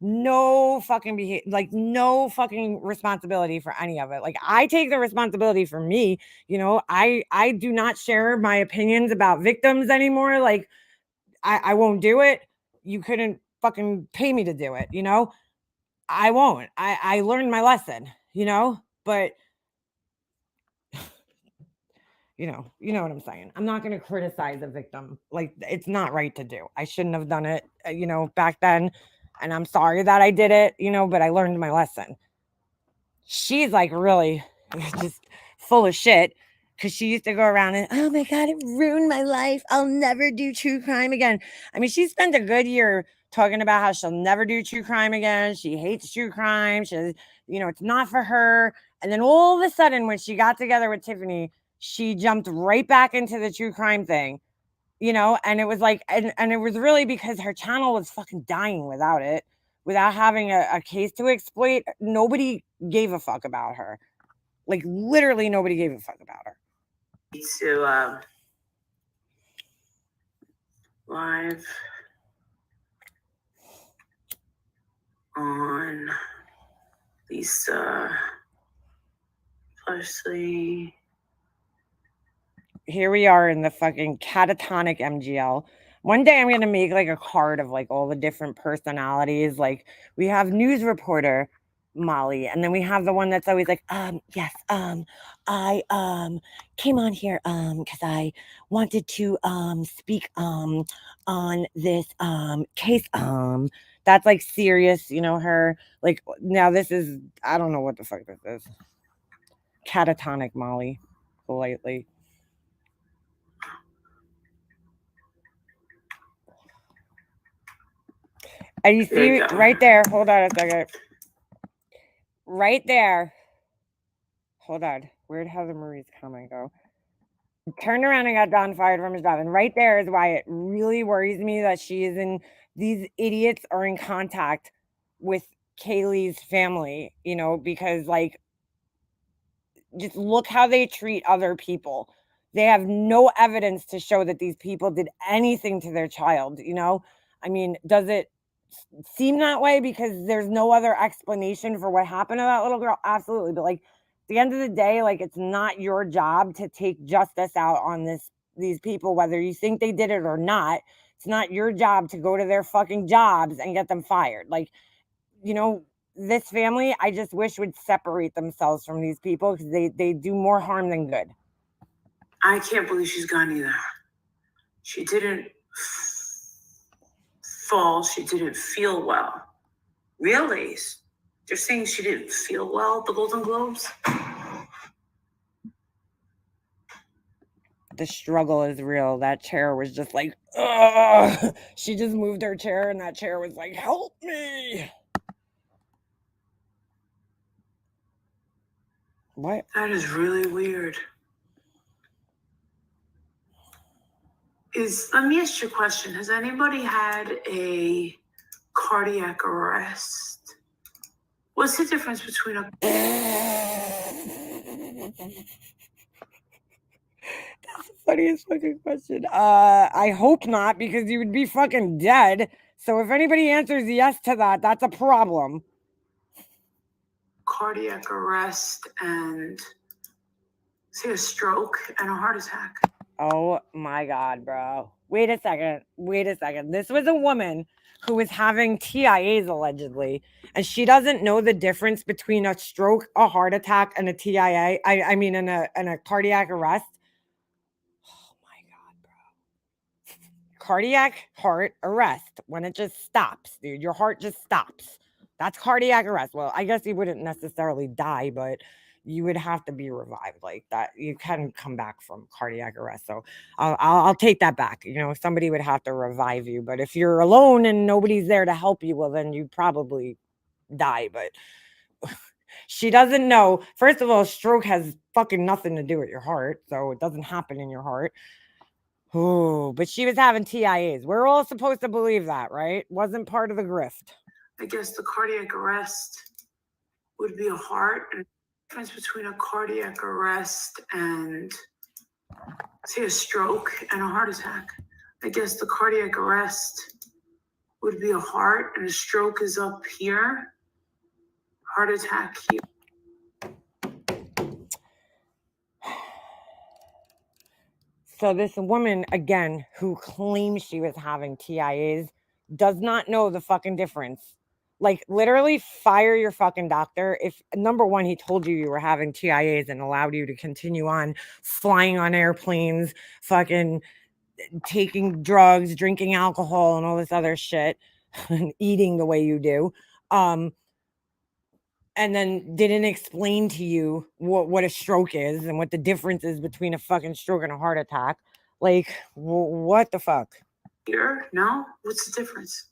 Speaker 1: No fucking no fucking responsibility for any of it. Like, I take the responsibility for me. You know, I do not share my opinions about victims anymore. Like, I won't do it. You couldn't fucking pay me to do it, you know? I won't. I learned my lesson, you know? But you know what I'm saying. I'm not going to criticize a victim. Like, it's not right to do. I shouldn't have done it, back then. And I'm sorry that I did it, but I learned my lesson. She's like really just full of shit because she used to go around and, oh my God, it ruined my life. I'll never do true crime again. I mean, she spent a good year talking about how she'll never do true crime again. She hates true crime. She's, it's not for her. And then all of a sudden, when she got together with Tiffany, she jumped right back into the true crime thing, and it was like, and it was really because her channel was fucking dying without it, without having a case to exploit. Nobody gave a fuck about her. Like, literally nobody gave a fuck about her.
Speaker 5: To live on Lisa Parsley.
Speaker 1: Here we are in the fucking catatonic MGL. One day I'm going to make like a card of like all the different personalities. Like, we have news reporter Molly, and then we have the one that's always like, yes, I came on here because I wanted to speak on this case that's like serious, her. Like, now this is, I don't know what the fuck this is. Catatonic Molly, politely. And you see right there, hold on a second. Right there. Hold on. Where'd Heather Marie's comment go? Turned around and got Don fired from his job. And right there is why it really worries me that these idiots are in contact with Kaylee's family, because like, just look how they treat other people. They have no evidence to show that these people did anything to their child, I mean, does it seem that way because there's no other explanation for what happened to that little girl? Absolutely. But like, at the end of the day, like, it's not your job to take justice out on these people, whether you think they did it or not. It's not your job to go to their fucking jobs and get them fired. Like, this family, I just wish would separate themselves from these people because they do more harm than good.
Speaker 5: I can't believe she's gone either. She didn't fall. She didn't feel well. Really? They're saying she didn't feel well at the Golden Globes?
Speaker 1: The struggle is real. That chair was just like, ugh. She just moved her chair and that chair was like, help me. What?
Speaker 5: That is really weird. Let me ask you a question. Has anybody had a cardiac arrest? What's the difference between a...
Speaker 1: That's the funniest fucking question. I hope not, because you would be fucking dead. So if anybody answers yes to that, that's a problem.
Speaker 5: Cardiac arrest and, say, a stroke and a heart attack.
Speaker 1: Oh my God, bro. Wait a second. This was a woman who was having TIAs allegedly, and she doesn't know the difference between a stroke, a heart attack, and a TIA. I mean, and a cardiac arrest. Oh my God, bro. Cardiac heart arrest, when it just stops, dude. Your heart just stops. That's cardiac arrest. Well, I guess you wouldn't necessarily die, but you would have to be revived like that. You can come back from cardiac arrest. So I'll take that back. Somebody would have to revive you. But if you're alone and nobody's there to help you, well, then you probably die. But she doesn't know. First of all, stroke has fucking nothing to do with your heart. So it doesn't happen in your heart. Oh, but she was having TIAs. We're all supposed to believe that, right? Wasn't part of the grift.
Speaker 5: I guess the cardiac arrest would be a heart. And the difference between a cardiac arrest and, say, a stroke and a heart attack. I guess the cardiac arrest would be a heart, and a stroke is up here. Heart attack here.
Speaker 1: So this woman, again, who claims she was having TIAs, does not know the fucking difference. Like, literally fire your fucking doctor. If, number one, he told you were having TIAs and allowed you to continue on flying on airplanes, fucking taking drugs, drinking alcohol and all this other shit, and eating the way you do. And then didn't explain to you what a stroke is and what the difference is between a fucking stroke and a heart attack. Like, what the fuck?
Speaker 5: Here? No? What's the difference?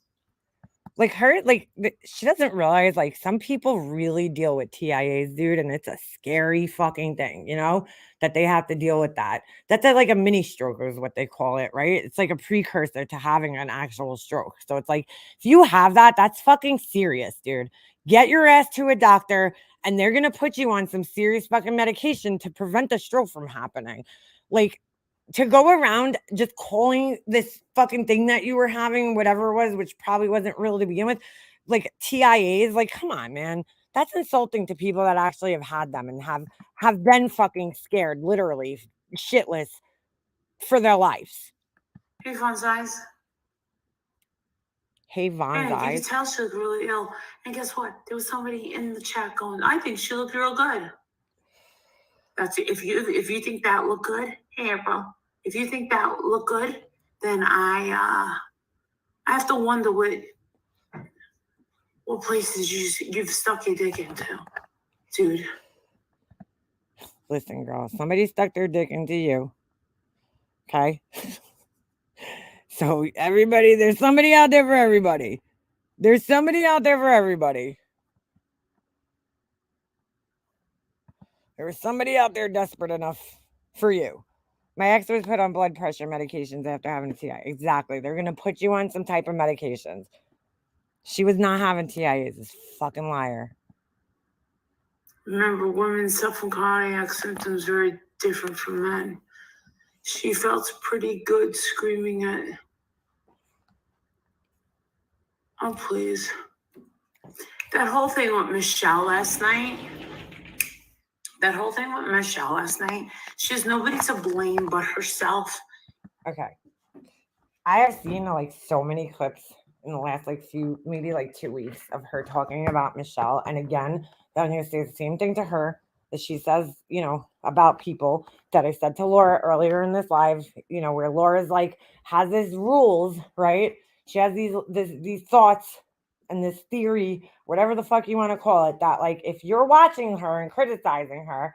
Speaker 1: Like, her, like, she doesn't realize, like, some people really deal with TIAs, dude, and it's a scary fucking thing, you know, that they have to deal with that. That's like a mini stroke is what they call it, right? It's like a precursor to having an actual stroke. So it's like, if you have that, that's fucking serious, dude. Get your ass to a doctor, and they're gonna put you on some serious fucking medication to prevent the stroke from happening. Like, to go around just calling this fucking thing that you were having, whatever it was, which probably wasn't real to begin with, like TIAs, like, come on, man. That's insulting to people that actually have had them and have been fucking scared, literally shitless for their lives.
Speaker 5: Hey, Von Size.
Speaker 1: Hey, Von's
Speaker 5: Hey, you
Speaker 1: eyes.
Speaker 5: could tell she looked really ill. And guess what? There was somebody in the chat going, I think she looked real good. That's it. If you think that looked good, hey, bro. If you think that looked good, then I have to wonder what places you've stuck your dick into, dude.
Speaker 1: Listen, girl, somebody stuck their dick into you. Okay? So everybody, there's somebody out there for everybody. There's somebody out there for everybody. There was somebody out there desperate enough for you. My ex was put on blood pressure medications after having a TIA. Exactly. They're going to put you on some type of medications. She was not having TIAs. This fucking liar.
Speaker 5: Remember, women suffer from cardiac symptoms very different from men. She felt pretty good screaming at, oh, please. That whole thing with Michelle last night, she has nobody to blame but herself.
Speaker 1: Okay. I have seen like so many clips in the last like maybe like 2 weeks of her talking about Michelle. And again, I'm going to say the same thing to her that she says, you know, about people that I said to Laura earlier in this live, you know, where Laura's like, has these rules, right? She has these thoughts and this theory, whatever the fuck you want to call it, that like, if you're watching her and criticizing her,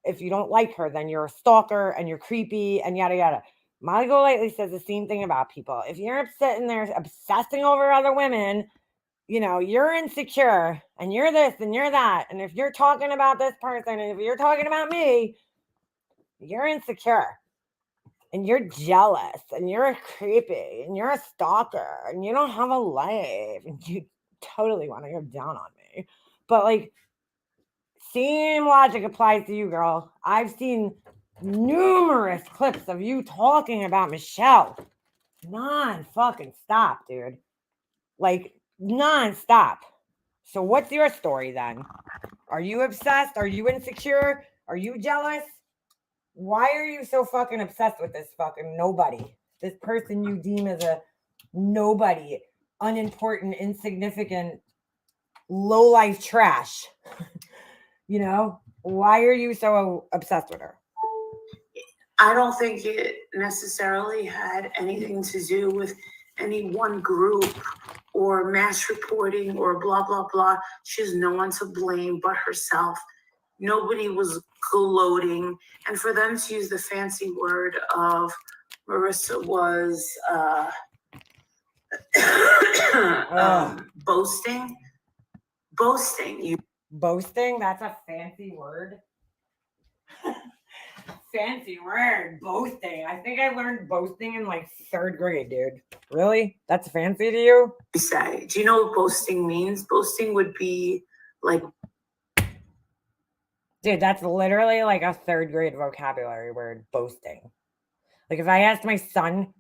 Speaker 1: if you don't like her, then you're a stalker and you're creepy and yada, yada. Molly Golightly says the same thing about people. If you're sitting there obsessing over other women, you know, you're insecure and you're this and you're that. And if you're talking about this person and if you're talking about me, you're insecure and you're jealous and you're creepy and you're a stalker and you don't have a life and you totally want to go down on me. But like, same logic applies to you, girl. I've seen numerous clips of you talking about Michelle. Non-fucking stop, dude. Like, non-stop. So what's your story then? Are you obsessed? Are you insecure? Are you jealous? Why are you so fucking obsessed with this fucking nobody? This person you deem as a nobody, unimportant, insignificant, low-life trash. You know? Why are you so obsessed with her?
Speaker 5: I don't think it necessarily had anything to do with any one group or mass reporting or blah, blah, blah. She has no one to blame but herself. Nobody was gloating. And for them to use the fancy word of Marissa was boasting.
Speaker 1: Boasting? That's a fancy word. Fancy word, boasting. I think I learned boasting in like 3rd grade, dude. Really? That's fancy to you?
Speaker 5: Say, do you know what boasting means? Boasting would be like,
Speaker 1: dude, that's literally like a 3rd grade vocabulary word, boasting. Like if I asked my son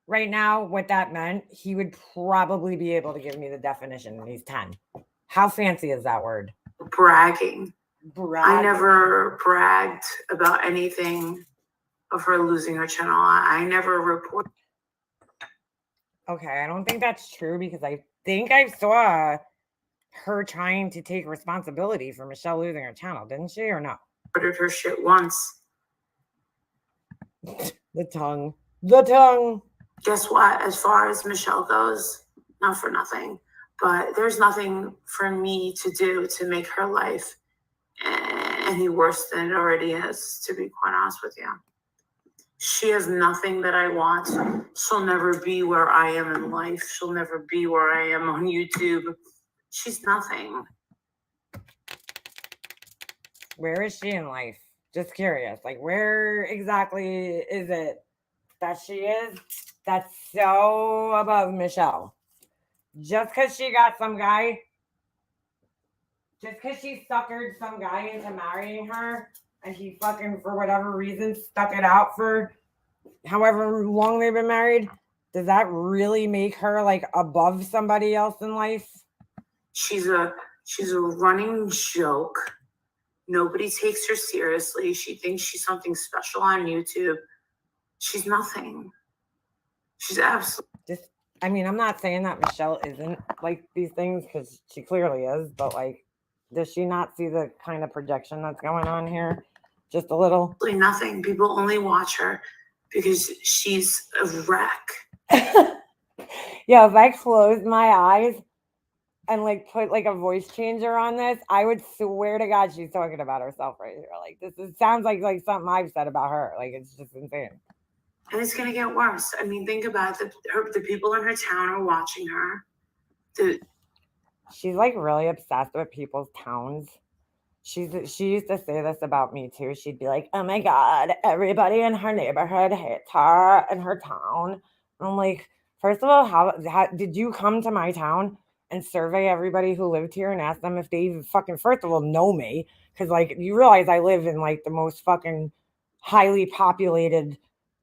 Speaker 1: right now what that meant, he would probably be able to give me the definition, and he's 10. How fancy is that word?
Speaker 5: bragging.
Speaker 1: Bragging.
Speaker 5: I never bragged about anything of her losing her channel. I never reported.
Speaker 1: Okay, I don't think that's true because I think I saw her trying to take responsibility for Michelle losing her channel, didn't she, or no?
Speaker 5: Ordered her shit once.
Speaker 1: The tongue. The tongue.
Speaker 5: Guess what? As far as Michelle goes, not for nothing, but there's nothing for me to do to make her life any worse than it already is, to be quite honest with you. She has nothing that I want. She'll never be where I am in life. She'll never be where I am on YouTube. She's nothing.
Speaker 1: Where is she in life? Just curious. Like, where exactly is it that she is? That's so above Michelle. Just because she got some guy, just because she suckered some guy into marrying her, and he fucking, for whatever reason, stuck it out for however long they've been married, does that really make her like above somebody else in life?
Speaker 5: She's a running joke. Nobody takes her seriously. She thinks she's something special on YouTube. She's nothing. She's absolutely.
Speaker 1: I mean, I'm not saying that Michelle isn't like these things because she clearly is, but like, does she not see the kind of projection that's going on here? Just a little?
Speaker 5: Nothing. People only watch her because she's a wreck.
Speaker 1: Yeah, if I closed my eyes and like put like a voice changer on this, I would swear to God she's talking about herself right here. Like sounds like something I've said about her. Like it's just insane.
Speaker 5: And it's gonna get worse. I mean, think about it. The people in her town are watching her.
Speaker 1: She's like really obsessed with people's towns. She used to say this about me too. She'd be like, "Oh my God, everybody in her neighborhood hates her in her town." And I'm like, first of all, how did you come to my town and survey everybody who lived here and ask them if they even fucking, first of all, know me? Because like you realize I live in like the most fucking highly populated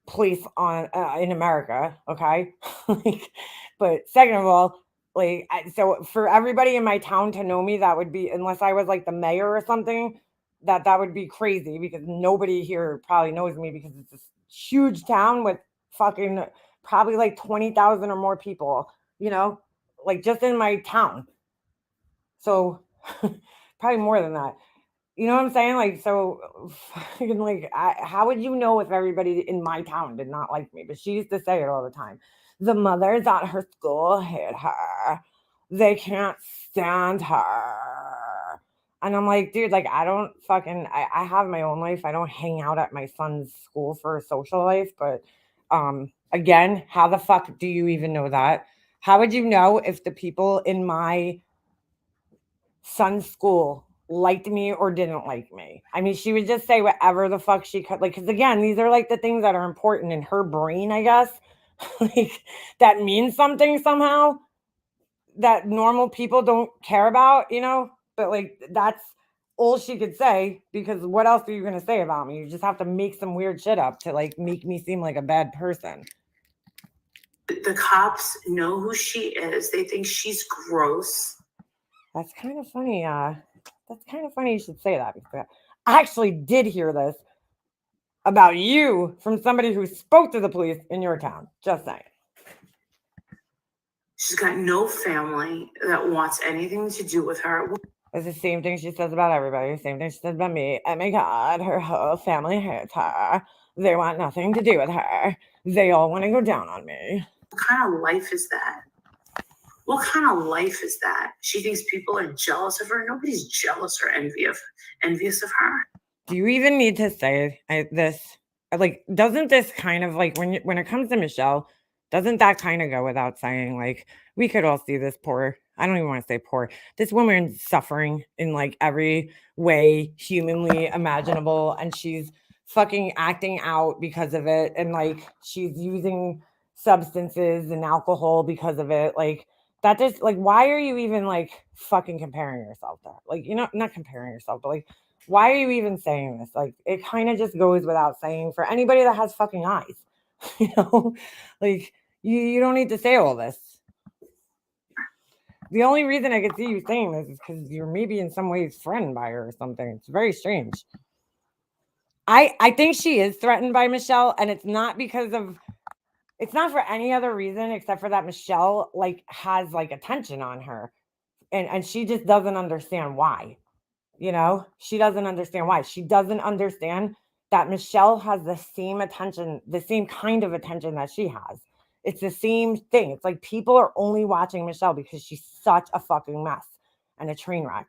Speaker 1: place on in America, okay? Like, but second of all, like, so for everybody in my town to know me, that would be, unless I was like the mayor or something, that would be crazy because nobody here probably knows me because it's this huge town with fucking probably like 20,000 or more people, you know, like just in my town. So probably more than that. You know what I'm saying? Like, so fucking like, how would you know if everybody in my town did not like me? But she used to say it all the time. The mothers at her school hate her. They can't stand her. And I'm like, dude, like, I don't fucking, I have my own life. I don't hang out at my son's school for a social life. But again, how the fuck do you even know that? How would you know if the people in my son's school liked me or didn't like me? I mean, she would just say whatever the fuck she could, like, because again, these are like the things that are important in her brain, I guess. Like, that means something somehow that normal people don't care about, you know? But like, that's all she could say, because what else are you going to say about me? You just have to make some weird shit up to like make me seem like a bad person.
Speaker 5: The cops know who she is. They think she's gross.
Speaker 1: That's kind of funny. That's kind of funny you should say that, because I actually did hear this about you from somebody who spoke to the police in your town. Just saying.
Speaker 5: She's got no family that wants anything to do with her.
Speaker 1: It's the same thing she says about everybody. Same thing she says about me. Oh my God, her whole family hates her. They want nothing to do with her. They all want to go down on me.
Speaker 5: What kind of life is that? What kind of life is that? She thinks people are jealous of her. Nobody's jealous or envious of her.
Speaker 1: Do you even need to say this? Like, doesn't this kind of like, when it comes to Michelle, doesn't that kind of go without saying? Like, we could all see this poor, I don't even want to say poor, this woman's suffering in like every way humanly imaginable, and she's fucking acting out because of it, and like she's using substances and alcohol because of it. Like, that just, like, why are you even like fucking comparing yourself to her? Like, you know, not comparing yourself, but like, why are you even saying this? Like, it kind of just goes without saying for anybody that has fucking eyes. You know, like, you don't need to say all this. The only reason I could see you saying this is because you're maybe in some ways threatened by her or something. It's very strange. I think she is threatened by Michelle, and it's not because of It's not for any other reason except for that Michelle like has like attention on her, and she just doesn't understand why. You know, she doesn't understand why. She doesn't understand that Michelle has the same attention, the same kind of attention that she has. It's the same thing. It's like people are only watching Michelle because she's such a fucking mess and a train wreck.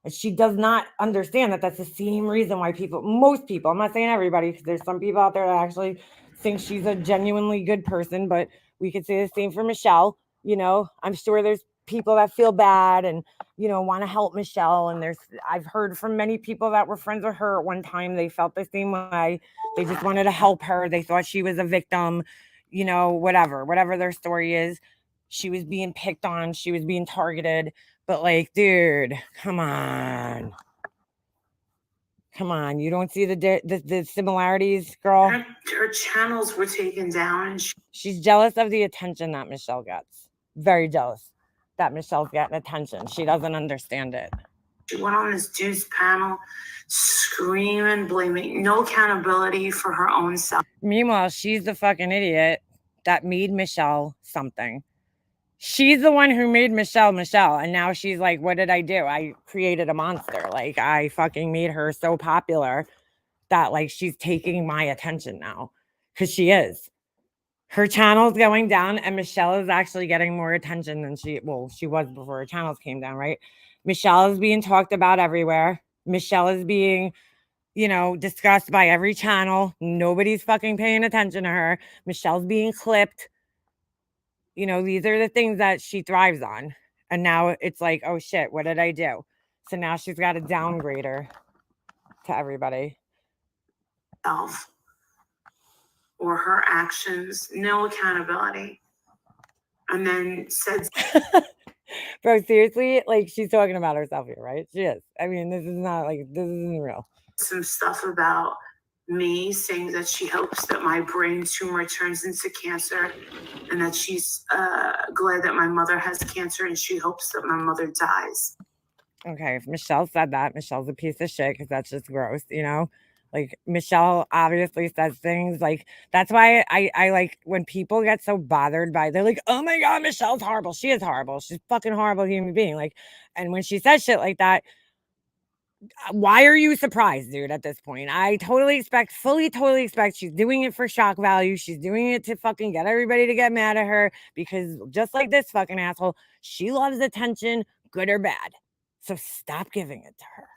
Speaker 1: And she does not understand that that's the same reason why most people, I'm not saying everybody, because there's some people out there that actually think she's a genuinely good person, but we could say the same for Michelle. You know, I'm sure there's people that feel bad and, you know, want to help Michelle. And I've heard from many people that were friends with her at one time. They felt the same way. They just wanted to help her. They thought she was a victim, you know, whatever their story is. She was being picked on. She was being targeted. But like, dude, come on. Come on. You don't see the similarities, girl?
Speaker 5: Her channels were taken down, and
Speaker 1: she's jealous of the attention that Michelle gets. Very jealous that Michelle's getting attention. She doesn't understand it.
Speaker 5: She went on this dude's panel screaming, blaming, no accountability for her own self.
Speaker 1: Meanwhile, she's the fucking idiot that made Michelle something. She's the one who made Michelle. And now she's like, what did I do? I created a monster. Like, I fucking made her so popular that like she's taking my attention now. Because she is. Her channel's going down, and Michelle is actually getting more attention than she was before her channels came down, right? Michelle is being talked about everywhere. Michelle is being, you know, discussed by every channel. Nobody's fucking paying attention to her. Michelle's being clipped. You know, these are the things that she thrives on. And now it's like, oh shit, what did I do? So now she's got to downgrade her to everybody.
Speaker 5: Or her actions, no accountability. And then said,
Speaker 1: bro, seriously, like she's talking about herself here, right? She is. I mean, this isn't real.
Speaker 5: Some stuff about me, saying that she hopes that my brain tumor turns into cancer, and that she's glad that my mother has cancer, and she hopes that my mother dies.
Speaker 1: Okay, if Michelle said that, Michelle's a piece of shit because that's just gross, you know? Like Michelle obviously says things like that's why I like when people get so bothered by they're like, oh my god, Michelle's horrible. She is horrible. She's fucking horrible human being. Like, and when she says shit like that, why are you surprised, dude? At this point, I totally expect she's doing it for shock value. She's doing it to fucking get everybody to get mad at her because just like this fucking asshole, she loves attention, good or bad. So stop giving it to her.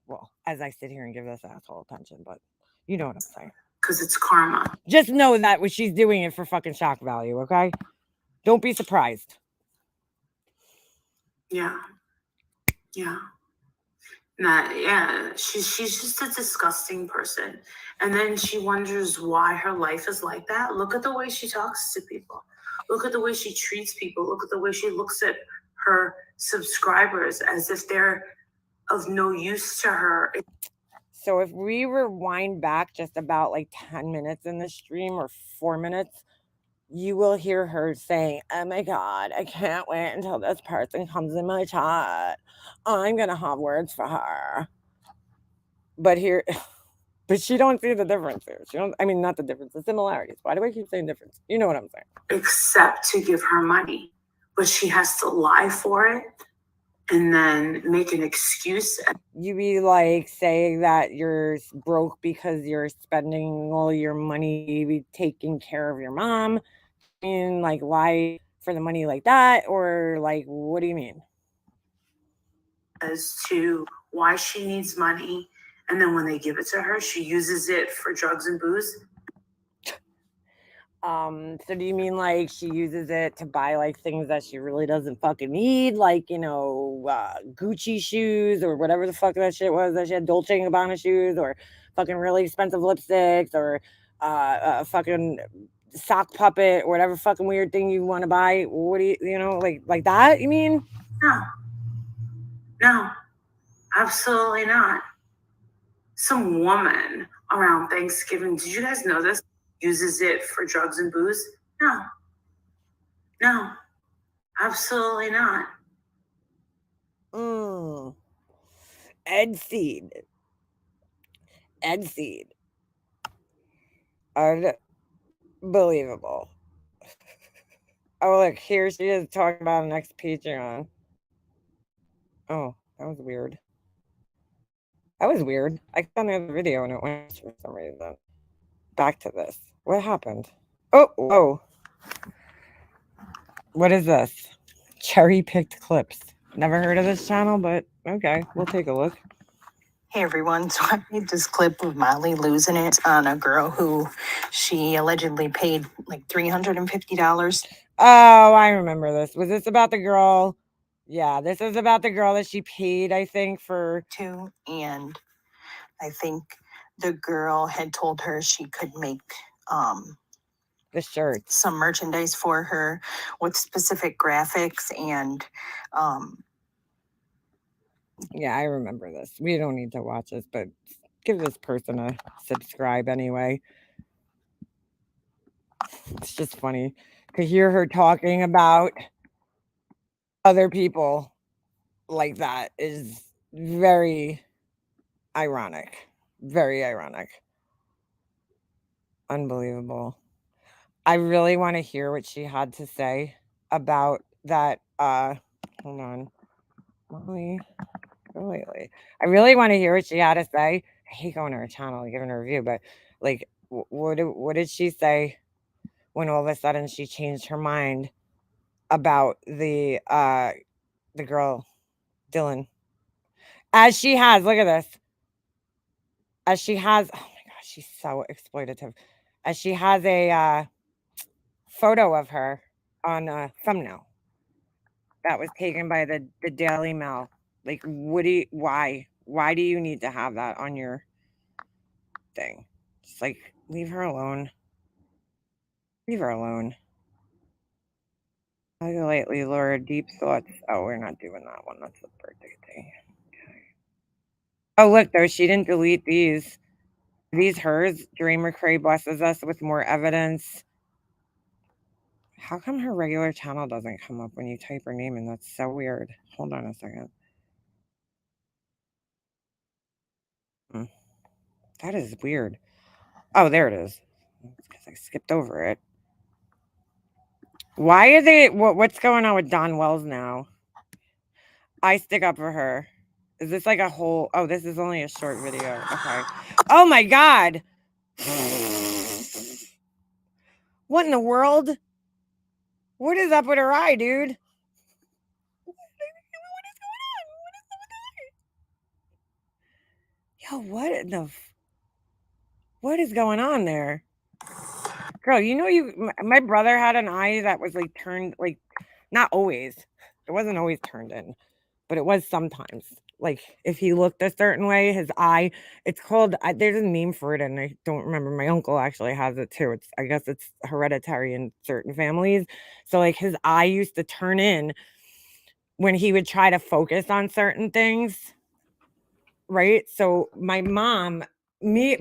Speaker 1: Well, as I sit here and give this asshole attention, but you know what I'm saying.
Speaker 5: Because it's karma.
Speaker 1: Just know that she's doing it for fucking shock value, okay? Don't be surprised.
Speaker 5: Yeah. She's just a disgusting person. And then she wonders why her life is like that. Look at the way she talks to people. Look at the way she treats people. Look at the way she looks at her subscribers as if they're of no use to her.
Speaker 1: So if we rewind back just about like 10 minutes in the stream or 4 minutes, you will hear her saying, oh my God, I can't wait until this person comes in my chat. I'm going to have words for her. But she don't see the difference here. Not the difference, the similarities. Why do I keep saying difference? You know what I'm saying.
Speaker 5: Except to give her money. But she has to lie for it and then make an excuse.
Speaker 1: You be like saying that you're broke because you're spending all your money taking care of your mom. And like lie for the money like that, or like what do you mean?
Speaker 5: As to why she needs money, and then when they give it to her, she uses it for drugs and booze.
Speaker 1: So do you mean like she uses it to buy like things that she really doesn't fucking need, like, you know, Gucci shoes or whatever the fuck that shit was that she had, Dolce & Gabbana shoes, or fucking really expensive lipsticks, or fucking sock puppet or whatever fucking weird thing you want to buy? What do you know, like that, you mean?
Speaker 5: No, absolutely not. Some woman around Thanksgiving, did you guys know this, uses it for drugs and booze? No, absolutely not.
Speaker 1: Ed Seed. Unbelievable. Oh, look, here she is talking about next Patreon. Oh, that was weird. That was weird. I clicked on the other video and it went for some reason. Back to this. What happened? Oh, whoa. What is this? Cherry picked clips. Never heard of this channel, but okay, we'll take a look.
Speaker 6: Hey everyone, so I made this clip of Molly losing it on a girl who she allegedly paid like $350
Speaker 1: Oh, I remember this. Was this about the girl? Yeah, this is about the girl that she paid, I think, for.
Speaker 6: to, and I think the girl had told her she could make
Speaker 1: The shirts.
Speaker 6: some merchandise for her with specific graphics and
Speaker 1: Yeah, I remember this. We don't need to watch this, but give this person a subscribe anyway. It's just funny to hear her talking about other people like that is very ironic. Very ironic. Unbelievable. I really want to hear what she had to say about that. Hold on. Molly. Lately. I really want to hear what she had to say. I hate going to her channel and giving her a review, but like, what did she say when all of a sudden she changed her mind about the girl, Dylan? As she has, look at this. As she has, oh my gosh, she's so exploitative. As she has a photo of her on a thumbnail that was taken by the Daily Mail. Like, why do you need to have that on your thing? Just like, leave her alone. Leave her alone. I lately, Laura, deep thoughts. Oh, we're not doing that one. That's the birthday thing. Okay. Oh, look, though, she didn't delete these. These hers. Dream McCrae blesses us with more evidence. How come her regular channel doesn't come up when you type her name in? That's so weird. Hold on a second. That is weird. Oh, there it is. It's because I skipped over it. Why are they? What's going on with Don Wells now? I stick up for her. Is this like a whole? Oh, this is only a short video. Okay. Oh my God. What in the world? What is up with her eye, dude? What is going on? What is up with her eye? Yo, what in the? What is going on there? Girl, you know, my brother had an eye that was like turned, like, not always. It wasn't always turned in, but it was sometimes. Like, if he looked a certain way, his eye, it's called, there's a name for it, and I don't remember. My uncle actually has it too. I guess it's hereditary in certain families. So, like, his eye used to turn in when he would try to focus on certain things. Right? So my mom,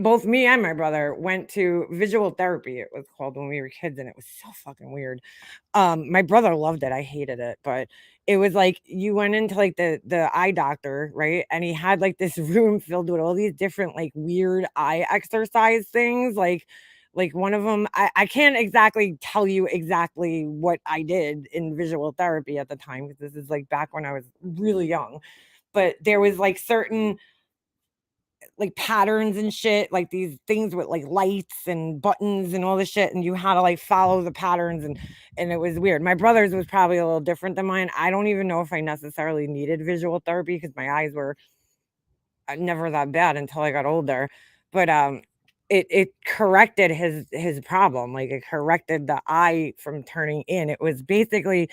Speaker 1: both me and my brother went to visual therapy, it was called, when we were kids, and it was so fucking weird. My brother loved it. I hated it, but it was like you went into like the eye doctor, right? And he had like this room filled with all these different like weird eye exercise things. Like one of them, I can't exactly tell you exactly what I did in visual therapy at the time, because this is like back when I was really young. But there was like certain like patterns and shit, like these things with like lights and buttons and all this shit, and you had to like follow the patterns, and it was weird. My brother's was probably a little different than mine. I don't even know if I necessarily needed visual therapy because my eyes were never that bad until I got older. But it corrected his problem. Like, it corrected the eye from turning in. It was basically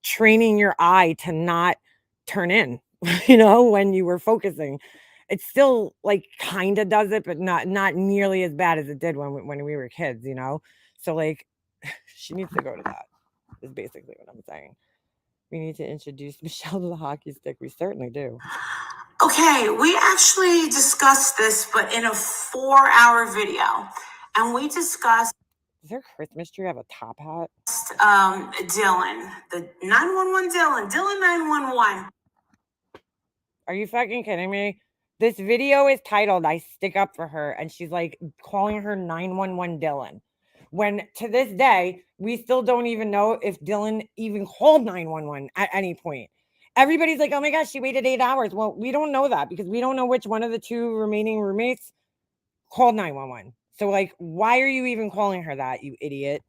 Speaker 1: training your eye to not turn in, when you were focusing. It still like kind of does it, but not nearly as bad as it did when we were kids, So like, she needs to go to that, is basically what I'm saying. We need to introduce Michelle to the hockey stick. We certainly do.
Speaker 5: Okay, we actually discussed this, but in a 4-hour video. And we discussed
Speaker 1: Does her Christmas tree have a top hat?
Speaker 5: Dylan, the 911 Dylan 911.
Speaker 1: Are you fucking kidding me? This video is titled "I Stick Up for Her," and she's like calling her 911 Dylan. when to this day, we still don't even know if Dylan even called 911 at any point. Everybody's like, oh my gosh, she waited 8 hours. Well, we don't know that because we don't know which one of the 2 remaining roommates called 911. So, like, why are you even calling her that, you idiot?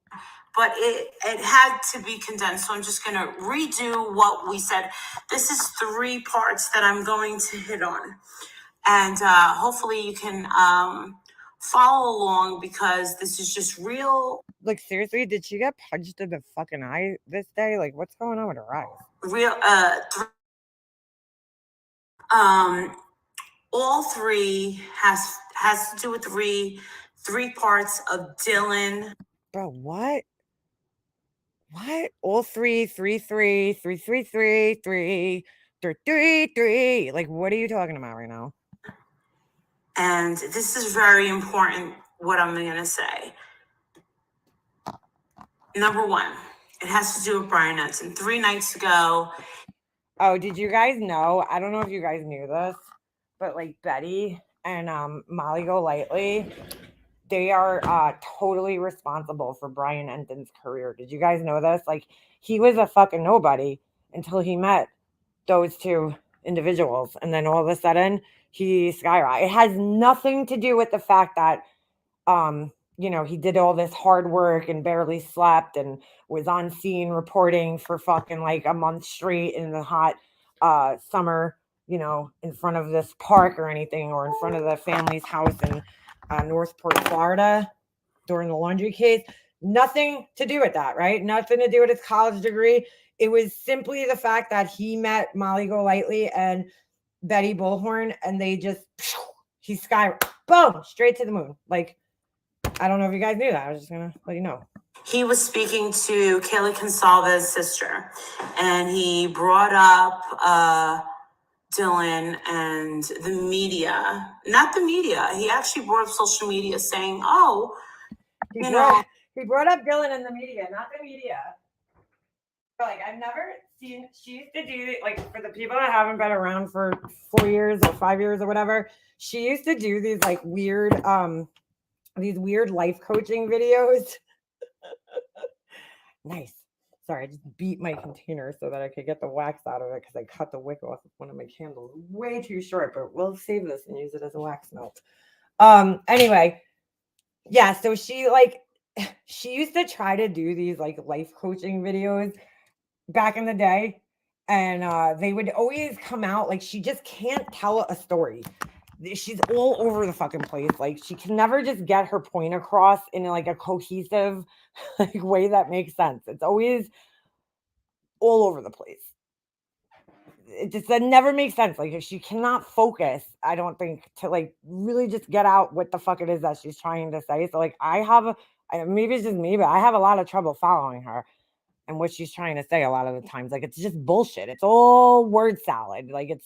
Speaker 5: But it had to be condensed. So I'm just going to redo what we said. This is 3 parts that I'm going to hit on. And hopefully you can follow along because this is just real.
Speaker 1: Like, seriously, did she get punched in the fucking eye this day? Like, what's going on with her eyes?
Speaker 5: Real, all 3 has to do with 3 parts of Dylan.
Speaker 1: Bro, what? What? All 3, 3, 3, 3, 3, 3, 3, 3, 3, 3. Like, what are you talking about right now?
Speaker 5: And this is very important, what I'm going to say. Number 1, it has to do with Brian Edson. 3 nights ago.
Speaker 1: Oh, did you guys know? I don't know if you guys knew this, but like Betty and Molly Golightly, they are totally responsible for Brian Enton's career. Did you guys know this? Like, he was a fucking nobody until he met those 2 individuals, and then all of a sudden he skyrocketed. It has nothing to do with the fact that he did all this hard work and barely slept and was on scene reporting for fucking like a month straight in the hot summer, in front of this park or anything, or in front of the family's house in Northport, Florida during the laundry case. Nothing to do with that, right? Nothing to do with his college degree. It was simply the fact that he met Molly Golightly and Betty Bullhorn, and he boom, straight to the moon. Like, I don't know if you guys knew that. I was just gonna let you know.
Speaker 5: He was speaking to Kayla Consalva's sister, and he brought up Dylan and the media. Not the media. He actually brought up social media saying,
Speaker 1: he brought up Dylan and the media, not the media. But like, I've never seen, she used to do, like, for the people that haven't been around for 4 years or 5 years or whatever, she used to do these like weird life coaching videos. Nice. Sorry, I just beat my container so that I could get the wax out of it because I cut the wick off of one of my candles. Way too short, but we'll save this and use it as a wax melt. Anyway, yeah, so she used to try to do these like life coaching videos back in the day, and they would always come out like she just can't tell a story. She's all over the fucking place. Like, she can never just get her point across in like a cohesive like way that makes sense. It's always all over the place. That never makes sense. Like, she cannot focus, I don't think, to like really just get out what the fuck it is that she's trying to say. So like, maybe it's just me, but I have a lot of trouble following her and what she's trying to say a lot of the times. Like, it's just bullshit. It's all word salad. Like, it's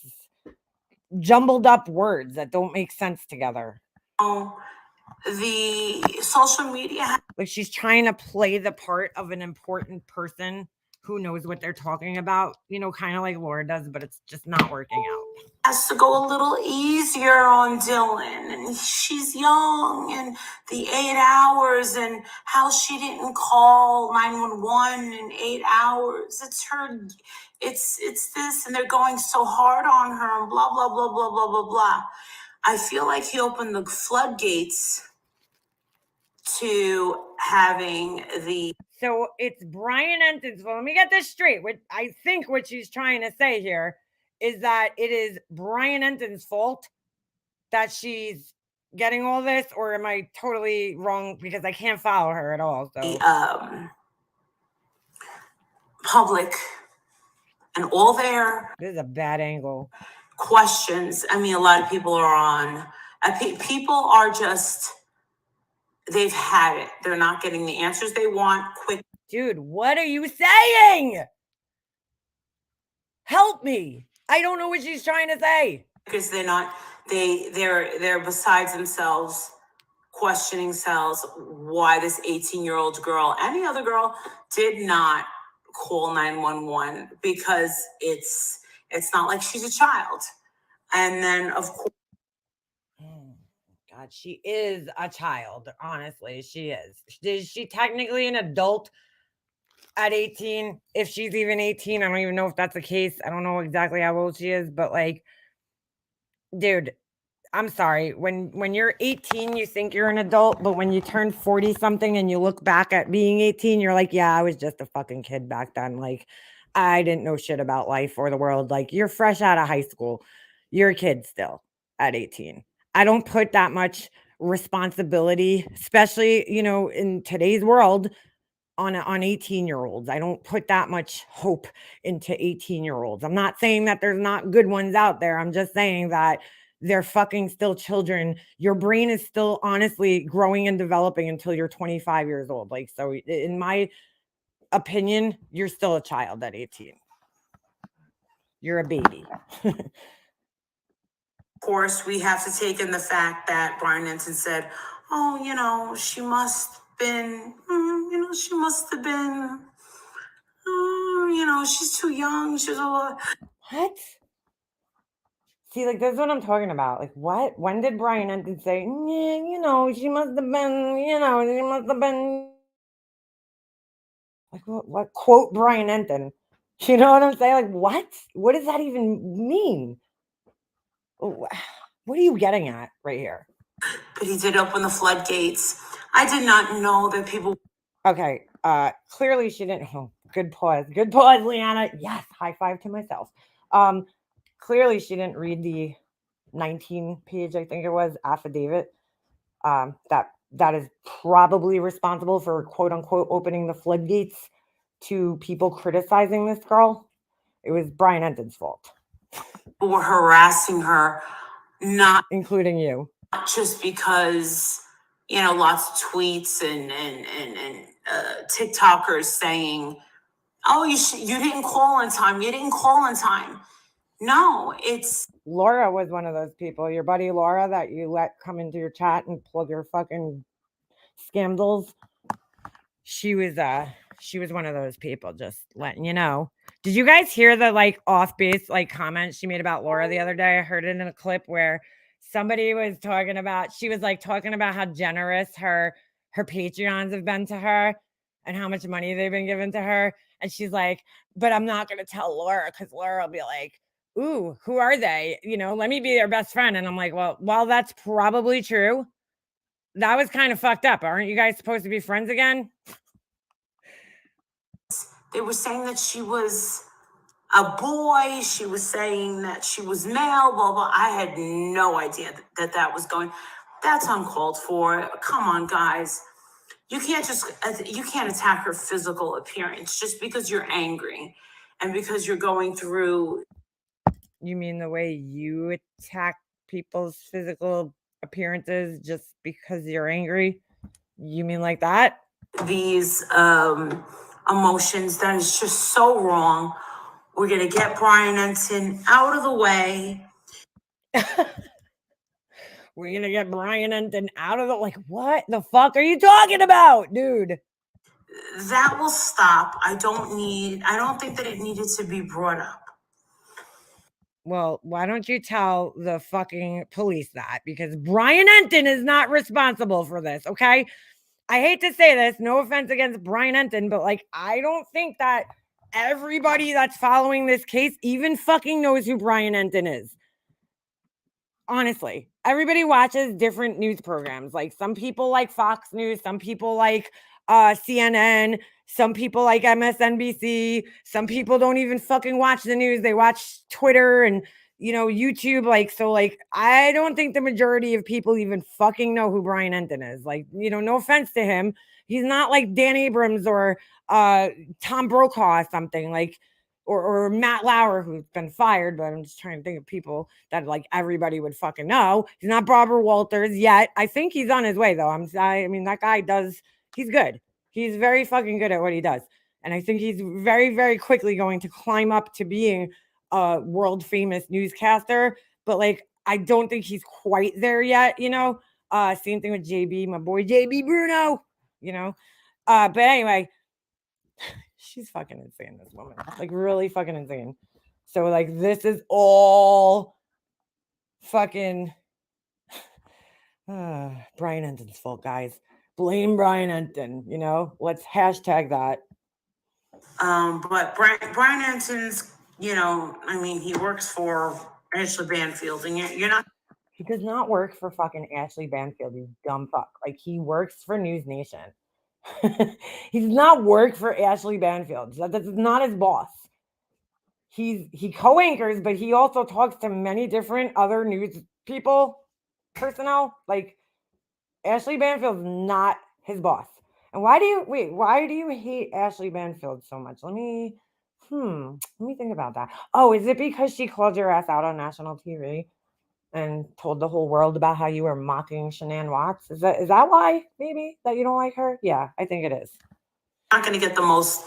Speaker 1: jumbled up words that don't make sense together.
Speaker 5: The social media,
Speaker 1: like, she's trying to play the part of an important person who knows what they're talking about, kind of like Laura does, but it's just not working out.
Speaker 5: Has to go a little easier on Dylan, and she's young, and the 8 hours, and how she didn't call 911 in 8 hours. It's this, and they're going so hard on her, and blah, blah, blah, blah, blah, blah, blah. I feel like he opened the floodgates to having the...
Speaker 1: So it's Brian Enton's. Well, let me get this straight. I think what she's trying to say here is that it is Brian Enton's fault that she's getting all this, or am I totally wrong because I can't follow her at all? So
Speaker 5: public and all their...
Speaker 1: This is a bad angle.
Speaker 5: Questions. I mean, a lot of people are on. People are just... They've had it. They're not getting the answers they want quick.
Speaker 1: Dude, what are you saying? Help me. I don't know what she's trying to say.
Speaker 5: Because they're besides themselves, questioning themselves why this 18-year-old girl, any other girl, did not call 911, because it's not like she's a child. And then, of course,
Speaker 1: God, she is a child. Honestly, she is. Is she technically an adult at 18? If she's even 18, I don't even know if that's the case. I don't know exactly how old she is, but like, dude, I'm sorry. When you're 18, you think you're an adult, but when you turn 40 something and you look back at being 18, you're like, yeah, I was just a fucking kid back then. Like, I didn't know shit about life or the world. Like, you're fresh out of high school. You're a kid still at 18. I don't put that much responsibility, especially, in today's world on 18-year-olds. I don't put that much hope into 18-year-olds. I'm not saying that there's not good ones out there. I'm just saying that they're fucking still children. Your brain is still honestly growing and developing until you're 25 years old. Like, so in my opinion, you're still a child at 18. You're a baby.
Speaker 7: Of course, we have to take in the fact that Brian Ensign said, oh, she must have been, she must have been, she's too young. She's a lot.
Speaker 1: What? See, like, that's what I'm talking about. Like, what? When did Brian Ensign say, yeah, she must have been, she must have been. Like, what quote Brian Ensign? You know what I'm saying? Like, what? What does that even mean? What are you getting at right here?
Speaker 7: But he did open the floodgates. I did not know that people.
Speaker 1: Okay. Clearly she didn't. Oh, good pause. Good pause, Leanna. Yes. High five to myself. Clearly she didn't read the 19-page, I think it was, affidavit. That is probably responsible for quote unquote opening the floodgates to people criticizing this girl. It was Brian Enton's fault.
Speaker 7: Were harassing her, not
Speaker 1: including you,
Speaker 7: just because lots of tweets and TikTokers saying, "Oh, you didn't call in time. You didn't call in time." No, it's
Speaker 1: Laura was one of those people. Your buddy Laura that you let come into your chat and plug your fucking scandals. She was one of those people. Just letting you know. Did you guys hear the off base comment she made about Laura the other day? I heard it in a clip where somebody was talking about. She was talking about how generous her Patreons have been to her and how much money they've been given to her. And she's like, but I'm not going to tell Laura because Laura will be like, ooh, who are they? Let me be their best friend. And I'm like, well, while that's probably true, that was kind of fucked up. Aren't you guys supposed to be friends again?
Speaker 7: They were saying that she was a boy. She was saying that she was male, blah, blah. I had no idea that was going. That's uncalled for. Come on, guys. You can't attack her physical appearance just because you're angry and because you're going through.
Speaker 1: You mean the way you attack people's physical appearances just because you're angry? You mean like that?
Speaker 7: These emotions, that is just so wrong. We're going to get Brian Ensign out of the way.
Speaker 1: We're going to get Brian Ensign out of the... what the fuck are you talking about, dude?
Speaker 7: That will stop. I don't think that it needed to be brought up.
Speaker 1: Well, why don't you tell the fucking police that? Because Brian Ensign is not responsible for this, okay? I hate to say this, no offense against Brian Ensign, but I don't think that everybody that's following this case even fucking knows who Brian Ensign is. Honestly, everybody watches different news programs. Some people like Fox News, some people like CNN, some people like MSNBC, some people don't even fucking watch the news. They watch Twitter and YouTube. I don't think the majority of people even fucking know who Brian Ensign is. No offense to him. He's not like Dan Abrams or Tom Brokaw or something or Matt Lauer, who's been fired, but I'm just trying to think of people that everybody would fucking know. He's not Barbara Walters yet. I think he's on his way though. I mean, that guy he's good. He's very fucking good at what he does. And I think he's very, very quickly going to climb up to being a world famous newscaster. But I don't think he's quite there yet, same thing with JB, my boy JB Bruno, but anyway, she's fucking insane, this woman. Really fucking insane. So this is all fucking Brian Enton's fault, guys. Blame Brian Enton. You know, let's hashtag that.
Speaker 7: But Brian Enton's, you know, I mean, he works for Ashley Banfield, and you're not.
Speaker 1: He does not work for fucking Ashley Banfield, you dumb fuck. Like, he works for News Nation. He does not work for Ashley Banfield. That's not his boss. He co-anchors, but he also talks to many different other news people, personnel. Like, Ashley Banfield's not his boss. And why do you hate Ashley Banfield so much? Let me think about that. Oh, is it because she called your ass out on national TV and told the whole world about how you were mocking Shanann Watts? Is that why maybe that you don't like her? Yeah, I think it is.
Speaker 7: Not going to get the most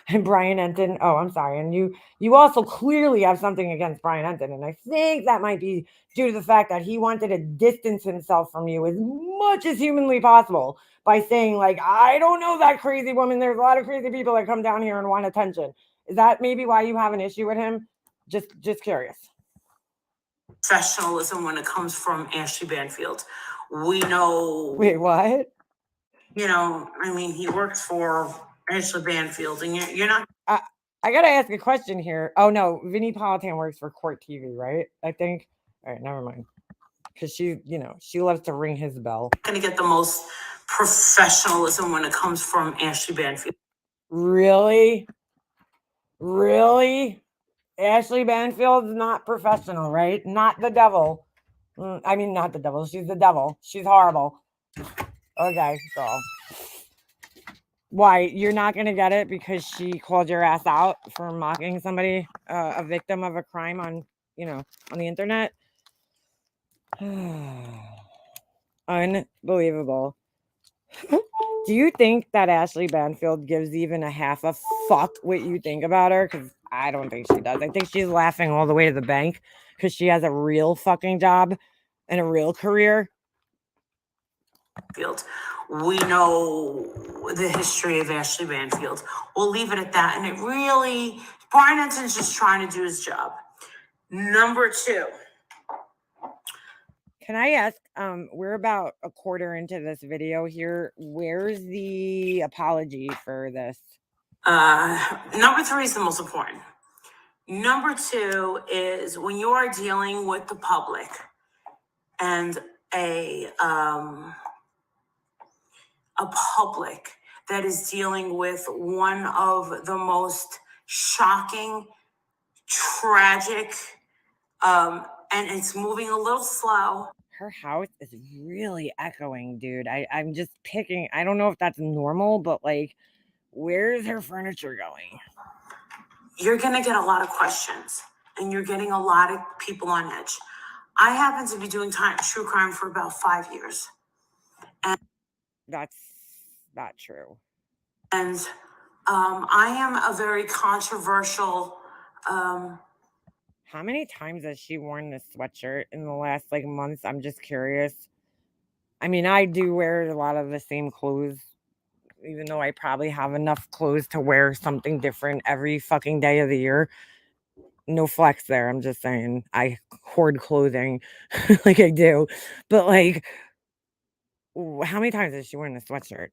Speaker 1: And Brian Enton. Oh, I'm sorry. And you also clearly have something against Brian Enton. And I think that might be due to the fact that he wanted to distance himself from you as much as humanly possible by saying, like, I don't know that crazy woman. There's a lot of crazy people that come down here and want attention. Is that maybe why you have an issue with him? Just curious.
Speaker 7: professionalism when it comes from Ashley Banfield. We know.
Speaker 1: Wait, what?
Speaker 7: You know, I mean, he works for Ashley Banfield, and you're not.
Speaker 1: I gotta ask a question here. Oh no, Vinnie Politan works for Court TV, right? I think. All right, never mind. Because she loves to ring his bell.
Speaker 7: Going to get the most professionalism when it comes from Ashley Banfield.
Speaker 1: Really? Ashley Banfield's not professional, right? Not the devil. I mean, not the devil. She's the devil. She's horrible. Okay, so why you're not gonna get it because she called your ass out for mocking somebody, a victim of a crime on the internet? Unbelievable. Do you think that Ashley Banfield gives even a half a fuck what you think about her? Because I don't think she does. I think she's laughing all the way to the bank because she has a real fucking job and a real career.
Speaker 7: We know the history of Ashley Banfield. We'll leave it at that. And it really, Brian Enton's just trying to do his job. Number two.
Speaker 1: Can I ask, we're about a quarter into this video here. Where's the apology for this?
Speaker 7: Number three is the most important. Number two is when you are dealing with the public and a public that is dealing with one of the most shocking, tragic, and it's moving a little slow.
Speaker 1: Her house is really echoing, dude. I'm just picking. I don't know if that's normal, but like, where's her furniture going?
Speaker 7: You're going to get a lot of questions and you're getting a lot of people on edge. I happen to be doing true crime for about 5 years. And
Speaker 1: that's not true.
Speaker 7: And I am a very controversial.
Speaker 1: How many times has she worn this sweatshirt in the last months? I'm just curious. I mean, I do wear a lot of the same clothes, even though I probably have enough clothes to wear something different every fucking day of the year. No flex there. I'm just saying I hoard clothing like I do. But how many times has she worn this sweatshirt?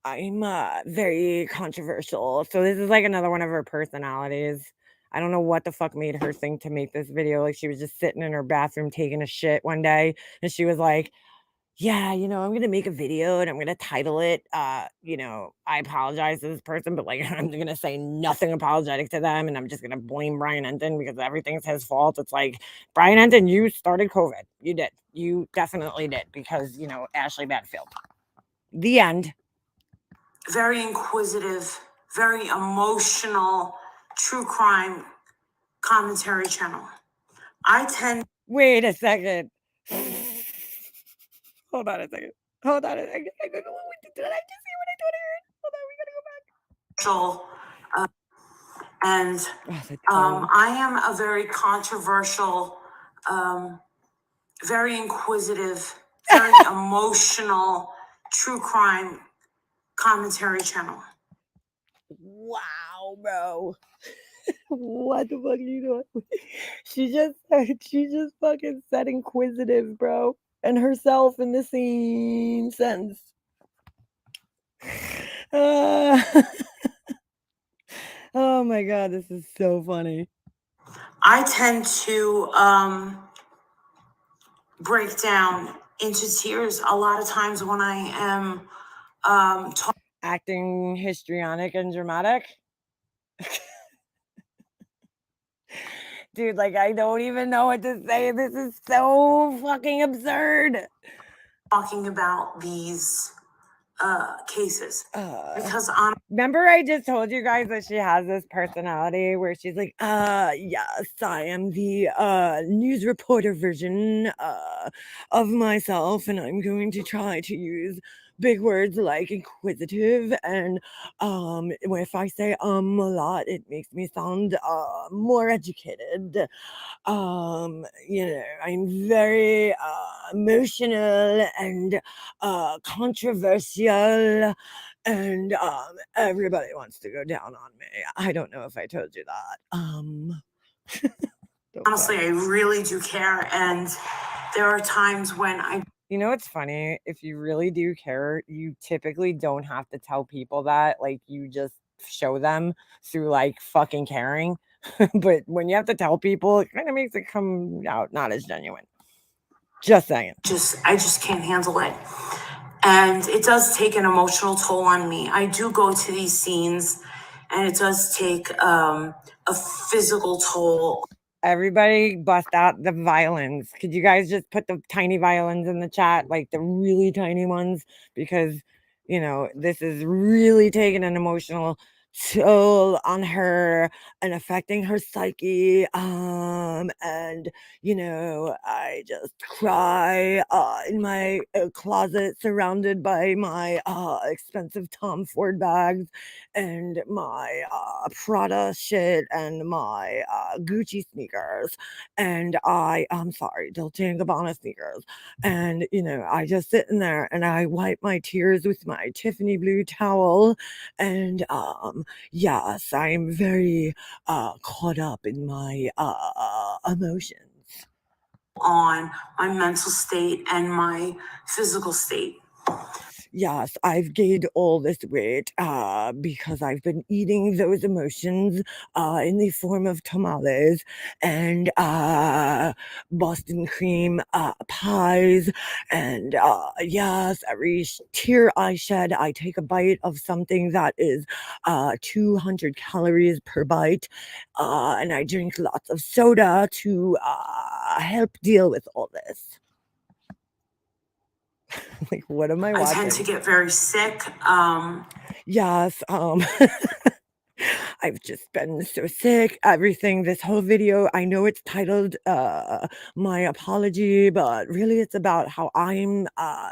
Speaker 1: I'm very controversial. So this is another one of her personalities. I don't know what the fuck made her think to make this video. She was just sitting in her bathroom taking a shit one day. And she was like, yeah, I'm going to make a video and I'm going to title it, I apologize to this person, but I'm going to say nothing apologetic to them. And I'm just going to blame Brian Enton because everything's his fault. It's like, Brian Enton, you started COVID. You did. You definitely did because, Ashley Banfield. The end.
Speaker 7: Very inquisitive, very emotional, true crime commentary channel.
Speaker 1: Wait a second. Hold on a second. Did I just see what I thought I heard? Hold on, we gotta go back.
Speaker 7: I am a very controversial, very inquisitive, very emotional, true crime commentary channel.
Speaker 1: Wow, bro. What the fuck are you doing? She just fucking said inquisitive, bro, and herself in the same sentence. Oh my god, this is so funny.
Speaker 7: I tend to break down into tears a lot of times when I am
Speaker 1: Acting histrionic and dramatic. Dude, like, I don't even know what to say. This is so fucking absurd.
Speaker 7: talking about these cases because
Speaker 1: Remember I just told you guys that she has this personality where she's like, yes, I am the news reporter version of myself, and I'm going to try to use big words like inquisitive, and if I say a lot, it makes me sound more educated. I'm very emotional and controversial, and everybody wants to go down on me. I don't know if I told you that.
Speaker 7: honestly, I really do care, and there are times when I.
Speaker 1: You know what's funny? If you really do care, you typically don't have to tell people that. Like, you just show them through like fucking caring. But when you have to tell people, it kind of makes it come out not as genuine. Just saying.
Speaker 7: I just can't handle it. And it does take an emotional toll on me. I do go to these scenes, and it does take a physical toll.
Speaker 1: Everybody bust out the violins. Could you guys just put the tiny violins in the chat, like the really tiny ones? Because, this is really taking an emotional toll on her and affecting her psyche. And, I just cry in my closet surrounded by my expensive Tom Ford bags and my Prada shit and my Gucci sneakers, and I'm sorry, Dolce and Gabbana sneakers, and I just sit in there and I wipe my tears with my Tiffany blue towel, and yes, I'm very caught up in my emotions.
Speaker 7: On my mental state and my physical state.
Speaker 1: Yes, I've gained all this weight because I've been eating those emotions in the form of tamales and Boston cream pies. And yes, every tear I shed, I take a bite of something that is 200 calories per bite. And I drink lots of soda to help deal with all this. Like, what am I watching?
Speaker 7: I tend to get very sick.
Speaker 1: Yes, I've just been so sick. Everything, this whole video, I know it's titled My Apology, but really it's about how I'm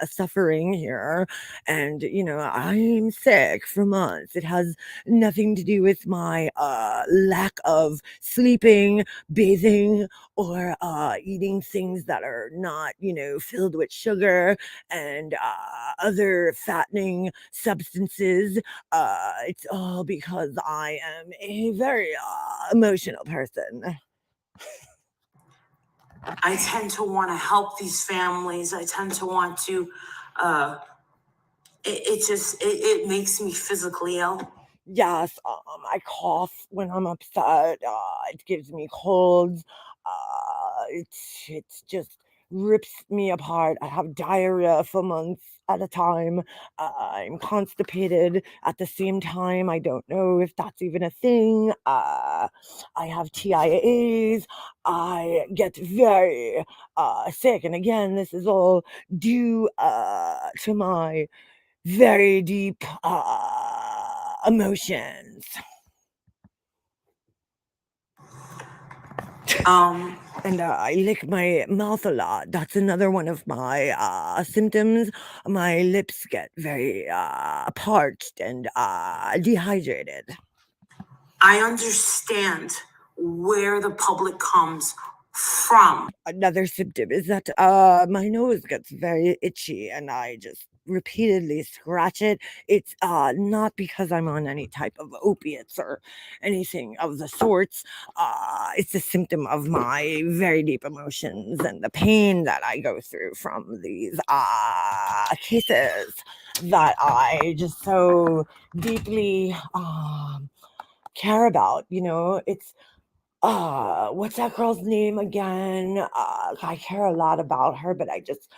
Speaker 1: suffering here. And, I'm sick for months. It has nothing to do with my lack of sleeping, bathing, or eating things that are not, filled with sugar and other fattening substances. It's all because I am a very emotional person.
Speaker 7: I tend to want to help these families. I tend to want to. It makes me physically ill.
Speaker 1: Yes, I cough when I'm upset. It gives me colds. It's just rips me apart. I have diarrhea for months at a time. I'm constipated at the same time. I don't know if that's even a thing. I have TIAs. I get very sick. And again, this is all due to my very deep emotions. And I lick my mouth a lot. That's another one of my symptoms. My lips get very parched and dehydrated.
Speaker 7: I understand where the public comes from?
Speaker 1: Another symptom is that my nose gets very itchy and I just repeatedly scratch it. It's not because I'm on any type of opiates or anything of the sorts. It's a symptom of my very deep emotions and the pain that I go through from these cases that I just so deeply care about. It's what's that girl's name again? I care a lot about her, but I just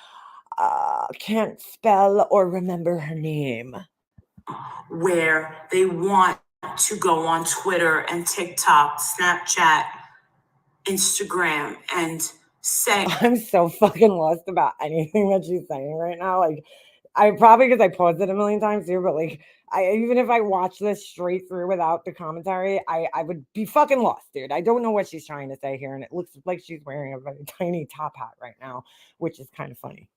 Speaker 1: can't spell or remember her name.
Speaker 7: Where they want to go on Twitter and TikTok, Snapchat, Instagram, and say,
Speaker 1: I'm so fucking lost about anything that she's saying right now. Like, I probably because I paused it a million times too, but like, even if I watch this straight through without the commentary, I would be fucking lost, dude. I don't know what she's trying to say here, and it looks like she's wearing a very tiny top hat right now, which is kind of funny.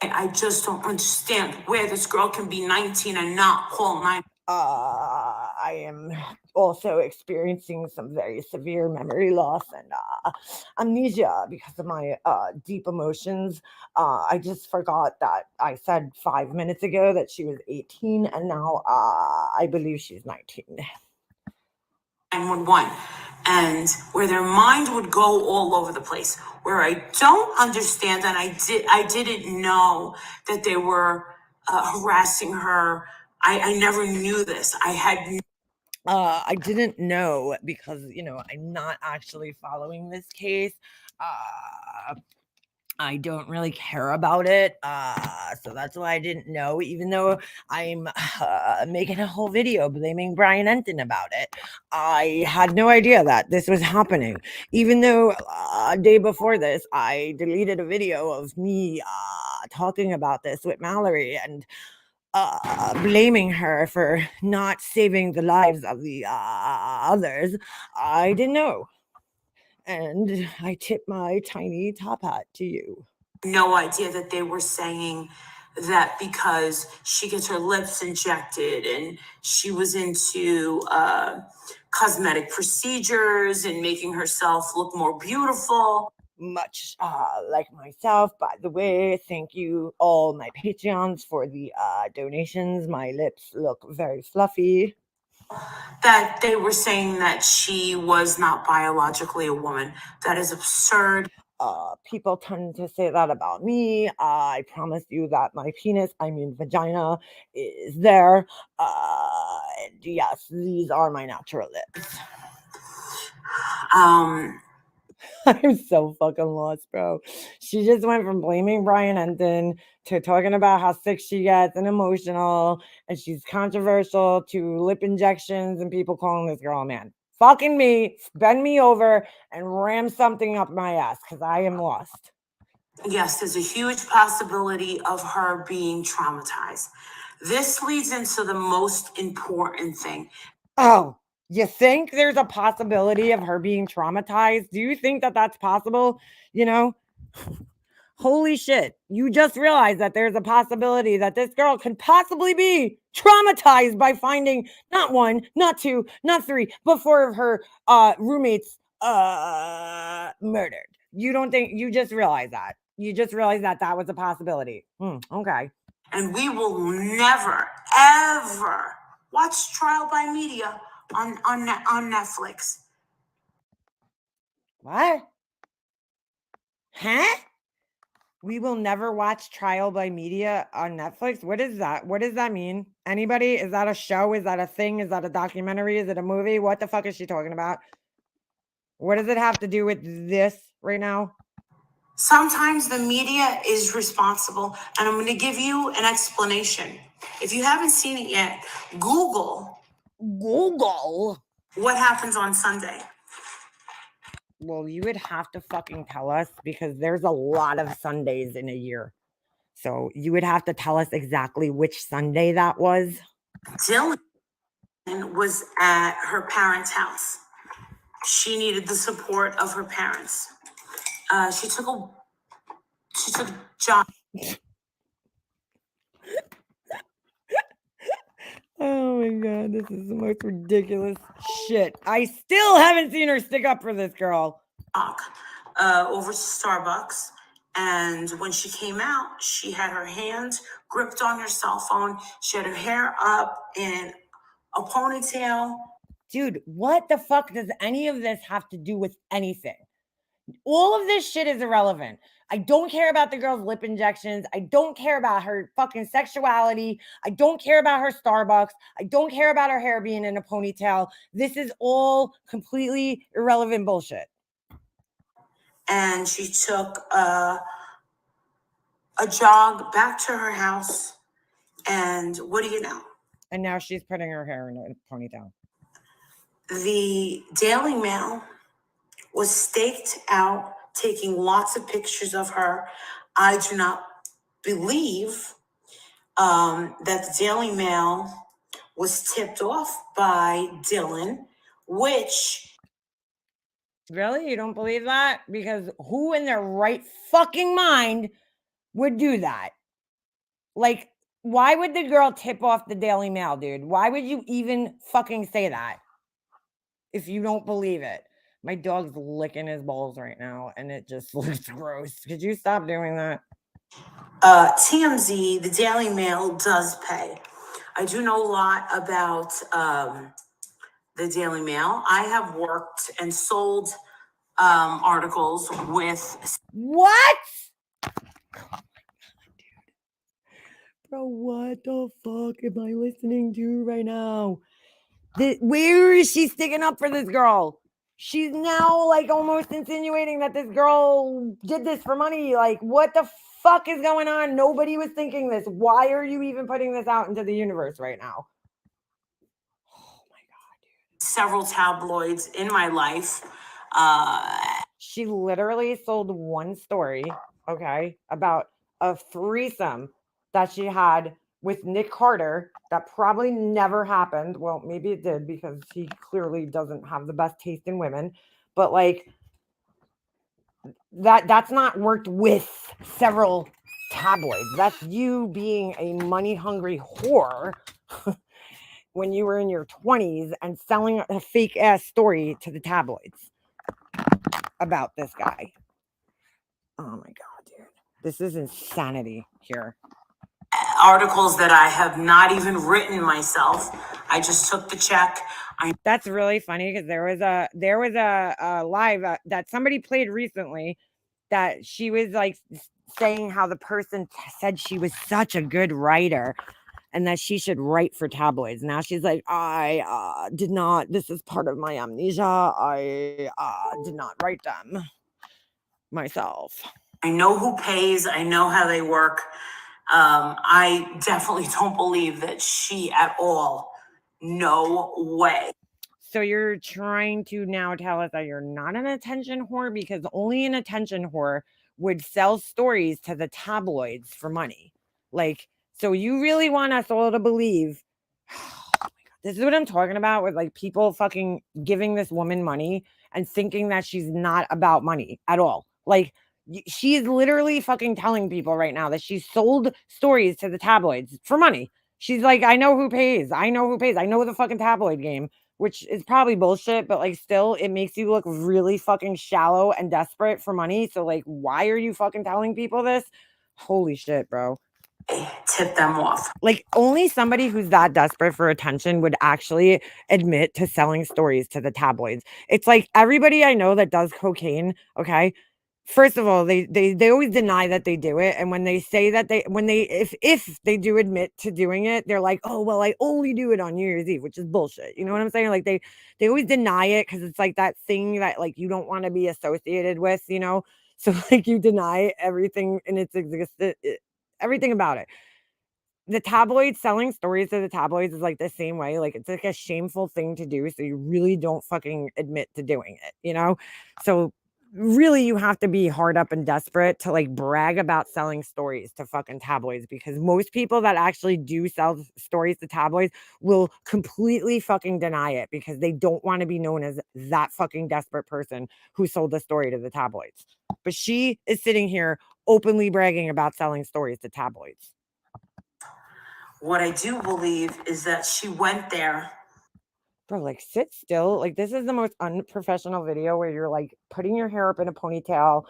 Speaker 7: I just don't understand where this girl can be 19 and not call 9.
Speaker 1: I am also experiencing some very severe memory loss and amnesia because of my deep emotions. I just forgot that I said 5 minutes ago that she was 18, and now I believe she's 19.
Speaker 7: 911, and where their mind would go all over the place. Where I don't understand, and I didn't know that they were harassing her. I never knew this.
Speaker 1: I didn't know because I'm not actually following this case. I don't really care about it, so that's why I didn't know, even though I'm making a whole video blaming Brian Enton about it. I had no idea that this was happening, even though a day before this, I deleted a video of me talking about this with Mallory and blaming her for not saving the lives of the others. I didn't know. And I tip my tiny top hat to you.
Speaker 7: No idea that they were saying that because she gets her lips injected and she was into cosmetic procedures and making herself look more beautiful.
Speaker 1: Much like myself, by the way, thank you all my Patreons for the donations. My lips look very fluffy.
Speaker 7: That they were saying that she was not biologically a woman. That is absurd.
Speaker 1: People tend to say that about me. I promise you that my penis, I mean vagina, is there. And yes, these are my natural lips. I'm so fucking lost, bro. She just went from blaming Brian Enton to talking about how sick she gets and emotional, and she's controversial to lip injections and people calling this girl a man. Fucking me, bend me over and ram something up my ass because I am lost.
Speaker 7: Yes, there's a huge possibility of her being traumatized. This leads into the most important thing.
Speaker 1: Oh, you think there's a possibility of her being traumatized? Do you think that that's possible? Holy shit. You just realized that there's a possibility that this girl could possibly be traumatized by finding not one, not two, not three, but 4 of her roommates murdered. You don't think you just realized that? You just realized that that was a possibility. Okay.
Speaker 7: And we will never, ever watch Trial by Media on Netflix.
Speaker 1: What? Huh? We will never watch Trial by Media on Netflix. What is that? What does that mean? Anybody? Is that a show? Is that a thing? Is that a documentary? Is it a movie? What the fuck is she talking about? What does it have to do with this right now?
Speaker 7: Sometimes the media is responsible, and I'm going to give you an explanation. If you haven't seen it yet, Google what happens on Sunday.
Speaker 1: Well, you would have to fucking tell us because there's a lot of Sundays in a year. So you would have to tell us exactly which Sunday that was.
Speaker 7: Dylan was at her parents' house. She needed the support of her parents. She took John.
Speaker 1: Oh my god, this is the most ridiculous shit. I still haven't seen her stick up for this girl.
Speaker 7: over to Starbucks. And when she came out, she had her hand gripped on her cell phone. She had her hair up in a ponytail.
Speaker 1: Dude, what the fuck does any of this have to do with anything? All of this shit is irrelevant. I don't care about the girl's lip injections. I don't care about her fucking sexuality. I don't care about her Starbucks. I don't care about her hair being in a ponytail. This is all completely irrelevant bullshit.
Speaker 7: And she took a jog back to her house. And what do you know?
Speaker 1: And now she's putting her hair in a ponytail.
Speaker 7: The Daily Mail was staked out, taking lots of pictures of her. I do not believe that the Daily Mail was tipped off by Dylan, which...
Speaker 1: Really? You don't believe that? Because who in their right fucking mind would do that? Like, why would the girl tip off the Daily Mail, dude? Why would you even fucking say that if you don't believe it? My dog's licking his balls right now, and it just looks gross. Could you stop doing that?
Speaker 7: TMZ, the Daily Mail, does pay. I do know a lot about the Daily Mail. I have worked and sold articles with...
Speaker 1: What? Oh my God, dude. Bro, what the fuck am I listening to right now? Where is she sticking up for this girl? She's now like almost insinuating that this girl did this for money. Like, what the fuck is going on? Nobody was thinking this. Why are you even putting this out into the universe right now? Oh my God, dude.
Speaker 7: Several tabloids in my life.
Speaker 1: She literally sold one story, okay, about a threesome that she had with Nick Carter that probably never happened. Well, maybe it did because he clearly doesn't have the best taste in women. But like that's not worked with several tabloids. That's you being a money-hungry whore when you were in your 20s and selling a fake ass story to the tabloids about this guy. Oh my God, dude. This is insanity here.
Speaker 7: Articles that I have not even written myself. I just took the check.
Speaker 1: That's really funny because there was a live that somebody played recently that she was like saying how the person said she was such a good writer and that she should write for tabloids. Now she's like, I did not. This is part of my amnesia. I did not write them myself.
Speaker 7: I know who pays. I know how they work. I definitely don't believe that she at all. No way.
Speaker 1: So you're trying to now tell us that you're not an attention whore because only an attention whore would sell stories to the tabloids for money. Like, so you really want us all to believe, oh my God, this is what I'm talking about with like people fucking giving this woman money and thinking that she's not about money at all. Like, she is literally fucking telling people right now that she sold stories to the tabloids for money. She's like, I know who pays. I know who pays. I know the fucking tabloid game, which is probably bullshit, but like still it makes you look really fucking shallow and desperate for money. So like, why are you fucking telling people this? Holy shit, bro.
Speaker 7: Tip them off.
Speaker 1: Like only somebody who's that desperate for attention would actually admit to selling stories to the tabloids. It's like everybody I know that does cocaine, okay? First of all, they always deny that they do it. And when they say that if they do admit to doing it, they're like, oh, well, I only do it on New Year's Eve, which is bullshit. You know what I'm saying? Like they always deny it because it's like that thing that like you don't want to be associated with, you know? So like you deny everything in its existence, everything about it. The tabloids selling stories to the tabloids is like the same way. Like it's like a shameful thing to do. So you really don't fucking admit to doing it, you know? So really you have to be hard up and desperate to like brag about selling stories to fucking tabloids because most people that actually do sell stories to tabloids will completely fucking deny it because they don't want to be known as that fucking desperate person who sold the story to the tabloids. But she is sitting here openly bragging about selling stories to tabloids.
Speaker 7: What I do believe is that she went there
Speaker 1: Bro, like sit still. Like this is the most unprofessional video where you're like putting your hair up in a ponytail,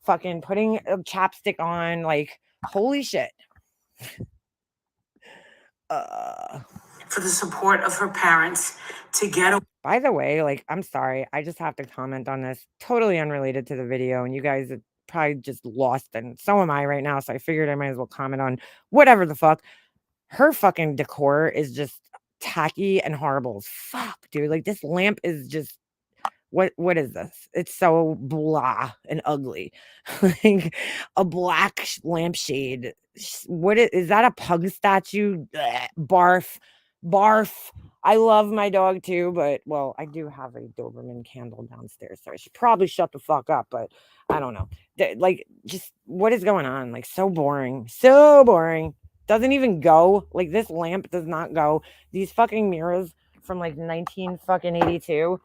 Speaker 1: fucking putting a chapstick on. Like holy shit.
Speaker 7: For the support of her parents to get
Speaker 1: By the way, like, I'm sorry. I just have to comment on this. Totally unrelated to the video. And you guys are probably just lost. And so am I right now. So I figured I might as well comment on whatever the fuck. Her fucking decor is just tacky and horrible as fuck, dude. Like, this lamp is just. What is this? It's so blah and ugly. Like a black lampshade. What is that a pug statue? Blech, barf. Barf. I love my dog too, but well, I do have a Doberman candle downstairs, so I should probably shut the fuck up, but I don't know. Like, just what is going on? Like, so boring. So boring. Doesn't even go. Like, this lamp does not go. These fucking mirrors from like 1982.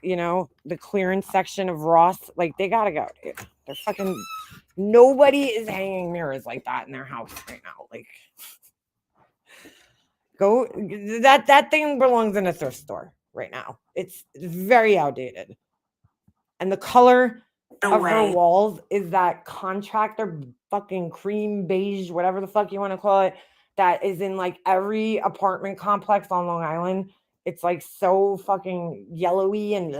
Speaker 1: You know, the clearance section of Ross, like they gotta go, dude. They're fucking nobody is hanging mirrors like that in their house right now. Like, go that thing belongs in a thrift store right now. It's very outdated. And the color of her walls is that contractor fucking cream beige, whatever the fuck you want to call it, that is in like every apartment complex on Long Island. It's like so fucking yellowy and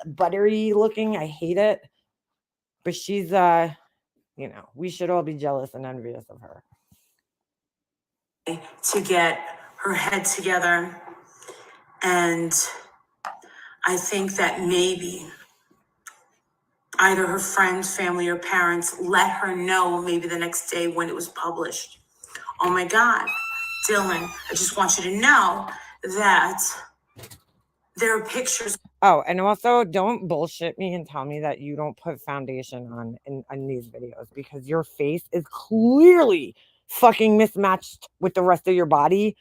Speaker 1: buttery looking. I hate it. But she's you know, we should all be jealous and envious of her.
Speaker 7: to get her head together. And I think that maybe either her friends, family, or parents let her know maybe the next day when it was published. Oh my God, Dylan, I just want you to know that there are pictures.
Speaker 1: Oh, and also don't bullshit me and tell me that you don't put foundation on in these videos, because your face is clearly fucking mismatched with the rest of your body.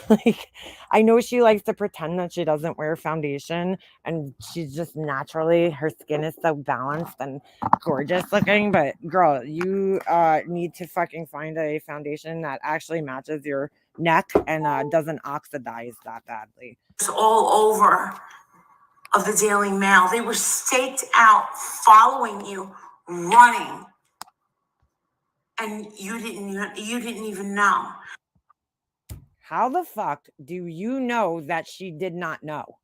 Speaker 1: Like, I know she likes to pretend that she doesn't wear foundation, and she's just naturally, her skin is so balanced and gorgeous looking, but girl, you need to fucking find a foundation that actually matches your neck and doesn't oxidize that badly.
Speaker 7: All over of the Daily Mail. They were staked out, following you, running, and you didn't even know.
Speaker 1: How the fuck do you know that she did not know?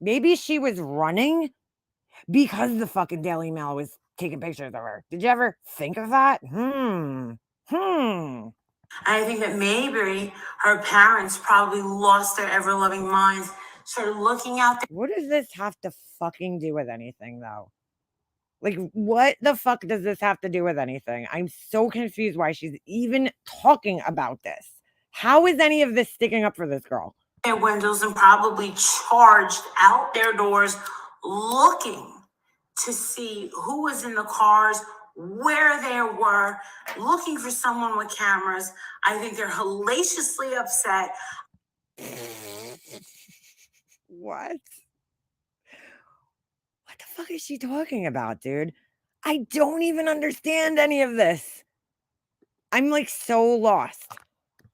Speaker 1: Maybe she was running because the fucking Daily Mail was taking pictures of her. Did you ever think of that?
Speaker 7: I think that maybe her parents probably lost their ever-loving minds, started looking out there.
Speaker 1: What does this have to fucking do with anything, though? Like, what the fuck does this have to do with anything? I'm so confused why she's even talking about this. How is any of this sticking up for this girl?
Speaker 7: Their windows and probably charged out their doors looking to see who was in the cars, where they were, looking for someone with cameras. I think they're hellaciously upset.
Speaker 1: What? What the fuck is she talking about, dude? I don't even understand any of this. I'm like so lost.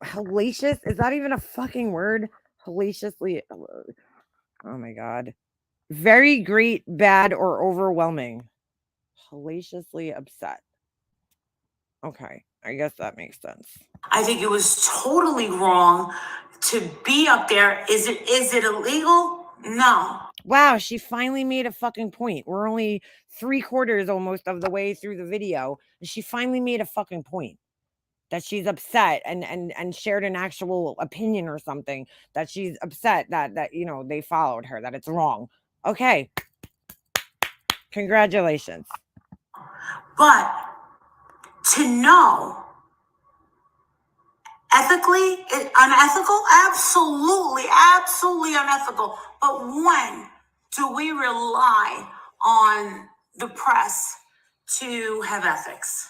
Speaker 1: Hellacious? Is that even a fucking word? Hellaciously. Oh my God. Very great, bad, or overwhelming. Hellaciously upset. Okay. I guess that makes sense.
Speaker 7: I think it was totally wrong to be up there. Is it illegal? No.
Speaker 1: Wow, she finally made a fucking point. We're only 3/4 almost of the way through the video, and she finally made a fucking point. That she's upset and shared an actual opinion or something, that she's upset that you know they followed her, that it's wrong. Okay. Congratulations.
Speaker 7: But to know ethically, unethical, absolutely unethical. But when do we rely on the press to have ethics?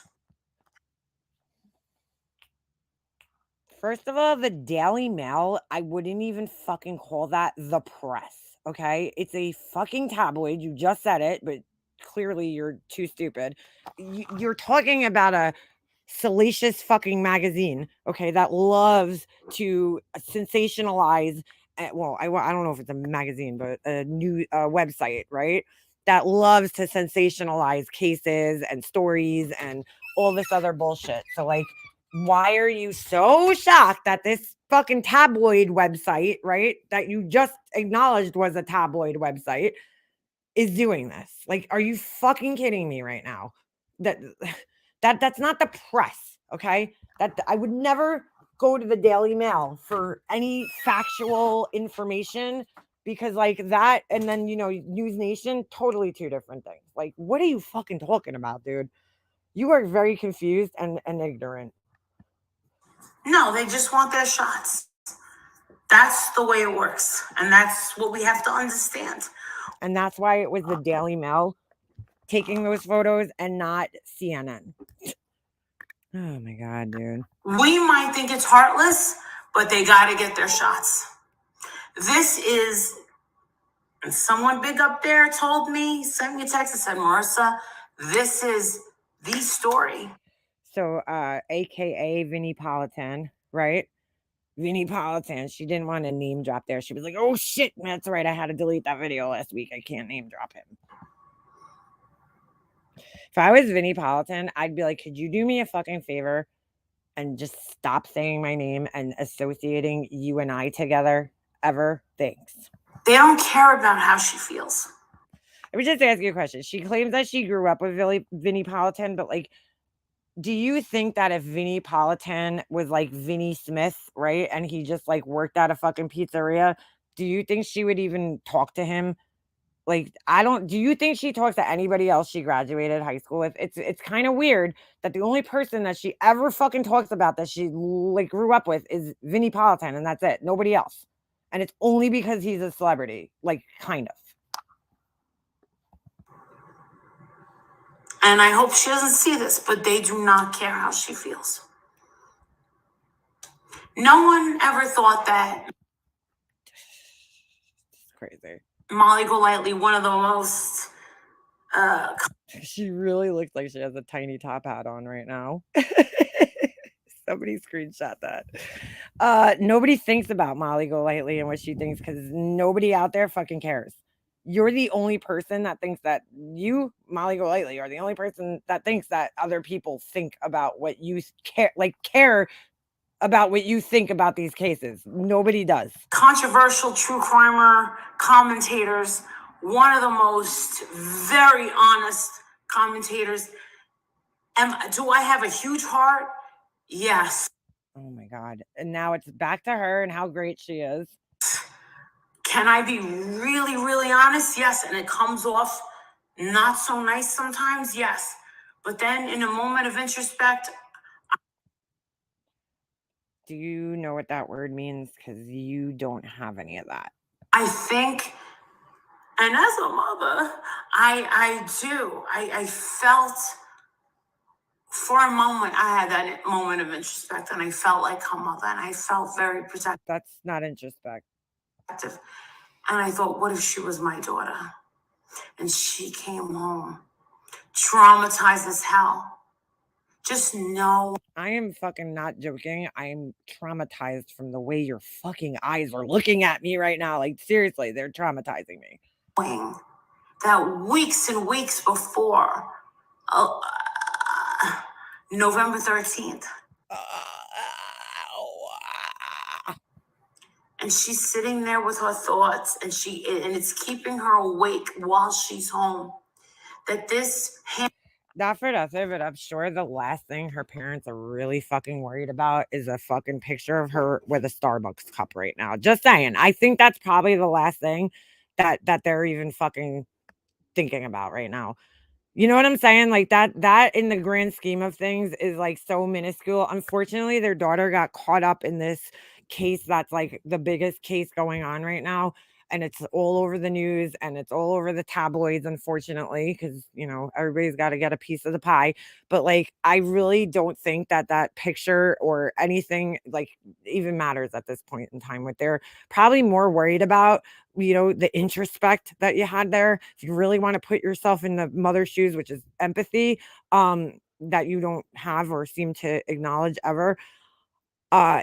Speaker 1: First of all, the Daily Mail, I wouldn't even fucking call that the press, okay? It's a fucking tabloid. You just said it, but clearly you're too stupid. You're talking about a salacious fucking magazine, okay, that loves to sensationalize well, I don't know if it's a magazine, but a new website, right? That loves to sensationalize cases and stories and all this other bullshit. So, like, why are you so shocked that this fucking tabloid website, right, that you just acknowledged was a tabloid website, is doing this? Like, are you fucking kidding me right now? That's not the press, okay? That I would never go to the Daily Mail for any factual information, because like that, and then News Nation, totally two different things. Like, what are you fucking talking about, dude? You are very confused and ignorant.
Speaker 7: No, they just want their shots. That's the way it works. And that's what we have to understand.
Speaker 1: And that's why it was the Daily Mail taking those photos and not CNN. Oh my God, dude.
Speaker 7: We might think it's heartless, but they got to get their shots. This is, and someone big up there told me, sent me a text and said, Marissa, this is the story.
Speaker 1: So, AKA Vinnie Politan, right? Vinnie Politan, she didn't want to name drop there. She was like, oh shit, that's right. I had to delete that video last week. I can't name drop him. If I was Vinnie Politan, I'd be like, could you do me a fucking favor and just stop saying my name and associating you and I together ever? Thanks.
Speaker 7: They don't care about how she feels.
Speaker 1: I would just ask you a question. She claims that she grew up with Vinnie Politan, but like, do you think that if Vinnie Politan was like Vinnie Smith, right, and he just like worked at a fucking pizzeria, do you think she would even talk to him? Like, do you think she talks to anybody else she graduated high school with? It's kind of weird that the only person that she ever fucking talks about that she like grew up with is Vinnie Politan, and that's it. Nobody else. And it's only because he's a celebrity, like, kind of.
Speaker 7: And I hope she doesn't see this, but they do not care how she feels. No one ever thought that.
Speaker 1: It's crazy.
Speaker 7: Molly Golightly, one of the most
Speaker 1: she really looks like she has a tiny top hat on right now. Somebody screenshot that. Nobody thinks about Molly Golightly and what she thinks, because nobody out there fucking cares. You're the only person that thinks that you, Molly Golightly, are the only person that thinks that other people think about what you care about what you think about these cases. Nobody does.
Speaker 7: controversial true crimer commentators, one of the most very honest commentators. Do I have a huge heart? Yes.
Speaker 1: Oh my God. And now it's back to her and how great she is.
Speaker 7: Can I be really, really honest? Yes. And it comes off not so nice sometimes. Yes. But then in a moment of introspect.
Speaker 1: Do you know what that word means? Because you don't have any of that.
Speaker 7: I think, and as a mother, I do. I felt, for a moment, I had that moment of introspect, and I felt like a mother, and I felt very protective.
Speaker 1: That's not introspect.
Speaker 7: And I thought, what if she was my daughter? And she came home, traumatized as hell. Just know.
Speaker 1: I am fucking not joking. I am traumatized from the way your fucking eyes are looking at me right now. Like, seriously, they're traumatizing me.
Speaker 7: That weeks and weeks before November 13th. And she's sitting there with her thoughts, and it's keeping her awake while she's home. That this
Speaker 1: not for nothing, but I'm sure the last thing her parents are really fucking worried about is a fucking picture of her with a Starbucks cup right now. Just saying. I think that's probably the last thing that they're even fucking thinking about right now. You know what I'm saying? Like that in the grand scheme of things is like so minuscule. Unfortunately, their daughter got caught up in this case that's like the biggest case going on right now. And it's all over the news and it's all over the tabloids, unfortunately, because, everybody's got to get a piece of the pie. But like, I really don't think that picture or anything like even matters at this point in time. What they're probably more worried about, the introspect that you had there. If you really want to put yourself in the mother's shoes, which is empathy, that you don't have or seem to acknowledge ever.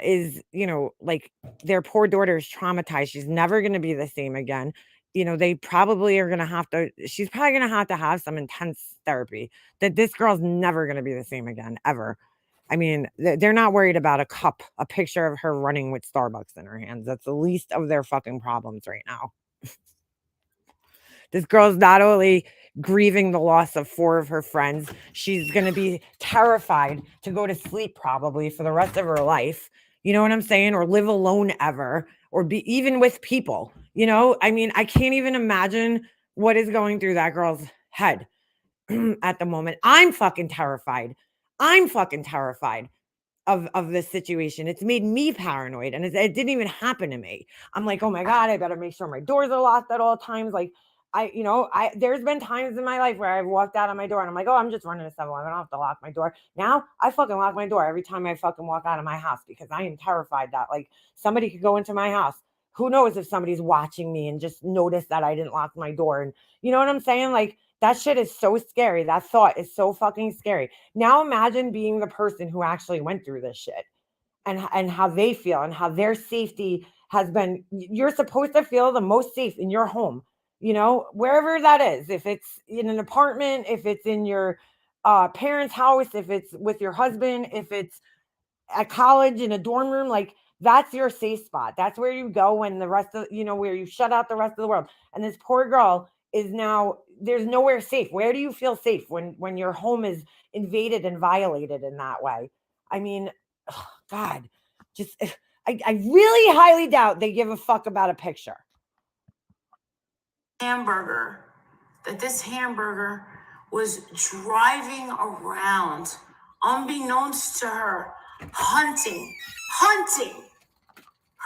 Speaker 1: is, you know, like their poor daughter is traumatized. She's never going to be the same again. You know, they probably are going to have to, she's probably going to have some intense therapy, that this girl's never going to be the same again, ever. I mean, they're not worried about a picture of her running with Starbucks in her hands. That's the least of their fucking problems right now. This girl's not only grieving the loss of 4 of her friends, she's going to be terrified to go to sleep probably for the rest of her life. You know what I'm saying? Or live alone ever, or be even with people. You know, I mean, I can't even imagine what is going through that girl's head at the moment. I'm fucking terrified. Of this situation. It's made me paranoid, and it didn't even happen to me. I'm like, oh my God, I better make sure my doors are locked at all times. Like, there's been times in my life where I've walked out of my door and I'm like, oh, I'm just running to 7-Eleven. I don't have to lock my door. Now I fucking lock my door every time I fucking walk out of my house, because I am terrified that like somebody could go into my house. Who knows if somebody's watching me and just notice that I didn't lock my door. And you know what I'm saying? Like, that shit is so scary. That thought is so fucking scary. Now imagine being the person who actually went through this shit, and how they feel and how their safety has been. You're supposed to feel the most safe in your home, you know, wherever that is. If it's in an apartment, if it's in your parents' house, if it's with your husband, if it's at college in a dorm room, like that's your safe spot. That's where you go when the rest of, you know, where you shut out the rest of the world. And this poor girl is now, there's nowhere safe. Where do you feel safe when your home is invaded and violated in that way? I mean, oh God, just I really highly doubt they give a fuck about a picture.
Speaker 7: Hamburger, that this hamburger was driving around, unbeknownst to her, hunting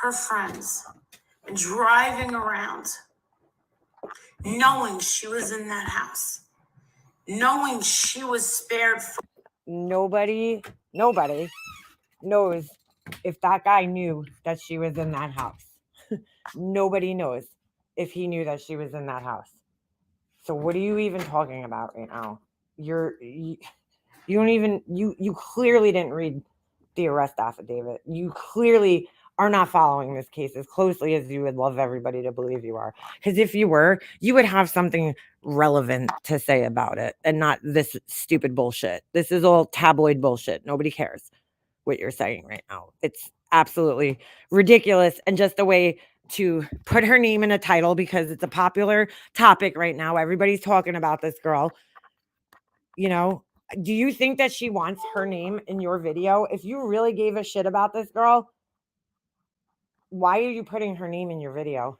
Speaker 7: her friends, and driving around, knowing she was in that house, knowing she was spared from.
Speaker 1: Nobody knows if that guy knew that she was in that house. Nobody knows if he knew that she was in that house. So what are you even talking about right now? You don't even, you clearly didn't read the arrest affidavit. You clearly are not following this case as closely as you would love everybody to believe you are. Because if you were, you would have something relevant to say about it, and not this stupid bullshit. This is all tabloid bullshit. Nobody cares what you're saying right now. It's absolutely ridiculous, and just a way to put her name in a title because it's a popular topic right now. Everybody's talking about this girl. You know, do you think that she wants her name in your video? If you really gave a shit about this girl, why are you putting her name in your video?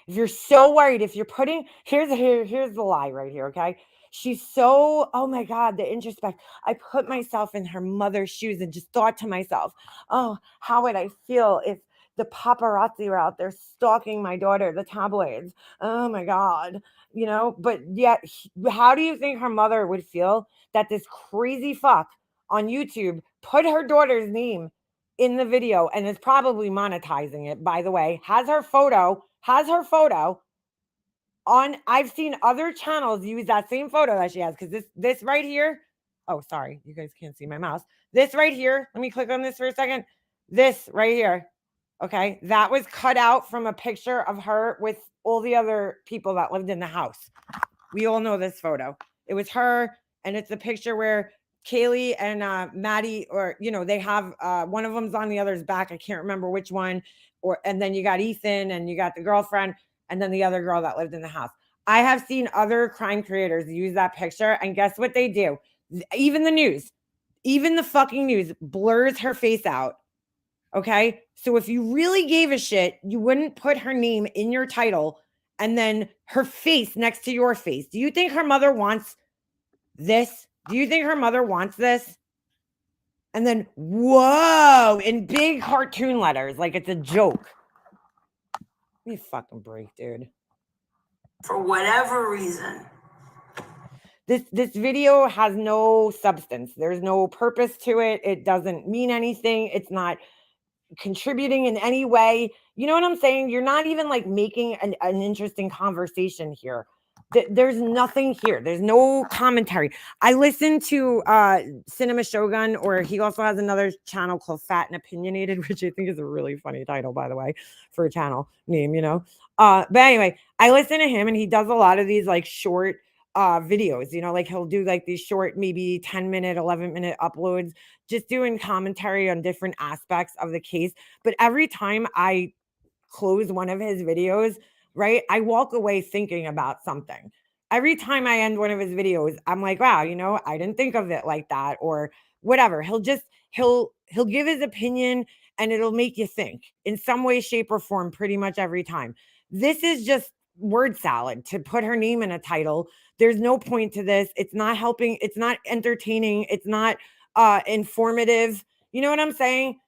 Speaker 1: If you're so worried, if you're putting, here's the lie right here, okay? She's so, oh my God, the introspect. I put myself in her mother's shoes and just thought to myself, oh, how would I feel if the paparazzi were out there stalking my daughter, the tabloids? Oh my God, you know, but yet, how do you think her mother would feel that this crazy fuck on YouTube put her daughter's name in the video and is probably monetizing it, by the way, has her photo on. I've seen other channels use that same photo that she has, because this right here, oh sorry, you guys can't see my mouse. This right here, let me click on this for a second. This right here, okay, that was cut out from a picture of her with all the other people that lived in the house. We all know this photo. It was her, and it's a picture where Kaylee and Maddie, or you know, they have one of them's on the other's back. I can't remember which one. And then you got Ethan, and you got the girlfriend, and then the other girl that lived in the house. I have seen other crime creators use that picture, and guess what they do? Even the news, even the fucking news blurs her face out. Okay, so if you really gave a shit, you wouldn't put her name in your title and then her face next to your face. Do you think her mother wants this? Do you think her mother wants this? And then, whoa, in big cartoon letters, like it's a joke. Give me a fucking break, dude.
Speaker 7: For whatever reason.
Speaker 1: This video has no substance. There's no purpose to it. It doesn't mean anything. It's not contributing in any way. You know what I'm saying? You're not even like making an interesting conversation here. There's nothing here. There's no commentary. I listened to Cinema Shogun, or he also has another channel called Fat and Opinionated, which I think is a really funny title, by the way, for a channel name, you know. But anyway, I listen to him, and he does a lot of these like short videos, you know, like he'll do like these short, maybe 10-minute, 11-minute uploads, just doing commentary on different aspects of the case. But every time I close one of his videos, right, I walk away thinking about something. Every time I end one of his videos, I'm like, wow, you know, I didn't think of it like that, or whatever. He'll give his opinion, and it'll make you think in some way, shape, or form pretty much every time. This is just word salad to put her name in a title. There's no point to this. It's not helping, it's not entertaining, it's not informative. You know what I'm saying?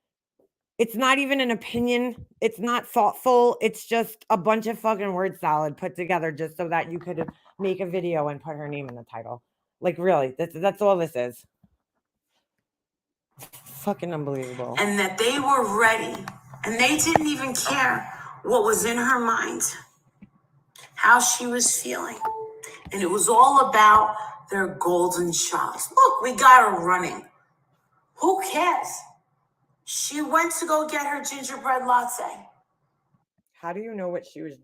Speaker 1: It's not even an opinion. It's not thoughtful. It's just a bunch of fucking word salad put together just so that you could make a video and put her name in the title. Like, really, that's all this is. Fucking unbelievable.
Speaker 7: And that they were ready, and they didn't even care what was in her mind, how she was feeling. And it was all about their golden shots. Look, we got her running. Who cares? She went to go get her gingerbread latte.
Speaker 1: How do you know what she was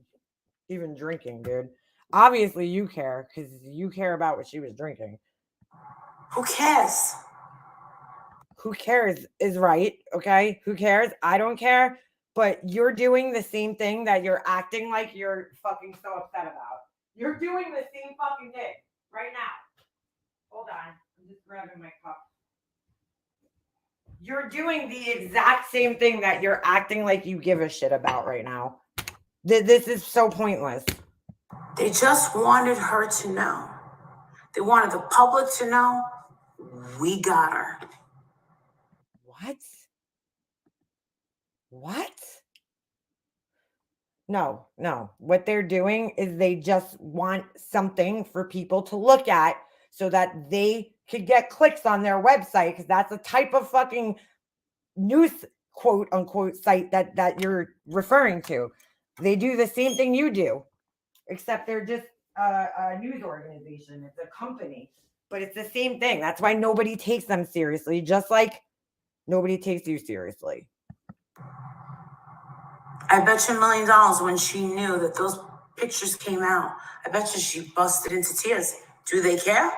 Speaker 1: even drinking, dude? Obviously, you care because you care about what she was drinking.
Speaker 7: Who cares?
Speaker 1: Who cares is right, okay? Who cares? I don't care, but you're doing the same thing that you're acting like you're fucking so upset about. You're doing the same fucking thing right now. Hold on. I'm just grabbing my cup. You're doing the exact same thing that you're acting like you give a shit about right now. This is so pointless.
Speaker 7: They just wanted her to know. They wanted the public to know we got her.
Speaker 1: What? What? No. What they're doing is they just want something for people to look at so that they could get clicks on their website, because that's a type of fucking news quote unquote site that you're referring to. They do the same thing you do, except they're just a news organization. It's a company, but it's the same thing. That's why nobody takes them seriously, just like nobody takes you seriously.
Speaker 7: I bet you $1 million when she knew that those pictures came out, I bet you she busted into tears. Do they care?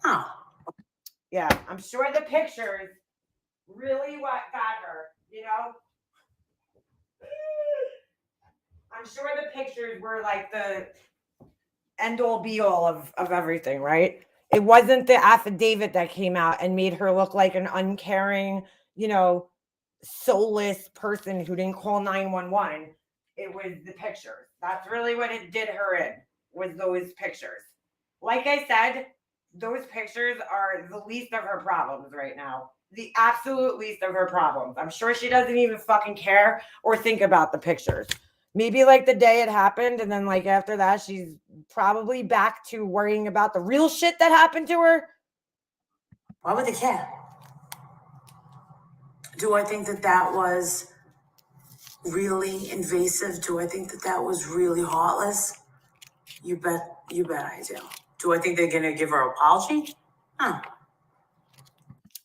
Speaker 7: No.
Speaker 1: Yeah, I'm sure the pictures really what got her, you know? I'm sure the pictures were like the end all be all of everything, right? It wasn't the affidavit that came out and made her look like an uncaring, you know, soulless person who didn't call 911. It was the pictures. That's really what it did her in, was those pictures. Like I said, those pictures are the least of her problems right now. The absolute least of her problems. I'm sure she doesn't even fucking care or think about the pictures. Maybe like the day it happened, and then like after that, she's probably back to worrying about the real shit that happened to her.
Speaker 7: Why would they care? Do I think that that was really invasive? Do I think that that was really heartless? You bet I do. Do I think they're gonna give her an apology? No.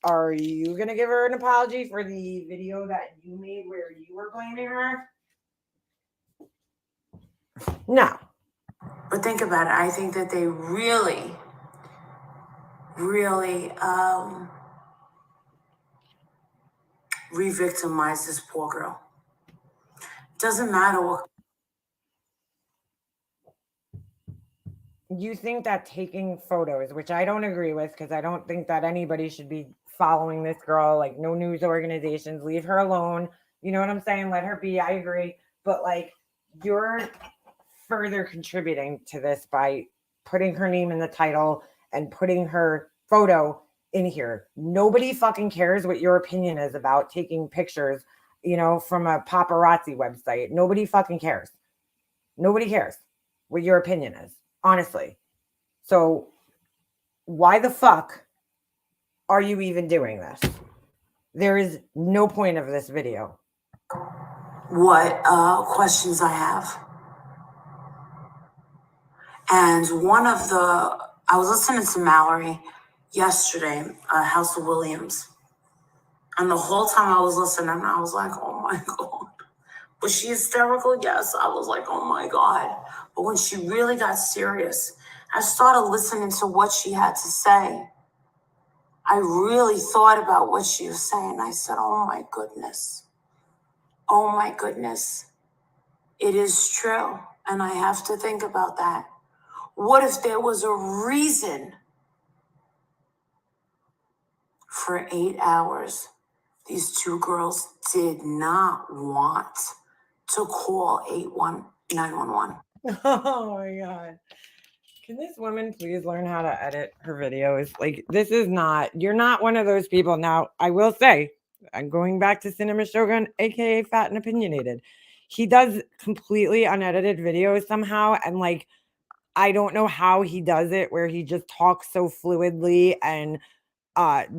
Speaker 1: Are you gonna give her an apology for the video that you made where you were blaming her? No.
Speaker 7: But think about it. I think that they really re-victimized this poor girl. Doesn't matter what.
Speaker 1: You think that taking photos, which I don't agree with, because I don't think that anybody should be following this girl, like no news organizations, leave her alone. You know what I'm saying? Let her be. I agree. But like, you're further contributing to this by putting her name in the title and putting her photo in here. Nobody fucking cares what your opinion is about taking pictures, you know, from a paparazzi website. Nobody fucking cares. Nobody cares what your opinion is, honestly. So why the fuck are you even doing this? There is no point of this video.
Speaker 7: What questions I have. And I was listening to Mallory yesterday, House of Williams. And the whole time I was listening, I was like, oh my God. Was she hysterical? Yes. I was like, oh my God. But when she really got serious, I started listening to what she had to say. I really thought about what she was saying. I said, oh my goodness. Oh my goodness. It is true. And I have to think about that. What if there was a reason for 8 hours these two girls did not want to call 911?
Speaker 1: Oh my God. Can this woman please learn how to edit her videos? Like, this is not, you're not one of those people. Now, I will say, I'm going back to Cinema Shogun, aka Fat and Opinionated. He does completely unedited videos somehow. And like, I don't know how he does it, where he just talks so fluidly and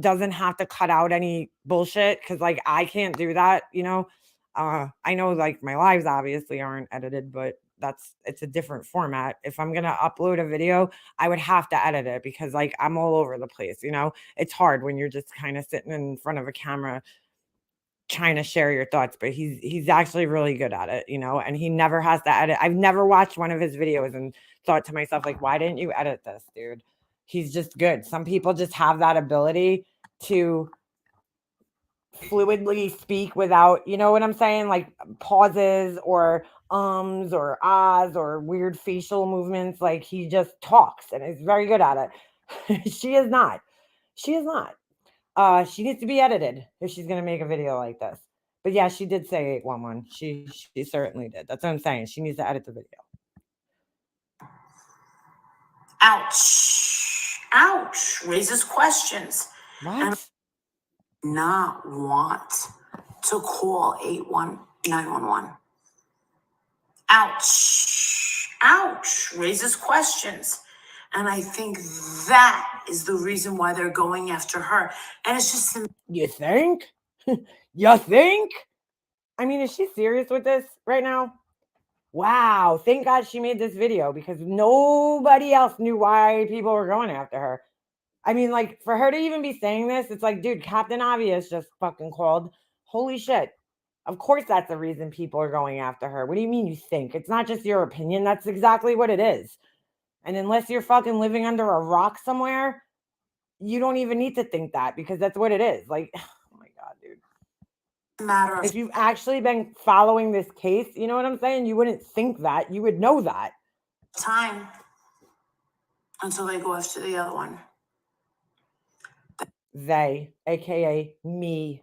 Speaker 1: doesn't have to cut out any bullshit, because like I can't do that, you know. I know like my lives obviously aren't edited, but it's a different format. If I'm gonna upload a video, I would have to edit it, because like I'm all over the place, you know. It's hard when you're just kind of sitting in front of a camera trying to share your thoughts, but he's actually really good at it, you know, and he never has to edit. I've never watched one of his videos and thought to myself, like, why didn't you edit this, dude? He's just good. Some people just have that ability to fluidly speak without, you know what I'm saying? Like pauses or or ahs or weird facial movements. Like he just talks and is very good at it. She is not. She is not. She needs to be edited if she's gonna make a video like this. But yeah, she did say 811. She certainly did. That's what I'm saying. She needs to edit the video.
Speaker 7: Ouch. Ouch. Raises questions.
Speaker 1: What?
Speaker 7: Not want to call 911. Ouch. Ouch. Raises questions. And I think that is the reason why they're going after her. And it's just
Speaker 1: You think? You think? I mean, is she serious with this right now? Wow. Thank God she made this video, because nobody else knew why people were going after her. I mean, like, for her to even be saying this, it's like, dude, Captain Obvious just fucking called. Holy shit. Of course, that's the reason people are going after her. What do you mean you think? It's not just your opinion. That's exactly what it is. And unless you're fucking living under a rock somewhere, you don't even need to think that, because that's what it is. Like, oh my God, dude.
Speaker 7: matter of
Speaker 1: If you've actually been following this case, you know what I'm saying? You wouldn't think that. You would know that.
Speaker 7: time until they go after the other one.
Speaker 1: They, aka me.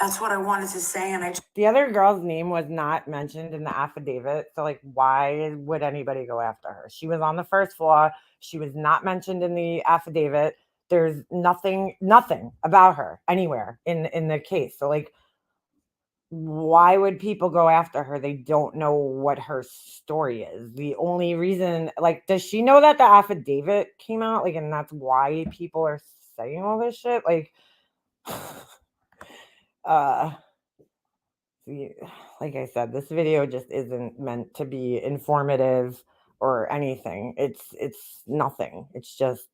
Speaker 7: That's what I wanted to say. And
Speaker 1: The other girl's name was not mentioned in the affidavit. So, like, why would anybody go after her? She was on the first floor. She was not mentioned in the affidavit. There's nothing about her anywhere in the case. So, like, why would people go after her? They don't know what her story is. The only reason, like, does she know that the affidavit came out? Like, and that's why people are saying all this shit? Like, like I said, this video just isn't meant to be informative or anything. It's nothing. It's just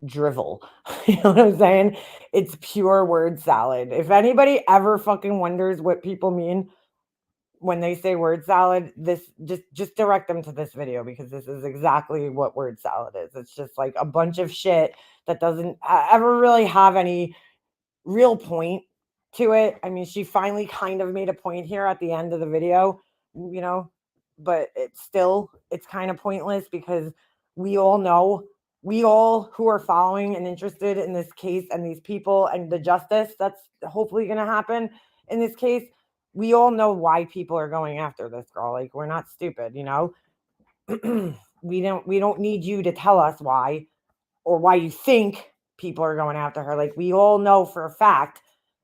Speaker 1: drivel. You know what I'm saying? It's pure word salad. If anybody ever fucking wonders what people mean when they say word salad, this just direct them to this video, because this is exactly what word salad is. It's just like a bunch of shit that doesn't ever really have any real point to it. I mean, she finally kind of made a point here at the end of the video, you know, but it's kind of pointless, because we all know, we all who are following and interested in this case and these people and the justice that's hopefully going to happen in this case, we all know why people are going after this girl. Like, we're not stupid, you know. we don't need you to tell us why, or why you think people are going after her. Like, we all know for a fact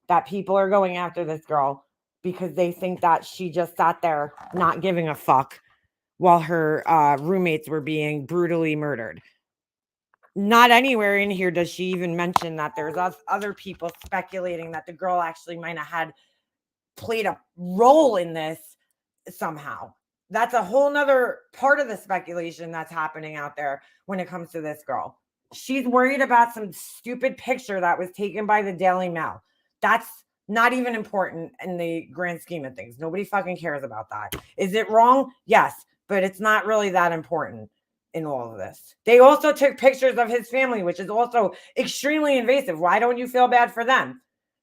Speaker 1: that people are going after this girl because they think that she just sat there not giving a fuck while her roommates were being brutally murdered. Not anywhere in here does she even mention that there's other people speculating that the girl actually might have had played a role in this somehow. That's a whole nother part of the speculation that's happening out there when it comes to this girl. She's worried about some stupid picture that was taken by the Daily Mail. That's not even important in the grand scheme of things. Nobody fucking cares about that. Is it wrong? Yes, but it's not really that important in all of this. They also took pictures of his family, which is also extremely invasive. Why don't you feel bad for them?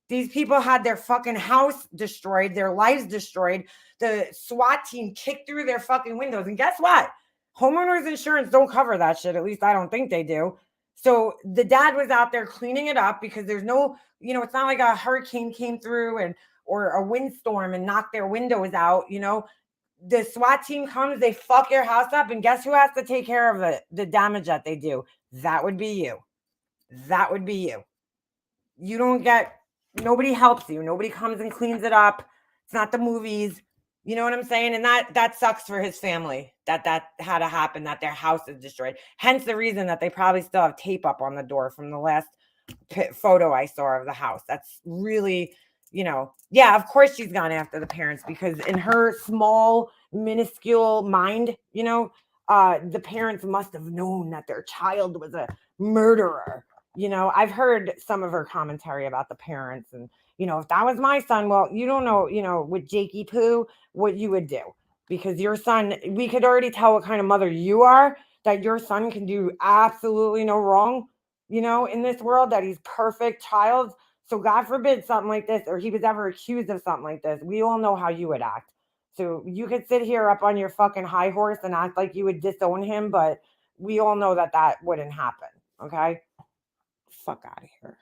Speaker 1: These people had their fucking house destroyed, their lives destroyed. The SWAT team kicked through their fucking windows. And guess what? Homeowners insurance don't cover that shit. At least I don't think they do. So the dad was out there cleaning it up because there's no, it's not like a hurricane came through or a windstorm and knocked their windows out. The SWAT team comes, they fuck your house up, and guess who has to take care of the damage that they do? That would be you. That would be you. You don't get, nobody helps you. Nobody comes and cleans it up. It's not the movies. You know what I'm saying? And that sucks for his family that had to happen, that their house is destroyed. Hence the reason that they probably still have tape up on the door from the last photo I saw of the house. That's really, yeah, of course she's gone after the parents because in her small, minuscule mind, the parents must have known that their child was a murderer. I've heard some of her commentary about the parents and, if that was my son, well, you don't know, with Jakey Poo, what you would do because your son, we could already tell what kind of mother you are, that your son can do absolutely no wrong, in this world, that he's perfect child. So God forbid something like this, or he was ever accused of something like this. We all know how you would act. So you could sit here up on your fucking high horse and act like you would disown him, but we all know that wouldn't happen. Okay. Fuck out of here.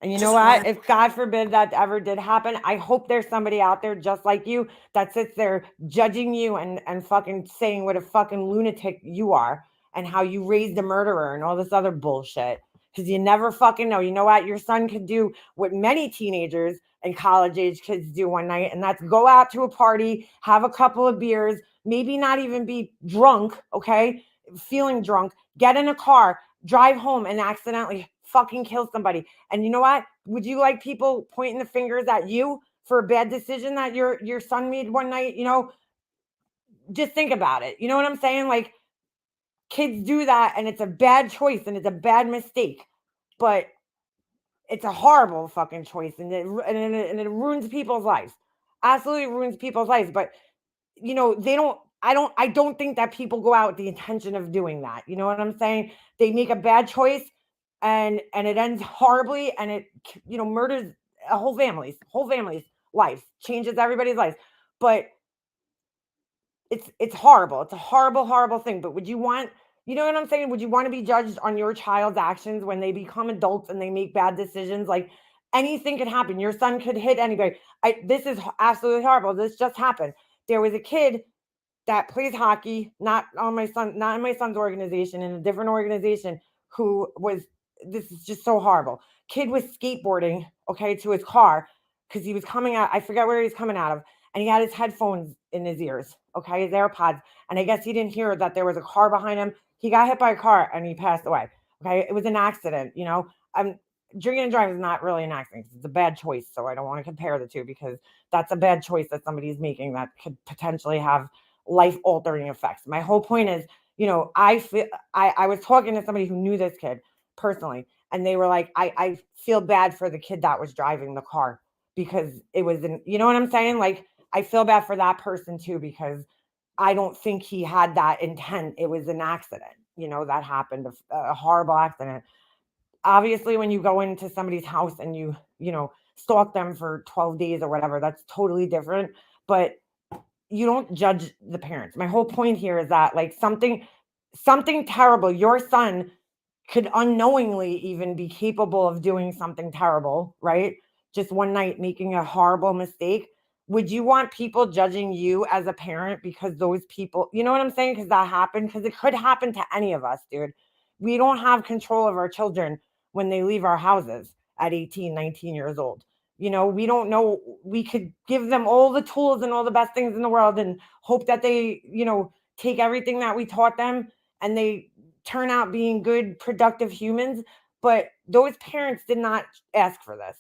Speaker 1: And you know what? If God forbid that ever did happen, I hope there's somebody out there just like you that sits there judging you and fucking saying what a fucking lunatic you are and how you raised a murderer and all this other bullshit. Because you never fucking know. You know what? Your son could do what many teenagers and college age kids do one night, and that's go out to a party, have a couple of beers, maybe not even be drunk, okay? Feeling drunk, get in a car, drive home and accidentally fucking kill somebody. And you know what? Would you like people pointing the fingers at you for a bad decision that your son made one night? Just think about it. You know what I'm saying? Like, kids do that and it's a bad choice and it's a bad mistake. But it's a horrible fucking choice and it ruins people's lives. Absolutely ruins people's lives. But I don't think that people go out with the intention of doing that. You know what I'm saying? They make a bad choice and it ends horribly and it murders a whole family's life, changes everybody's life. But it's horrible. It's a horrible thing. But would you want, you know what I'm saying? Would you want to be judged on your child's actions when they become adults and they make bad decisions? Like, anything could happen. Your son could hit anybody. This is absolutely horrible. This just happened. There was a kid that plays hockey, not in my son's organization, in a different organization, this is just so horrible. Kid was skateboarding, okay, to his car because he was coming out, I forget where he was coming out of, and he had his headphones in his ears, okay, his AirPods, and I guess he didn't hear that there was a car behind him. He got hit by a car and he passed away, okay? It was an accident, drinking and driving is not really an accident. It's a bad choice, so I don't want to compare the two because that's a bad choice that somebody's making that could potentially have life-altering effects. My whole point is, I was talking to somebody who knew this kid personally, and they were like, I feel bad for the kid that was driving the car because it was you know what I'm saying? Like, I feel bad for that person too because I don't think he had that intent. It was an accident, that happened, a horrible accident. Obviously, when you go into somebody's house and you stalk them for 12 days or whatever, that's totally different. But you don't judge the parents. My whole point here is that, like, something terrible, your son could unknowingly even be capable of doing something terrible, right? Just one night making a horrible mistake. Would you want people judging you as a parent because those people, you know what I'm saying? Because that happened, because it could happen to any of us, dude. We don't have control of our children when they leave our houses at 18, 19 years old. We don't know. We could give them all the tools and all the best things in the world and hope that they, take everything that we taught them and they turn out being good, productive humans. But those parents did not ask for this.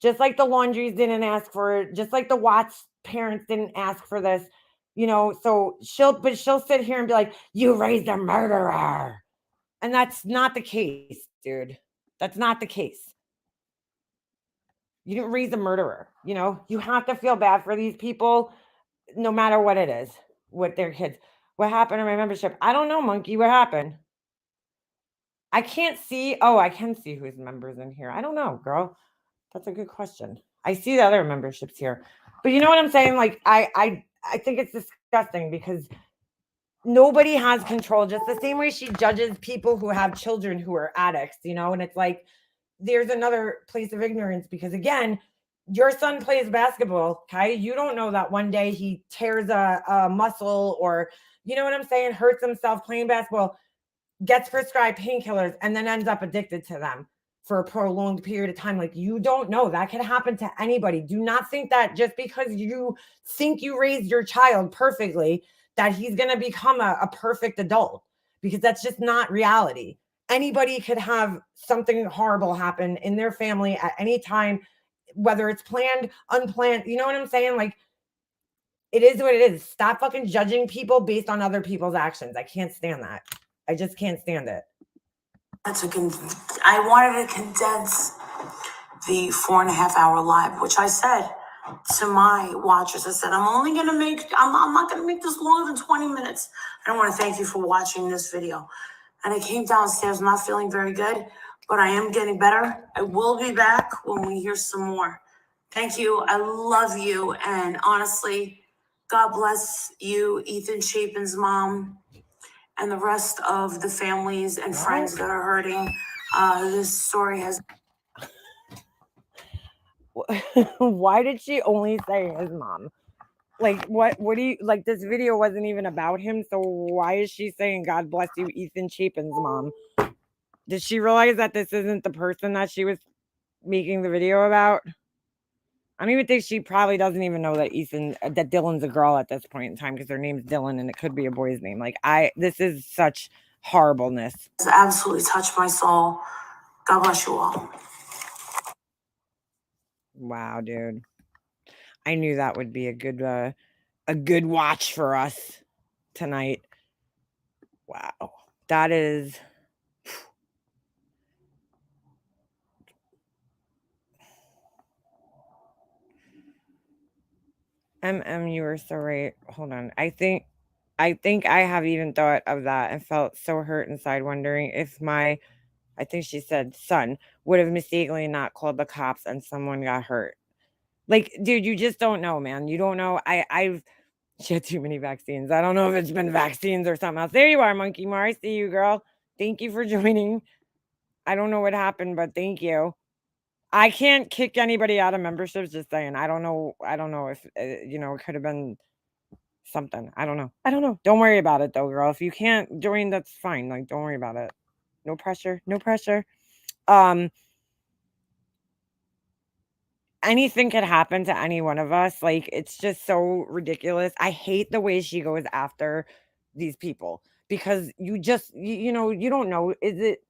Speaker 1: Just like the Laundries didn't ask for it. Just like the Watts parents didn't ask for this. You know, so she'll sit here and be like, you raised a murderer. And that's not the case, dude. That's not the case. You didn't raise a murderer. You know, you have to feel bad for these people no matter what it is with their kids. What happened to my membership? I don't know, Monkey. What happened? I can't see. Oh, I can see who's members in here. I don't know, girl. That's a good question. I see the other memberships here. But you know what I'm saying? Like, I think it's disgusting because nobody has control. Just the same way she judges people who have children who are addicts, you know? And it's like, there's another place of ignorance because, again, your son plays basketball, okay? You don't know that one day he tears a muscle or, you know what I'm saying, hurts himself playing basketball, gets prescribed painkillers, and then ends up addicted to them for a prolonged period of time. Like, you don't know. That can happen to anybody. Do not think that just because you think you raised your child perfectly, that he's going to become a perfect adult, because that's just not reality. Anybody could have something horrible happen in their family at any time, whether it's planned, unplanned. You know what I'm saying? Like, it is what it is. Stop fucking judging people based on other people's actions. I can't stand that. I just can't stand it.
Speaker 7: I wanted to condense the 4.5 hour live, which I said to my watchers. I said, I'm not gonna make this longer than 20 minutes. I don't want to thank you for watching this video. And I came downstairs not feeling very good, but I am getting better. I will be back when we hear some more. Thank you. I love you. And honestly, God bless you, Ethan Chapin's mom, and the rest of the families and friends that are hurting. This story has.
Speaker 1: Why did she only say his mom? Like, what do you like? This video wasn't even about him, so why is she saying God bless you, Ethan Chapin's mom? Did she realize that this isn't the person that she was making the video about? I don't even think she probably doesn't even know that that Dylan's a girl at this point in time, because her name's Dylan and it could be a boy's name. Like, this is such horribleness.
Speaker 7: It's absolutely touched my soul. God bless you all.
Speaker 1: Wow, dude. I knew that would be a good watch for us tonight. Wow. That is you were so right. Hold on. I think I have even thought of that and felt so hurt inside, wondering if I think she said son would have mistakenly not called the cops and someone got hurt. Like, dude, you just don't know, man. You don't know. She had too many vaccines. I don't know if it's been vaccines or something else. There you are, Monkey Mar. I see you, girl. Thank you for joining. I don't know what happened, but thank you. I can't kick anybody out of memberships, just saying. I don't know if, it could have been something. I don't know. Don't worry about it, though, girl. If you can't join, that's fine. Like, don't worry about it. No pressure. Anything could happen to any one of us. Like, it's just so ridiculous. I hate the way she goes after these people, because you just, you don't know. Is it,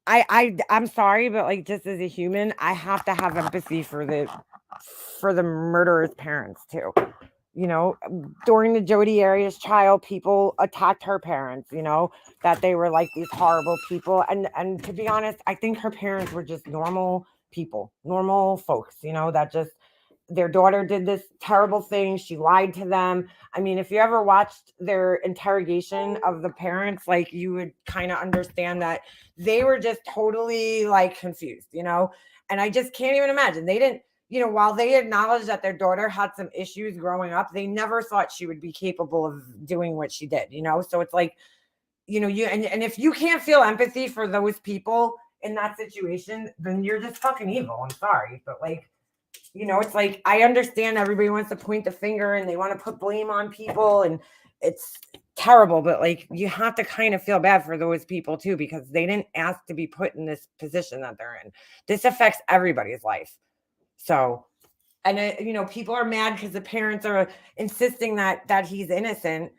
Speaker 1: I'm sorry, but like, just as a human, I have to have empathy for the murderer's parents too. During the Jodi Arias trial, people attacked her parents, that they were like these horrible people. And to be honest, I think her parents were just normal people, normal folks, that just, their daughter did this terrible thing. She lied to them. I mean, if you ever watched their interrogation of the parents, like, you would kind of understand that they were just totally like confused, and I just can't even imagine. They didn't, while they acknowledged that their daughter had some issues growing up, they never thought she would be capable of doing what she did, so it's like, and if you can't feel empathy for those people in that situation, then you're just fucking evil. I'm sorry, but like, it's like, I understand everybody wants to point the finger and they want to put blame on people, and it's terrible, but like, you have to kind of feel bad for those people too, because they didn't ask to be put in this position that they're in. This affects everybody's life. So, and people are mad because the parents are insisting that he's innocent.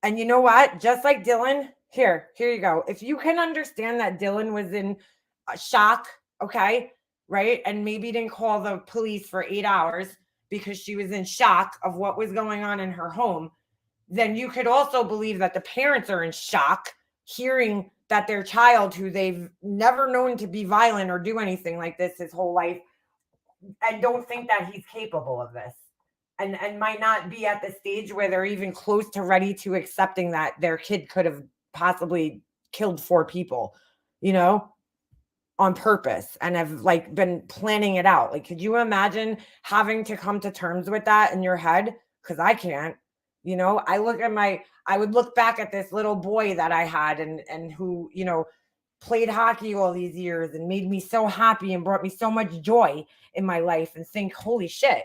Speaker 1: And you know what? Just like Dylan, here you go. If you can understand that Dylan was in shock, okay, right? And maybe didn't call the police for 8 hours because she was in shock of what was going on in her home, then you could also believe that the parents are in shock hearing that their child, who they've never known to be violent or do anything like this his whole life, and don't think that he's capable of this, and might not be at the stage where they're even close to ready to accepting that their kid could have possibly killed 4 people, you know, on purpose, and have like been planning it out. Like, could you imagine having to come to terms with that in your head? Because I can't. You know, I would look back at this little boy that I had, and who, you know, played hockey all these years and made me so happy and brought me so much joy in my life, and think, holy shit,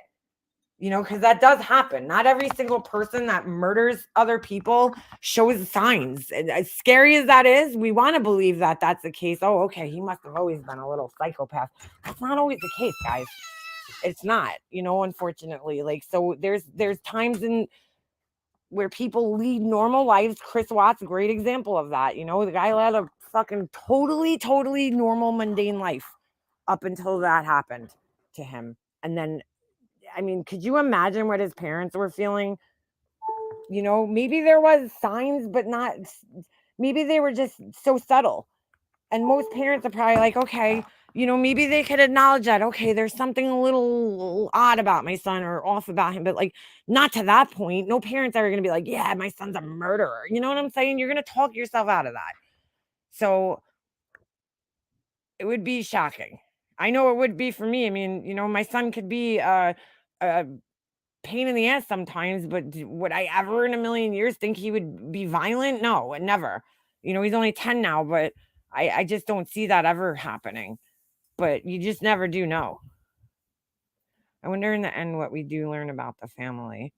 Speaker 1: you know, because that does happen. Not every single person that murders other people shows signs. And as scary as that is, we want to believe that that's the case. Oh, okay, he must have always been a little psychopath. That's not always the case, guys. It's not, you know, unfortunately. Like, so there's times in where people lead normal lives. Chris Watts, a great example of that. You know, the guy led a fucking totally normal, mundane life up until that happened to him. And then, I mean, could you imagine what his parents were feeling? You know, maybe there was signs, but not, maybe they were just so subtle. And most parents are probably like, okay, you know, maybe they could acknowledge that, okay, there's something a little odd about my son or off about him, but like, not to that point. No parents are going to be like, yeah, my son's a murderer. You know what I'm saying? You're going to talk yourself out of that. So it would be shocking. I know it would be for me. I mean, you know, my son could be a pain in the ass sometimes, but would I ever in a million years think he would be violent? No, never. You know, he's only 10 now, but I just don't see that ever happening. But you just never do know. I wonder in the end what we do learn about the family.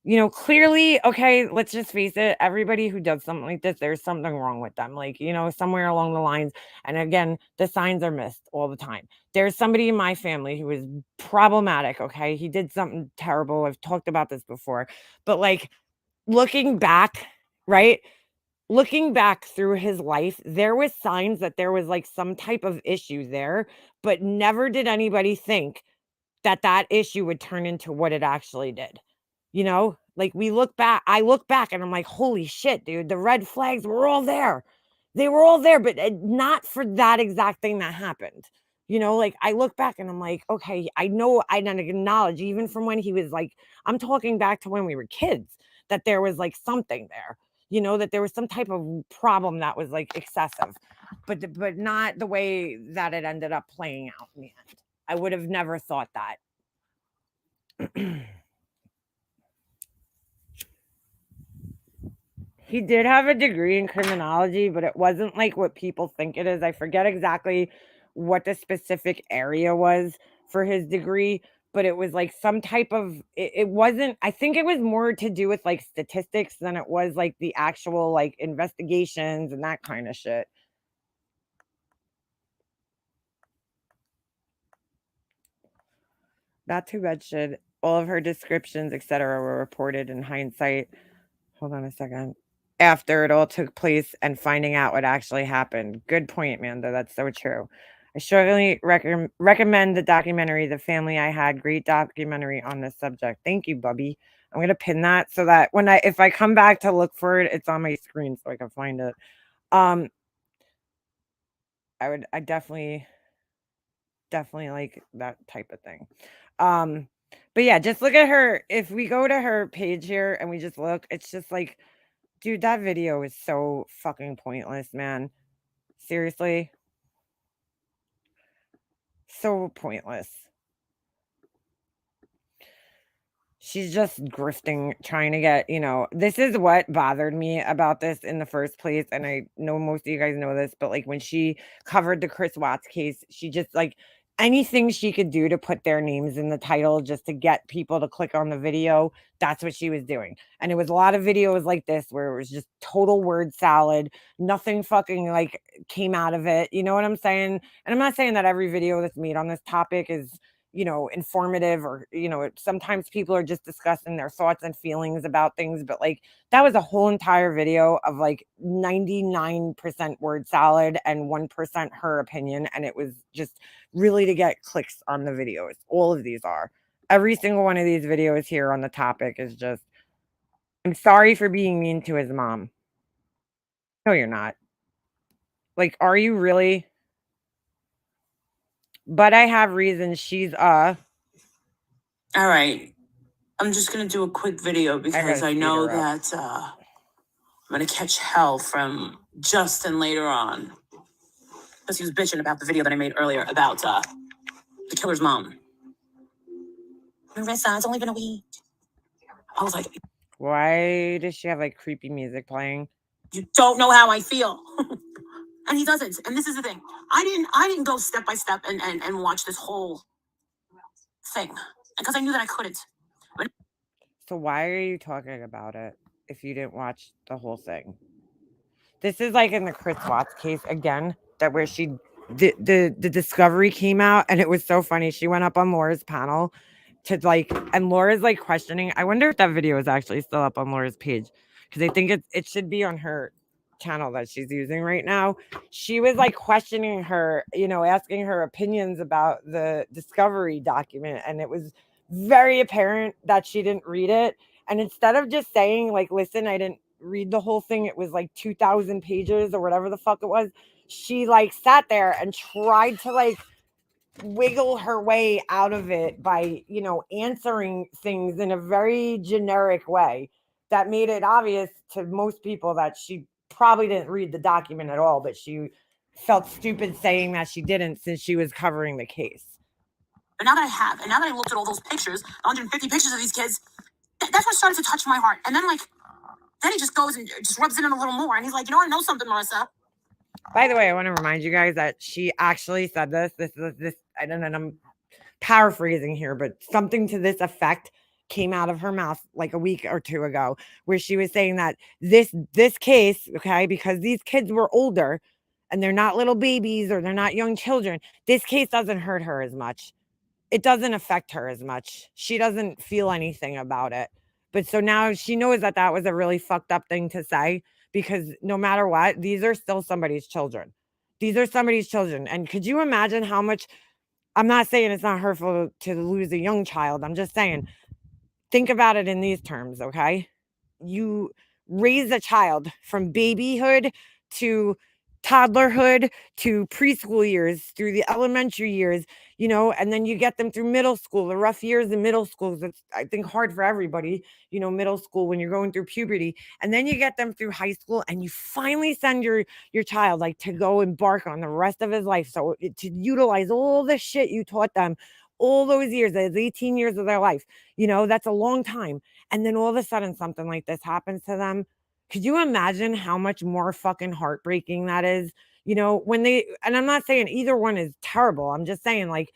Speaker 1: You know, clearly, okay, let's just face it, everybody who does something like this, there's something wrong with them. Like, you know, somewhere along the lines. And again, the signs are missed all the time. There's somebody in my family who is problematic, okay? He did something terrible. I've talked about this before. But like, looking back, right? Looking back through his life, there was signs that there was like some type of issue there, but never did anybody think that that issue would turn into what it actually did. You know, like I look back and I'm like, holy shit, dude, the red flags were all there. They were all there, but not for that exact thing that happened. You know, like I look back and I'm like, okay, I know I didn't acknowledge even from when he was like, I'm talking back to when we were kids, that there was like something there, you know, that there was some type of problem that was like excessive, but not the way that it ended up playing out in the end. I would have never thought that. He did have a degree in criminology, but it wasn't like what people think it is. I forget exactly what the specific area was for his degree, but it was like some type of, it wasn't, I think it was more to do with like statistics than it was like the actual like investigations and that kind of shit. Not too bad shit. All of her descriptions, etc., were reported in hindsight. Hold on a second. After it all took place and finding out what actually happened. Good point, Amanda. That's so true. I strongly recommend the documentary, The Family I Had. Great documentary on this subject. Thank you, Bubby. I'm going to pin that so that if I come back to look for it, it's on my screen so I can find it. I definitely like that type of thing. But yeah, just look at her. If we go to her page here and we just look, it's just like, dude, that video is so fucking pointless, man. Seriously. So pointless. She's just grifting, trying to get, you know, this is what bothered me about this in the first place. And I know most of you guys know this, but like when she covered the Chris Watts case, she just like anything she could do to put their names in the title just to get people to click on the video. That's what she was doing. And it was a lot of videos like this where it was just total word salad. Nothing fucking like came out of it. You know what I'm saying? And I'm not saying that every video that's made on this topic is, you know, informative, or, you know, sometimes people are just discussing their thoughts and feelings about things, but like that was a whole entire video of like 99% word salad and 1% her opinion. And it was just really to get clicks on the videos. All of these are. every single one of these videos here on the topic is just, I'm sorry for being mean to his mom. No, you're not. Like, are you really? But I have reasons. She's
Speaker 7: All right. I'm just gonna do a quick video because
Speaker 1: gotta
Speaker 7: I
Speaker 1: speed
Speaker 7: know
Speaker 1: her up.
Speaker 7: that I'm gonna catch hell from Justin later on. Because he was bitching about the video that I made earlier about the killer's mom. Marissa, it's only been a week. I was like,
Speaker 1: Why does she have like creepy music playing?
Speaker 7: you don't know how I feel. And he doesn't. And this is the thing. I didn't go step by step and watch this whole thing. Because I knew that I couldn't.
Speaker 1: So why are you talking about it if you didn't watch the whole thing? This is like in the Chris Watts case again, that where she the discovery came out, and it was so funny. She went up on Laura's panel to like, and Laura's like questioning. I wonder if that video is actually still up on Laura's page, because I think it should be on her channel that she's using right now. She was like questioning her, asking her opinions about the discovery document, and it was very apparent that she didn't read it. And instead of just saying like, listen, I didn't read the whole thing, it was like 2,000 pages or whatever the fuck it was, she like sat there and tried to like wiggle her way out of it by answering things in a very generic way that made it obvious to most people that she probably didn't read the document at all, but she felt stupid saying that she didn't, since she was covering the case.
Speaker 7: But now that I have, and now that I looked at all those pictures, 150 pictures of these kids, that's what started to touch my heart. And then he just goes and just rubs it in a little more. And he's like, I know something, Marissa.
Speaker 1: By the way, I want to remind you guys that she actually said this. I don't know, I'm paraphrasing here, but something to this effect came out of her mouth like a week or two ago, where she was saying that this case, okay, because these kids were older and they're not little babies or they're not young children, this case doesn't hurt her as much. It doesn't affect her as much. She doesn't feel anything about it. But so now she knows that that was a really fucked up thing to say, because no matter what, these are still somebody's children. These are somebody's children. And could you imagine how much, I'm not saying it's not hurtful to lose a young child. I'm just saying, think about it in these terms, okay? You raise a child from babyhood to toddlerhood to preschool years, through the elementary years, and then you get them through middle school, the rough years in middle school. That's, I think, hard for everybody, middle school, when you're going through puberty, and then you get them through high school, and you finally send your child like to go embark on the rest of his life. So to utilize all the shit you taught them all those years, those 18 years of their life, that's a long time. And then all of a sudden something like this happens to them. Could you imagine how much more fucking heartbreaking that is? When and I'm not saying either one is terrible. I'm just saying, like,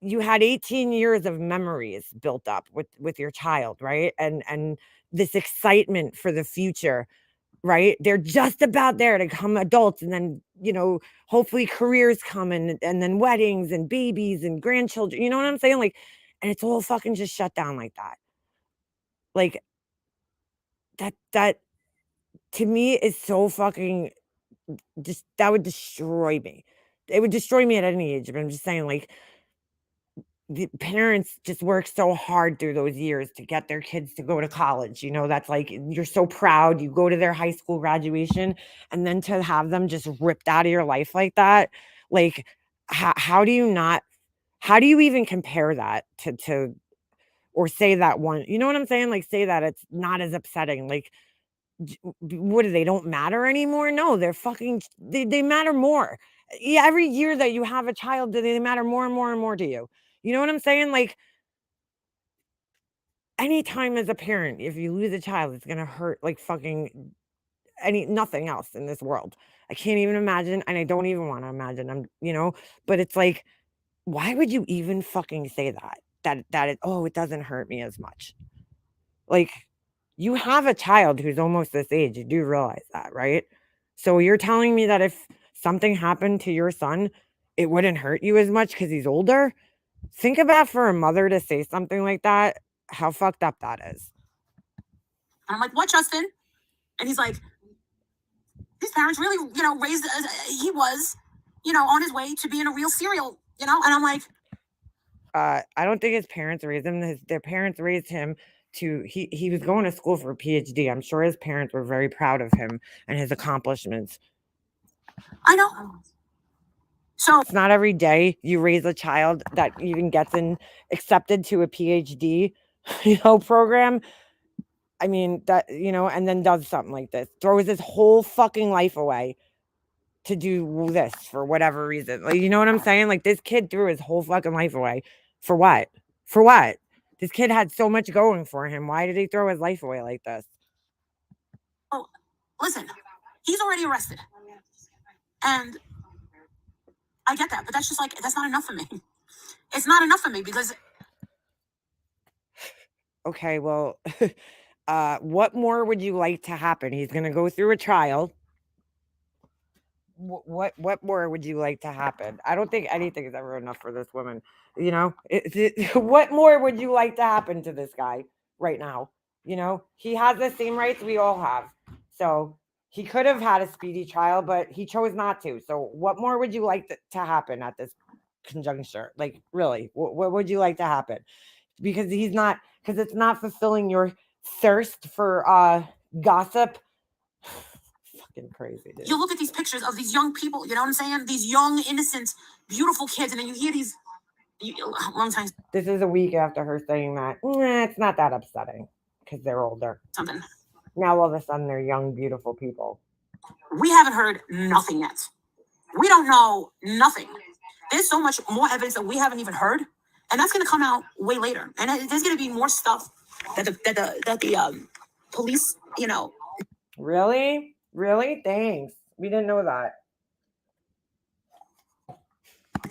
Speaker 1: you had 18 years of memories built up with your child, right? And this excitement for the future, right? They're just about there to become adults, and then, hopefully careers come, and then weddings and babies and grandchildren. You know what I'm saying? Like, and it's all fucking just shut down like that. Like, that to me is so fucking, just, that would destroy me. It would destroy me at any age. But I'm just saying, like, the parents just work so hard through those years to get their kids to go to college. That's like, you're so proud. You go to their high school graduation, and then to have them just ripped out of your life like that. Like, how do you even compare that to, or say that one, you know what I'm saying? Like, say that it's not as upsetting. Like, what do they don't matter anymore? No, they're fucking, they matter more. Yeah, every year that you have a child, they matter more and more and more to you. You know what I'm saying? Like, anytime as a parent, if you lose a child, it's gonna hurt like fucking nothing else in this world. I can't even imagine, and I don't even want to imagine. But it's like, why would you even fucking say that? It doesn't hurt me as much. Like, you have a child who's almost this age. You do realize that, right? So you're telling me that if something happened to your son, it wouldn't hurt you as much because he's older? Think about, for a mother to say something like that, how fucked up that is.
Speaker 7: I'm like, what, Justin? And he's like, his parents really, raised, he was, on his way to being a real serial, and I'm like,
Speaker 1: I don't think his parents raised him. Their parents raised him to he was going to school for a PhD. I'm sure his parents were very proud of him and his accomplishments.
Speaker 7: I know. So
Speaker 1: It's not every day you raise a child that even gets accepted to a PhD, program. I mean, that, and then does something like this, throws his whole fucking life away to do this for whatever reason. Like, you know what I'm saying? Like, this kid threw his whole fucking life away. For what? For what? This kid had so much going for him. Why did he throw his life away like this?
Speaker 7: listen, he's already arrested. And I get that, but that's just like, that's not enough for me. It's not enough for me because
Speaker 1: Okay, well, what more would you like to happen? He's going to go through a trial. What more would you like to happen? I don't think anything is ever enough for this woman. What more would you like to happen to this guy right now? He has the same rights we all have. So he could have had a speedy trial, but he chose not to. So what more would you like to happen at this conjuncture? Like, really, what would you like to happen? Because it's not fulfilling your thirst for gossip. Fucking crazy, dude.
Speaker 7: you look at these pictures of these young people, you know what I'm saying? These young, innocent, beautiful kids, and then you hear these long time
Speaker 1: This is a week after her saying that. It's not that upsetting because they're older.
Speaker 7: something.
Speaker 1: Now all of a sudden they're young, beautiful people.
Speaker 7: We haven't heard nothing yet. We don't know nothing. There's so much more evidence that we haven't even heard, and that's going to come out way later. And there's going to be more stuff that the police,
Speaker 1: Really? Thanks. We didn't know that.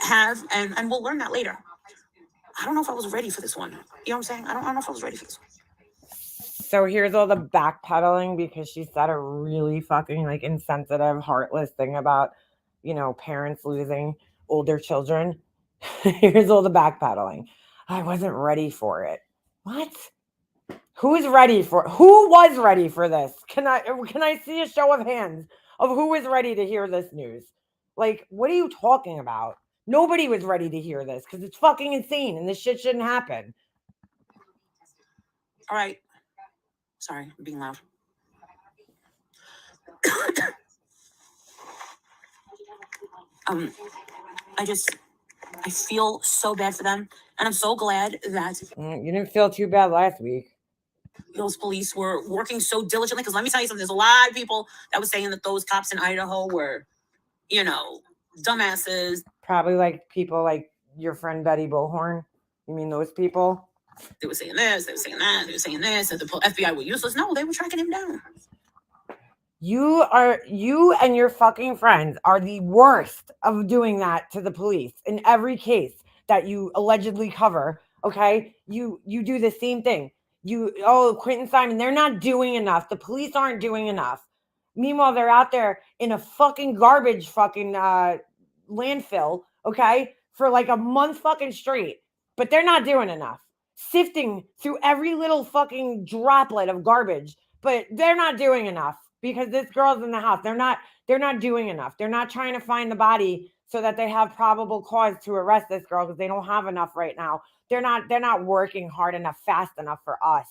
Speaker 7: have, and we'll learn that later. I don't know if I was ready for this one. You know what I'm saying? I don't know if I was ready for this one.
Speaker 1: So here's all the backpedaling because she said a really fucking insensitive, heartless thing about, parents losing older children. Here's all the backpedaling. I wasn't ready for it. What? Who was ready for this? Can I see a show of hands of who was ready to hear this news? Like, what are you talking about? Nobody was ready to hear this because it's fucking insane and this shit shouldn't happen.
Speaker 7: All right. Sorry, I'm being loud. I feel so bad for them, and I'm so glad that
Speaker 1: You didn't feel too bad last week.
Speaker 7: those police were working so diligently. Because let me tell you something, there's a lot of people that were saying that those cops in Idaho were, dumbasses.
Speaker 1: Probably people like your friend Betty Bullhorn. You mean those people?
Speaker 7: They were saying this, they were saying that, they were saying this, that the FBI were useless. No, they were tracking him down.
Speaker 1: You and your fucking friends are the worst of doing that to the police in every case that you allegedly cover. Okay, you do the same thing. Quentin Simon, they're not doing enough. The police aren't doing enough. Meanwhile, they're out there in a fucking garbage landfill, okay, for a month fucking straight. But they're not doing enough. Sifting through every little fucking droplet of garbage, but they're not doing enough because this girl's in the house. They're not doing enough. They're not trying to find the body so that they have probable cause to arrest this girl because they don't have enough right now. They're not working hard enough, fast enough for us.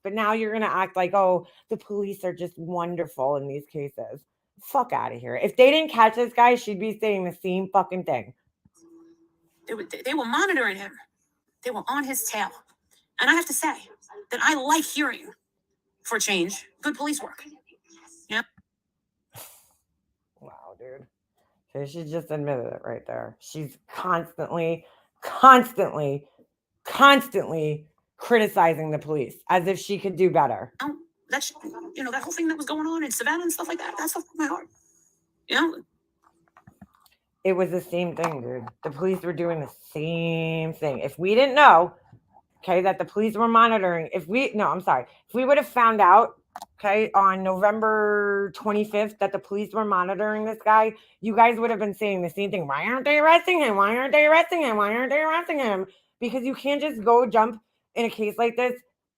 Speaker 1: But now you're going to act like, oh, the police are just wonderful in these cases. Fuck out of here. If they didn't catch this guy, she'd be saying the same fucking thing.
Speaker 7: They were monitoring him. They were on his tail. And I have to say that I like hearing, for a change, good police work. Yeah.
Speaker 1: Wow, dude. So she just admitted it right there. She's constantly criticizing the police as if she could do better.
Speaker 7: That's, that whole thing that was going on in Savannah and stuff like that. That stuff broke my heart.
Speaker 1: It was the same thing, dude. The police were doing the same thing. If we didn't know, okay, that the police were monitoring, if we would have found out, okay, on November 25th that the police were monitoring this guy, you guys would have been saying the same thing. Why aren't they arresting him? Why aren't they arresting him? Why aren't they arresting him? Because you can't just go jump in a case like this,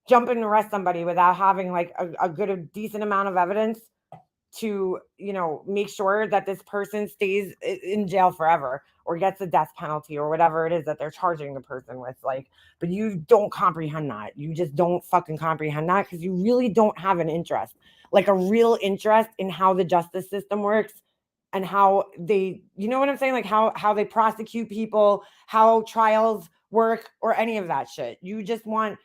Speaker 1: jump and arrest somebody without having a decent amount of evidence. to, make sure that this person stays in jail forever or gets a death penalty or whatever it is that they're charging the person with. Like, but you don't comprehend that. You just don't fucking comprehend that because you really don't have an interest, like a real interest in how the justice system works and how they, you know what I'm saying? Like how they prosecute people, how trials work or any of that shit. You just want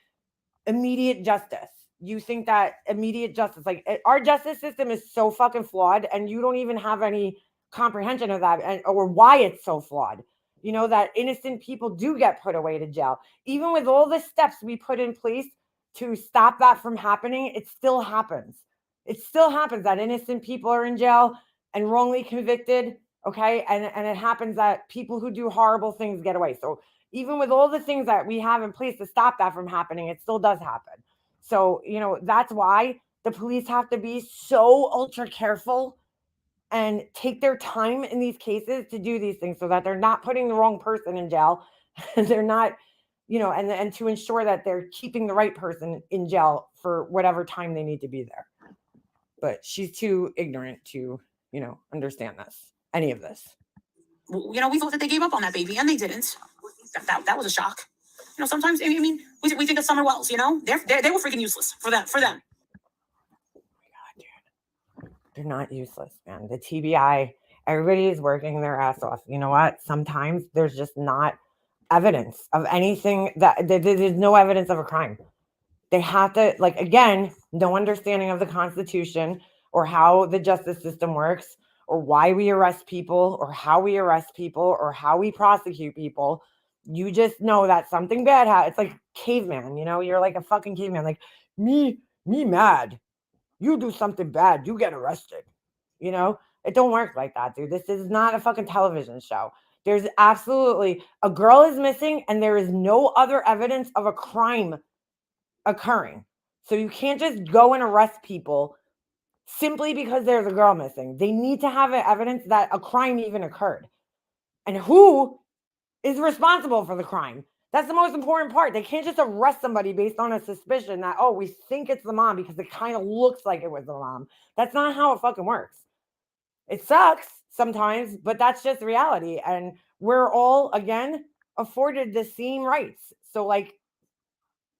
Speaker 1: immediate justice. You think that immediate justice, like our justice system is so fucking flawed and you don't even have any comprehension of that or why it's so flawed. That innocent people do get put away to jail. Even with all the steps we put in place to stop that from happening, it still happens. It still happens that innocent people are in jail and wrongly convicted. Okay. And it happens that people who do horrible things get away. So even with all the things that we have in place to stop that from happening, it still does happen. So, that's why the police have to be so ultra careful and take their time in these cases to do these things so that they're not putting the wrong person in jail. And they're not, and to ensure that they're keeping the right person in jail for whatever time they need to be there. But she's too ignorant to, understand any of this.
Speaker 7: We thought that they gave up on that baby, and they didn't. That was a shock. Sometimes we think of Summer Wells. They were freaking useless for them.
Speaker 1: Oh my God, dude, they're not useless, man. The TBI, everybody is working their ass off. You know what? Sometimes there's just not evidence of anything there's no evidence of a crime. They have to, like, again, no understanding of the Constitution or how the justice system works or why we arrest people or how we arrest people or how we prosecute people. You just know that something bad happened. It's like caveman, you're like a fucking caveman. Like me mad. You do something bad, you get arrested. It don't work like that, dude. This is not a fucking television show. There's absolutely a girl is missing and there is no other evidence of a crime occurring. So you can't just go and arrest people simply because there's a girl missing. They need to have evidence that a crime even occurred. And who is responsible for the crime? That's the most important part. They can't just arrest somebody based on a suspicion that, oh, we think it's the mom because it kind of looks like it was the mom. That's not how it fucking works. It sucks sometimes, but that's just reality. And we're all, again, afforded the same rights. So, like,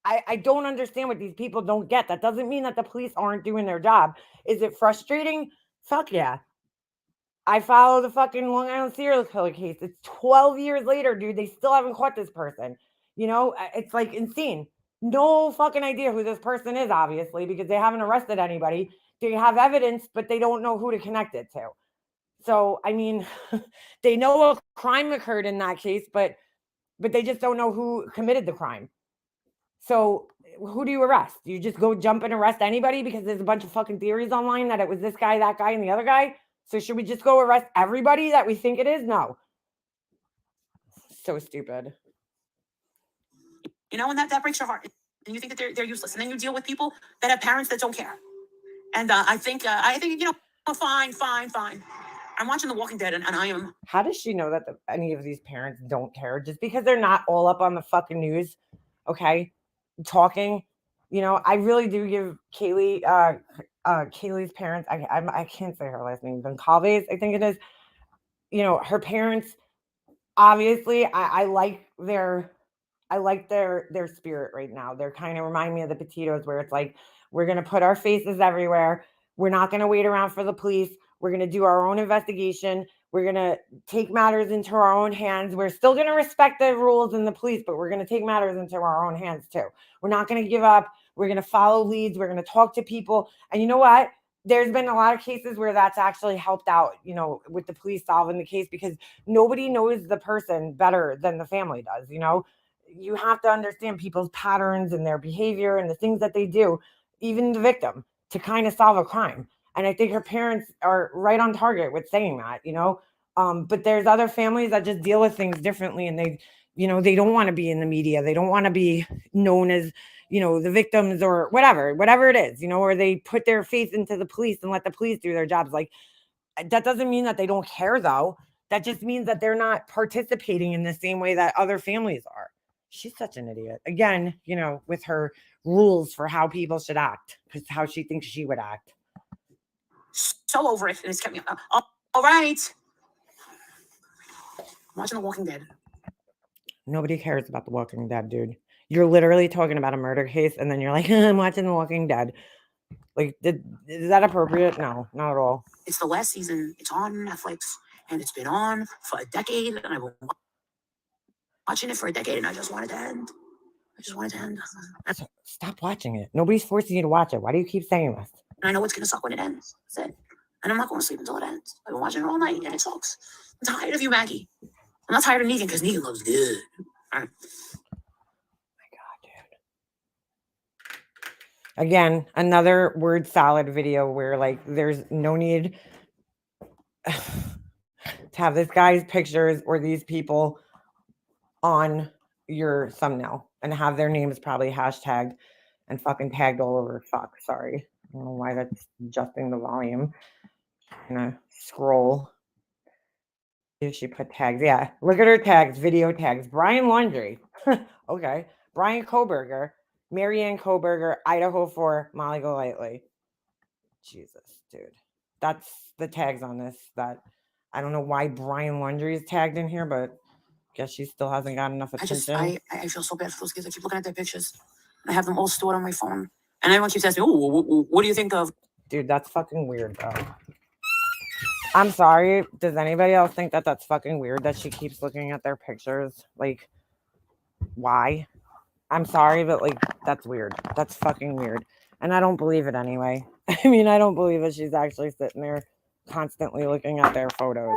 Speaker 1: I don't understand what these people don't get. That doesn't mean that the police aren't doing their job. Is it frustrating? Fuck yeah. I follow the fucking Long Island serial killer case. It's 12 years later, dude. They still haven't caught this person. It's like insane. No fucking idea who this person is, obviously, because they haven't arrested anybody. They have evidence, but they don't know who to connect it to. So, I mean, they know a crime occurred in that case, but they just don't know who committed the crime. So who do you arrest? You just go jump and arrest anybody because there's a bunch of fucking theories online that it was this guy, that guy, and the other guy. So should we just go arrest everybody that we think it is? No. So stupid.
Speaker 7: And that breaks your heart. And you think that they're useless. And then you deal with people that have parents that don't care. And I think fine. I'm watching The Walking Dead and I am.
Speaker 1: How does she know that any of these parents don't care? Just because they're not all up on the fucking news, okay, talking. I really do give Kaylee's parents, I can't say her last name, Goncalves, I think it is. Her parents, obviously, I like their spirit right now. They're kind of remind me of the Petitos, where it's like, we're going to put our faces everywhere. We're not going to wait around for the police. We're going to do our own investigation. We're going to take matters into our own hands. We're still going to respect the rules and the police, but we're going to take matters into our own hands too. We're not going to give up. We're going to follow leads. We're going to talk to people. And you know what? There's been a lot of cases where that's actually helped out, with the police solving the case, because nobody knows the person better than the family does. You have to understand people's patterns and their behavior and the things that they do, even the victim, to kind of solve a crime. And I think her parents are right on target with saying that, but there's other families that just deal with things differently, and they don't want to be in the media. They don't want to be known as, the victims or whatever it is, or they put their faith into the police and let the police do their jobs. Like, that doesn't mean that they don't care, though. That just means that they're not participating in the same way that other families are. She's such an idiot. Again, with her rules for how people should act, because how she thinks she would act.
Speaker 7: so over it, and it's kept me. All right, I'm watching The Walking Dead.
Speaker 1: Nobody cares about The Walking Dead, dude. You're literally talking about a murder case, and then you're like, I'm watching The Walking Dead. Like, is that appropriate? No, not at all.
Speaker 7: It's the last season. It's on Netflix, and it's been on for a decade, and I've been watching it for a decade, and I just wanted to end. I just wanted to end.
Speaker 1: So, stop watching it. Nobody's forcing you to watch it. Why do you keep saying this?
Speaker 7: And I know it's gonna suck when it ends. That's it. And I'm not going to sleep until it ends. I've been watching it all night, and it sucks. I'm tired of you, Maggie. I'm not tired of Negan because Negan loves good. All right.
Speaker 1: Again, another word salad video where like there's no need to have this guy's pictures or these people on your thumbnail and have their names probably hashtagged and fucking tagged all over. Fuck, sorry. I don't know why that's adjusting the volume. I'm gonna scroll. If she put tags, yeah. Look at her tags, video tags. Brian Laundrie. Okay. Brian Koberger. Marianne Koberger, Idaho 4, Molly Golightly. Jesus, dude. That's the tags on this. That I don't know why Brian Laundrie is tagged in here, but guess she still hasn't got enough attention.
Speaker 7: I feel so bad for those kids. I keep looking at their pictures. I have them all stored on my phone. And everyone keeps asking me, oh, what do you think of?
Speaker 1: Dude, that's fucking weird, though. I'm sorry. Does anybody else think that that's fucking weird that she keeps looking at their pictures? Like, why? I'm sorry, but like, that's weird. That's fucking weird. And I don't believe it anyway. I mean, I don't believe that she's actually sitting there constantly looking at their photos.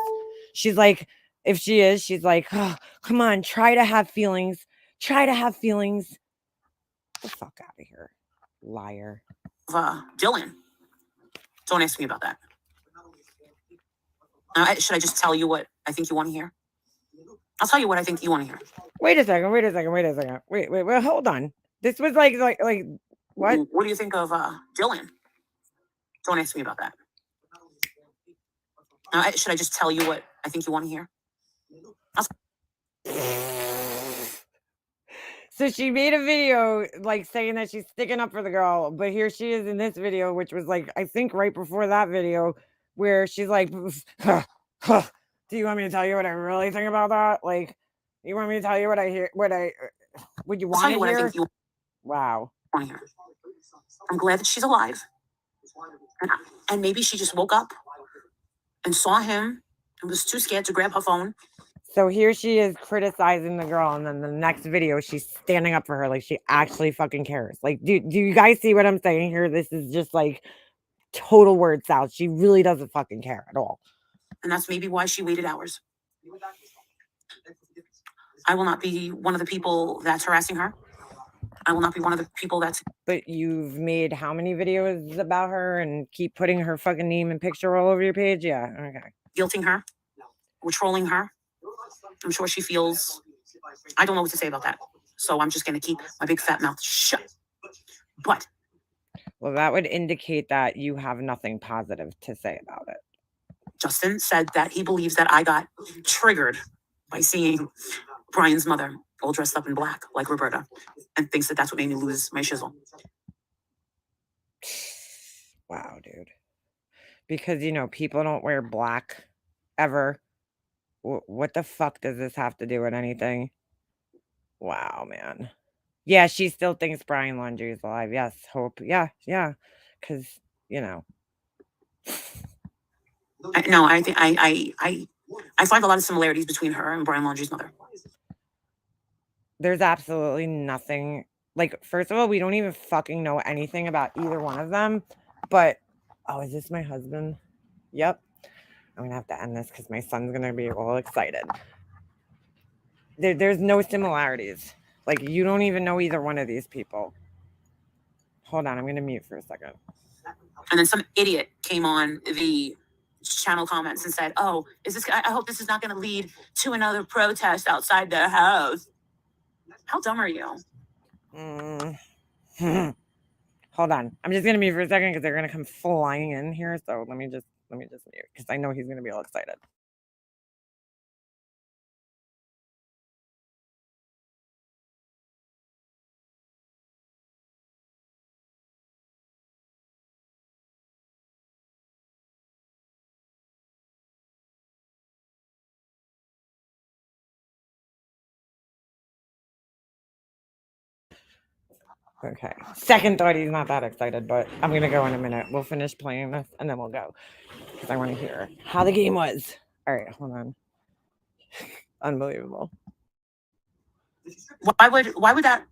Speaker 1: She's like, if she is, she's like, oh, come on, try to have feelings. Try to have feelings. Get the fuck out of here. Liar.
Speaker 7: Dylan. Don't ask me about that. Should I just tell you what I think you want to hear? I'll tell you what I think you want to hear.
Speaker 1: Wait a second. Wait, hold on. This was like what?
Speaker 7: What do you think of Dylan? Don't ask me about that. Should I just tell you what I think you want to hear?
Speaker 1: So she made a video like saying that she's sticking up for the girl, but here she is in this video, which was like I think right before that video, where she's like, do you want me to tell you what I really think about that? Like, you want me to tell you what I hear? Would you want to hear? Wow.
Speaker 7: Want to hear? I'm glad that she's alive, and maybe she just woke up and saw him and was too scared to grab her phone.
Speaker 1: So here she is criticizing the girl, and then the next video she's standing up for her like she actually fucking cares. Like, do you guys see what I'm saying here? This is just like total word salad. She really doesn't fucking care at all.
Speaker 7: And that's maybe why she waited hours. I will not be one of the people that's harassing her. I will not be one of the people that's...
Speaker 1: But you've made how many videos about her and keep putting her fucking name and picture all over your page? Yeah, okay.
Speaker 7: Guilting her. We're trolling her. I'm sure she feels... I don't know what to say about that. So I'm just going to keep my big fat mouth shut. But...
Speaker 1: Well, that would indicate that you have nothing positive to say about it.
Speaker 7: Justin said that he believes that I got triggered by seeing Brian's mother all dressed up in black, like Roberta, and thinks that that's what made me lose my shizzle.
Speaker 1: Wow, dude. Because, you know, people don't wear black ever. What the fuck does this have to do with anything? Wow, man. Yeah, she still thinks Brian Laundrie is alive. Yes, hope. Yeah. Because, you know.
Speaker 7: I find a lot of similarities between her and Brian Laundrie's mother.
Speaker 1: There's absolutely nothing. Like, first of all, we don't even fucking know anything about either one of them. But, oh, is this my husband? Yep. I'm going to have to end this because my son's going to be all excited. There's no similarities. Like, you don't even know either one of these people. Hold on, I'm going to mute for a second.
Speaker 7: And then some idiot came on the channel comments and said, oh, I hope this is not going to lead to another protest outside their house. How dumb are you?
Speaker 1: Hold on. I'm just going to mute for a second because they're going to come flying in here. So let me just mute because I know he's going to be all excited. Okay. Second thought, he's not that excited, but I'm going to go in a minute. We'll finish playing this and then we'll go because I want to hear how the game was. All right, hold on. Unbelievable.
Speaker 4: Why would that?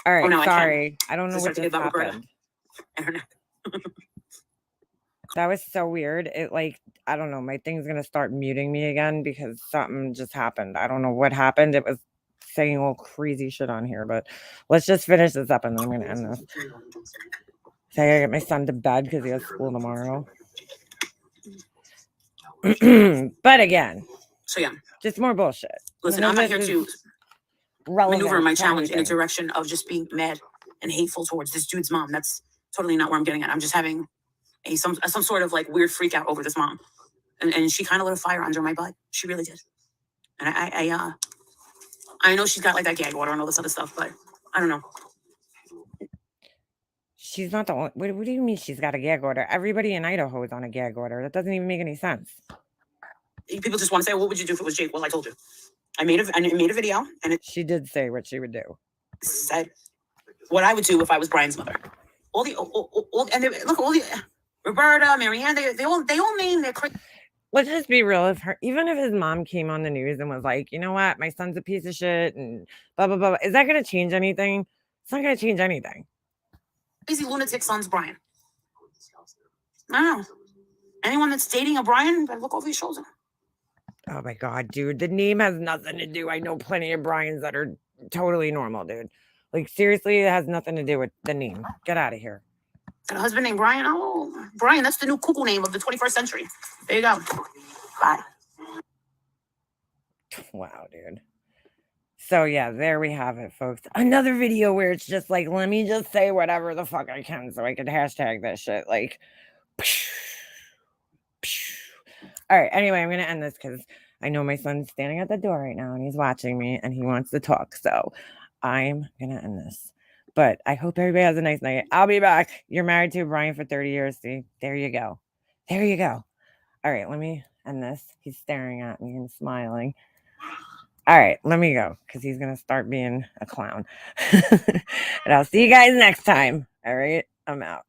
Speaker 1: All right,
Speaker 4: no, I can't.
Speaker 1: sorry. I don't know
Speaker 4: Just
Speaker 1: what
Speaker 4: have to
Speaker 1: just
Speaker 4: give up Roberta.
Speaker 1: happened.
Speaker 4: Internet.
Speaker 1: That was so weird. It like, I don't know, my thing's going to start muting me again because something just happened. I don't know what happened. It was saying all crazy shit on here, but let's just finish this up and then I'm going to end this. So I gotta get my son to bed because he has school tomorrow. But again,
Speaker 4: So yeah,
Speaker 1: just more bullshit.
Speaker 4: listen,
Speaker 1: None
Speaker 4: I'm not
Speaker 1: of
Speaker 4: here
Speaker 1: this
Speaker 4: to
Speaker 1: is relevant
Speaker 4: maneuver my
Speaker 1: to
Speaker 4: challenge in a
Speaker 1: anything.
Speaker 4: direction of just being mad and hateful towards this dude's mom. That's totally not where I'm getting at. I'm just having some sort of like weird freak out over this mom, and she kind of lit a fire under my butt. She really did. And I know she's got like that gag order and all this other stuff, but I don't know.
Speaker 1: She's not the only. What do you mean she's got a gag order? Everybody in Idaho is on a gag order. That doesn't even make any sense.
Speaker 4: People just want to say, "What would you do if it was Jake?" Well, I told you. I made a video, and it
Speaker 1: She did say what she would do.
Speaker 4: said what I would do if I was Brian's mother. All the and they, look, all the Roberta, Marianne, they all name their.
Speaker 1: Let's just be real. Even if his mom came on the news and was like, you know what, my son's a piece of shit and blah blah blah, is that going to change anything? It's not going to change anything.
Speaker 4: Crazy lunatic son's Brian. I don't know. Anyone that's dating a Brian, better look over your shoulder.
Speaker 1: Oh my god, dude, the name has nothing to do. I know plenty of Brians that are totally normal, dude. Like seriously, it has nothing to do with the name. Get out of here.
Speaker 4: Got a husband named Brian. Oh, Brian, that's the new cuckoo name of the 21st century. There you go. Bye.
Speaker 1: Wow, dude. So yeah, there we have it, folks. Another video where it's just like, let me just say whatever the fuck I can so I can hashtag that shit. Like, all right. Anyway, I'm gonna end this because I know my son's standing at the door right now and he's watching me and he wants to talk. So I'm gonna end this. But I hope everybody has a nice night. I'll be back. You're married to Brian for 30 years. See, there you go. There you go. All right, let me end this. He's staring at me and smiling. All right, let me go because he's going to start being a clown. And I'll see you guys next time. All right, I'm out.